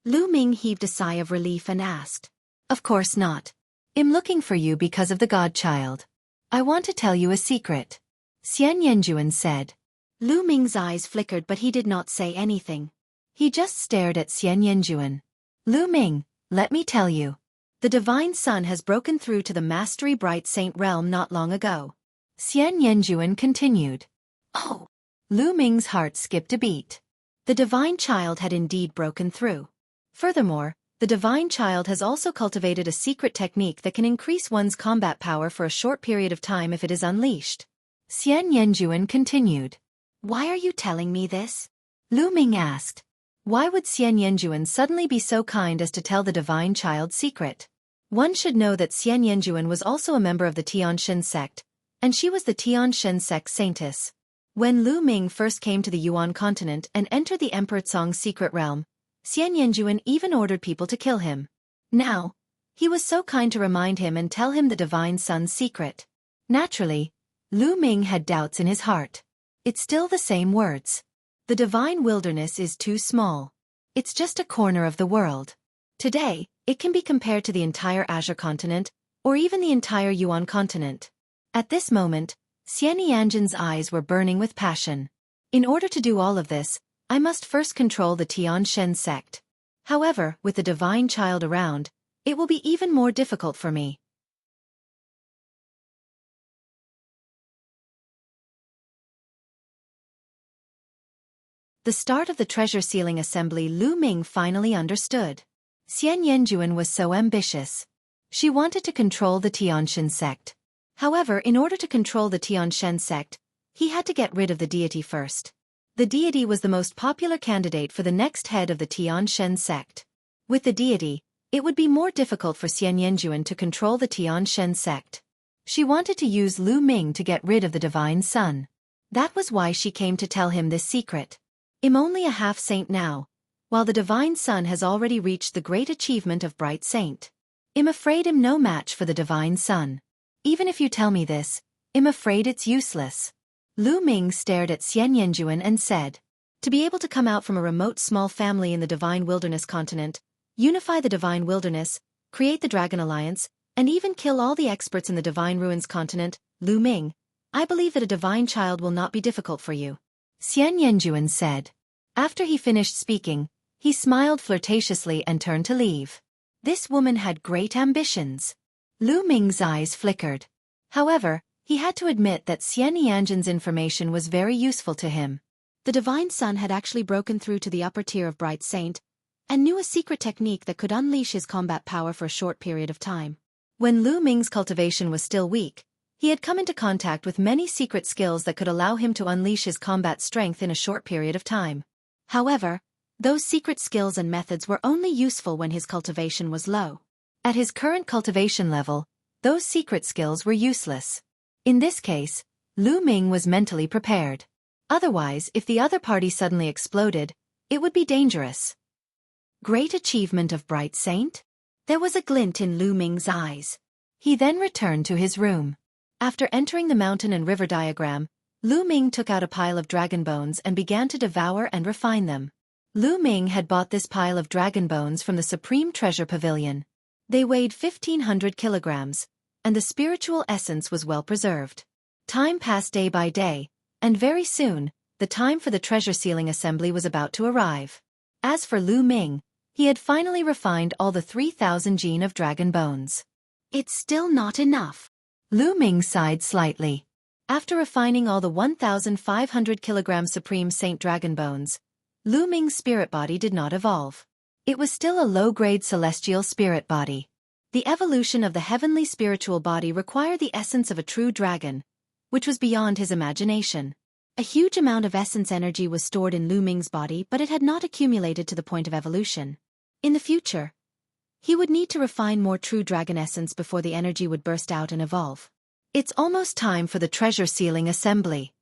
Lu Ming heaved a sigh of relief and asked. Of course not. I'm looking for you because of the godchild. I want to tell you a secret. Xian Yanjuan said. Lu Ming's eyes flickered but he did not say anything. He just stared at Xian Yanjuan. Lu Ming, let me tell you. The Divine Sun has broken through to the Mastery Bright Saint realm not long ago. Xian Yanjuan continued. Oh! Lu Ming's heart skipped a beat. The Divine Child had indeed broken through. Furthermore, the Divine Child has also cultivated a secret technique that can increase one's combat power for a short period of time if it is unleashed. Xian Yanjuan continued. Why are you telling me this? Lu Ming asked. Why would Xian Yanjuan suddenly be so kind as to tell the Divine Child's secret? One should know that Xian Yanjuan was also a member of the Tianshan sect, and she was the Tianshan sect saintess. When Lu Ming first came to the Yuan continent and entered the Emperor Tsong's secret realm, Xian Yanjuan even ordered people to kill him. Now, he was so kind to remind him and tell him the Divine Sun's secret. Naturally, Lu Ming had doubts in his heart. It's still the same words. The Divine Wilderness is too small. It's just a corner of the world. Today, it can be compared to the entire Azure continent, or even the entire Yuan continent. At this moment, Xian Yanjuan's eyes were burning with passion. In order to do all of this, I must first control the Tianshan sect. However, with the Divine Child around, it will be even more difficult for me. The start of the treasure sealing assembly Lu Ming finally understood. Xian Yanjuan was so ambitious. She wanted to control the Tianshan sect. However, in order to control the Tianshan sect, he had to get rid of the deity first. The deity was the most popular candidate for the next head of the Tianshan sect. With the deity, it would be more difficult for Xian Yanjuan to control the Tianshan sect. She wanted to use Lu Ming to get rid of the Divine Sun. That was why she came to tell him this secret. I'm only a half-saint now, while the divine son has already reached the great achievement of bright saint. I'm afraid I'm no match for the divine son. Even if you tell me this, I'm afraid it's useless. Lu Ming stared at Xian Yanjuan and said, to be able to come out from a remote small family in the divine wilderness continent, unify the divine wilderness, create the Dragon Alliance, and even kill all the experts in the divine ruins continent, Lu Ming, I believe that a divine child will not be difficult for you. Xian Yanjuan said. After he finished speaking, he smiled flirtatiously and turned to leave. This woman had great ambitions. Lu Ming's eyes flickered. However, he had to admit that Xian Yanjuan's information was very useful to him. The divine son had actually broken through to the upper tier of Bright Saint, and knew a secret technique that could unleash his combat power for a short period of time. When Lu Ming's cultivation was still weak, he had come into contact with many secret skills that could allow him to unleash his combat strength in a short period of time. However, those secret skills and methods were only useful when his cultivation was low. At his current cultivation level, those secret skills were useless. In this case, Lu Ming was mentally prepared. Otherwise, if the other party suddenly exploded, it would be dangerous. Great achievement of Bright Saint? There was a glint in Lu Ming's eyes. He then returned to his room. After entering the mountain and river diagram, Lu Ming took out a pile of dragon bones and began to devour and refine them. Lu Ming had bought this pile of dragon bones from the Supreme Treasure Pavilion. They weighed 1,500 kilograms, and the spiritual essence was well preserved. Time passed day by day, and very soon, the time for the treasure sealing assembly was about to arrive. As for Lu Ming, he had finally refined all the 3,000 gene of dragon bones. It's still not enough. Lu Ming sighed slightly. After refining all the 1,500 kilogram Supreme Saint dragon bones, Lu Ming's spirit body did not evolve. It was still a low-grade celestial spirit body. The evolution of the heavenly spiritual body required the essence of a true dragon, which was beyond his imagination. A huge amount of essence energy was stored in Lu Ming's body, but it had not accumulated to the point of evolution. In the future, he would need to refine more true dragon essence before the energy would burst out and evolve. It's almost time for the treasure sealing assembly.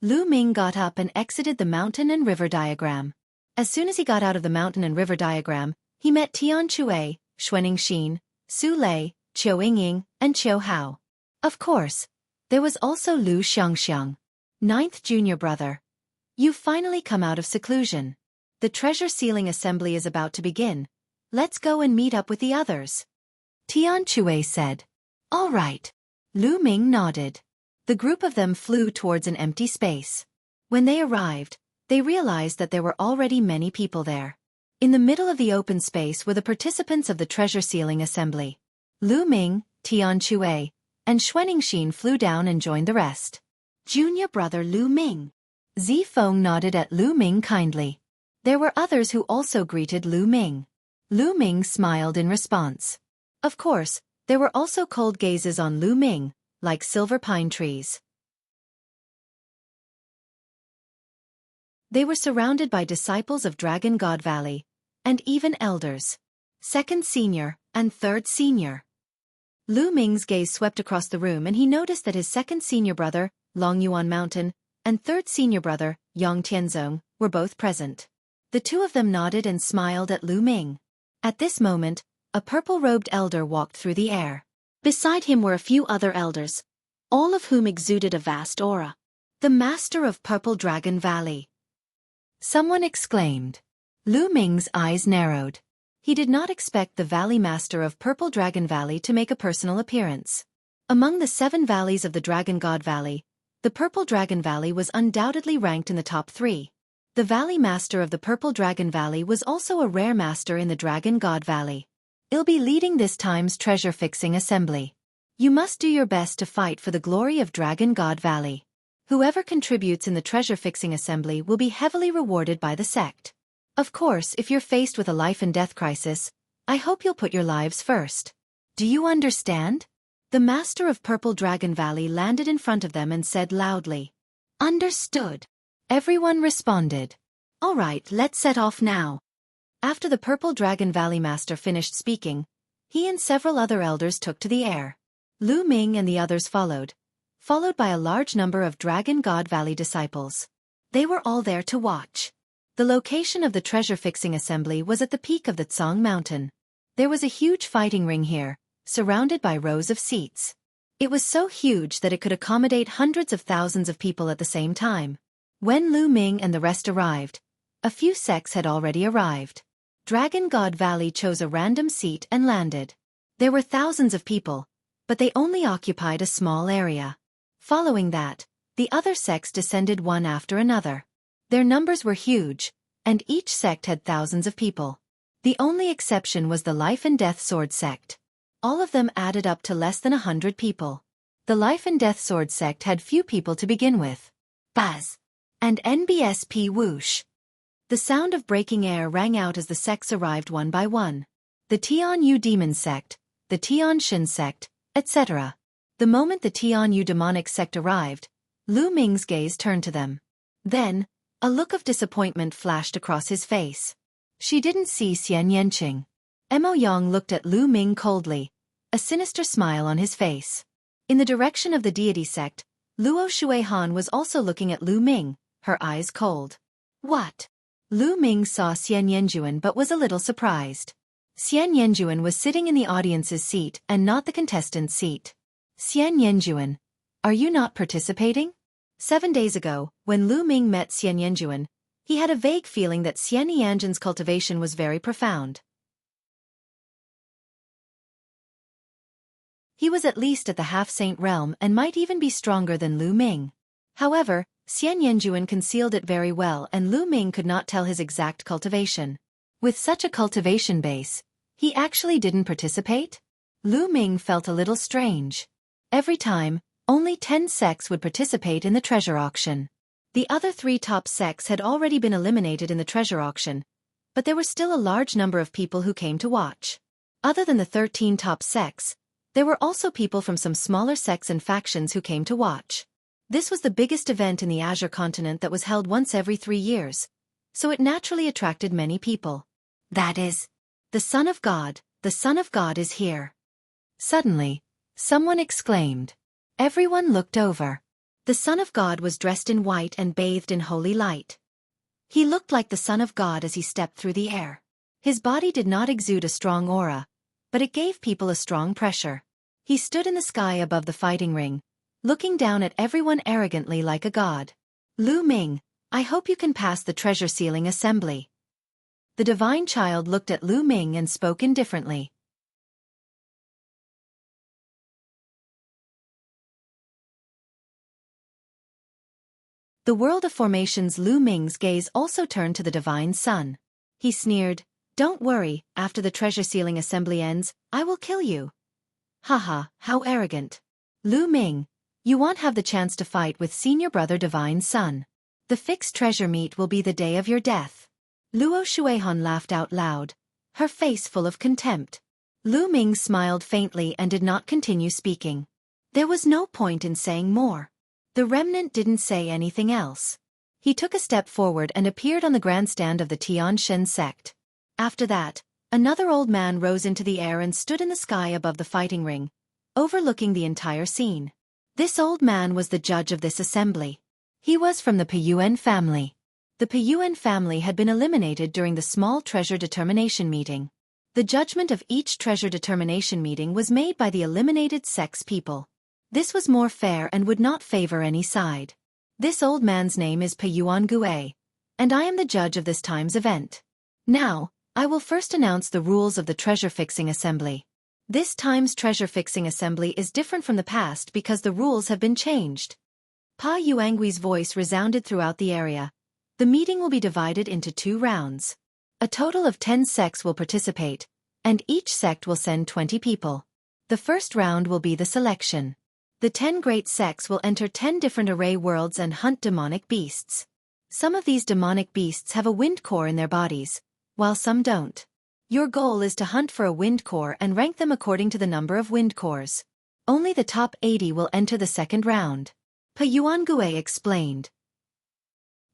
Lu Ming got up and exited the mountain and river diagram. As soon as he got out of the mountain and river diagram, he met Tian Chui, Xuaning Xin, Su Lei, Qiu Yingying, and Qiu Hao. Of course, there was also Lu Xiangxiang, ninth junior brother. You've finally come out of seclusion. The treasure sealing assembly is about to begin. Let's go and meet up with the others. Tian Chui said. All right. Lu Ming nodded. The group of them flew towards an empty space. When they arrived, they realized that there were already many people there. In the middle of the open space were the participants of the treasure sealing assembly. Lu Ming, Tian Chui, and Xuaning Xin flew down and joined the rest. Junior brother Lu Ming. Zi Feng nodded at Lu Ming kindly. There were others who also greeted Lu Ming. Lu Ming smiled in response. Of course, there were also cold gazes on Lu Ming, like silver pine trees. They were surrounded by disciples of Dragon God Valley, and even elders. Second senior and third senior. Lu Ming's gaze swept across the room and he noticed that his second senior brother, Long Yuan Mountain, and third senior brother, Yang Tianzong, were both present. The two of them nodded and smiled at Lu Ming. At this moment, a purple-robed elder walked through the air. Beside him were a few other elders, all of whom exuded a vast aura. The master of Purple Dragon Valley. Someone exclaimed. Lu Ming's eyes narrowed. He did not expect the Valley Master of Purple Dragon Valley to make a personal appearance. Among the 7 valleys of the Dragon God Valley, the Purple Dragon Valley was undoubtedly ranked in the top 3. The Valley Master of the Purple Dragon Valley was also a rare master in the Dragon God Valley. He'll be leading this time's treasure-fixing assembly. You must do your best to fight for the glory of Dragon God Valley. Whoever contributes in the treasure-fixing assembly will be heavily rewarded by the sect. Of course, if you're faced with a life-and-death crisis, I hope you'll put your lives first. Do you understand? The Master of Purple Dragon Valley landed in front of them and said loudly. Understood. Everyone responded. All right, let's set off now. After the Purple Dragon Valley Master finished speaking, he and several other elders took to the air. Lu Ming and the others followed by a large number of Dragon God Valley disciples. They were all there to watch. The location of the treasure-fixing assembly was at the peak of the Tsang Mountain. There was a huge fighting ring here, surrounded by rows of seats. It was so huge that it could accommodate hundreds of thousands of people at the same time. When Lu Ming and the rest arrived, a few sects had already arrived. Dragon God Valley chose a random seat and landed. There were thousands of people, but they only occupied a small area. Following that, the other sects descended one after another. Their numbers were huge, and each sect had thousands of people. The only exception was the Life and Death Sword sect. All of them added up to less than 100 people. The Life and Death Sword sect had few people to begin with. Buzz! And NBSP whoosh! The sound of breaking air rang out as the sects arrived one by one. The Tian Yu Demon sect, the Tian Shin sect, etc. The moment the Tian Yu Demonic sect arrived, Lu Ming's gaze turned to them. Then, a look of disappointment flashed across his face. She didn't see Xian Yanqing. Mo Yang looked at Lu Ming coldly, a sinister smile on his face. In the direction of the deity sect, Luo Shuihan was also looking at Lu Ming, her eyes cold. What? Lu Ming saw Xian Yanjuan but was a little surprised. Xian Yanjuan was sitting in the audience's seat and not the contestant's seat. Xian Yanjuan, are you not participating? 7 days ago, when Lu Ming met Xian Yanjuan, he had a vague feeling that Xian Yanjuan's cultivation was very profound. He was at least at the half-saint realm and might even be stronger than Lu Ming. However, Xian Yanjuan concealed it very well and Lu Ming could not tell his exact cultivation. With such a cultivation base, he actually didn't participate? Lu Ming felt a little strange. Every time, only 10 sects would participate in the treasure auction. The other 3 top sects had already been eliminated in the treasure auction, but there were still a large number of people who came to watch. Other than the 13 top sects, there were also people from some smaller sects and factions who came to watch. This was the biggest event in the Azure continent that was held once every 3 years, so it naturally attracted many people. That is, the Son of God is here. Suddenly, someone exclaimed. Everyone looked over. The Son of God was dressed in white and bathed in holy light. He looked like the Son of God as he stepped through the air. His body did not exude a strong aura, but it gave people a strong pressure. He stood in the sky above the fighting ring, looking down at everyone arrogantly like a god. Lu Ming, I hope you can pass the treasure sealing assembly. The divine child looked at Lu Ming and spoke indifferently. The world of formations. Lu Ming's gaze also turned to the divine son. He sneered, Don't worry, after the treasure sealing assembly ends, I will kill you. Haha, how arrogant. Lu Ming, you won't have the chance to fight with senior brother divine son. The fixed treasure meet will be the day of your death. Luo Shuihan laughed out loud, her face full of contempt. Lu Ming smiled faintly and did not continue speaking. There was no point in saying more. The remnant didn't say anything else. He took a step forward and appeared on the grandstand of the Tian Shen sect. After that, another old man rose into the air and stood in the sky above the fighting ring, overlooking the entire scene. This old man was the judge of this assembly. He was from the Peyuan family. The Peyuan family had been eliminated during the small treasure determination meeting. The judgment of each treasure determination meeting was made by the eliminated sect's people. This was more fair and would not favor any side. This old man's name is Peyuan Gue, and I am the judge of this time's event. Now, I will first announce the rules of the treasure-fixing assembly. This time's treasure-fixing assembly is different from the past because the rules have been changed. Pa Yuangui's voice resounded throughout the area. The meeting will be divided into 2 rounds. A total of 10 sects will participate, and each sect will send 20 people. The first round will be the selection. The 10 great sects will enter 10 different array worlds and hunt demonic beasts. Some of these demonic beasts have a wind core in their bodies, while some don't. Your goal is to hunt for a wind core and rank them according to the number of wind cores. Only the top 80 will enter the second round. Peyuan Gue explained.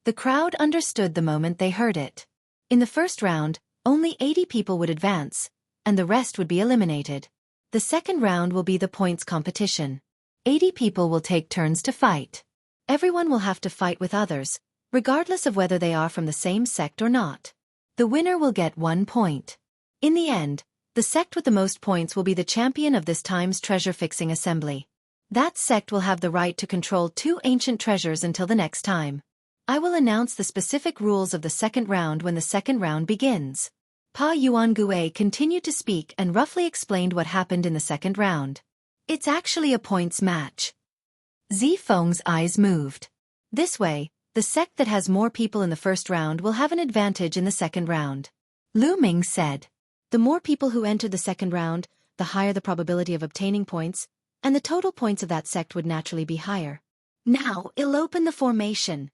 The crowd understood the moment they heard it. In the first round, only 80 people would advance, and the rest would be eliminated. The second round will be the points competition. 80 people will take turns to fight. Everyone will have to fight with others, regardless of whether they are from the same sect or not. The winner will get 1 point. In the end, the sect with the most points will be the champion of this time's treasure-fixing assembly. That sect will have the right to control 2 ancient treasures until the next time. I will announce the specific rules of the second round when the second round begins. Pa Yuangue continued to speak and roughly explained what happened in the second round. It's actually a points match. Zifeng's eyes moved. This way, the sect that has more people in the first round will have an advantage in the second round. Lu Ming said. The more people who entered the second round, the higher the probability of obtaining points, and the total points of that sect would naturally be higher. Now, I'll open the formation.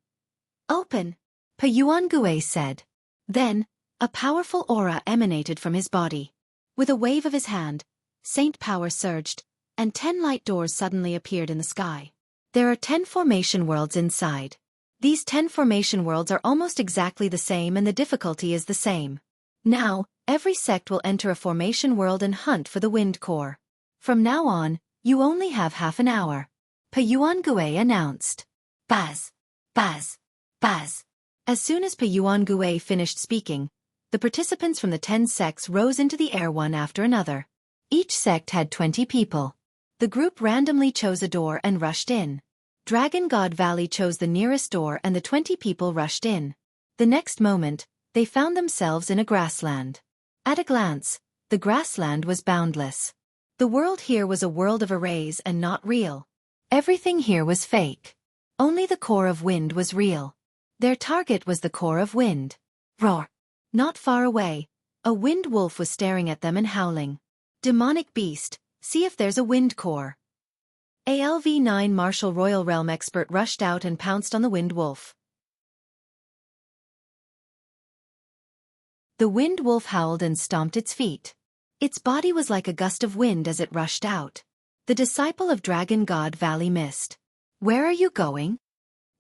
Open, Pa Yuangue said. Then, a powerful aura emanated from his body. With a wave of his hand, Saint Power surged, and 10 light doors suddenly appeared in the sky. There are 10 formation worlds inside. These 10 formation worlds are almost exactly the same and the difficulty is the same. Now, every sect will enter a formation world and hunt for the wind core. From now on, you only have half an hour. Pa Yuangue announced. Buzz! Buzz! Buzz! As soon as Pa Yuangue finished speaking, the participants from the 10 sects rose into the air one after another. Each sect had 20 people. The group randomly chose a door and rushed in. Dragon God Valley chose the nearest door and the 20 people rushed in. The next moment, they found themselves in a grassland. At a glance, the grassland was boundless. The world here was a world of arrays and not real. Everything here was fake. Only the core of wind was real. Their target was the core of wind. Roar! Not far away, a wind wolf was staring at them and howling. Demonic beast, see if there's a wind core. ALV-9 Martial Royal Realm expert rushed out and pounced on the wind wolf. The wind wolf howled and stomped its feet. Its body was like a gust of wind as it rushed out. The disciple of Dragon God Valley missed. Where are you going?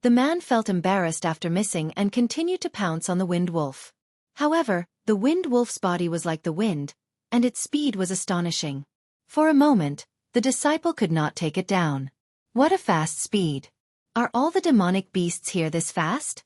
The man felt embarrassed after missing and continued to pounce on the wind wolf. However, the wind wolf's body was like the wind, and its speed was astonishing. For a moment, the disciple could not take it down. What a fast speed! Are all the demonic beasts here this fast?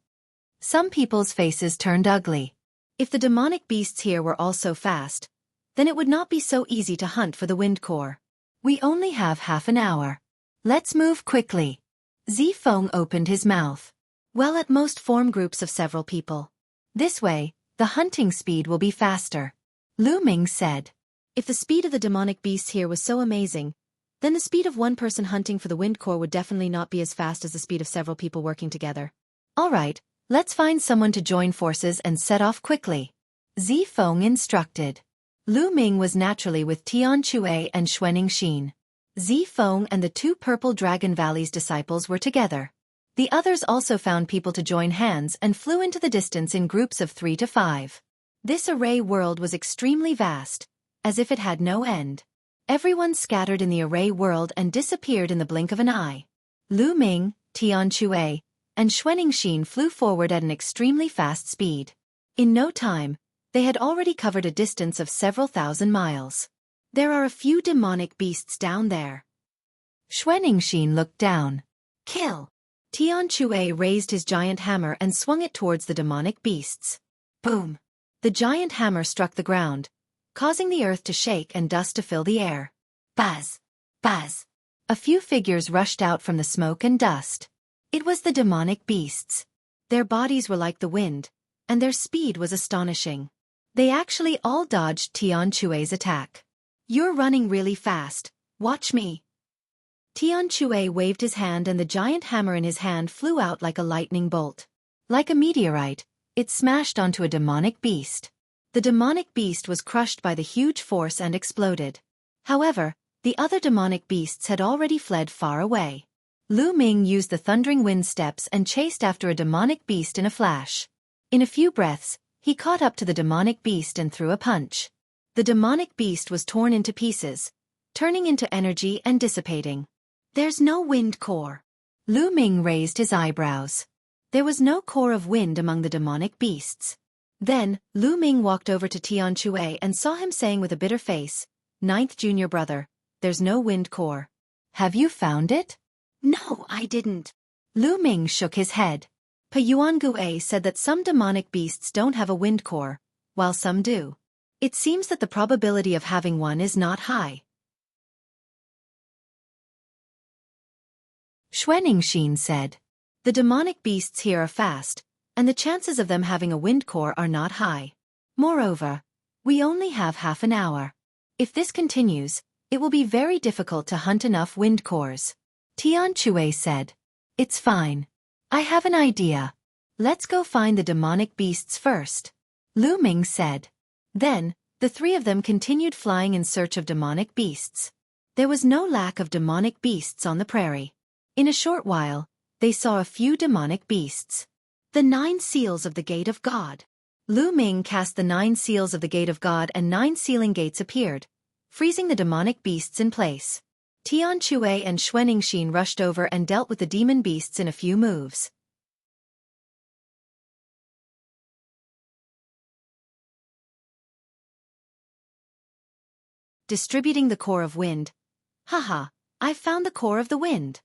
Some people's faces turned ugly. If the demonic beasts here were all so fast, then it would not be so easy to hunt for the wind core. We only have half an hour. Let's move quickly. Zifeng opened his mouth. Well, at most form groups of several people. This way, the hunting speed will be faster. Lu Ming said. If the speed of the demonic beasts here was so amazing, then the speed of one person hunting for the wind core would definitely not be as fast as the speed of several people working together. Alright, let's find someone to join forces and set off quickly. Zifeng instructed. Lu Ming was naturally with Tian Chue and Xuening Xin. Zifeng and the 2 Purple Dragon Valley's disciples were together. The others also found people to join hands and flew into the distance in groups of 3 to 5. This array world was extremely vast, as if it had no end. Everyone scattered in the array world and disappeared in the blink of an eye. Lu Ming, Tian Chue, and Xuening Xin flew forward at an extremely fast speed. In no time, they had already covered a distance of several thousand miles. There are a few demonic beasts down there. Xuening Xin looked down. Kill! Tian Chue raised his giant hammer and swung it towards the demonic beasts. Boom! The giant hammer struck the ground, causing the earth to shake and dust to fill the air. Buzz! Buzz! A few figures rushed out from the smoke and dust. It was the demonic beasts. Their bodies were like the wind, and their speed was astonishing. They actually all dodged Tian Chue's attack. You're running really fast, watch me. Tian Chue waved his hand and the giant hammer in his hand flew out like a lightning bolt. Like a meteorite, it smashed onto a demonic beast. The demonic beast was crushed by the huge force and exploded. However, the other demonic beasts had already fled far away. Lu Ming used the thundering wind steps and chased after a demonic beast in a flash. In a few breaths, he caught up to the demonic beast and threw a punch. The demonic beast was torn into pieces, turning into energy and dissipating. There's no wind core. Lu Ming raised his eyebrows. There was no core of wind among the demonic beasts. Then, Lu Ming walked over to Tian Chue and saw him saying with a bitter face, "Ninth junior brother, there's no wind core. Have you found it?" "No, I didn't." Lu Ming shook his head. Yuangue said that some demonic beasts don't have a wind core, while some do. It seems that the probability of having one is not high. Xuaningxin said, "The demonic beasts here are fast, and the chances of them having a wind core are not high. Moreover, we only have half an hour. If this continues, it will be very difficult to hunt enough wind cores." Tian Chue said, "It's fine. I have an idea. Let's go find the demonic beasts first." Lu Ming said. Then, the three of them continued flying in search of demonic beasts. There was no lack of demonic beasts on the prairie. In a short while, they saw a few demonic beasts. The 9 seals of the Gate of God. Lu Ming cast the 9 seals of the Gate of God and 9 sealing gates appeared, freezing the demonic beasts in place. Tian Chue and Xuaningxin rushed over and dealt with the demon beasts in a few moves. Distributing the core of wind. Haha, I've found the core of the wind.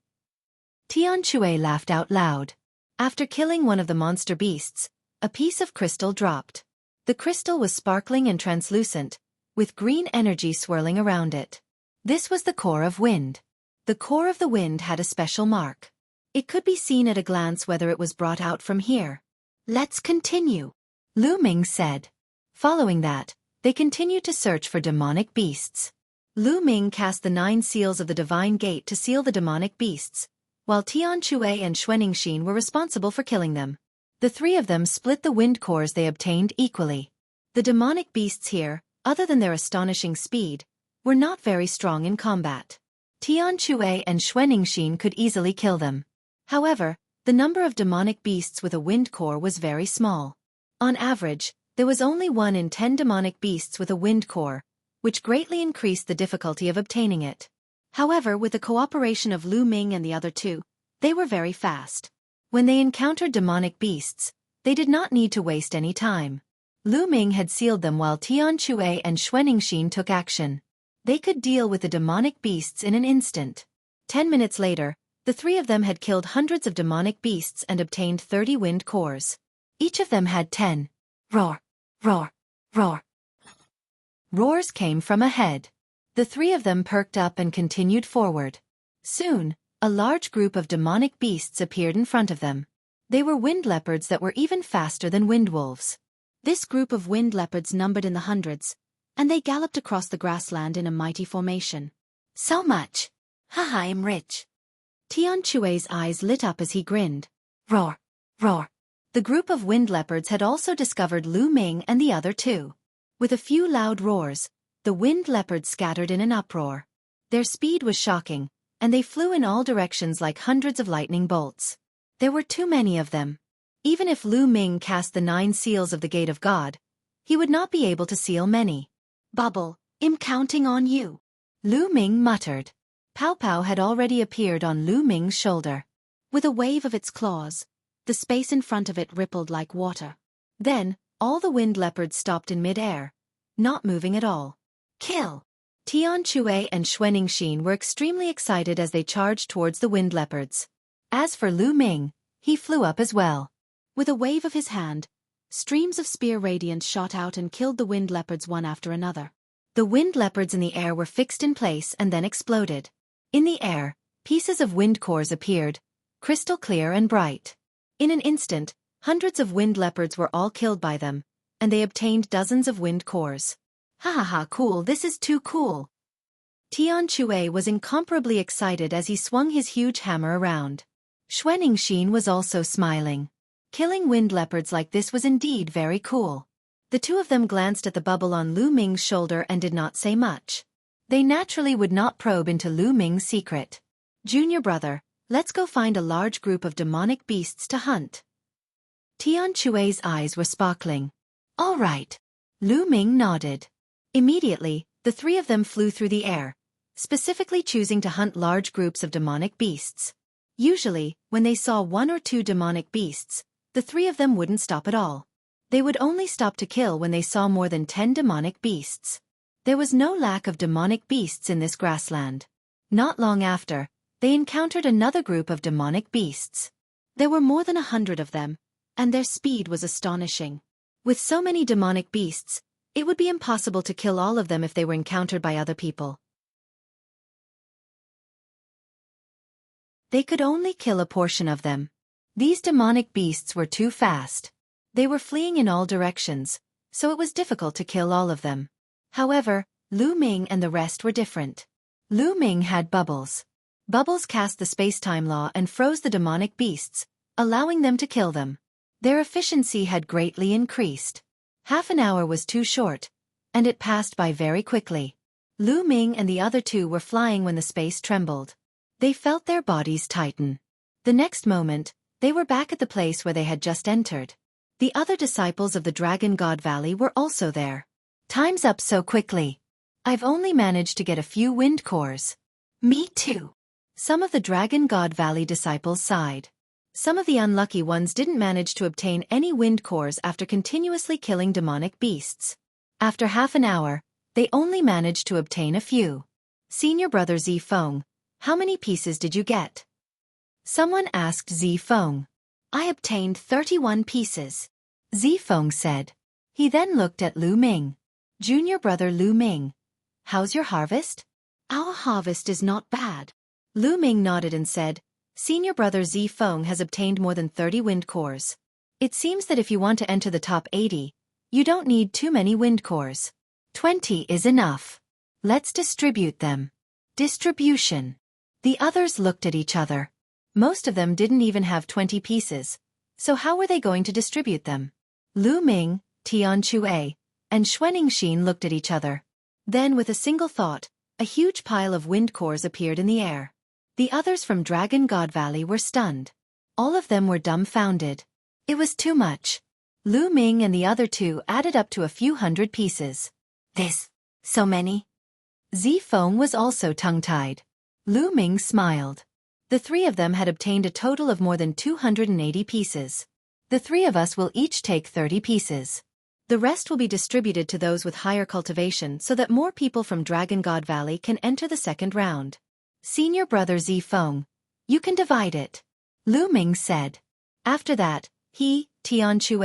Tian Chue laughed out loud. After killing one of the monster beasts, a piece of crystal dropped. The crystal was sparkling and translucent, with green energy swirling around it. This was the core of wind. The core of the wind had a special mark. It could be seen at a glance whether it was brought out from here. "Let's continue," Lu Ming said. Following that, they continued to search for demonic beasts. Lu Ming cast the 9 seals of the divine gate to seal the demonic beasts, while Tian Chue and Xuaningxin were responsible for killing them. The three of them split the wind cores they obtained equally. The demonic beasts here, other than their astonishing speed, were not very strong in combat. Tian Chue and Xuaningxin could easily kill them. However, the number of demonic beasts with a wind core was very small. On average, there was only 1 in 10 demonic beasts with a wind core, which greatly increased the difficulty of obtaining it. However, with the cooperation of Lu Ming and the other 2, they were very fast. When they encountered demonic beasts, they did not need to waste any time. Lu Ming had sealed them while Tian Chue and Xuaningxin took action. They could deal with the demonic beasts in an instant. 10 minutes later, the three of them had killed hundreds of demonic beasts and obtained 30 wind cores. Each of them had 10. Roar, roar, roar. Roars came from ahead. The three of them perked up and continued forward. Soon, a large group of demonic beasts appeared in front of them. They were wind leopards that were even faster than wind wolves. This group of wind leopards numbered in the hundreds, and they galloped across the grassland in a mighty formation. "So much! Haha, I'm rich!" Tian Chue's eyes lit up as he grinned. Roar, roar. The group of wind leopards had also discovered Lu Ming and the other 2. With a few loud roars, the wind leopards scattered in an uproar. Their speed was shocking, and they flew in all directions like hundreds of lightning bolts. There were too many of them. Even if Lu Ming cast the 9 seals of the Gate of God, he would not be able to seal many. "Bubble, I'm counting on you," Lu Ming muttered. Pow Pow had already appeared on Lu Ming's shoulder. With a wave of its claws, the space in front of it rippled like water. Then, all the wind leopards stopped in mid-air, not moving at all. "Kill!" Tian Chue and Xuaningxin were extremely excited as they charged towards the wind leopards. As for Lu Ming, he flew up as well. With a wave of his hand, streams of spear radiance shot out and killed the wind leopards one after another. The wind leopards in the air were fixed in place and then exploded. In the air, pieces of wind cores appeared, crystal clear and bright. In an instant, hundreds of wind leopards were all killed by them, and they obtained dozens of wind cores. "Ha ha ha, cool, this is too cool." Tian Chue was incomparably excited as he swung his huge hammer around. Xuaningxin was also smiling. Killing wind leopards like this was indeed very cool. The 2 of them glanced at the bubble on Lu Ming's shoulder and did not say much. They naturally would not probe into Lu Ming's secret. "Junior brother, let's go find a large group of demonic beasts to hunt." Tian Chue's eyes were sparkling. "All right." Lu Ming nodded. Immediately, the 3 of them flew through the air, specifically choosing to hunt large groups of demonic beasts. Usually, when they saw 1 or 2 demonic beasts, the 3 of them wouldn't stop at all. They would only stop to kill when they saw more than 10 demonic beasts. There was no lack of demonic beasts in this grassland. Not long after, they encountered another group of demonic beasts. There were more than 100 of them, and their speed was astonishing. With so many demonic beasts, it would be impossible to kill all of them if they were encountered by other people. They could only kill a portion of them. These demonic beasts were too fast. They were fleeing in all directions, so it was difficult to kill all of them. However, Lu Ming and the rest were different. Lu Ming had bubbles. Bubbles cast the space-time law and froze the demonic beasts, allowing them to kill them. Their efficiency had greatly increased. Half an hour was too short, and it passed by very quickly. Lu Ming and the other two were flying when the space trembled. They felt their bodies tighten. The next moment, they were back at the place where they had just entered. The other disciples of the Dragon God Valley were also there. Time's up so quickly. I've only managed to get a few wind cores. Me too. Some of the Dragon God Valley disciples sighed. Some of the unlucky ones didn't manage to obtain any wind cores after continuously killing demonic beasts. After half an hour, they only managed to obtain a few. Senior brother Zifeng, how many pieces did you get? Someone asked Zifeng. I obtained 31 pieces. Zifeng said. He then looked at Lu Ming. Junior brother Lu Ming. How's your harvest? Our harvest is not bad. Lu Ming nodded and said, Senior brother Zifeng has obtained more than 30 wind cores. It seems that if you want to enter the top 80, you don't need too many wind cores. 20 is enough. Let's distribute them. Distribution. The others looked at each other. Most of them didn't even have 20 pieces, so how were they going to distribute them? Lu Ming, Tian Chue, and Xuaningxin looked at each other. Then with a single thought, a huge pile of wind cores appeared in the air. The others from Dragon God Valley were stunned. All of them were dumbfounded. It was too much. Lu Ming and the other two added up to a few hundred pieces. So many? Zifeng was also tongue-tied. Lu Ming smiled. The three of them had obtained a total of more than 280 pieces. The three of us will each take 30 pieces. The rest will be distributed to those with higher cultivation so that more people from Dragon God Valley can enter the second round. Senior brother Zifeng, you can divide it. Lu Ming said. After that, he, Tian Chue,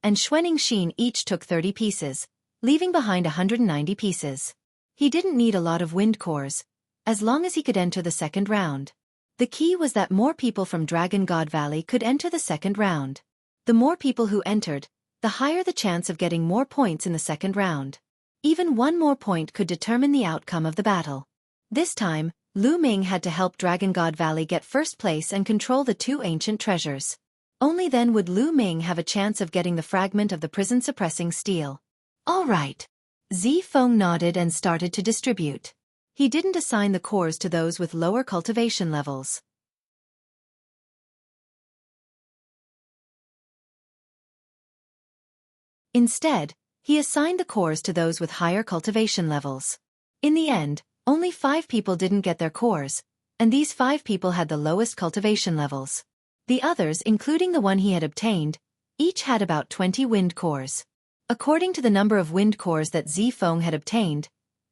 and Xuaningxin each took 30 pieces, leaving behind 190 pieces. He didn't need a lot of wind cores, as long as he could enter the second round. The key was that more people from Dragon God Valley could enter the second round. The more people who entered, the higher the chance of getting more points in the second round. Even one more point could determine the outcome of the battle. This time, Lu Ming had to help Dragon God Valley get first place and control the two ancient treasures. Only then would Lu Ming have a chance of getting the fragment of the prison-suppressing steel. All right. Zifeng nodded and started to distribute. He didn't assign the cores to those with lower cultivation levels. Instead, he assigned the cores to those with higher cultivation levels. In the end, only 5 people didn't get their cores, and these 5 people had the lowest cultivation levels. The others, including the one he had obtained, each had about 20 wind cores. According to the number of wind cores that Zifeng had obtained,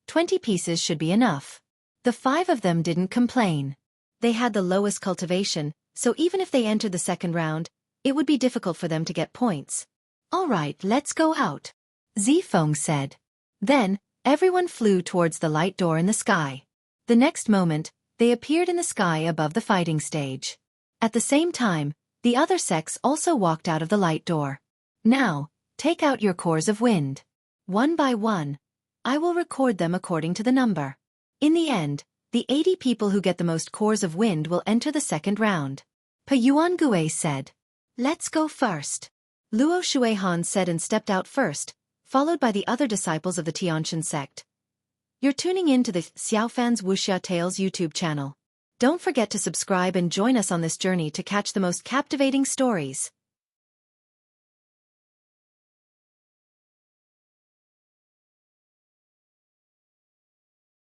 20 pieces should be enough. The 5 of them didn't complain. They had the lowest cultivation, so even if they entered the second round, it would be difficult for them to get points. All right, let's go out, Zifeng said. Then, everyone flew towards the light door in the sky. The next moment, they appeared in the sky above the fighting stage. At the same time, the other sects also walked out of the light door. Now, take out your cores of wind. One by one, I will record them according to the number. In the end, the 80 people who get the most cores of wind will enter the second round. Pa Yuangue said. Let's go first. Luo Shuihan said and stepped out first, followed by the other disciples of the Tiantian sect. You're tuning in to the Xiaofan's Wuxia Tales YouTube channel. Don't forget to subscribe and join us on this journey to catch the most captivating stories.